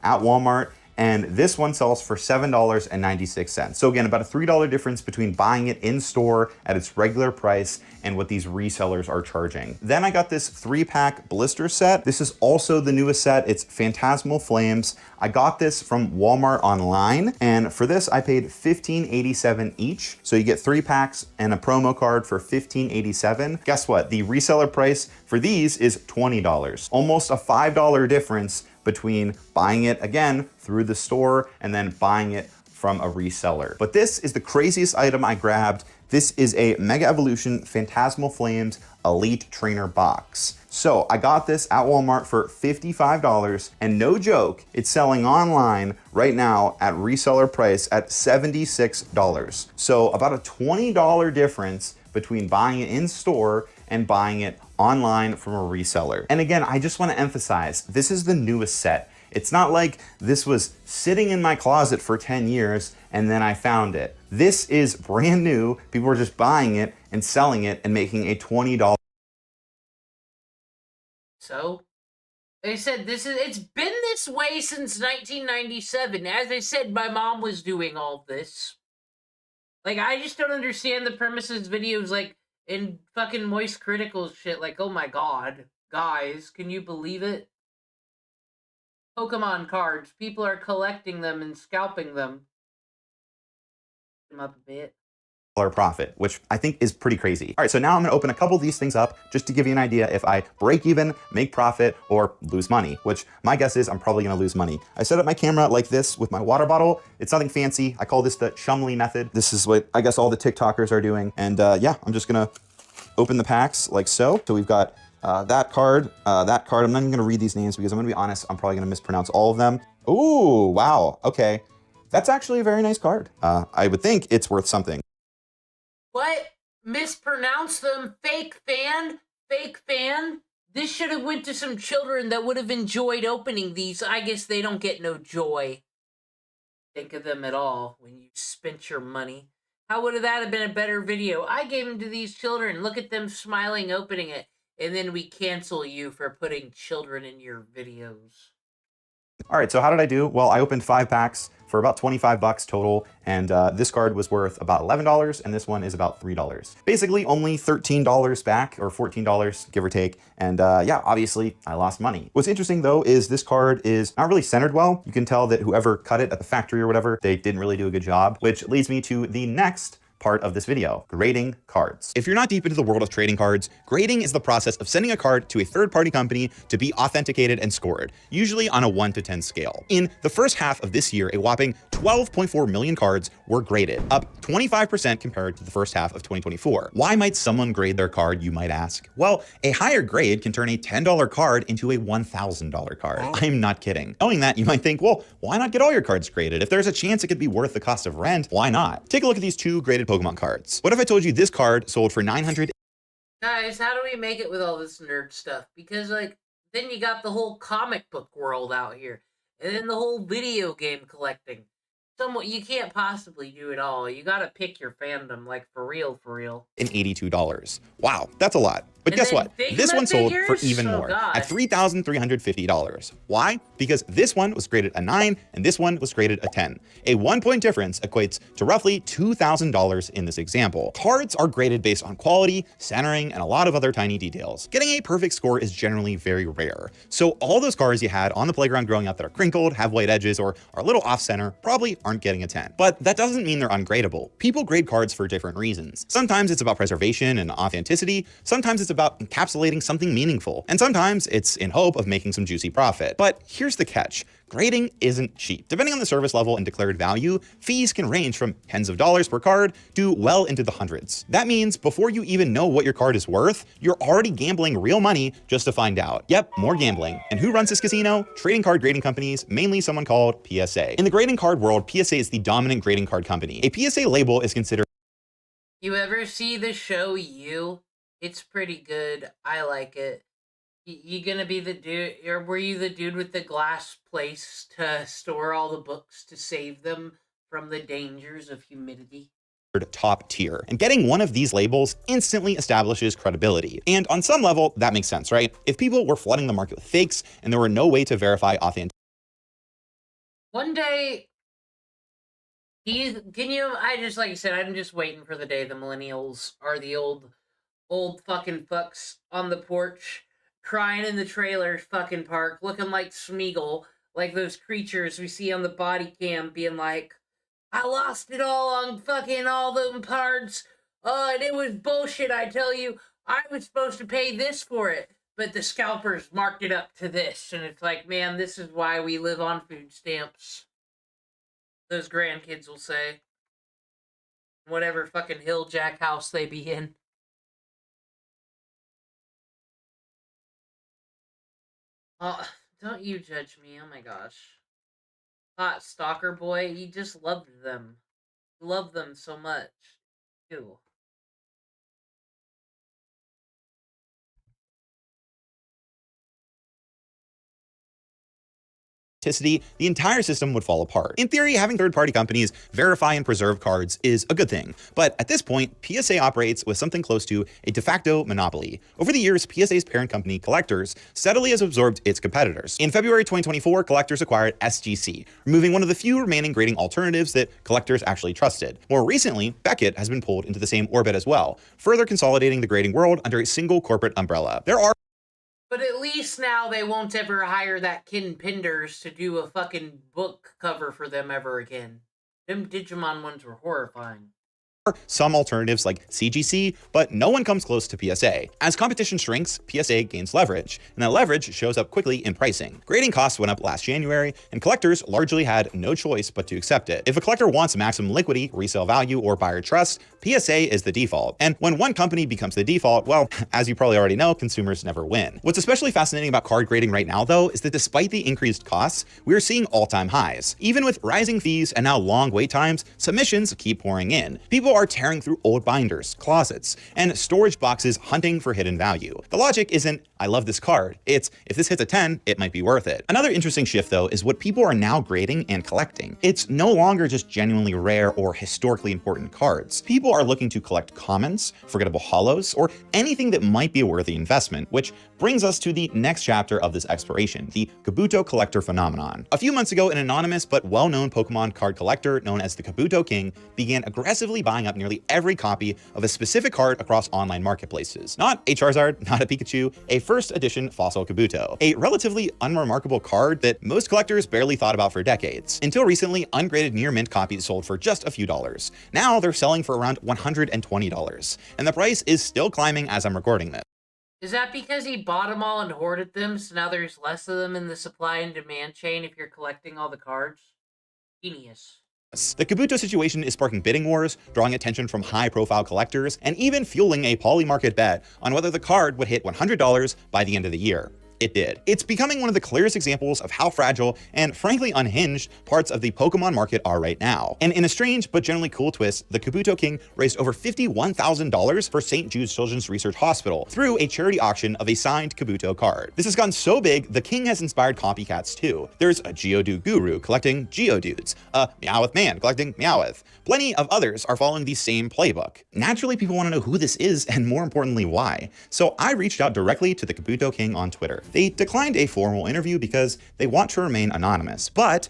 At Walmart, and this one sells for $7.96. So again, about a $3 difference between buying it in store at its regular price and what these resellers are charging. Then I got this 3-pack blister set. This is also the newest set. It's Phantasmal Flames. I got this from Walmart online, and for this I paid $15.87 each. So you get 3 packs and a promo card for $15.87. Guess what? The reseller price for these is $20. Almost a $5 difference between buying it again through the store and then buying it from a reseller. But this is the craziest item I grabbed. This is a Mega Evolution Phantasmal Flames Elite Trainer box. So I got this at Walmart for $55, and no joke, it's selling online right now at reseller price at $76. So about a $20 difference between buying it in store and buying it online from a reseller. And again, I just want to emphasize, this is the newest set. It's not like this was sitting in my closet for 10 years and then I found it. This is brand new. People are just buying it and selling it and making a $20. So, they said it's been this way since 1997. As I said, my mom was doing all this. Like, I just don't understand the premises videos, like, in fucking Moist Critical shit. Like, oh my god. Guys, can you believe it? Pokemon cards. People are collecting them and scalping them. Them up a bit. Profit, which I think is pretty crazy. All right, so now I'm gonna open a couple of these things up just to give you an idea if I break even, make profit, or lose money, which my guess is I'm probably gonna lose money. I set up my camera like this with my water bottle. It's nothing fancy. I call this the Chumley method. This is what I guess all the TikTokers are doing. And yeah, I'm just gonna open the packs like so. So we've got that card. I'm not even gonna read these names because I'm gonna be honest, I'm probably gonna mispronounce all of them. Ooh, wow, okay. That's actually a very nice card. I would think it's worth something. What? Mispronounce them? Fake fan? Fake fan? This should have went to some children that would have enjoyed opening these. I guess they don't get no joy. Think of them at all when you spent your money. How would that have been a better video? I gave them to these children. Look at them smiling opening it. And then we cancel you for putting children in your videos. All right, so how did I do? Well, I opened 5 packs for about 25 bucks total, and this card was worth about $11, and this one is about $3. Basically, only $13 back, or $14, give or take, and yeah, obviously, I lost money. What's interesting, though, is this card is not really centered well. You can tell that whoever cut it at the factory or whatever, they didn't really do a good job, which leads me to the next part of this video, grading cards. If you're not deep into the world of trading cards, grading is the process of sending a card to a third-party company to be authenticated and scored, usually on a 1 to 10 scale. In the first half of this year, a whopping 12.4 million cards were graded, up 25% compared to the first half of 2024. Why might someone grade their card, you might ask? Well, a higher grade can turn a $10 card into a $1,000 card. I'm not kidding. Knowing that, you might think, well, why not get all your cards graded? If there's a chance it could be worth the cost of rent, why not? Take a look at these 2 graded Pokemon cards. What if I told you this card sold for $900? Guys, how do we make it with all this nerd stuff? Because, like, then you got the whole comic book world out here. And then the whole video game collecting. You can't possibly do it all. You gotta pick your fandom, like, for real, for real. And $82. Wow, that's a lot. But And guess then what? This one sold for even more, at $3,350. Why? Because this one was graded a 9 and this one was graded a 10. A 1-point difference equates to roughly $2,000 in this example. Cards are graded based on quality, centering, and a lot of other tiny details. Getting a perfect score is generally very rare. So all those cards you had on the playground growing up that are crinkled, have white edges, or are a little off center probably aren't getting a 10. But that doesn't mean they're ungradable. People grade cards for different reasons. Sometimes it's about preservation and authenticity. Sometimes it's about encapsulating something meaningful. And sometimes it's in hope of making some juicy profit. But here's the catch. Grading isn't cheap. Depending on the service level and declared value, fees can range from tens of dollars per card to well into the hundreds. That means before you even know what your card is worth, you're already gambling real money just to find out. Yep, more gambling. And who runs this casino? Trading card grading companies, mainly someone called PSA. In the grading card world, PSA is the dominant grading card company. A PSA label is considered. You ever see the show You? It's pretty good. I like it. You gonna be the dude, or were you the dude with the glass place to store all the books to save them from the dangers of humidity? top tier. And getting one of these labels instantly establishes credibility. And on some level, that makes sense, right? If people were flooding the market with fakes and there were no way to verify authenticity. One day, I just, like I said, I'm just waiting for the day the millennials are the old fucking fucks on the porch, crying in the trailer fucking park, looking like Smeagol, like those creatures we see on the body cam, being like, I lost it all on fucking all them cards. And it was bullshit, I tell you. I was supposed to pay this for it, but the scalpers marked it up to this. And it's like, man, this is why we live on food stamps. Those grandkids will say. Whatever fucking hill jack house they be in. Oh, don't you judge me, oh my gosh. Hot stalker boy, he just loved them. Loved them so much. Ew. The entire system would fall apart. In theory, having third-party companies verify and preserve cards is a good thing. But at this point, PSA operates with something close to a de facto monopoly. Over the years, PSA's parent company, Collectors, steadily has absorbed its competitors. In February 2024, Collectors acquired SGC, removing one of the few remaining grading alternatives that Collectors actually trusted. More recently, Beckett has been pulled into the same orbit as well, further consolidating the grading world under a single corporate umbrella. There are But at least now they won't ever hire that Kin Penders to do a fucking book cover for them ever again. Them Digimon ones were horrifying. Some alternatives like CGC, but no one comes close to PSA. As competition shrinks, PSA gains leverage, and that leverage shows up quickly in pricing. Grading costs went up last January, and collectors largely had no choice but to accept it. If a collector wants maximum liquidity, resale value, or buyer trust, PSA is the default. And when one company becomes the default, well, as you probably already know, consumers never win. What's especially fascinating about card grading right now, though, is that despite the increased costs, we are seeing all-time highs. Even with rising fees and now long wait times, submissions keep pouring in. People are tearing through old binders, closets, and storage boxes hunting for hidden value. The logic isn't, I love this card. It's, if this hits a 10, it might be worth it. Another interesting shift, though, is what people are now grading and collecting. It's no longer just genuinely rare or historically important cards. People are looking to collect commons, forgettable holos, or anything that might be a worthy investment, which brings us to the next chapter of this exploration, the Kabuto collector phenomenon. A few months ago, an anonymous but well-known Pokemon card collector known as the Kabuto King began aggressively buying up nearly every copy of a specific card across online marketplaces. Not a Charizard, not a Pikachu, a first edition fossil Kabuto. A relatively unremarkable card that most collectors barely thought about for decades. Until recently, ungraded near mint copies sold for just a few dollars. Now they're selling for around $120, and the price is still climbing as I'm recording this. Is that because he bought them all and hoarded them, so now there's less of them in the supply and demand chain if you're collecting all the cards? Genius. The Kabuto situation is sparking bidding wars, drawing attention from high-profile collectors, and even fueling a poly-market bet on whether the card would hit $100 by the end of the year. It did. It's becoming one of the clearest examples of how fragile and frankly unhinged parts of the Pokemon market are right now. And in a strange but generally cool twist, the Kabuto King raised over $51,000 for St. Jude's Children's Research Hospital through a charity auction of a signed Kabuto card. This has gotten so big, the King has inspired copycats too. There's a Geodude guru collecting Geodudes, a Meowth man collecting Meowth. Plenty of others are following the same playbook. Naturally, people want to know who this is and more importantly, why. So I reached out directly to the Kabuto King on Twitter. They declined a formal interview because they want to remain anonymous, but...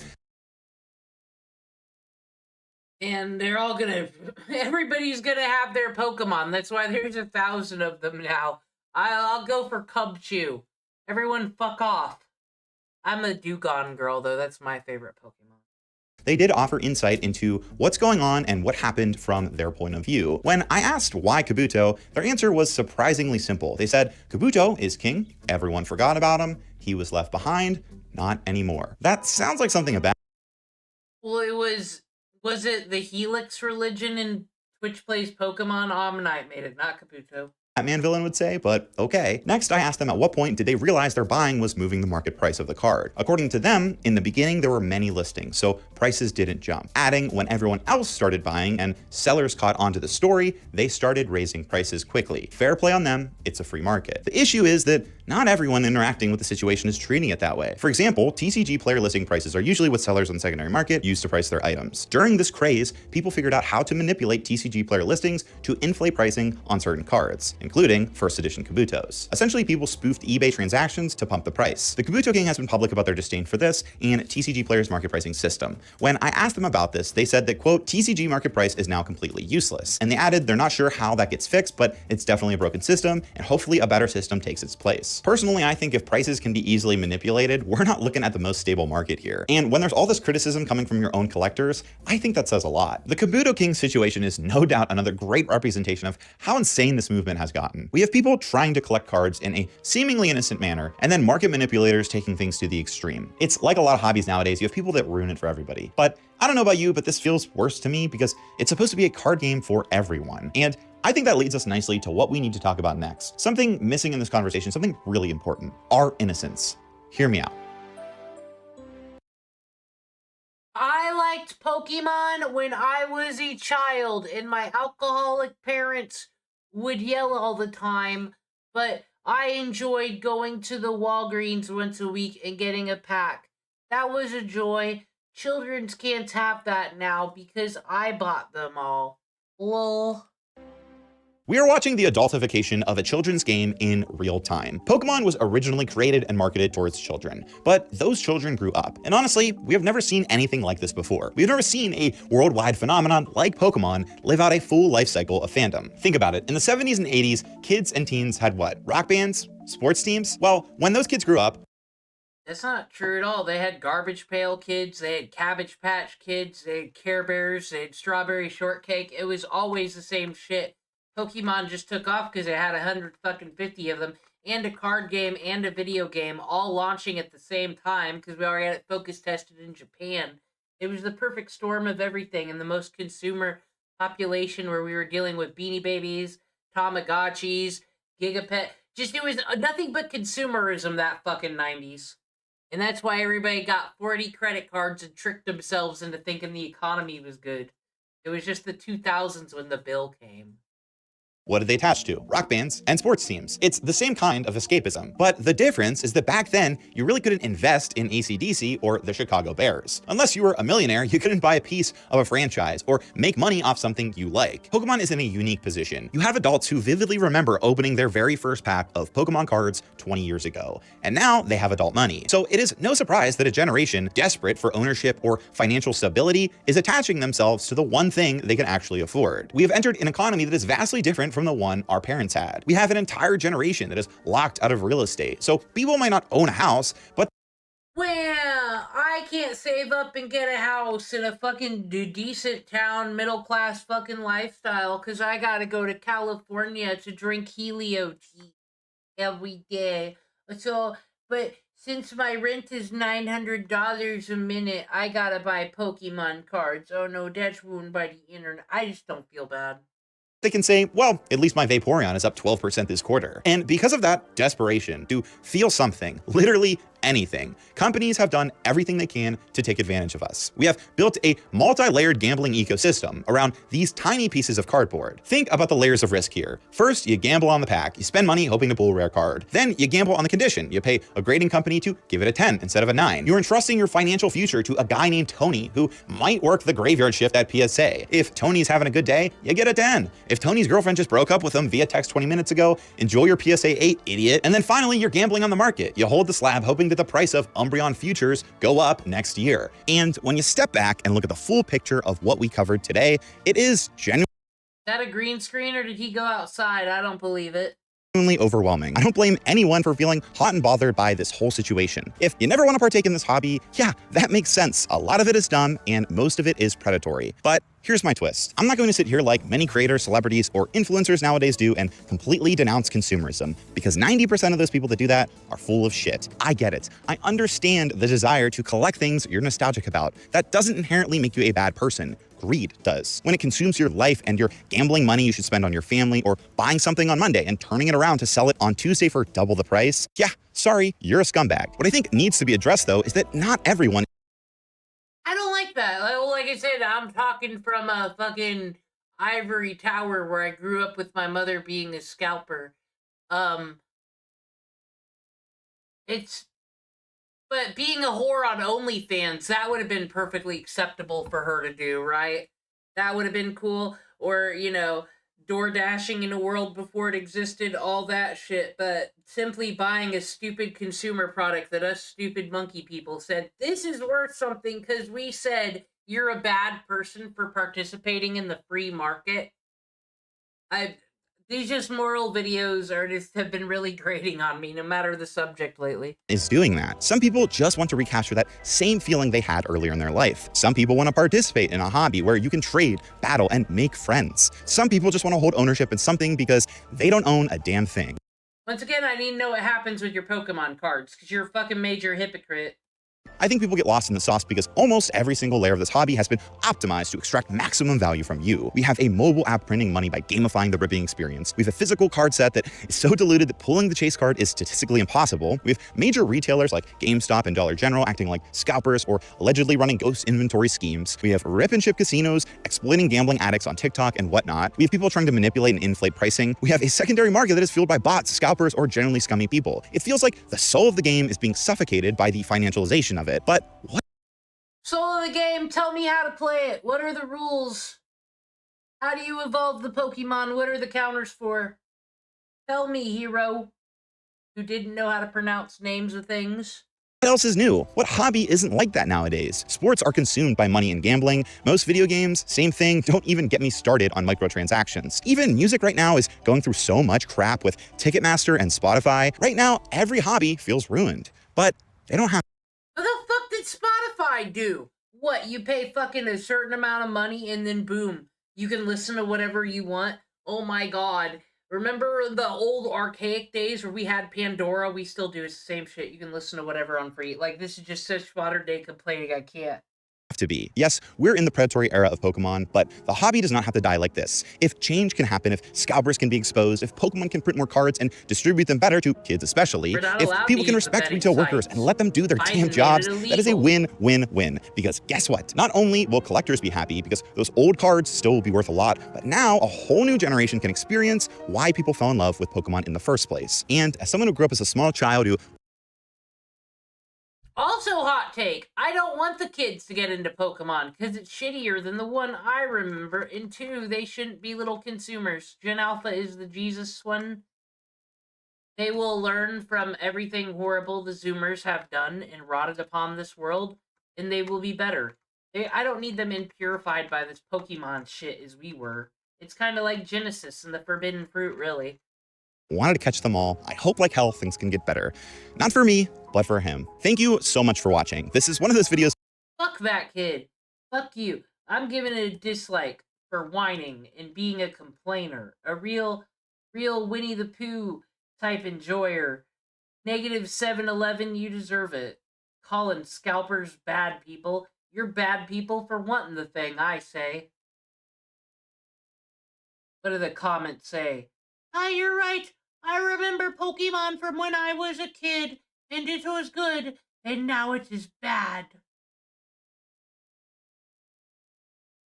And they're all gonna... Everybody's gonna have their Pokemon. That's why there's 1,000 of them now. I'll go for Cubchoo. Everyone fuck off. I'm a Dugong girl, though. That's my favorite Pokemon. They did offer insight into what's going on and what happened from their point of view. When I asked why Kabuto, their answer was surprisingly simple. They said, Kabuto is king, everyone forgot about him, he was left behind, not anymore. That sounds like something about... Well, it was it the Helix religion in Twitch Plays Pokemon? Omnite made it, not Kabuto. Batman villain would say, but okay. Next, I asked them at what point did they realize their buying was moving the market price of the card. According to them, in the beginning there were many listings, so prices didn't jump. Adding, when everyone else started buying and sellers caught onto the story, they started raising prices quickly. Fair play on them, it's a free market. The issue is that not everyone interacting with the situation is treating it that way. For example, TCG player listing prices are usually what sellers on the secondary market use to price their items. During this craze, people figured out how to manipulate TCG player listings to inflate pricing on certain cards, including first edition Kabutos. Essentially, people spoofed eBay transactions to pump the price. The Kabuto King has been public about their disdain for this and TCG players market pricing system. When I asked them about this, they said that, quote, TCG market price is now completely useless. And they added they're not sure how that gets fixed, but it's definitely a broken system, and hopefully a better system takes its place. Personally, I think if prices can be easily manipulated, we're not looking at the most stable market here. And when there's all this criticism coming from your own collectors, I think that says a lot. The Kabuto King situation is no doubt another great representation of how insane this movement has gotten. We have people trying to collect cards in a seemingly innocent manner, and then market manipulators taking things to the extreme. It's like a lot of hobbies nowadays, you have people that ruin it for everybody. But I don't know about you, but this feels worse to me because it's supposed to be a card game for everyone. And I think that leads us nicely to what we need to talk about next. Something missing in this conversation, something really important, our innocence. Hear me out. I liked Pokemon when I was a child, and my alcoholic parents would yell all the time, but I enjoyed going to the Walgreens once a week and getting a pack. That was a joy. Children's can't have that now because I bought them all. Lol. We are watching the adultification of a children's game in real time. Pokemon was originally created and marketed towards children, but those children grew up. And honestly, we have never seen anything like this before. We've never seen a worldwide phenomenon like Pokemon live out a full life cycle of fandom. Think about it. In the 70s and 80s, kids and teens had what? Rock bands? Sports teams? Well, when those kids grew up, That's not true at all. They had Garbage Pail Kids, they had Cabbage Patch Kids, they had Care Bears, they had Strawberry Shortcake. It was always the same shit. Pokemon just took off because it had 150 of them, and a card game and a video game all launching at the same time because we already had it focus tested in Japan. It was the perfect storm of everything and the most consumer population where we were dealing with Beanie Babies, Tamagotchis, Gigapet. Just, it was nothing but consumerism that fucking 90s. And that's why everybody got 40 credit cards and tricked themselves into thinking the economy was good. It was just the 2000s when the bill came. what did they attach to? Rock bands and sports teams. It's the same kind of escapism. But the difference is that back then, you really couldn't invest in AC/DC or the Chicago Bears. Unless you were a millionaire, you couldn't buy a piece of a franchise or make money off something you like. Pokemon is in a unique position. You have adults who vividly remember opening their very first pack of Pokemon cards 20 years ago, and now they have adult money. So it is no surprise that a generation desperate for ownership or financial stability is attaching themselves to the one thing they can actually afford. We have entered an economy that is vastly different from the one our parents had. We have an entire generation that is locked out of real estate. So people might not own a house, but well, I can't save up and get a house in a fucking decent town, middle class fucking lifestyle, because I gotta go to California to drink Helio tea every day. So, but since my rent is $900 a minute, I gotta buy Pokemon cards. Oh no, that's ruined by the internet. I just don't feel bad. they can say, well, at least my Vaporeon is up 12% this quarter. And because of that desperation to feel something, literally anything, companies have done everything they can to take advantage of us. We have built a multi-layered gambling ecosystem around these tiny pieces of cardboard. Think about the layers of risk here. First, you gamble on the pack. You spend money hoping to pull a rare card. Then you gamble on the condition. You pay a grading company to give it a 10 instead of a 9. You're entrusting your financial future to a guy named Tony who might work the graveyard shift at PSA. If Tony's having a good day, you get a 10. If Tony's girlfriend just broke up with him via text 20 minutes ago, enjoy your PSA 8, idiot. And then finally, you're gambling on the market. You hold the slab hoping that the price of Umbreon futures go up next year. And when you step back and look at the full picture of what we covered today, it is genuinely Is that a green screen or did he go outside? I don't believe it. overwhelming. I don't blame anyone for feeling hot and bothered by this whole situation. If you never want to partake in this hobby, yeah, that makes sense. A lot of it is dumb and most of it is predatory. But here's my twist. I'm not going to sit here like many creators, celebrities, or influencers nowadays do and completely denounce consumerism, because 90% of those people that do that are full of shit. I get it. I understand the desire to collect things you're nostalgic about. That doesn't inherently make you a bad person. Greed does. When it consumes your life and your gambling money you should spend on your family, or buying something on Monday and turning it around to sell it on Tuesday for double the price, yeah, sorry, you're a scumbag. What I think needs to be addressed, though, is that not everyone I don't like that. Like I said, I'm talking from a fucking ivory tower where I grew up with my mother being a scalper. But being a whore on OnlyFans, that would have been perfectly acceptable for her to do, right? That would have been cool. Or, you know, door dashing in a world before it existed, all that shit. But simply buying a stupid consumer product that us stupid monkey people said, this is worth something because we said you're a bad person for participating in the free market. These just moral videos have been really grating on me, no matter the subject lately. Is doing that. Some people just want to recapture that same feeling they had earlier in their life. Some people want to participate in a hobby where you can trade, battle, and make friends. Some people just want to hold ownership in something because they don't own a damn thing. Once again, I need to know what happens with your Pokemon cards, because you're a fucking major hypocrite. I think people get lost in the sauce because almost every single layer of this hobby has been optimized to extract maximum value from you. We have a mobile app printing money by gamifying the ripping experience. We have a physical card set that is so diluted that pulling the chase card is statistically impossible. We have major retailers like GameStop and Dollar General acting like scalpers or allegedly running ghost inventory schemes. We have rip and ship casinos exploiting gambling addicts on TikTok and whatnot. We have people trying to manipulate and inflate pricing. We have a secondary market that is fueled by bots, scalpers, or generally scummy people. It feels like the soul of the game is being suffocated by the financialization of it. But what? Soul of the game, tell me how to play it. What are the rules? How do you evolve the Pokemon? What are the counters for? Tell me, hero, who didn't know how to pronounce names of things. What else is new? What hobby isn't like that nowadays? Sports are consumed by money and gambling. Most video games, same thing. Don't even get me started on microtransactions. Even music right now is going through so much crap with Ticketmaster and Spotify. Right now, every hobby feels ruined. But they don't have. What the fuck did Spotify do? What, you pay fucking a certain amount of money and then boom, you can listen to whatever you want? Oh my god. Remember the old archaic days where we had Pandora? We still do. It's the same shit. You can listen to whatever on free. Like, this is just such modern day complaining. I can't. To be. Yes, we're in the predatory era of Pokemon, but the hobby does not have to die like this. If change can happen, if scalpers can be exposed, if Pokemon can print more cards and distribute them better to kids especially, if people can respect retail workers and let them do their damn jobs, that is a win-win-win. Because guess what? Not only will collectors be happy because those old cards still will be worth a lot, but now a whole new generation can experience why people fell in love with Pokemon in the first place. And as someone who grew up as a small child who Also, hot take. I don't want the kids to get into Pokemon because it's shittier than the one I remember. And two, they shouldn't be little consumers. Gen Alpha is the Jesus one. They will learn from everything horrible the Zoomers have done and rotted upon this world, and they will be better. I don't need them impurified by this Pokemon shit as we were. It's kind of like Genesis and the Forbidden Fruit, really. wanted to catch them all. I hope like hell things can get better. Not for me, but for him. Thank you so much for watching. This is one of those videos. Fuck that kid. Fuck you. I'm giving it a dislike for whining and being a complainer. A real Winnie the Pooh type enjoyer. Negative 7-11, you deserve it. Calling scalpers bad people. You're bad people for wanting the thing, I say. What do the comments say? Ah, you're right. I remember Pokemon from when I was a kid, and it was good, and now it is bad.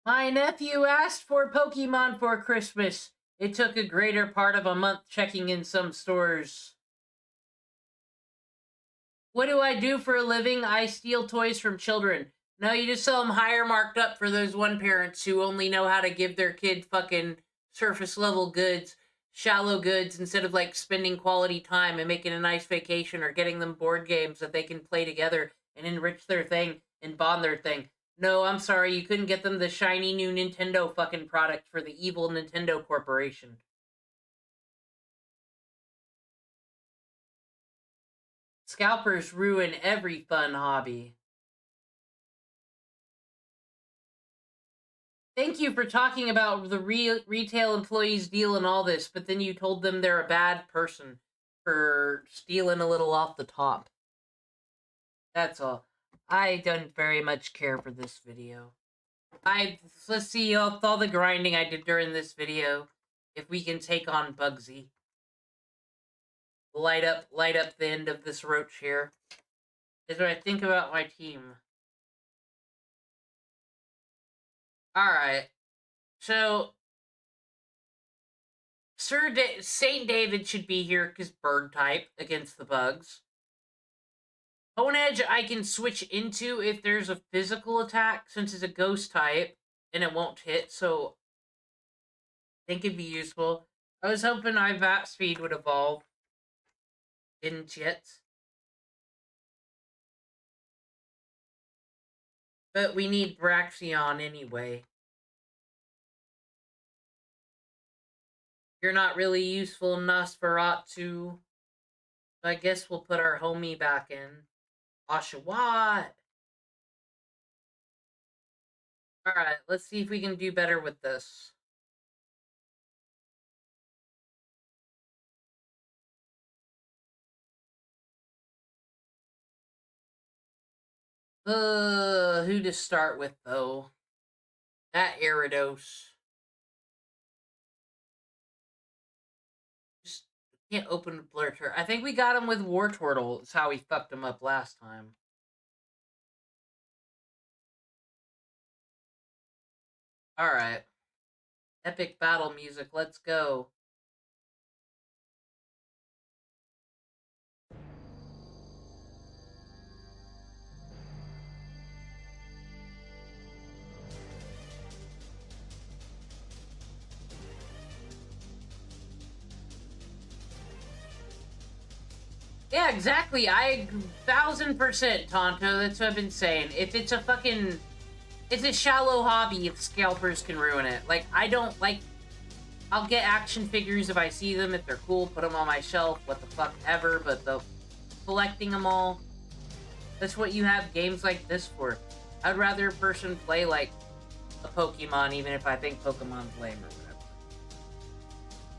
My nephew asked for Pokemon for Christmas. It took a greater part of a month checking in some stores. What do I do for a living? I steal toys from children. No, you just sell them higher marked up for those one parents who only know how to give their kid fucking surface level goods, shallow goods, instead of like spending quality time and making a nice vacation or getting them board games that they can play together and enrich their thing and bond their thing. No, I'm sorry, you couldn't get them the shiny new Nintendo fucking product for the evil Nintendo Corporation. Scalpers ruin every fun hobby. Thank you for talking about the retail employees deal and all this, but then you told them they're a bad person for stealing a little off the top. That's all. I don't very much care for this video. Let's see all the grinding I did during this video. If we can take on Bugsy. Light up the end of this roach here. Is what I think about my team. Alright. So Saint David should be here because bird type against the bugs. Bone Edge I can switch into if there's a physical attack, since it's a ghost type, and it won't hit, so I think it'd be useful. I was hoping IVAT speed would evolve. Didn't yet. But we need Braxion anyway. You're not really useful in Nosferatu. So I guess we'll put our homie back in. Oshawott. Alright, let's see if we can do better with this. Who to start with, though? That Eridos. Just can't open Blurter. I think we got him with War Turtle. It's how we fucked him up last time. Alright. Epic battle music, let's go. Yeah, exactly. 1000% Tonto. That's what I've been saying. If it's a fucking... It's a shallow hobby if scalpers can ruin it. Like, I don't, like... I'll get action figures if I see them, if they're cool, put them on my shelf, what the fuck ever, but the collecting them all... That's what you have games like this for. I'd rather a person play, like, a Pokemon, even if I think Pokemon's lame or whatever.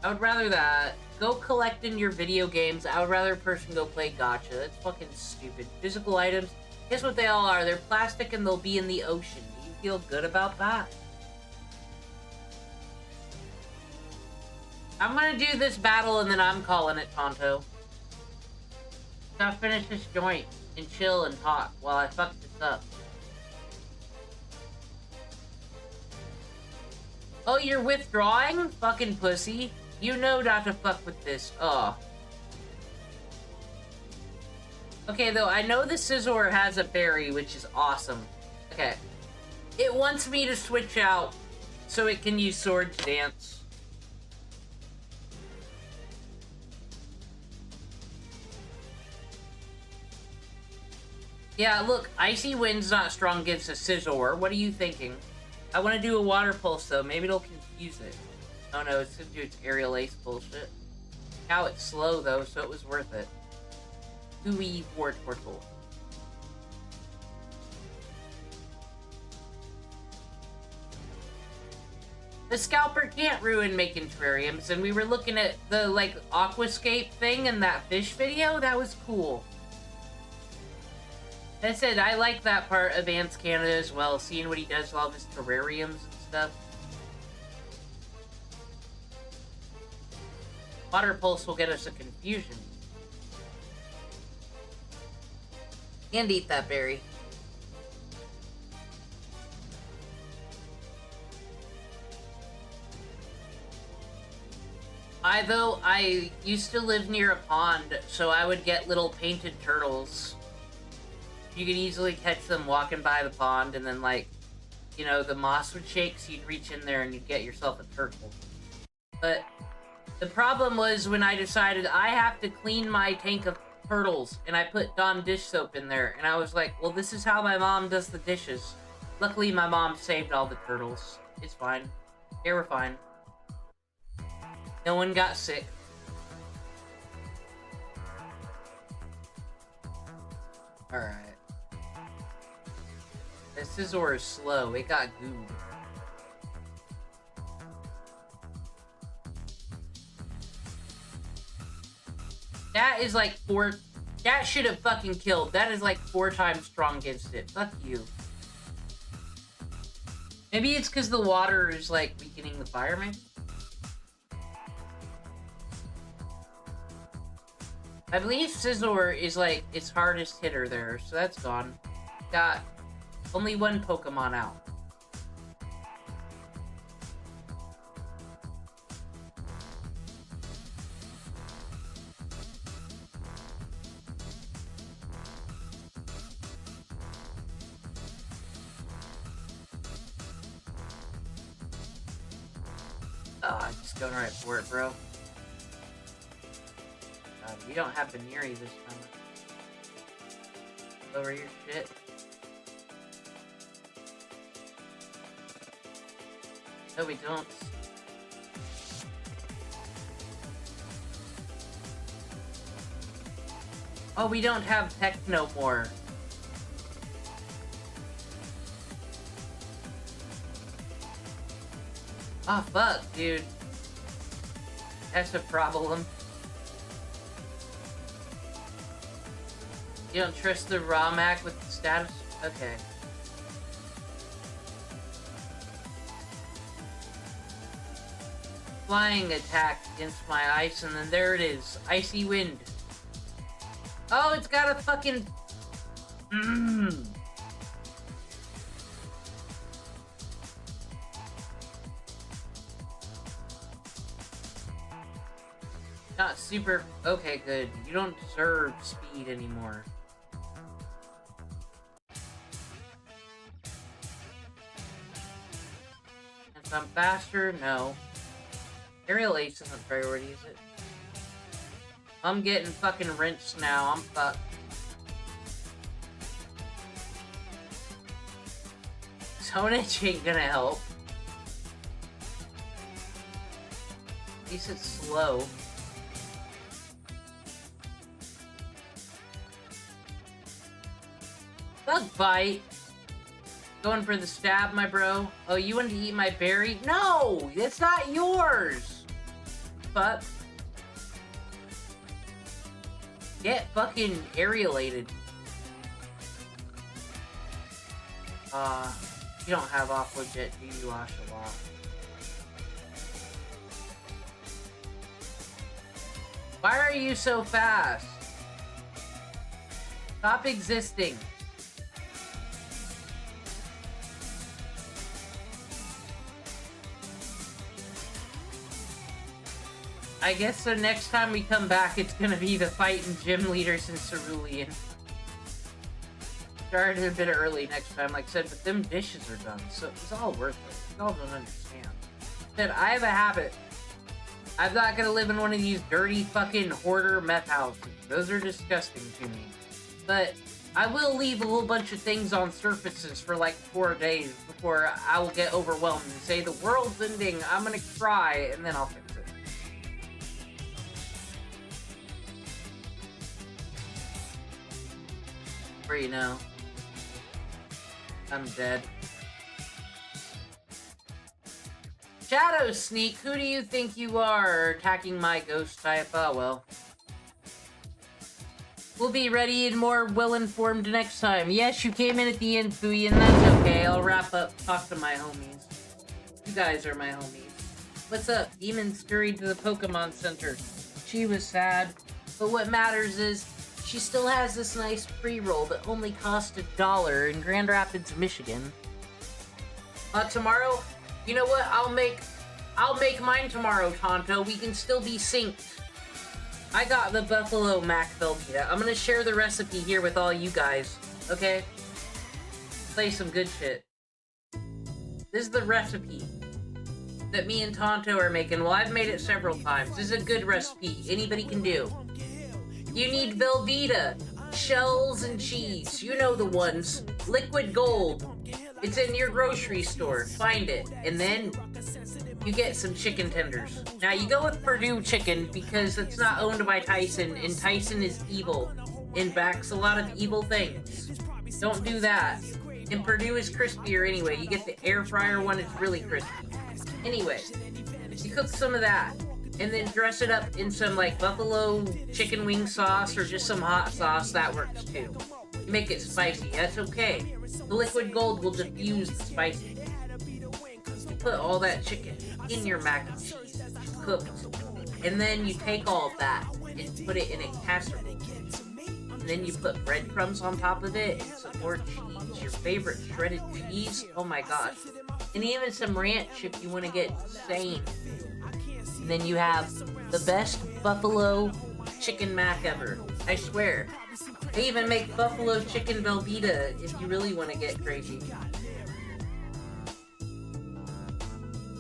I would rather that. Go collect in your video games. I would rather a person go play gacha. That's fucking stupid. Physical items, guess what they all are? They're plastic and they'll be in the ocean. Do you feel good about that? I'm gonna do this battle and then I'm calling it, Tonto. Gotta finish this joint and chill and talk while I fuck this up. Oh, you're withdrawing? Fucking pussy. You know not to fuck with this. Oh. Okay, though, I know the Scizor has a berry, which is awesome. Okay. It wants me to switch out so it can use Swords Dance. Yeah, look, Icy Wind's not strong against a Scizor. What are you thinking? I want to do a Water Pulse, though. Maybe it'll confuse it. Oh no, it's gonna do its Aerial Ace bullshit. Now it's slow though, so it was worth it. Gooey War Turtle. The Scalper can't ruin making terrariums, and we were looking at the, like, Aquascape thing in that fish video. That was cool. That said, I like that part of Ants Canada as well, seeing what he does with all of his terrariums and stuff. Water Pulse will get us a confusion. And eat that berry. I used to live near a pond, so I would get little painted turtles. You could easily catch them walking by the pond, and then, like, you know, the moss would shake, so you'd reach in there and you'd get yourself a turtle. But the problem was when I decided I have to clean my tank of turtles, and I put Dawn dish soap in there, and I was like, well, this is how my mom does the dishes. Luckily, my mom saved all the turtles. It's fine. They were fine. No one got sick. Alright. This Scizor is slow. It got gooed. That is like 4... That should have fucking killed. That is like 4 times strong against it. Fuck you. Maybe it's because the water is like weakening the fire, maybe? I believe Scizor is like its hardest hitter there, so that's gone. Got only 1 Pokemon out. I'm just going right for it, bro. We don't have Baneri this time. Lower your shit. No, we don't. Oh, we don't have tech no more. Oh, fuck, dude. That's a problem. You don't trust the ROMAC with the status? Okay. Flying attack against my ice, and then there it is. Icy wind. Oh, it's got a fucking... Not super... Okay, good. You don't deserve speed anymore. If I'm faster, no. Aerial Ace isn't priority, is it? I'm getting fucking rinsed now. I'm fucked. Zonage ain't gonna help. At least it's slow. Bug bite. Going for the stab, my bro. Oh, you wanted to eat my berry? No! It's not yours! Fuck. Get fucking aerialated. You don't have Aqua Jet, do you, Oshawott? Why are you so fast? Stop existing. I guess the next time we come back, it's gonna be the fighting gym leaders in Cerulean. Started a bit early next time, like I said, but them dishes are done, so it's all worth it. Y'all don't understand. Said I have a habit. I'm not gonna live in one of these dirty fucking hoarder meth houses. Those are disgusting to me. But I will leave a whole bunch of things on surfaces for like 4 days before I will get overwhelmed and say the world's ending, I'm gonna cry, and then I'll fix it. Where you know? I'm dead. Shadow Sneak, who do you think you are attacking my ghost type? Oh well. We'll be ready and more well-informed next time. Yes, you came in at the end, Fooey, and that's okay. I'll wrap up, talk to my homies. You guys are my homies. What's up? Demon scurried to the Pokemon Center. She was sad, but what matters is she still has this nice pre-roll that only cost $1 in Grand Rapids, Michigan. Tomorrow, you know what? I'll make mine tomorrow, Tonto. We can still be synced. I got the Buffalo Mac Velveeta. I'm gonna share the recipe here with all you guys, okay? Play some good shit. This is the recipe that me and Tonto are making. Well, I've made it several times. This is a good recipe. Anybody can do. You need Velveeta, shells and cheese. You know the ones. Liquid gold. It's in your grocery store. Find it. And then you get some chicken tenders. Now you go with Purdue chicken because it's not owned by Tyson, and Tyson is evil and backs a lot of evil things. Don't do that. And Purdue is crispier anyway. You get the air fryer one, it's really crispy. Anyway, you cook some of that. And then dress it up in some, like, buffalo chicken wing sauce or just some hot sauce. That works, too. Make it spicy. That's okay. The liquid gold will diffuse the spicy. Put all that chicken in your mac and cheese, cooked. And then you take all of that and put it in a casserole. And then you put breadcrumbs on top of it and some more cheese. Your favorite shredded cheese. Oh, my gosh. And even some ranch if you want to get insane. And then you have the best buffalo chicken mac ever. I swear. They even make buffalo chicken Velveeta if you really want to get crazy.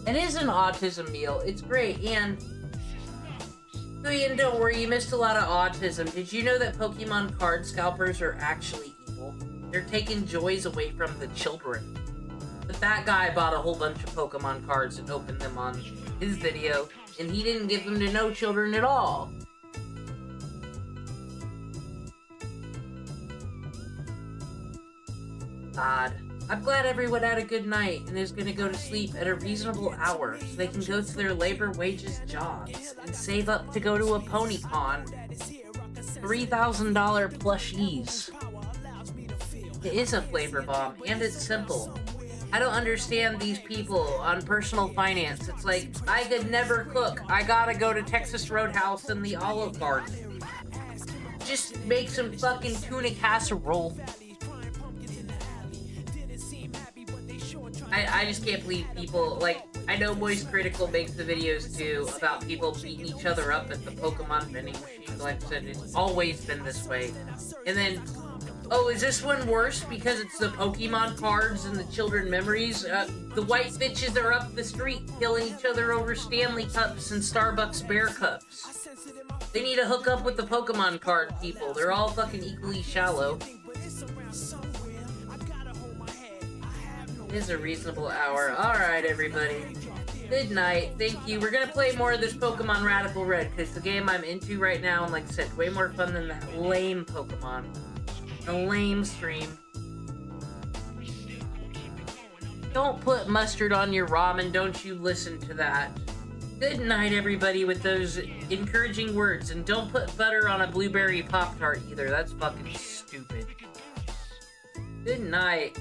It is an autism meal. It's great, and don't worry, you missed a lot of autism. Did you know that Pokemon card scalpers are actually evil? They're taking joys away from the children. But that guy bought a whole bunch of Pokemon cards and opened them on his video, and he didn't give them to no children at all. God. I'm glad everyone had a good night and is gonna go to sleep at a reasonable hour so they can go to their labor wages jobs and save up to go to a pony pond. $3,000 plushies. It is a flavor bomb, and it's simple. I don't understand these people on personal finance. It's like, I could never cook. I gotta go to Texas Roadhouse and the Olive Garden. Just make some fucking tuna casserole. I just can't believe people, like, I know Moist Critical makes the videos too about people beating each other up at the Pokemon vending machines. Like I said, it's always been this way. And then, oh, is this one worse because it's the Pokemon cards and the children memories? The white bitches are up the street killing each other over Stanley Cups and Starbucks Bear Cups. They need to hook up with the Pokemon card people. They're all fucking equally shallow. It is a reasonable hour. Alright, everybody. Good night. Thank you. We're gonna play more of this Pokemon Radical Red, because the game I'm into right now, and like I said, way more fun than that lame Pokemon. A lame stream. Don't put mustard on your ramen. Don't you listen to that. Good night, everybody, with those encouraging words. And don't put butter on a blueberry Pop-Tart either. That's fucking stupid. Good night.